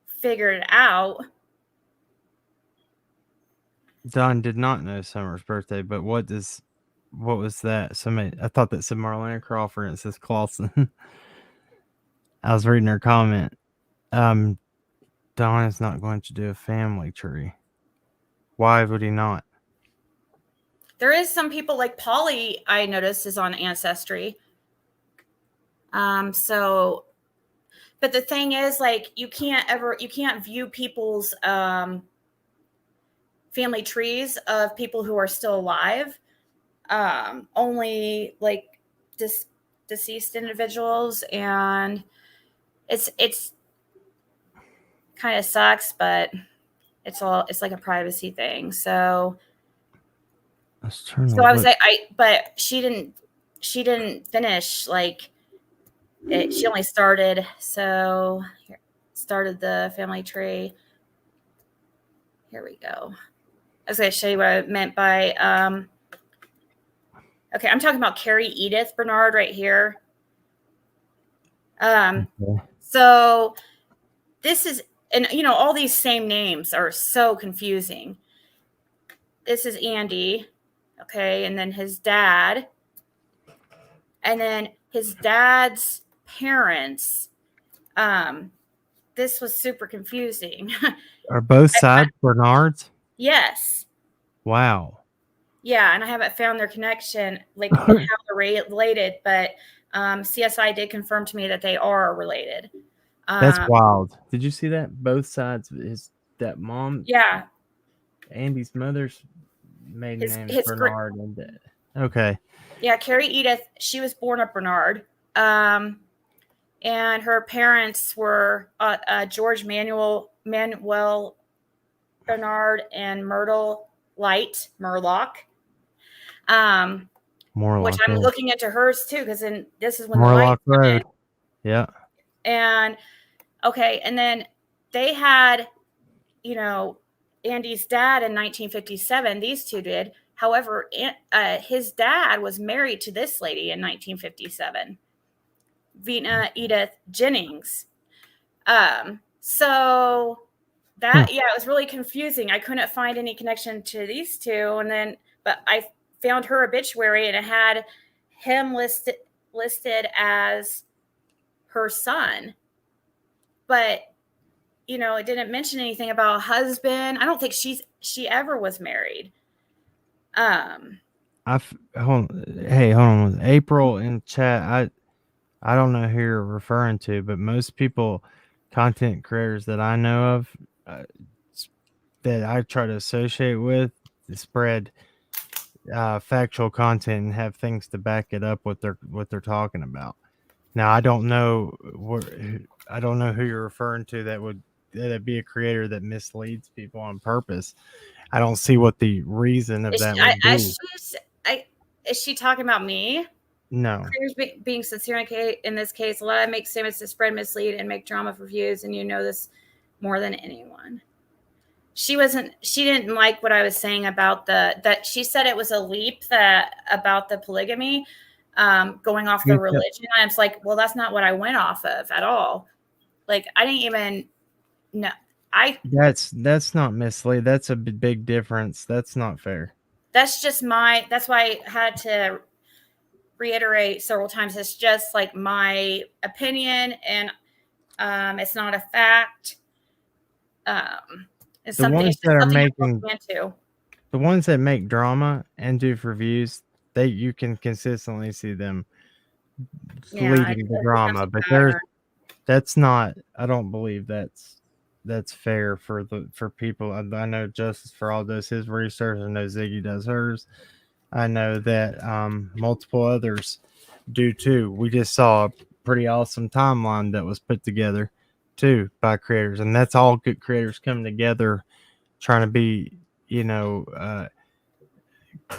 Speaker 1: figured it out.
Speaker 3: Don did not know Summer's birthday, but what was that? I thought that said Marlena Crawford, and it says Clausen. I was reading her comment. Don is not going to do a family tree. Why would he not?
Speaker 1: There is some people like Polly, I noticed, is on Ancestry. So, but the thing is, like, you can't view people's family trees of people who are still alive. Only like deceased individuals, and it's kind of sucks, but it's like a privacy thing. So I was like, but she didn't finish, like it, she only started. So started the family tree. Here we go. I was going to show you what I meant by, okay, I'm talking about Carrie Edith Bernard right here. So this is, and you know, all these same names are so confusing. This is Andy. Okay. And then his dad, and then his dad's parents. This was super confusing.
Speaker 3: Are both sides Bernards?
Speaker 1: Yes.
Speaker 3: Wow.
Speaker 1: Yeah, and I haven't found their connection, like how they're related, but CSI did confirm to me that they are related.
Speaker 3: That's wild. Did you see that? Both sides, that mom.
Speaker 1: Yeah.
Speaker 3: Andy's mother's maiden name is Bernard. Okay.
Speaker 1: Yeah, Carrie Edith, she was born at Bernard. And her parents were George Manuel Bernard and Myrtle Light Murlock. Which I'm looking into hers too, because then this is when
Speaker 3: Morlock Road. Yeah.
Speaker 1: And okay, and then they had, you know, Andy's dad in 1957. These two did. However, his dad was married to this lady in 1957, Vina Edith Jennings. So that yeah, it was really confusing. I couldn't find any connection to these two, and then but I found her obituary and it had him listed as her son, but you know, it didn't mention anything about a husband. I don't think she ever was married.
Speaker 3: Hold on. April in chat. I don't know who you're referring to, but most people, content creators that I know of, that I try to associate with, spread factual content and have things to back it up what they're talking about. Now I don't know who you're referring to that'd be a creator that misleads people on purpose. I don't see what the reason of that would be.
Speaker 1: Is she talking about me?
Speaker 3: No.
Speaker 1: Creators being sincere in this case, a lot of make statements to spread, mislead, and make drama for views, and you know this more than anyone. She didn't like what I was saying about that she said it was a leap about the polygamy, going off the religion. I was like, well, that's not what I went off of at all. Like, I didn't even know.
Speaker 3: That's not mislead. That's a big difference. That's not fair.
Speaker 1: That's why I had to reiterate several times. It's just like my opinion, and it's not a fact. It's
Speaker 3: the ones that are making
Speaker 1: the
Speaker 3: ones that make drama and do reviews, you can consistently see them leading the drama, but that's not. I don't believe that's fair for people. I know Justice for All does his research. I know Ziggy does hers. I know that multiple others do too. We just saw a pretty awesome timeline that was put together too by creators, and that's all good creators coming together, trying to be,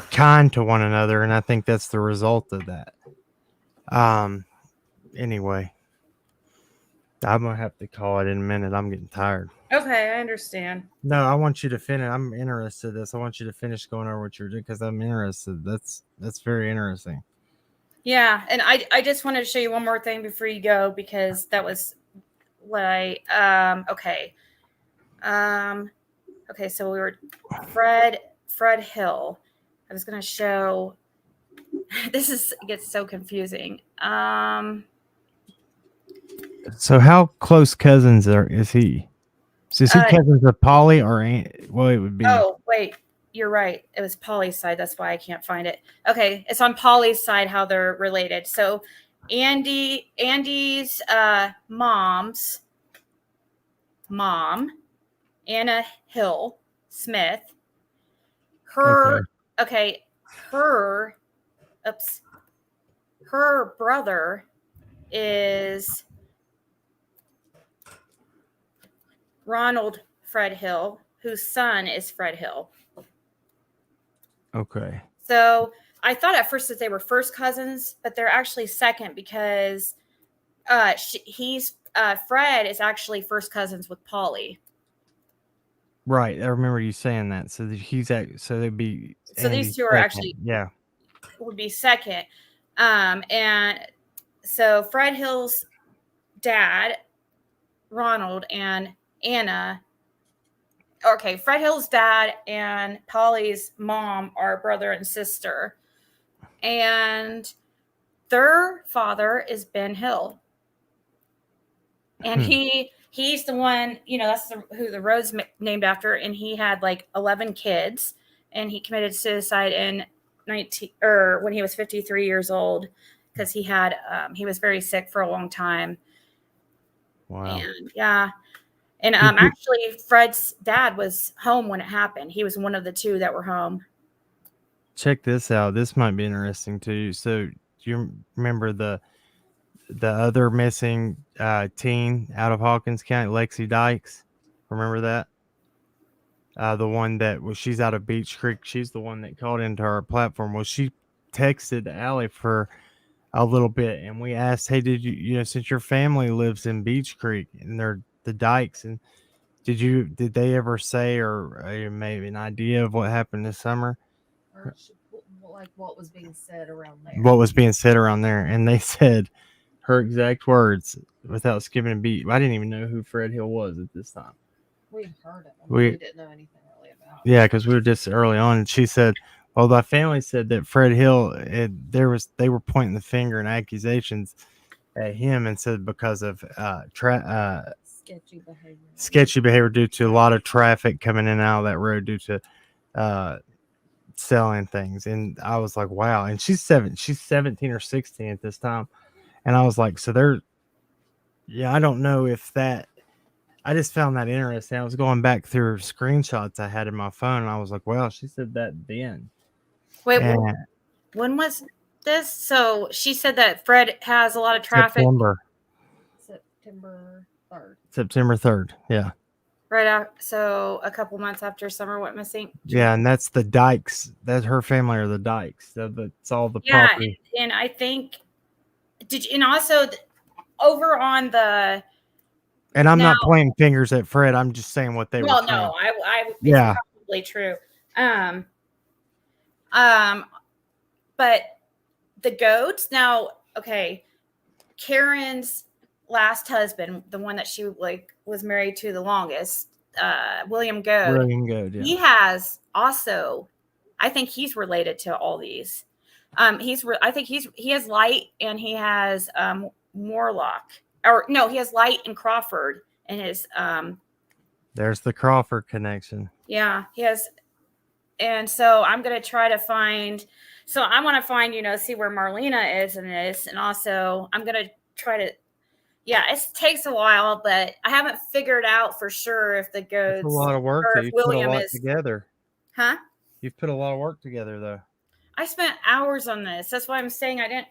Speaker 3: kind to one another, and I think that's the result of that. Anyway, I'm gonna have to call it in a minute. I'm getting tired.
Speaker 1: Okay, I understand.
Speaker 3: No, I want you to finish. I'm interested in this. I want you to finish going over what you're doing because I'm interested. That's very interesting.
Speaker 1: Yeah, and I just wanted to show you one more thing before you go, because that was what okay. Okay, so we were Fred Hill. I was gonna show it gets so confusing.
Speaker 3: So how close cousins is he? So is he cousins with Polly or well, it would be.
Speaker 1: Oh, wait. You're right. It was Polly's side. That's why I can't find it. Okay. It's on Polly's side how they're related. So Andy's mom's mom, Anna Hill Smith, her her brother is Ronald Fred Hill, whose son is Fred Hill.
Speaker 3: Okay.
Speaker 1: So I thought at first that they were first cousins, but they're actually second because Fred is actually first cousins with Polly.
Speaker 3: Right. I remember you saying that. So so they'd be.
Speaker 1: So these two are actually would be second. And so Fred Hill's dad, Ronald, and Anna. Okay, Fred Hill's dad and Polly's mom are brother and sister. And their father is Ben Hill. And he's the one, that's who the road's named after. And he had like 11 kids. And he committed suicide in when he was 53 years old because he was very sick for a long time.
Speaker 3: Wow.
Speaker 1: And yeah. And actually, Fred's dad was home when it happened. He was one of the two that were home.
Speaker 3: Check this out. This might be interesting too. So, do you remember the other missing teen out of Hawkins County, Lexi Dykes? Remember that? The one she's out of Beach Creek. She's the one that called into our platform. Well, she texted Allie for a little bit, and we asked, "Hey, did you since your family lives in Beach Creek and they're the Dykes, and did they ever say or maybe an idea of what happened this summer?"
Speaker 4: Or like what was being said around there.
Speaker 3: What was being said around there, and they said her exact words without skipping a beat. I didn't even know who Fred Hill was at this time.
Speaker 4: We heard it. We didn't know anything really about it.
Speaker 3: Yeah, because we were just early on, and she said, "Well, the family said that Fred Hill, they were pointing the finger and accusations at him, and said because of sketchy behavior due to a lot of traffic coming in and out of that road due to selling things." And I was like, wow. And she's 17 or 16 at this time. And I was like, so I don't know if that, I just found that interesting. I was going back through screenshots I had in my phone, and I was like, well, she said that then.
Speaker 1: Wait, when was this? So she said that Fred has a lot of traffic.
Speaker 4: September 3rd.
Speaker 3: Yeah.
Speaker 1: Right out. So a couple months after Summer went missing.
Speaker 3: Yeah, and that's the Dykes. That's her family are the Dykes. That's all the property.
Speaker 1: And I think and also over on the.
Speaker 3: And I'm not pointing fingers at Fred. I'm just saying what they were saying.
Speaker 1: Well, no, it's probably true. But the goats now, okay, Karen's last husband, the one that she was married to the longest, William Goad. Yeah. He has also, I think he's related to all these. I think he has Light and he has Morlock, or no, he has Light and Crawford and his.
Speaker 3: There's the Crawford connection.
Speaker 1: Yeah, he has. And so I'm going to try to find, I want to find, see where Marlena is in this. And also I'm going to try to, it takes a while, but I haven't figured out for sure if the goats.
Speaker 3: It's a lot of work. You've put a lot together.
Speaker 1: Huh?
Speaker 3: You've put a lot of work together, though.
Speaker 1: I spent hours on this. That's why I'm saying Natasha.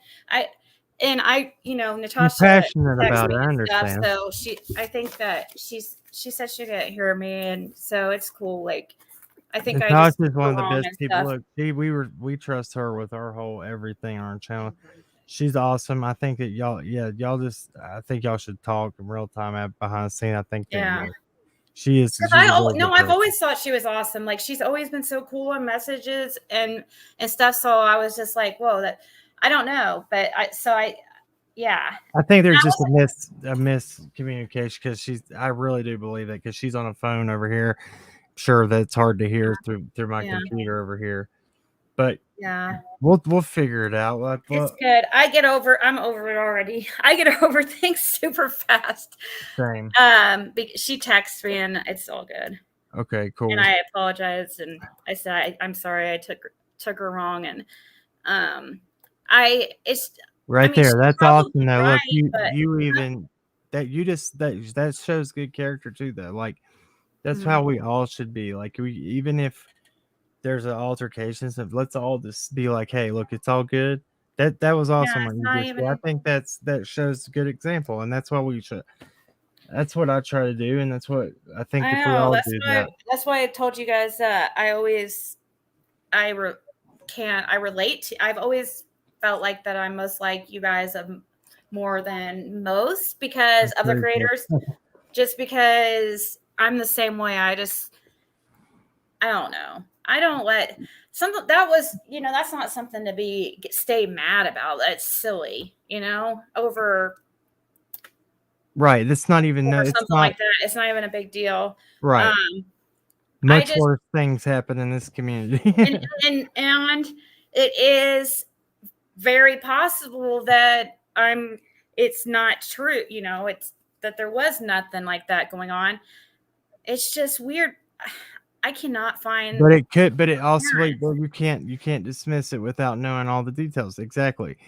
Speaker 3: You're passionate about it. I understand.
Speaker 1: So I think that she said she didn't hear me. And so it's cool. Like, I think
Speaker 3: Natasha's one of the best people. Look, we trust her with our whole everything on our channel. She's awesome. I think that I think y'all should talk in real time behind the scene. I think that she is.
Speaker 1: I've always thought she was awesome. Like, she's always been so cool on messages and stuff. So I was just like, whoa, I don't know, but I think there's just a miscommunication because I really do believe that because she's on a phone over here. Sure, that's hard to hear through my computer over here.
Speaker 3: but
Speaker 1: Yeah.
Speaker 3: we'll figure it out.
Speaker 1: It's good. I'm over it already. I get over things super fast.
Speaker 3: Same.
Speaker 1: She texts me and it's all good.
Speaker 3: Okay, cool.
Speaker 1: And I apologized and I said I'm sorry I took her wrong and it's
Speaker 3: right there. That's awesome. Though,
Speaker 1: right,
Speaker 3: look, you
Speaker 1: but,
Speaker 3: even that shows good character too. Though, like that's how we all should be. Like even if there's an altercation, so let's all just be like, hey, look, it's all good. That was awesome.
Speaker 1: Yeah,
Speaker 3: I think that shows a good example, and that's what we should. That's what I try to do, and that's what I think if we all do that.
Speaker 1: That's why I told you guys that I relate to. I've always felt like that I'm most like you guys of more than most because of the creators. Just because I'm the same way. I don't know. I don't let something that was, that's not something to stay mad about. That's silly, over.
Speaker 3: Right. That's not even
Speaker 1: something like that. It's not even a big deal.
Speaker 3: Right. Much worse things happen in this community.
Speaker 1: and it is very possible that it's not true. It's that there was nothing like that going on. It's just weird. I cannot find.
Speaker 3: But it could. But it also you can't dismiss it without knowing all the details exactly.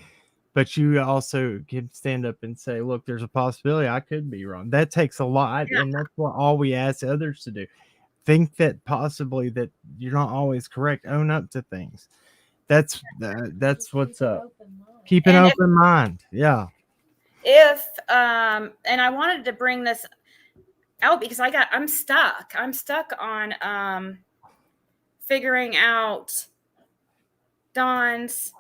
Speaker 3: But you also can stand up and say, "Look, there's a possibility I could be wrong." That takes a lot, and that's what all we ask others to do. Think that possibly that you're not always correct. Own up to things. That's what's up. Keep an open mind. Yeah.
Speaker 1: And I wanted to bring this out because I'm stuck. I'm stuck on figuring out Don's,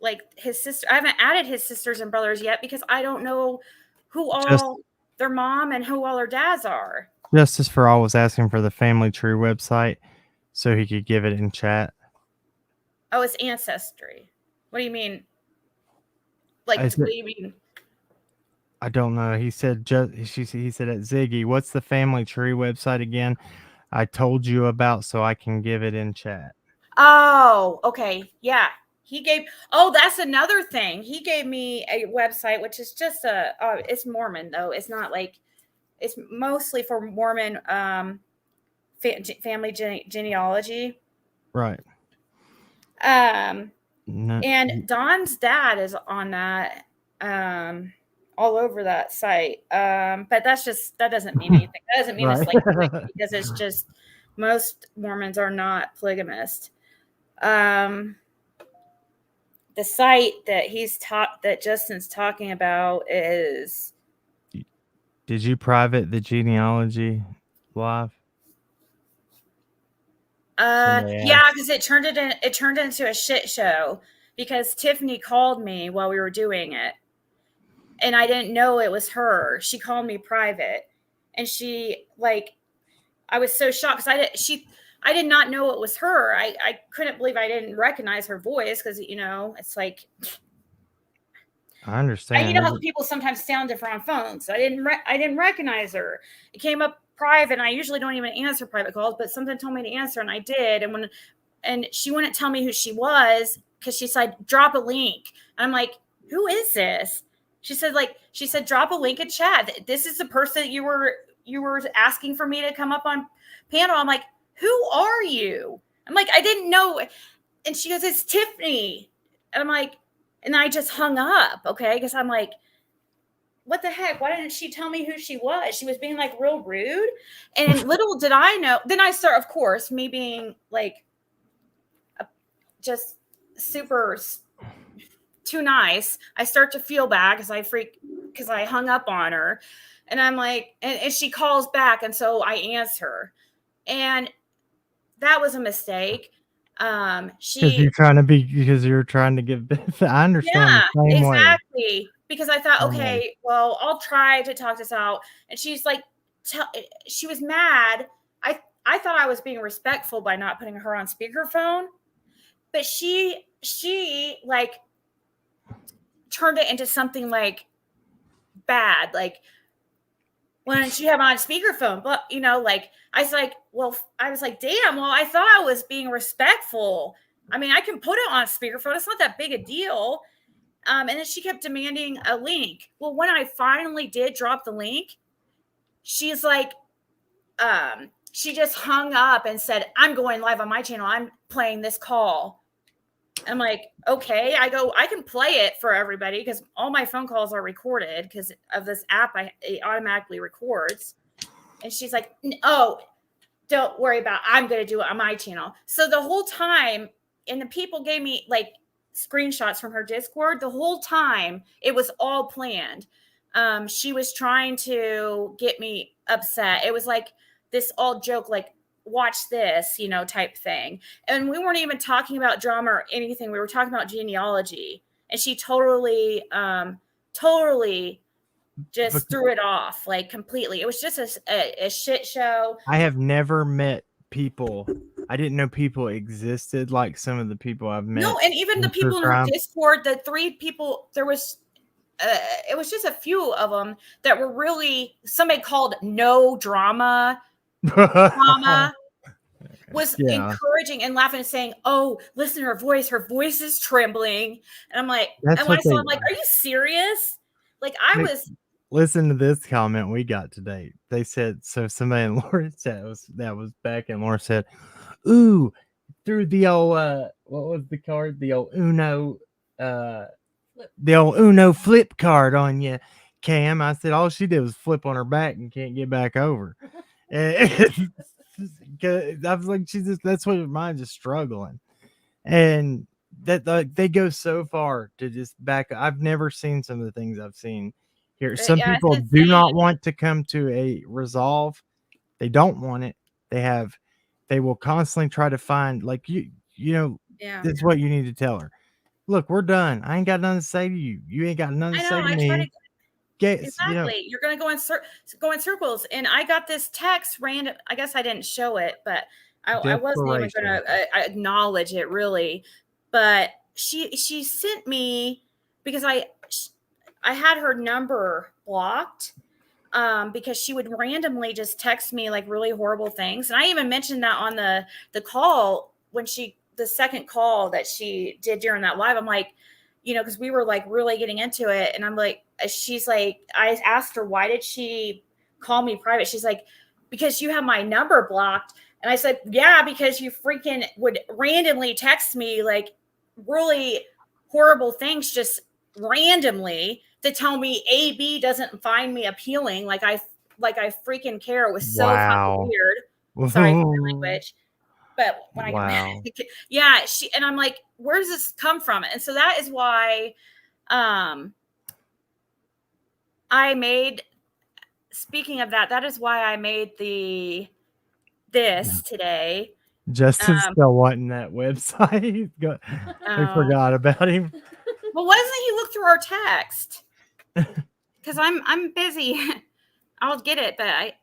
Speaker 1: like, his sister. I haven't added his sisters and brothers yet because I don't know who all their mom and who all their dads are.
Speaker 3: Justice for All was asking for the Family Tree website so he could give it in chat.
Speaker 1: Oh, it's Ancestry. What do you mean? Like, what do you mean?
Speaker 3: I don't know. He said he said at Ziggy, what's the Family Tree website again? I told you about so I can give it in chat.
Speaker 1: Oh, okay. Yeah. That's another thing. He gave me a website, which is just it's Mormon though. It's not like, it's mostly for Mormon family genealogy.
Speaker 3: Right.
Speaker 1: And Don's dad is on that all over that site. But that doesn't mean anything. That doesn't mean it's like polygamy, because it's just most Mormons are not polygamist. The site that Justin's talking about is.
Speaker 3: Did you private the Genealogy live?
Speaker 1: Yeah, because it turned into a shit show because Tiffany called me while we were doing it, and I didn't know it was her. She called me private, and I was so shocked because I did not know it was her. I couldn't believe I didn't recognize her voice because it's like.
Speaker 3: I understand.
Speaker 1: You know how people sometimes sound different on phones. I didn't recognize her. It came up private, and I usually don't even answer private calls, but something told me to answer, and I did. And she wouldn't tell me who she was because she said drop a link. And I'm like, who is this? She said drop a link in chat. This is the person you were asking for me to come up on panel. I'm like, who are you? I'm like, I didn't know. And she goes, it's Tiffany. And I'm like. And I just hung up, okay? Because I'm like, what the heck? Why didn't she tell me who she was? She was being like real rude. And little did I know. Then I start, of course, me being like just super too nice. I start to feel bad because I hung up on her. And I'm like, and she calls back. And so I answer. And that was a mistake. Because
Speaker 3: you're trying to give benefit. I understand.
Speaker 1: Yeah,
Speaker 3: the same
Speaker 1: exactly.
Speaker 3: Way.
Speaker 1: Because I thought, okay, well, I'll try to talk this out. And she's like, she was mad. I thought I was being respectful by not putting her on speakerphone, but she like turned it into something like bad, like. When she had on speakerphone, but I was like, damn, well, I thought I was being respectful. I mean, I can put it on speakerphone. It's not that big a deal. And then she kept demanding a link. Well, when I finally did drop the link, she's like, she just hung up and said, I'm going live on my channel. I'm playing this call. I'm like, okay. I go, I can play it for everybody because all my phone calls are recorded because of this app. It automatically records. And she's like, oh, don't worry about it. I'm going to do it on my channel. So the whole time, and the people gave me like screenshots from her Discord. The whole time it was all planned. She was trying to get me upset. It was like this all joke, like, watch this, type thing. And we weren't even talking about drama or anything. We were talking about genealogy. And she totally just threw it off, like, completely. It was just a shit show.
Speaker 3: I have never met people. I didn't know people existed like some of the people I've met.
Speaker 1: No, and even the people in her Discord, the 3 people, there was, it was just a few of them that were really, somebody called no drama. Was encouraging and laughing and saying, oh, listen to her voice is trembling. And I'm like, I'm like, are you serious? Like,
Speaker 3: listen to this comment we got today. They said, so somebody in Laura's chat that was back, and Laura said, ooh, threw the old what was the card? The old Uno flip card on you, Cam. I said all she did was flip on her back and can't get back over. And I was like, that's what her mind is struggling. And that they go so far to just back. I've never seen some of the things I've seen here. Some people do not want to come to a resolve. They don't want it. They will constantly try to find, like, this is what you need to tell her. Look, we're done. I ain't got nothing to say to you. You ain't got nothing to say to me.
Speaker 1: Exactly. You're going to go in circles. And I got this text random. I guess I didn't show it, but I wasn't even going to acknowledge it really. But she sent me, because I had her number blocked, because she would randomly just text me like really horrible things. And I even mentioned that on the call when the second call that she did during that live. I'm like, because we were like really getting into it. And I'm like, she's like, I asked her, why did she call me private? She's like, because you have my number blocked. And I said, yeah, because you freaking would randomly text me like really horrible things just randomly to tell me AB doesn't find me appealing. Like I freaking care. It was so fucking weird. Sorry for the language. But when I get mad, and I'm like, where does this come from? And so that is why speaking of that is why I made this today.
Speaker 3: Justin's still wanting that website. I forgot about him.
Speaker 1: Well, why doesn't he look through our text? Because I'm busy. I'll get it, but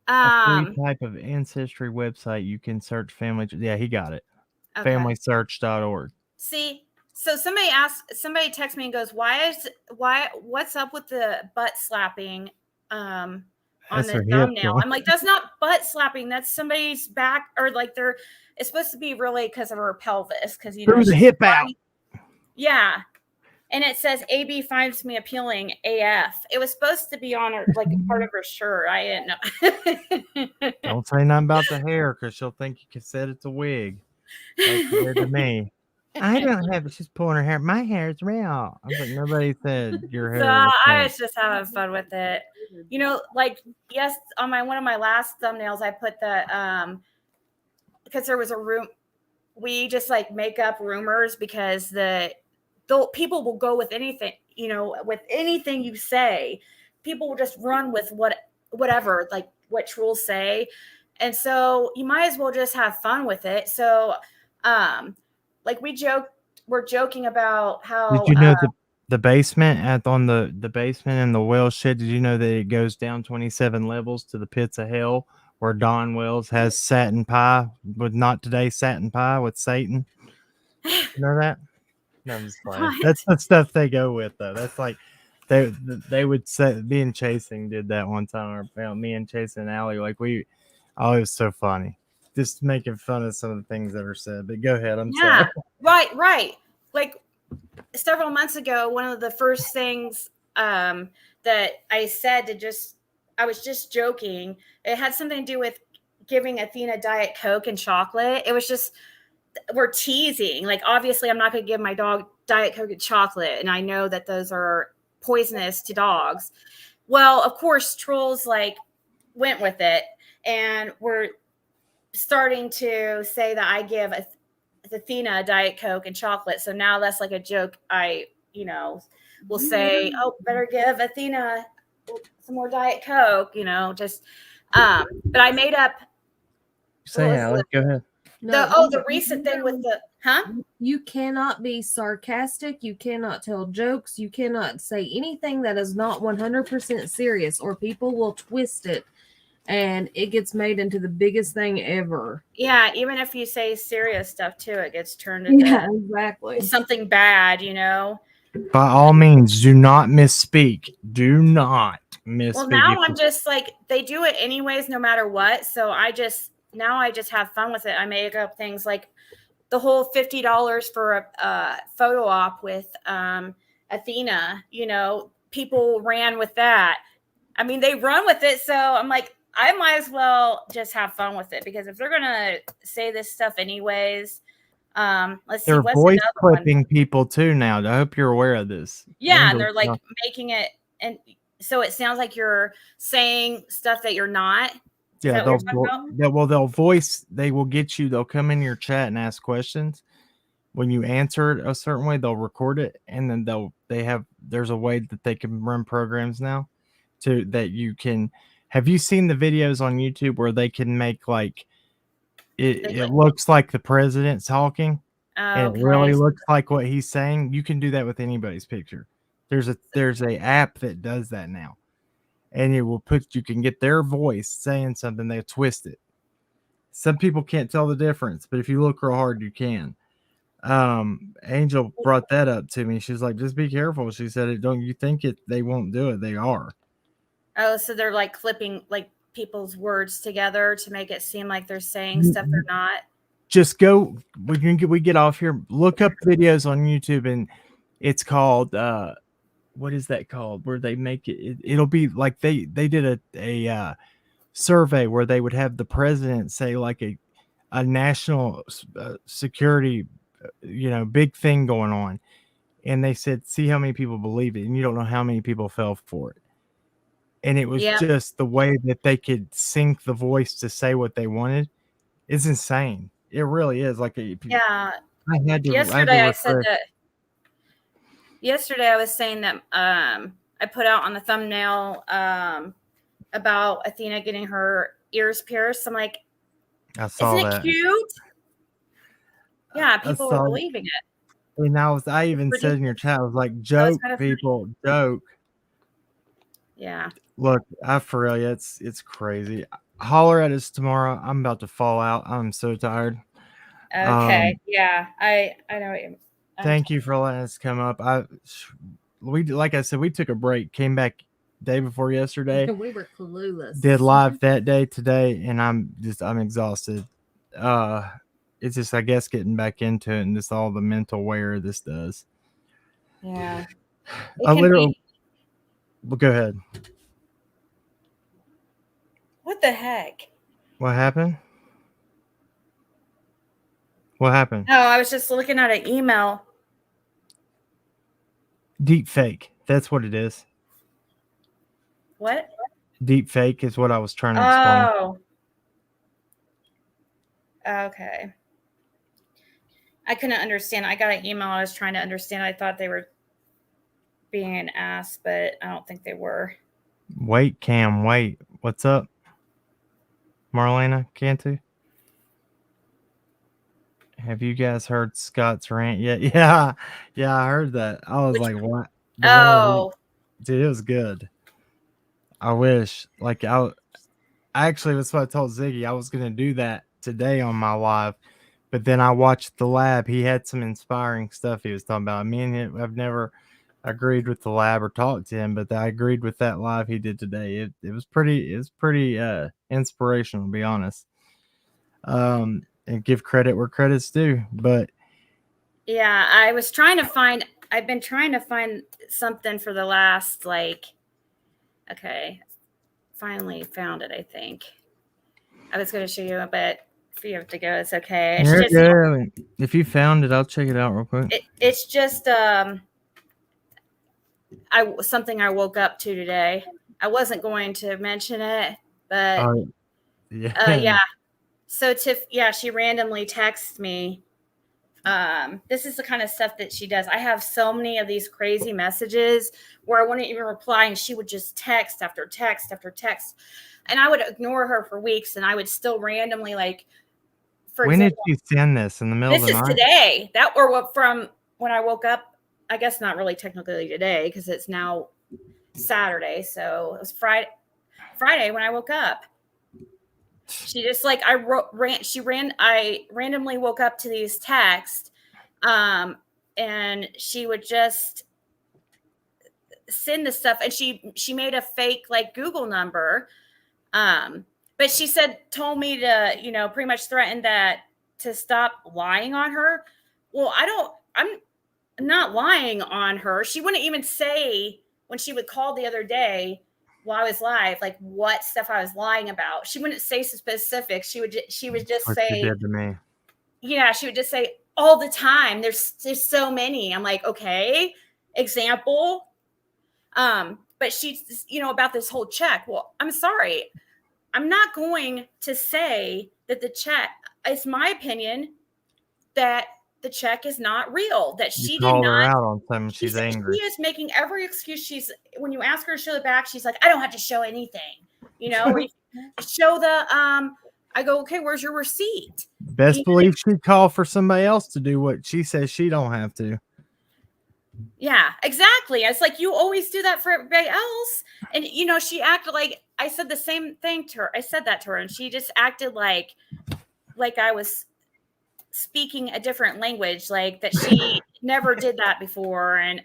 Speaker 3: a free type of ancestry website you can search family. Yeah, he got it. Okay. FamilySearch.org.
Speaker 1: See, so somebody texts me and goes, what's up with the butt slapping on the thumbnail? I'm like, that's not butt slapping. That's somebody's back, or like it's supposed to be really because of her pelvis. Because
Speaker 3: threw the hip out.
Speaker 1: Yeah. And it says AB finds me appealing AF. It was supposed to be on her, like part of her shirt. I didn't know.
Speaker 3: Don't say nothing about the hair, because she'll think you said it's a wig. Like you did to me. I don't have it. She's pulling her hair. My hair is real. I was like, nobody said your hair.
Speaker 1: So I was just having fun with it. Like, yes, on one of my last thumbnails, I put the because there was a room. We just like make up rumors because the people will go with anything, with anything you say. People will just run with whatever, like what trolls say. And so you might as well just have fun with it. So, like we're joking about how.
Speaker 3: Did you know the basement on the basement and the well shed? Did you know that it goes down 27 levels to the pits of hell, where Don Wells has satin pie, but not today satin pie with Satan? You know that? No, I'm just playing. That's the stuff they go with, though. That's like they would say. Me and Chasing did that one time. Or me and Chasing and Allie, like it was so funny. just making fun of some of the things that are said. But go ahead. I'm
Speaker 1: Yeah,
Speaker 3: sorry.
Speaker 1: right. Like several months ago, one of the first things that I said I was just joking. It had something to do with giving Athena Diet Coke and chocolate. It was just, we're teasing. Like, obviously, I'm not going to give my dog Diet Coke and chocolate, and I know that those are poisonous to dogs. Well, of course, trolls like went with it, and we're starting to say that I give Athena Diet Coke and chocolate. So now that's like a joke. I, will say, oh, better give Athena some more Diet Coke, just, but I made up.
Speaker 3: Say, Alex, go ahead.
Speaker 1: The recent thing with the,
Speaker 4: You cannot be sarcastic. You cannot tell jokes. You cannot say anything that is not 100% serious, or people will twist it and it gets made into the biggest thing ever.
Speaker 1: Yeah, even if you say serious stuff too, it gets turned into
Speaker 4: exactly
Speaker 1: something bad,
Speaker 3: By all means, do not misspeak. Do not misspeak.
Speaker 1: Well, now I'm just like, they do it anyways, no matter what. So I just have fun with it. I make up things like the whole $50 for a photo op with Athena. People ran with that. I mean, they run with it. So I'm like, I might as well just have fun with it, because if they're gonna say this stuff anyways, let's see.
Speaker 3: They're
Speaker 1: What's
Speaker 3: voice
Speaker 1: another
Speaker 3: clipping
Speaker 1: one?
Speaker 3: people too now. I hope you're aware of this.
Speaker 1: Yeah, and they're like making it, and so it sounds like you're saying stuff that you're not.
Speaker 3: Yeah, they will get you. They'll come in your chat and ask questions. When you answer it a certain way, they'll record it, and then there's a way that they can run programs now that you can. Have you seen the videos on YouTube where they can make like it looks like the president talking, and it really looks like what he's saying? You can do that with anybody's picture. There's a app that does that now, and it will you can get their voice saying something, they twist it. Some people can't tell the difference, but if you look real hard, you can. Angel brought that up to me. She's like, just be careful. She said, don't you think they won't do it? They are.
Speaker 1: Oh, so they're like clipping like people's words together to make it seem like they're saying stuff they're not.
Speaker 3: Just go. We get off here. Look up videos on YouTube, and it's called what is that called? Where they make it? It'll be like they did a survey where they would have the president say like a national security, big thing going on, and they said, see how many people believe it, and you don't know how many people fell for it. And it was just the way that they could sync the voice to say what they wanted. It's insane. It really is. Like
Speaker 1: Yesterday I said that. Yesterday I was saying that I put out on the thumbnail about Athena getting her ears pierced. I'm like,
Speaker 3: I saw
Speaker 1: isn't it cute? Yeah, people were believing it.
Speaker 3: And I even said in your chat, I was like, joke, people, joke.
Speaker 1: Yeah.
Speaker 3: Look, for real, it's crazy. Holler at us tomorrow. I'm about to fall out. I'm so tired.
Speaker 1: Okay. Yeah, I know what you.
Speaker 3: Thank you for letting us come up. Like I said, we took a break, came back day before yesterday.
Speaker 4: We were clueless.
Speaker 3: Did live that day today, and I'm exhausted. It's just, I guess, getting back into it, and just all the mental wear this does.
Speaker 1: Yeah.
Speaker 3: Well, go ahead.
Speaker 1: What the heck?
Speaker 3: What happened? What happened?
Speaker 1: Oh, I was just looking at an email.
Speaker 3: Deep fake. That's what it is.
Speaker 1: What?
Speaker 3: Deep fake is what I was trying to explain.
Speaker 1: Oh. Okay. I couldn't understand. I got an email. I was trying to understand. I thought they were being an ass, but I don't think they were.
Speaker 3: Wait, Cam, wait. What's up? Marlena Cantu? Have you guys heard Scott's rant yet? Yeah, I heard that. I was like, what? Dude, it was good. I wish. Like, I actually, that's what I told Ziggy. I was going to do that today on my live, but then I watched the lab. He had some inspiring stuff he was talking about. Me and him, I've never agreed with the lab or talked to him, but I agreed with that live he did today. It was pretty inspirational, to be honest. and give credit where credit's due. But
Speaker 1: Yeah, I've been trying to find something for the last, okay, finally found it, I think. I was going to show you, but if you have to go, it's okay. It's just,
Speaker 3: good. If you found it, I'll check it out real quick.
Speaker 1: it's just something I woke up to today. I wasn't going to mention it, but yeah. So Tiff, she randomly texts me. This is the kind of stuff that she does. I have so many of these crazy messages where I wouldn't even reply, and she would just text after text after text, and I would ignore her for weeks, and I would still randomly, for
Speaker 3: when
Speaker 1: example,
Speaker 3: did you send this? In the middle of the night?
Speaker 1: This is today. From when I woke up. I guess not really technically today because it's now Saturday. So it was Friday when I woke up. She just I randomly woke up to these texts, and she would just send this stuff, and she made a fake Google number, but she told me to pretty much threaten that to stop lying on her. Well, I'm not lying on her. She wouldn't even say when she would call the other day while I was live, what stuff I was lying about. She wouldn't say specifics. She would just
Speaker 3: What
Speaker 1: say,
Speaker 3: you did to me.
Speaker 1: Yeah, she would just say all the time. There's so many. I'm like, okay, example. But she's, about this whole check. Well, I'm sorry. I'm not going to say that the check, it's my opinion that the check is not real, that she did not.
Speaker 3: Her out on something. She's angry.
Speaker 1: She is making every excuse. When you ask her to show the back, she's like, I don't have to show anything, or you show the, I go, okay, where's your receipt?
Speaker 3: Best believe she'd call for somebody else to do what she says she don't have to.
Speaker 1: Yeah, exactly. It's like, you always do that for everybody else. And, she acted like I said the same thing to her. I said that to her, and she just acted like I was speaking a different language, that she never did that before. And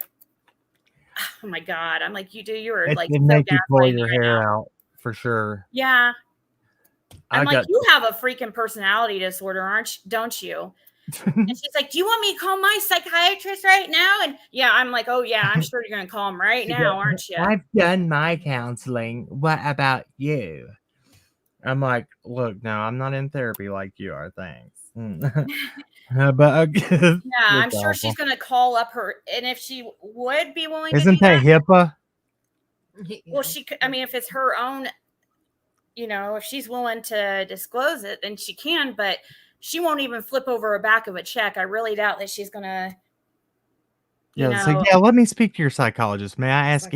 Speaker 1: oh my God, I'm like, you were
Speaker 3: it
Speaker 1: so
Speaker 3: make you pull your
Speaker 1: right
Speaker 3: hair
Speaker 1: now.
Speaker 3: out for sure.
Speaker 1: Yeah. I'm you have a freaking personality disorder, don't you? And she's like, do you want me to call my psychiatrist right now? And yeah, I'm like, oh yeah, I'm sure you're going to call him right now, aren't you?
Speaker 3: I've done my counseling. What about you? I'm like, look, no, I'm not in therapy like you are. Thanks. But
Speaker 1: yeah, I'm sure she's going to call up her. And if she would be willing to do
Speaker 3: that HIPAA?
Speaker 1: Well, she could, if it's her own, if she's willing to disclose it, then she can, but she won't even flip over a back of a check. I really doubt that she's going to.
Speaker 3: Let me speak to your psychologist. May I ask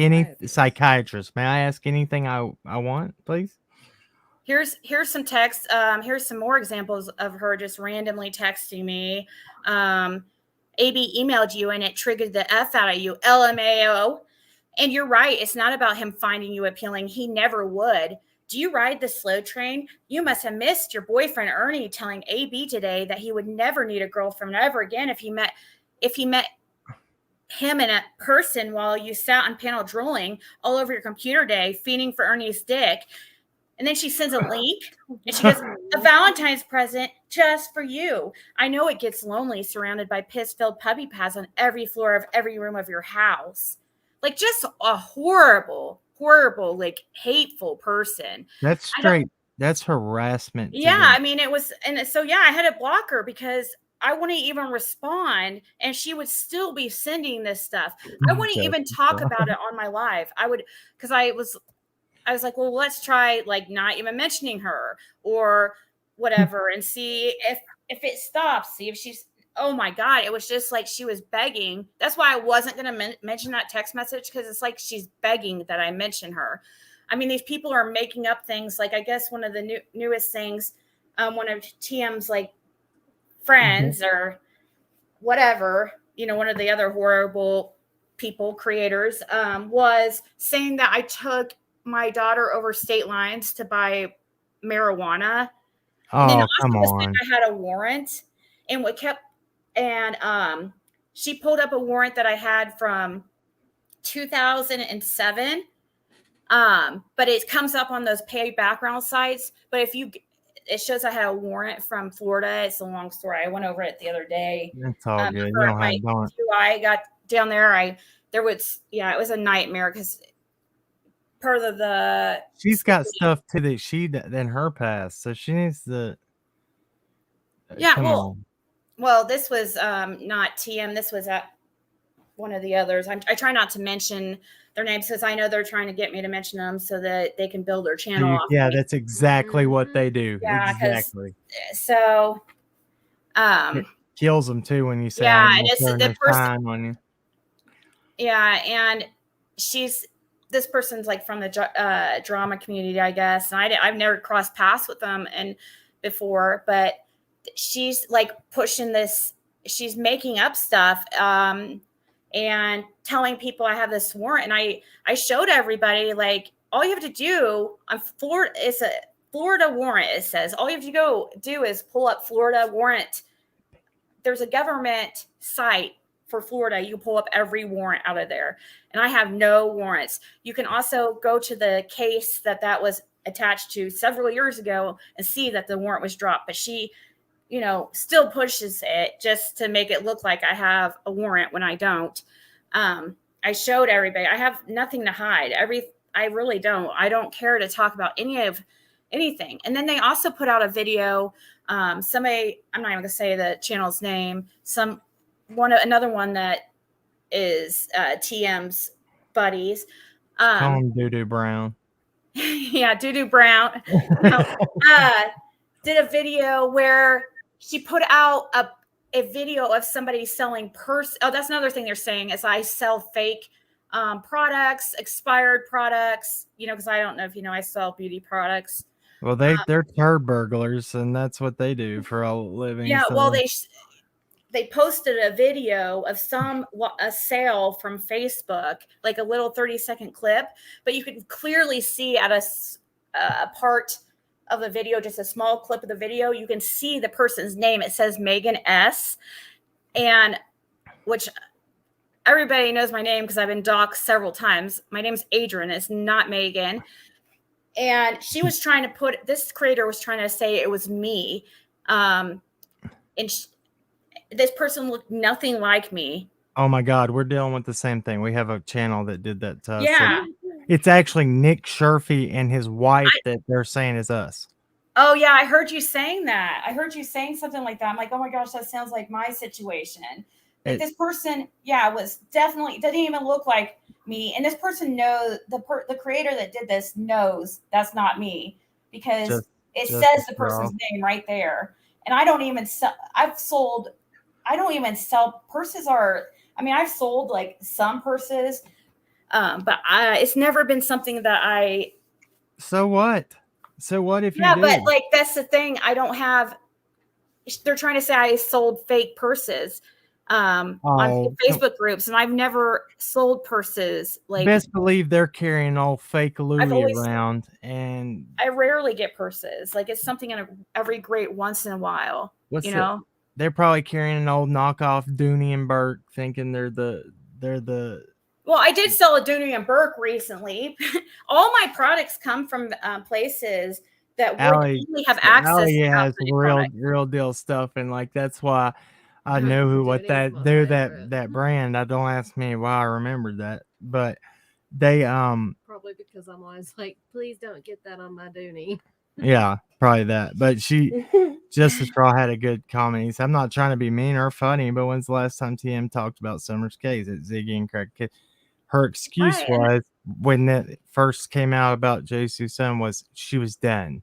Speaker 3: psychiatrist? May I ask anything I want, please?
Speaker 1: Here's some text. Here's some more examples of her just randomly texting me. AB emailed you and it triggered the F out of you. LMAO. And you're right. It's not about him finding you appealing. He never would. Do you ride the slow train? You must have missed your boyfriend Ernie telling AB today that he would never need a girlfriend ever again if he met him in a person while you sat on panel drooling all over your computer day, feeding for Ernie's dick. And then she sends a link and she goes, a Valentine's present just for you. I know it gets lonely surrounded by piss-filled puppy pads on every floor of every room of your house. Just a horrible, hateful person.
Speaker 3: That's straight. That's harassment.
Speaker 1: Yeah. It was. And so, I had to block her because I wouldn't even respond. And she would still be sending this stuff. I wouldn't even talk about it on my live. Because I was like, well, let's try not even mentioning her or whatever and see if it stops. See if she's, oh my God, it was just like she was begging. That's why I wasn't going to mention that text message, because it's like she's begging that I mention her. These people are making up things. I guess one of the newest things, one of TM's friends or whatever, one of the other horrible people creators was saying that I took my daughter over state lines to buy marijuana.
Speaker 3: Oh, and then come on.
Speaker 1: I had a warrant, and she pulled up a warrant that I had from 2007. But it comes up on those paid background sites. But if you it shows I had a warrant from Florida. It's a long story. I went over it the other day.
Speaker 3: It's all good. You
Speaker 1: For
Speaker 3: don't have
Speaker 1: my
Speaker 3: don't.
Speaker 1: DUI got down there. It was a nightmare because part of the
Speaker 3: She's got stuff too that she in her past, so she needs to.
Speaker 1: Yeah,
Speaker 3: come on.
Speaker 1: well, this was not TM. This was at one of the others. I try not to mention their names because I know they're trying to get me to mention them so that they can build their channel off.
Speaker 3: Yeah,
Speaker 1: me.
Speaker 3: that's exactly what they do.
Speaker 1: Yeah, 'cause-
Speaker 3: exactly.
Speaker 1: So,
Speaker 3: It kills them too when you say,
Speaker 1: yeah,
Speaker 3: "I'm
Speaker 1: and
Speaker 3: gonna
Speaker 1: it's
Speaker 3: turn
Speaker 1: the
Speaker 3: this
Speaker 1: person.
Speaker 3: time on you."
Speaker 1: Yeah, and this person's like from the drama community, I guess. And I've never crossed paths with them before, but she's like pushing this. She's making up stuff and telling people I have this warrant. And I showed everybody, like, all you have to do on Florida, it's a Florida warrant. It says all you have to go do is pull up Florida warrant. There's a government site for Florida. You pull up every warrant out of there. And I have no warrants. You can also go to the case that was attached to several years ago and see that the warrant was dropped. But she, still pushes it just to make it look like I have a warrant when I don't. I showed everybody. I have nothing to hide. I really don't. I don't care to talk about anything. And then they also put out a video. Somebody, I'm not even gonna say the channel's name. Another one that is TM's buddies.
Speaker 3: Call him Doo-Doo Brown.
Speaker 1: Yeah, Doo-Doo Brown. Did a video where she put out a video of somebody selling purse. Oh, that's another thing they're saying is I sell fake products, expired products, because I don't know if I sell beauty products.
Speaker 3: Well, they're turd burglars, and that's what they do for a living.
Speaker 1: Yeah,
Speaker 3: so.
Speaker 1: well, they posted a video of a sale from Facebook, like a little 30-second clip, but you could clearly see at a part of the video, just a small clip of the video, you can see the person's name. It says Megan S. And which everybody knows my name because I've been doxxed several times. My name's Adrian. It's not Megan. And this creator was trying to say it was me. And this person looked nothing like me.
Speaker 3: Oh my God, we're dealing with the same thing. We have a channel that did that to us.
Speaker 1: Yeah.
Speaker 3: It's actually Nick Sherfy and his wife that they're saying is us.
Speaker 1: Oh yeah, I heard you saying that. I heard you saying something like that. I'm like, oh my gosh, that sounds like my situation. Like this person, was definitely doesn't even look like me. And this person knows the creator that did this knows that's not me because it says the person's name right there. And I don't even sell. I don't even sell purses. I've sold like some purses, but it's never been something that I.
Speaker 3: So what? So what if you
Speaker 1: Yeah,
Speaker 3: do?
Speaker 1: but like that's the thing. I don't have. They're trying to say I sold fake purses on Facebook groups, and I've never sold purses. Like,
Speaker 3: best believe they're carrying all fake Louis around, and
Speaker 1: I rarely get purses. Like it's something every great once in a while.
Speaker 3: They're probably carrying an old knockoff Dooney and Burke, thinking they're the.
Speaker 1: Well, I did sell a Dooney and Burke recently. All my products come from places that would only have access.
Speaker 3: Allie has real deal stuff, and like that's why I know that brand. I don't ask me why I remembered that, but they
Speaker 4: probably because I'm always like, please don't get that on my Dooney.
Speaker 3: Yeah, probably that. But Justice Raw had a good comment. He said, I'm not trying to be mean or funny, but when's the last time TM talked about Summer's case at Ziggy and Crack? Her excuse was when it first came out about Jesus' son was she was done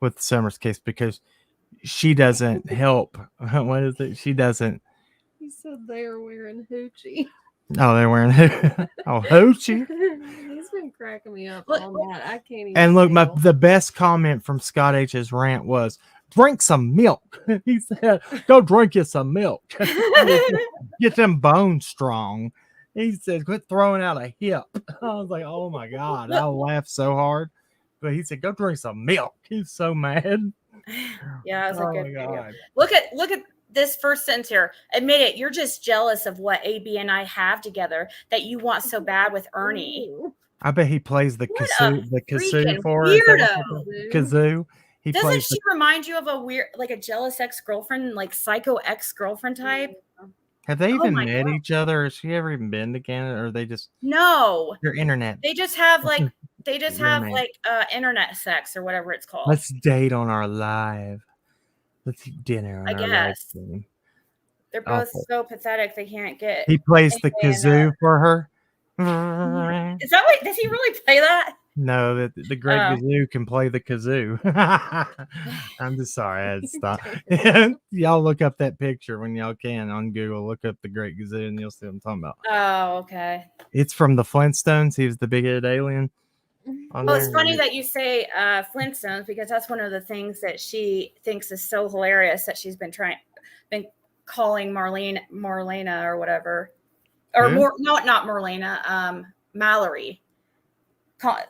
Speaker 3: with Summer's case because she doesn't help. What is it? She doesn't.
Speaker 4: He said they are wearing hoochie.
Speaker 3: Oh, they're wearing hoochie.
Speaker 4: He's been cracking me up on that. I can't even.
Speaker 3: And look, the best comment from Scott H's rant was, drink some milk. He said, go drink you some milk. Get them bones strong. He said, quit throwing out a hip. I was like, oh my God. I laughed so hard. But he said, go drink some milk. He's so mad.
Speaker 1: Yeah, it was a good video. Look at this first sentence here. Admit it, you're just jealous of what AB and I have together that you want so bad with Ernie.
Speaker 3: I bet he plays the kazoo for it. Kazoo. He
Speaker 1: Doesn't
Speaker 3: plays.
Speaker 1: she remind you of a weird, like a jealous ex-girlfriend, like psycho ex-girlfriend type?
Speaker 3: Have they even
Speaker 1: my
Speaker 3: met
Speaker 1: God.
Speaker 3: each other? Has she ever even been to Canada, or are they just
Speaker 1: No,
Speaker 3: their internet?
Speaker 1: they just have like
Speaker 3: Internet.
Speaker 1: internet sex or whatever it's called.
Speaker 3: Let's date on our live. Let's eat dinner on
Speaker 1: I
Speaker 3: our live
Speaker 1: guess.
Speaker 3: stream.
Speaker 1: They're both
Speaker 3: Awful.
Speaker 1: so pathetic they can't get.
Speaker 3: He plays the
Speaker 1: anybody in
Speaker 3: kazoo for her.
Speaker 1: Is that what? Does he really play that?
Speaker 3: No, the great
Speaker 1: Oh.
Speaker 3: kazoo can play the kazoo. I'm just sorry, I had to stop. Y'all look up that picture when y'all can on Google. Look up the great kazoo and you'll see what I'm talking about.
Speaker 1: Oh, okay.
Speaker 3: It's from the Flintstones. He was the big-headed alien.
Speaker 1: Well, it's funny that you say Flintstones because that's one of the things that she thinks is so hilarious that she's been calling Marlena or whatever, or
Speaker 3: Who?
Speaker 1: not Marlena, Mallory,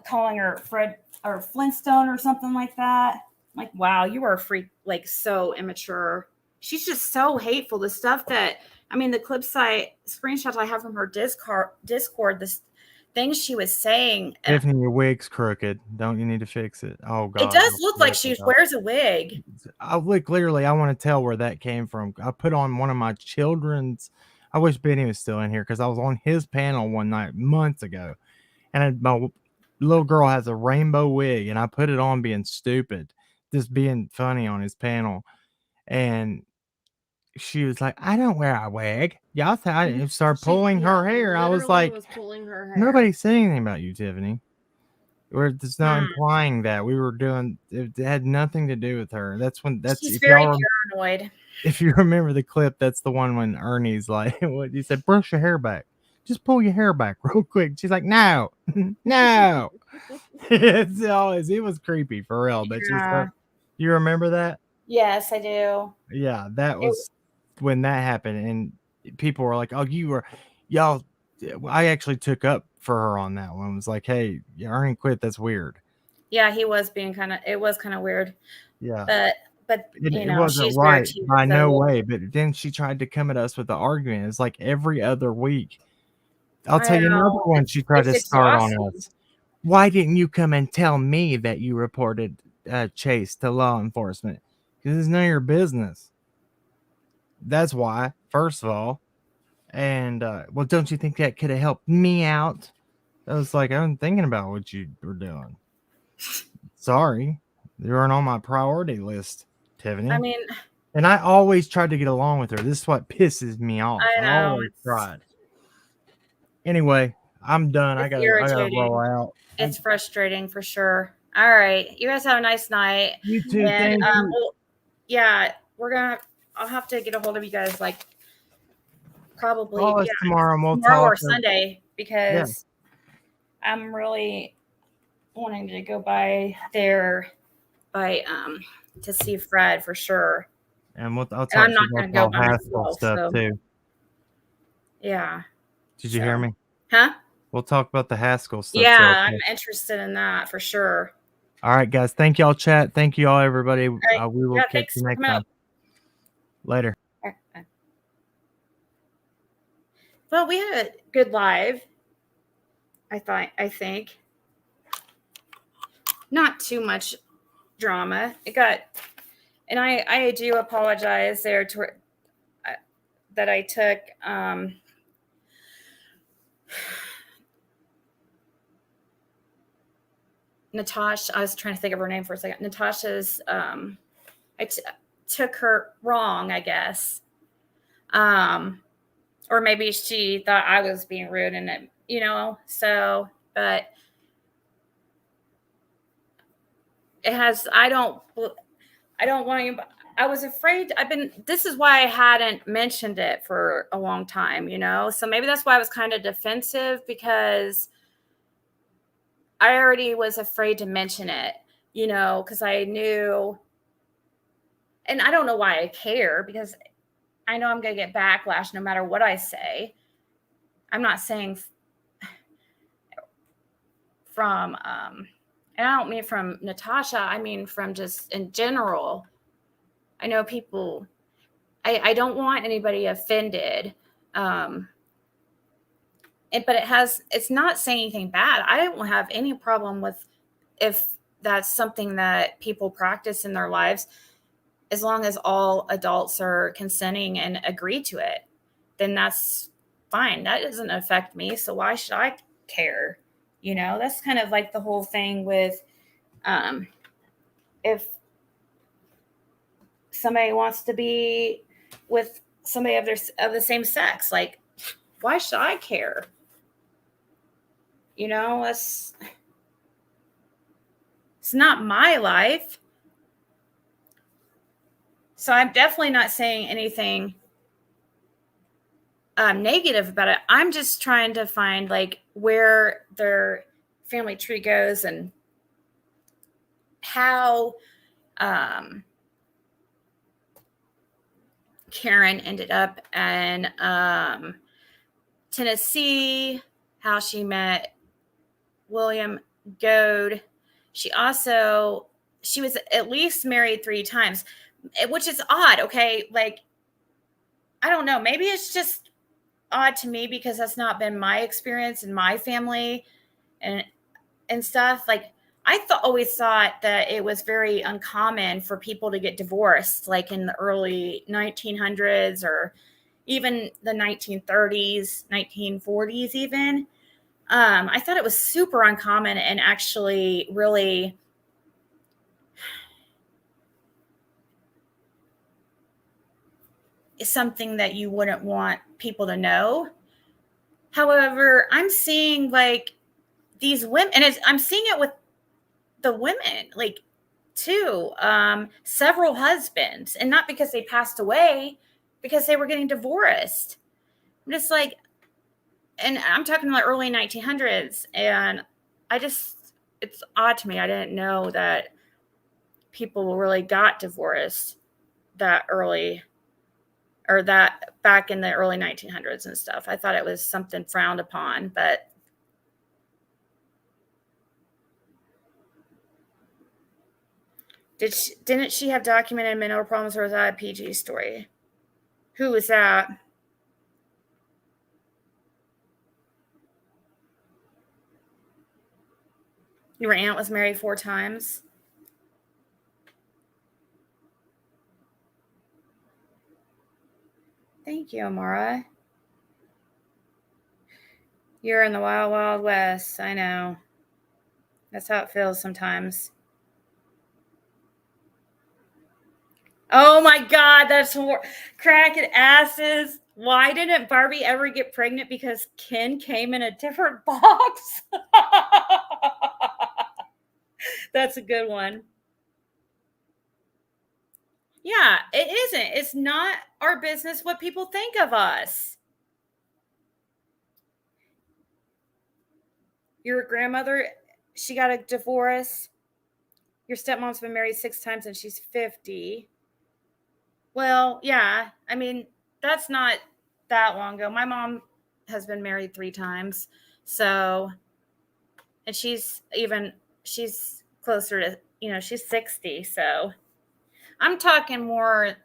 Speaker 1: calling her Fred or Flintstone or something like that. Like, wow, you are a freak, like so immature. She's just so hateful. The stuff that the clip site screenshots I have from her Discord, this things she was saying.
Speaker 3: Tiffany, your wig's crooked. Don't you need to fix it? Oh God,
Speaker 1: it does look like she wears a wig.
Speaker 3: I look clearly. I want to tell where that came from. I put on one of my children's. I wish Benny was still in here because I was on his panel one night months ago, and my little girl has a rainbow wig, and I put it on being stupid, just being funny on his panel, and she was like, "I don't wear a wig." Y'all start pulling her hair. I was like,
Speaker 4: pulling her hair.
Speaker 3: "Nobody said anything about you, Tiffany. It's not implying that we were doing. It had nothing to do with her.
Speaker 1: She's very paranoid.
Speaker 3: If you remember the clip, that's the one when Ernie's like, "What he said? Brush your hair back. Just pull your hair back real quick." She's like, "No, no." It was creepy for real. But you remember that?
Speaker 1: Yes, I do.
Speaker 3: Yeah, that was when that happened, and people were like, "Oh, y'all." I actually took up for her on that one. It was like, "Hey, Ernie quit. That's weird."
Speaker 1: Yeah, he was being it was kind of weird.
Speaker 3: Yeah,
Speaker 1: but
Speaker 3: it wasn't
Speaker 1: she's
Speaker 3: right
Speaker 1: weird too,
Speaker 3: by no way. But then she tried to come at us with the argument. It's like every other week. I'll tell you another one she tried to start on us. Why didn't you come and tell me that you reported Chase to law enforcement? Because it's none of your business. That's why, first of all. And well, don't you think that could have helped me out? I was like, I'm thinking about what you were doing. Sorry, you weren't on my priority list, Tiffany. And I always tried to get along with her. This is what pisses me off.
Speaker 1: I know.
Speaker 3: Always tried. Anyway, I'm done. I gotta roll out.
Speaker 1: It's frustrating for sure. All right, you guys have a nice night.
Speaker 3: You too.
Speaker 1: And,
Speaker 3: thank you.
Speaker 1: well, yeah, I'll have to get a hold of you guys like probably
Speaker 3: tomorrow, and we'll
Speaker 1: tomorrow
Speaker 3: talk
Speaker 1: or Sunday because I'm really wanting to go by there to see Fred for sure.
Speaker 3: And I'll talk
Speaker 1: I'm not
Speaker 3: to you
Speaker 1: going to go
Speaker 3: about
Speaker 1: by
Speaker 3: Haskell
Speaker 1: myself.
Speaker 3: stuff too.
Speaker 1: Yeah.
Speaker 3: Did you hear me?
Speaker 1: Huh?
Speaker 3: We'll talk about the Haskell stuff.
Speaker 1: Yeah, I'm interested in that for sure.
Speaker 3: All right, guys. Thank y'all, chat. Thank you all, everybody.
Speaker 1: Right.
Speaker 3: We will catch you next time. Later.
Speaker 1: Well, we had a good live. I think. Not too much drama. And I do apologize there that I took Natasha. I was trying to think of her name for a second. Natasha's I took her wrong, I guess. Or maybe she thought I was being rude and but it has, I don't want to, I was afraid. This is why I hadn't mentioned it for a long time, so maybe that's why I was kind of defensive because I already was afraid to mention it, because I knew, and I don't know why I care because I know I'm going to get backlash no matter what I say. I'm not saying from, and I don't mean from Natasha. I mean from just in general. I know people, I don't want anybody offended. But it's not saying anything bad. I don't have any problem with if that's something that people practice in their lives, as long as all adults are consenting and agree to it, then that's fine. That doesn't affect me. So why should I care? You know, that's kind of like the whole thing with if somebody wants to be with somebody of the same sex, like, why should I care? You know, it's not my life. So I'm definitely not saying anything negative about it. I'm just trying to find like where their family tree goes and how Karen ended up in Tennessee, how she met William Goad. She was at least married 3 times, which is odd. Okay. Like, I don't know. Maybe it's just odd to me because that's not been my experience in my family and stuff. Like, I always thought that it was very uncommon for people to get divorced, like in the early 1900s or even the 1930s, 1940s even. I thought it was super uncommon and actually really is something that you wouldn't want people to know. However, I'm seeing like these women, and I'm seeing it with the women, like too, several husbands, and not because they passed away, because they were getting divorced. I'm just like, and I'm talking like early 1900s, and it's odd to me. I didn't know that people really got divorced that early, or that back in the early 1900s and stuff. I thought it was something frowned upon, but didn't she have documented mental problems, or was that a PG story? Who was that? Your aunt was married 4 times? Thank you, Amara. You're in the wild, wild west. I know. That's how it feels sometimes. Oh my God, that's cracking asses. Why didn't Barbie ever get pregnant? Because Ken came in a different box. That's a good one. Yeah, it isn't. It's not our business what people think of us. Your grandmother, she got a divorce. Your stepmom's been married 6 times and she's 50. Well, yeah. I mean, that's not that long ago. My mom has been married 3 times. So, and she's closer to, she's 60. So I'm talking more,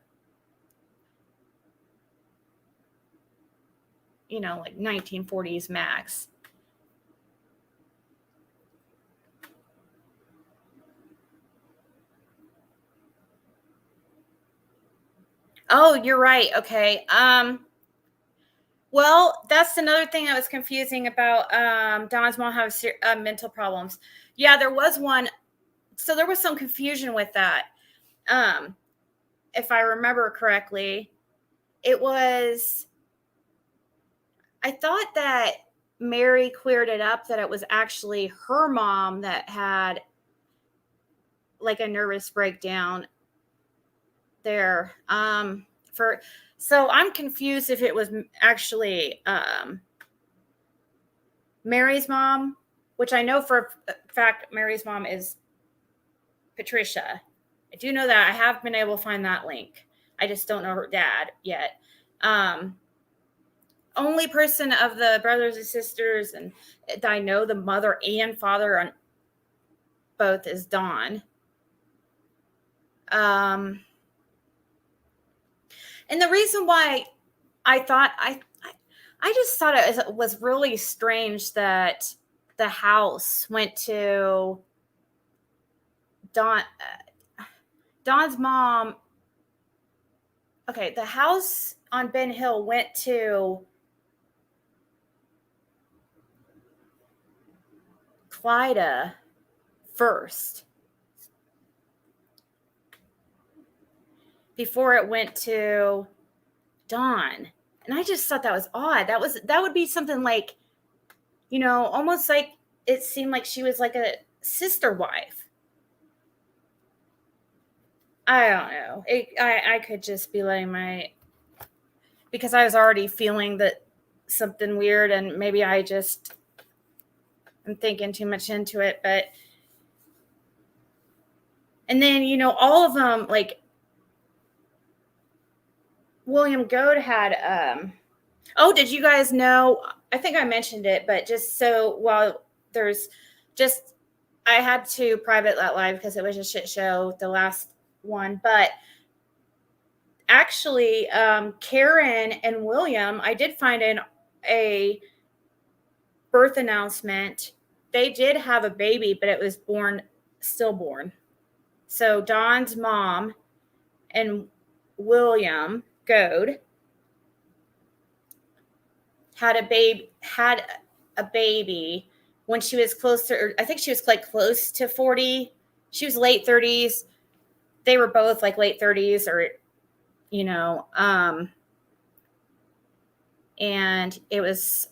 Speaker 1: like 1940s max. Oh, you're right. Okay. Well, that's another thing that was confusing about Don's mom having mental problems. Yeah, there was one. So there was some confusion with that. If I remember correctly, I thought that Mary cleared it up that it was actually her mom that had like a nervous breakdown there. So I'm confused if it was actually Mary's mom, which I know for a fact Mary's mom is Patricia. I do know that. I have been able to find that link. I just don't know her dad yet. Only person of the brothers and sisters and that I know the mother and father on both is Dawn. And the reason why I just thought it was really strange that the house went to Don's mom. Okay, the house on Ben Hill went to Clyda first before it went to Don. And I just thought that was odd. That would be something like, you know, almost like it seemed like she was like a sister wife. I don't know. I could just be letting because I was already feeling that something weird, and maybe I'm thinking too much into it. But, and then, you know, all of them, like William Goad had, did you guys know? I think I mentioned it, but just so while I had to private that live because it was a shit show, the last one. But actually, Karen and William, I did find a birth announcement. They did have a baby, but it was stillborn. So Don's mom and William Goad had a baby when she was I think she was like close to 40. She was late 30s. They were both like late 30s, or, you know, and it was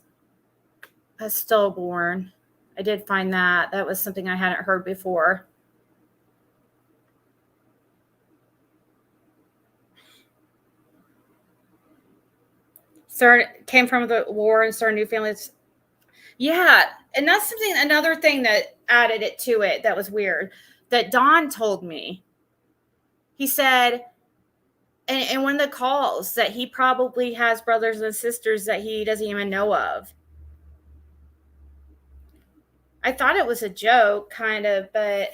Speaker 1: a stillborn. I did find that. That was something I hadn't heard before. Came from the war and started new families. Yeah, and that's another thing that added it to it that was weird, that Don told me. He said, and one of the calls, that he probably has brothers and sisters that he doesn't even know of. I thought it was a joke, kind of, but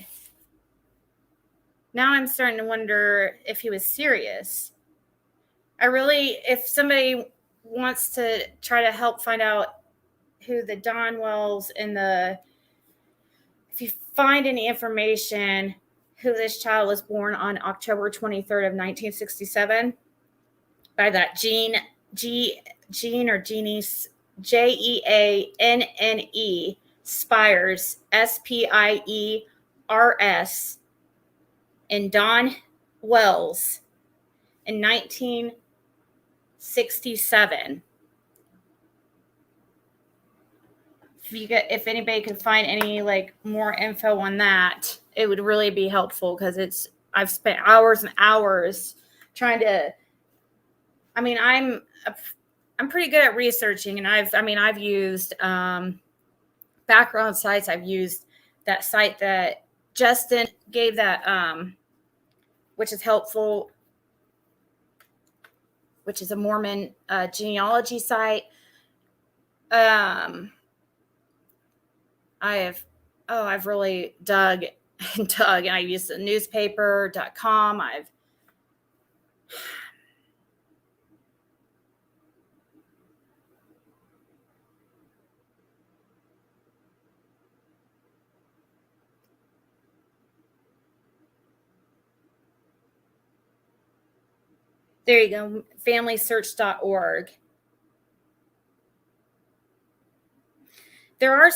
Speaker 1: now I'm starting to wonder if he was serious. If somebody wants to try to help find out who the Don Wells if you find any information who this child was born on October 23rd of 1967 by that Jeanne or Jeannie's Jeanne Spires, Spiers, and Don Wells in 1967. If anybody could find any like more info on that, it would really be helpful, because I've spent hours and hours trying to. I mean, I'm pretty good at researching, and I've used background sites. I've used that site that Justin gave, that which is helpful, which is a Mormon genealogy site. I've really dug and dug, and I used the newspaper.com. There you go, familysearch.org. There are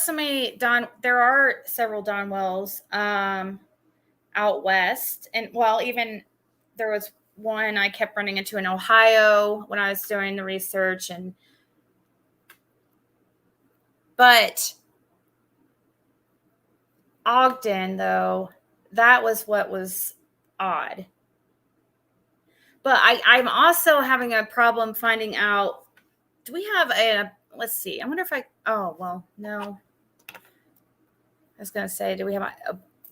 Speaker 1: several Don Wells out west, and even there was one I kept running into in Ohio when I was doing the research, but Ogden, though, that was what was odd. But I'm also having a problem finding out, do we have let's see. I wonder if no. I was going to say, do we have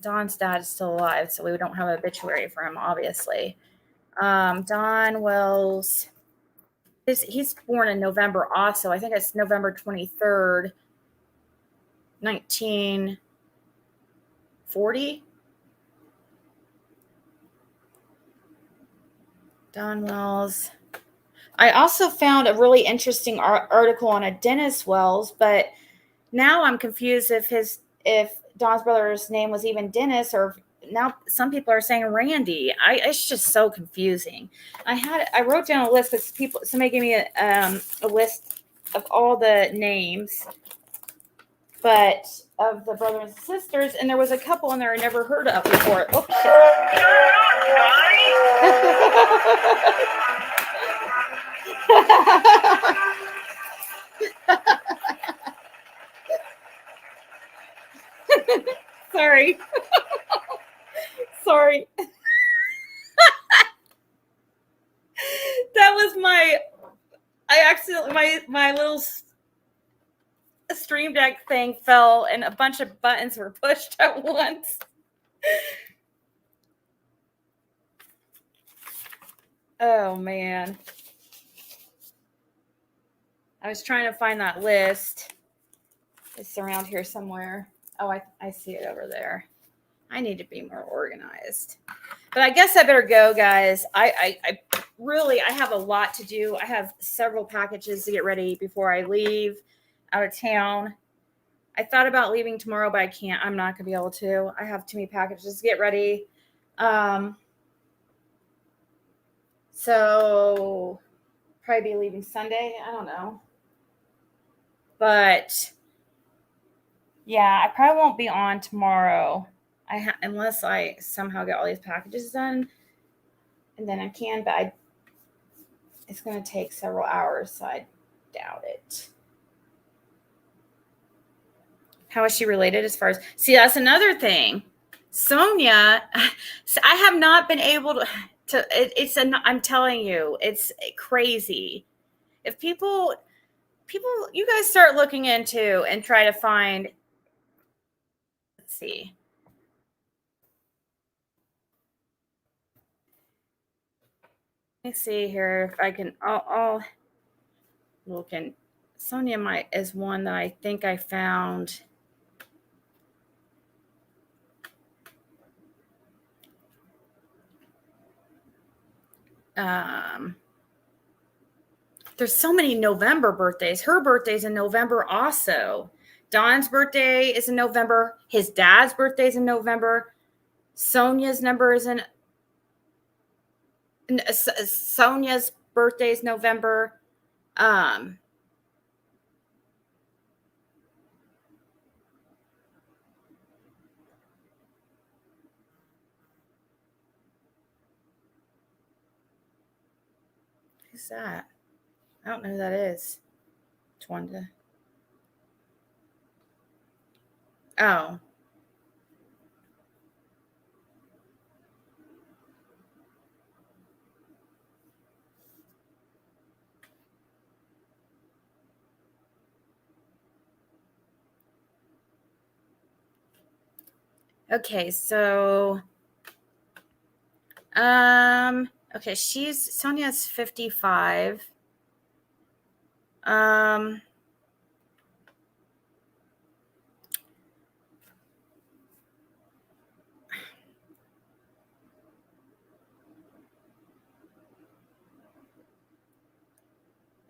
Speaker 1: Don's dad is still alive, so we don't have an obituary for him, obviously. Don Wells, he's born in November also. I think it's November 23rd, 1940. Don Wells. I also found a really interesting article on a Dennis Wells, but now I'm confused if Don's brother's name was even Dennis, or now some people are saying Randy. It's just so confusing. I wrote down a list because somebody gave me a list of all the names, but of the brothers and sisters, and there was a couple in there I never heard of before. Oh shit. Sorry. Sorry. That was I accidentally, my little Stream Deck thing fell and a bunch of buttons were pushed at once. Oh, man. I was trying to find that list. It's around here somewhere. Oh, I see it over there. I need to be more organized. But I guess I better go, guys. I really have a lot to do. I have several packages to get ready before I leave out of town. I thought about leaving tomorrow, but I can't. I'm not going to be able to. I have too many packages to get ready. So probably be leaving Sunday. I don't know. But yeah, I probably won't be on tomorrow. Unless I somehow get all these packages done, and then I can, but it's going to take several hours, so I doubt it. How is she related as far as... See, that's another thing. Sonia, I have not been able to I'm telling you, it's crazy. If people, you guys start looking into and try to find... Let's see. Let me see here if I can. I'll look. And Sonia is one that I think I found. There's so many November birthdays. Her birthday's in November also. Don's birthday is in November. His dad's birthday is in November. Sonia's number is in... Sonia's birthday is November. Who's that? I don't know who that is. Twanda. Oh. Okay, so okay, Sonia's 55.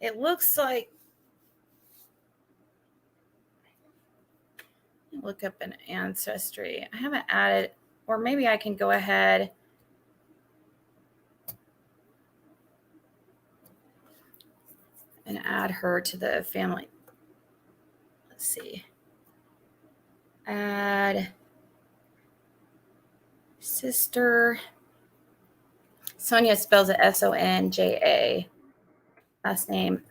Speaker 1: It looks like... Look up an ancestry. I haven't added, or maybe I can go ahead and add her to the family. Let's see. Add sister. Sonia spells it Sonja. Last name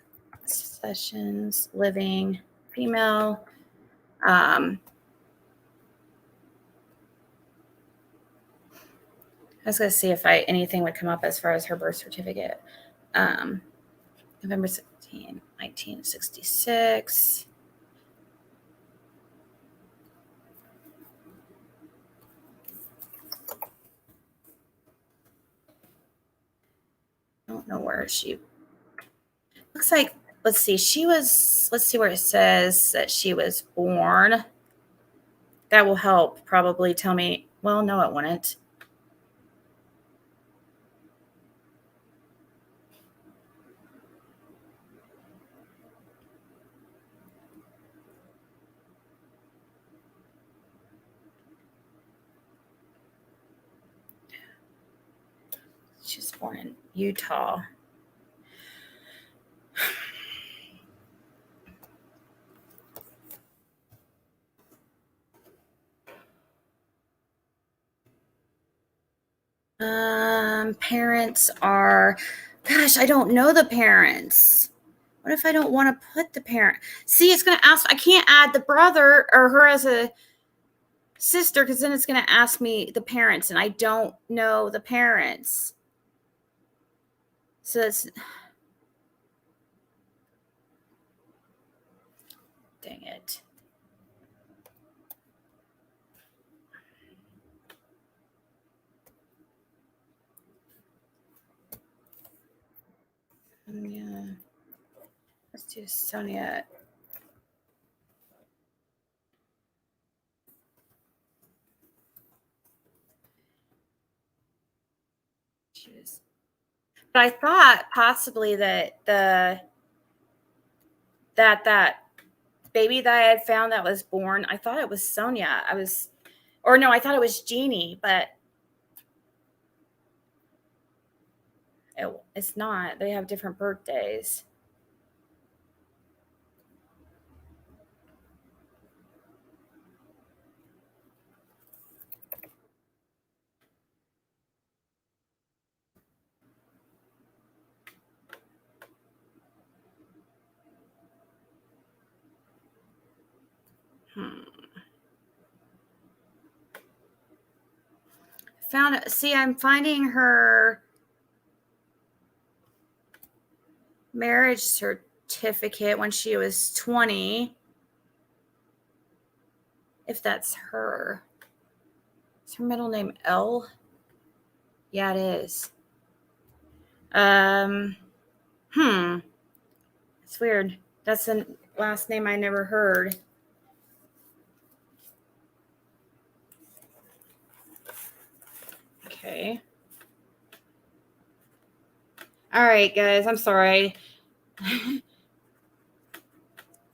Speaker 1: Sessions, living, female. I was going to see if anything would come up as far as her birth certificate. November 17, 1966. I don't know where she... Looks like, let's see where it says that she was born. That will help probably tell me, well, no, it wouldn't. She was born in Utah. Parents are, gosh, I don't know the parents. What if I don't want to put the parent? See, it's going to ask, I can't add the brother or her as a sister because then it's going to ask me the parents and I don't know the parents. So it's, dang it. Yeah. Let's do Sonia. But I thought possibly that that baby that I had found that was born, I thought it was Sonia. I thought it was Jeannie, but it's not. They have different birthdays. I'm finding her marriage certificate when she was 20. If that's her. Is her middle name L? Yeah, it is. It's weird. That's the last name I never heard. Okay. All right, guys. I'm sorry.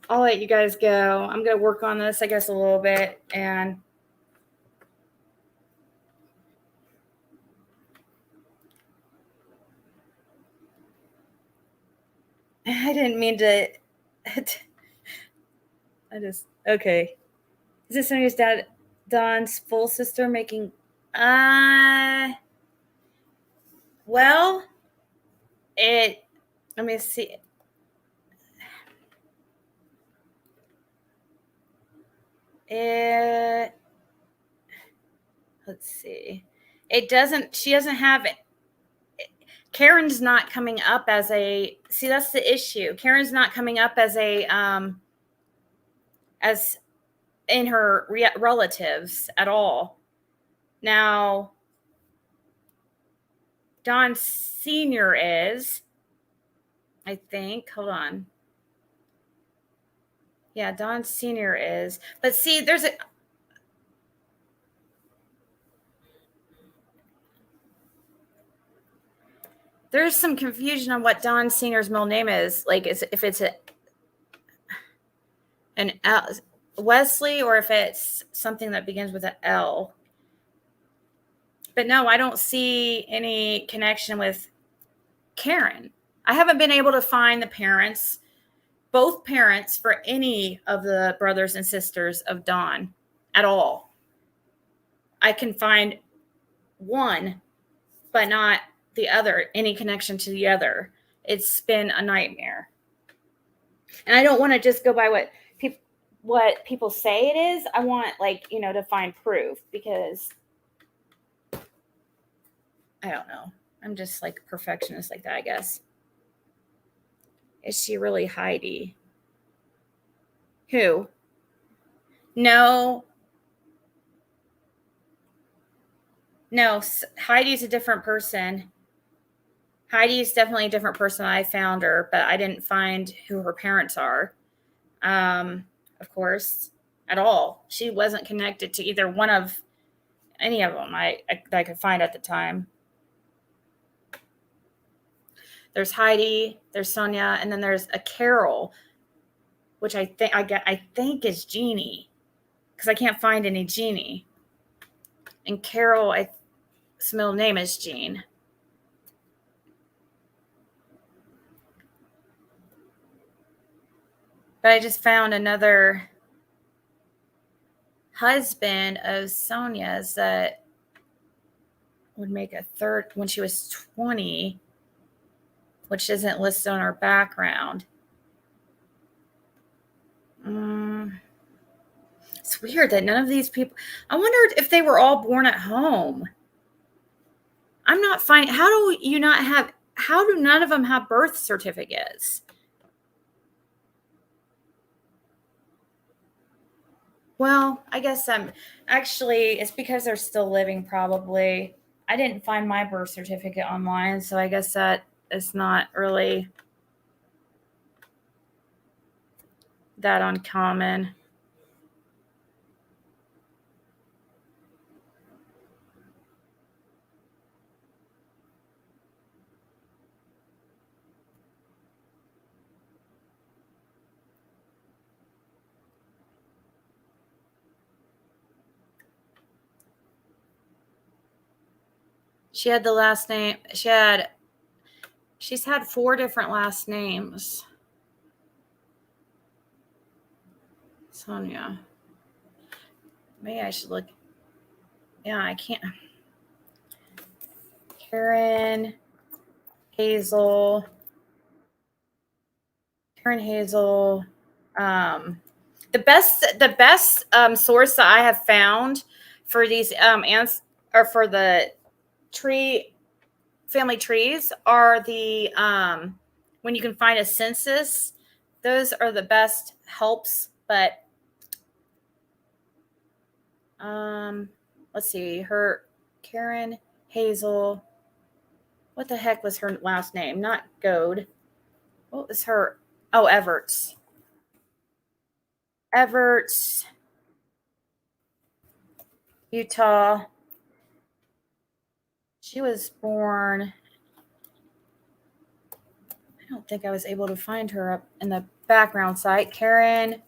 Speaker 1: I'll let you guys go. I'm going to work on this, I guess, a little bit. And I didn't mean to. Okay. Is this Sonia's dad, Don's full sister making? Well, let me see. Let's see. She doesn't have it. Karen's not coming up as a, see, that's the issue. Karen's not coming up as as in her relatives at all. Now, Don Sr. is, I think, hold on. Yeah, Don Sr. is, but see, there's some confusion on what Don Sr.'s middle name is. Like, if it's an L, Wesley, or if it's something that begins with an L. But no, I don't see any connection with Karen. I haven't been able to find the parents, both parents, for any of the brothers and sisters of Don at all. I can find one, but not the other, any connection to the other. It's been a nightmare. And I don't want to just go by what people say it is. I want, to find proof, because I don't know. I'm just like a perfectionist like that, I guess. Is she really Heidi? Who? No, Heidi's a different person. Heidi's definitely a different person. I found her, but I didn't find who her parents are. Of course, at all. She wasn't connected to either one of any of them I could find at the time. There's Heidi, there's Sonia, and then there's a Carol, which I think is Jeannie, because I can't find any Jeannie. And Carol, his middle name is Jean. But I just found another husband of Sonia's that would make a third when she was 20, which isn't listed on her background. It's weird that none of these people, I wondered if they were all born at home. I'm not finding, how do none of them have birth certificates? Well, I guess actually, it's because they're still living probably. I didn't find my birth certificate online, so I guess that is not really that uncommon. She had the last name. She's had 4 different last names. Sonia. Maybe I should look. Yeah, I can't. Karen Hazel. The best source that I have found for these ants or for the family trees are the when you can find a census. Those are the best helps, but let's see, her Karen Hazel. What the heck was her last name? Not Goad. What was her? Oh, Everts. Utah. She was born. I don't think I was able to find her up in the background site. Karen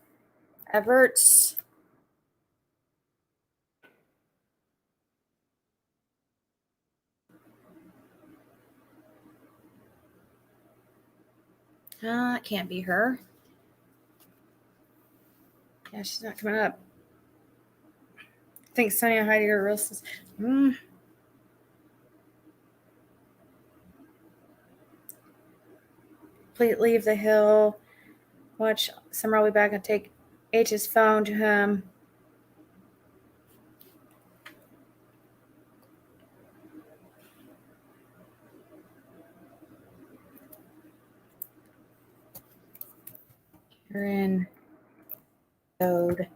Speaker 1: Everts. It can't be her. Yeah, she's not coming up. I think Sonia Heidi or real. Please leave the hill. Watch Summer. I'll be back and take H's phone to him. Karen Code.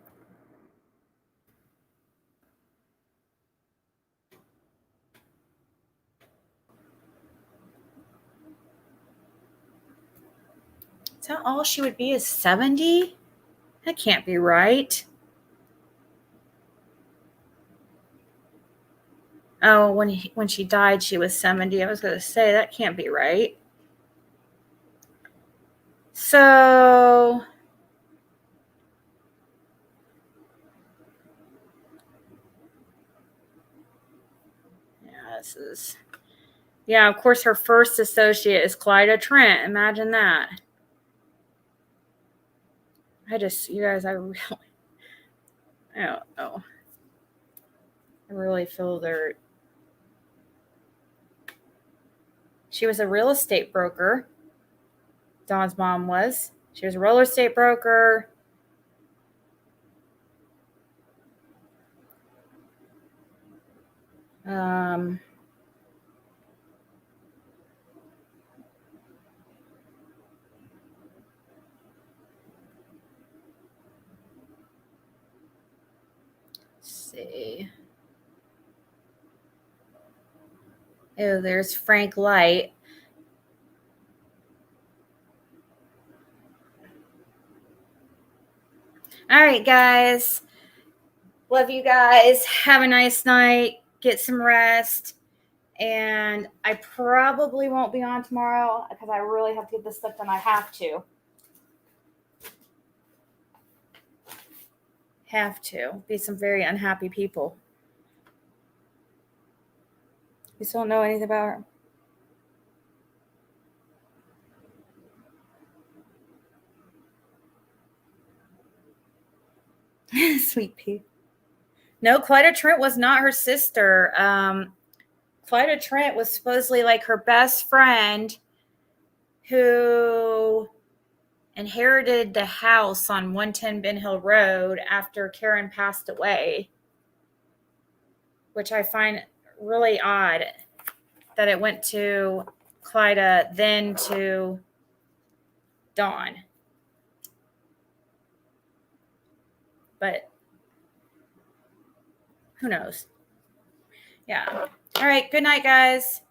Speaker 1: Is that all she would be is 70? That can't be right. Oh, when she died, she was 70. I was going to say, that can't be right. So, yeah, of course, her first associate is Clyda Trent. Imagine that. I don't know. I really feel she was a real estate broker. Dawn's mom was. She was a real estate broker. Let's see. Oh, there's Frank Light. All right, guys. Love you guys. Have a nice night. Get some rest. And I probably won't be on tomorrow because I really have to get this stuff done. I have to. Be some very unhappy people. You still don't know anything about her? Sweet pea. No, Clyda Trent was not her sister. Clyda Trent was supposedly like her best friend who inherited the house on 110 Ben Hill Road after Karen passed away, which I find really odd that it went to Clyda, then to Dawn. But who knows? Yeah. All right. Good night, guys.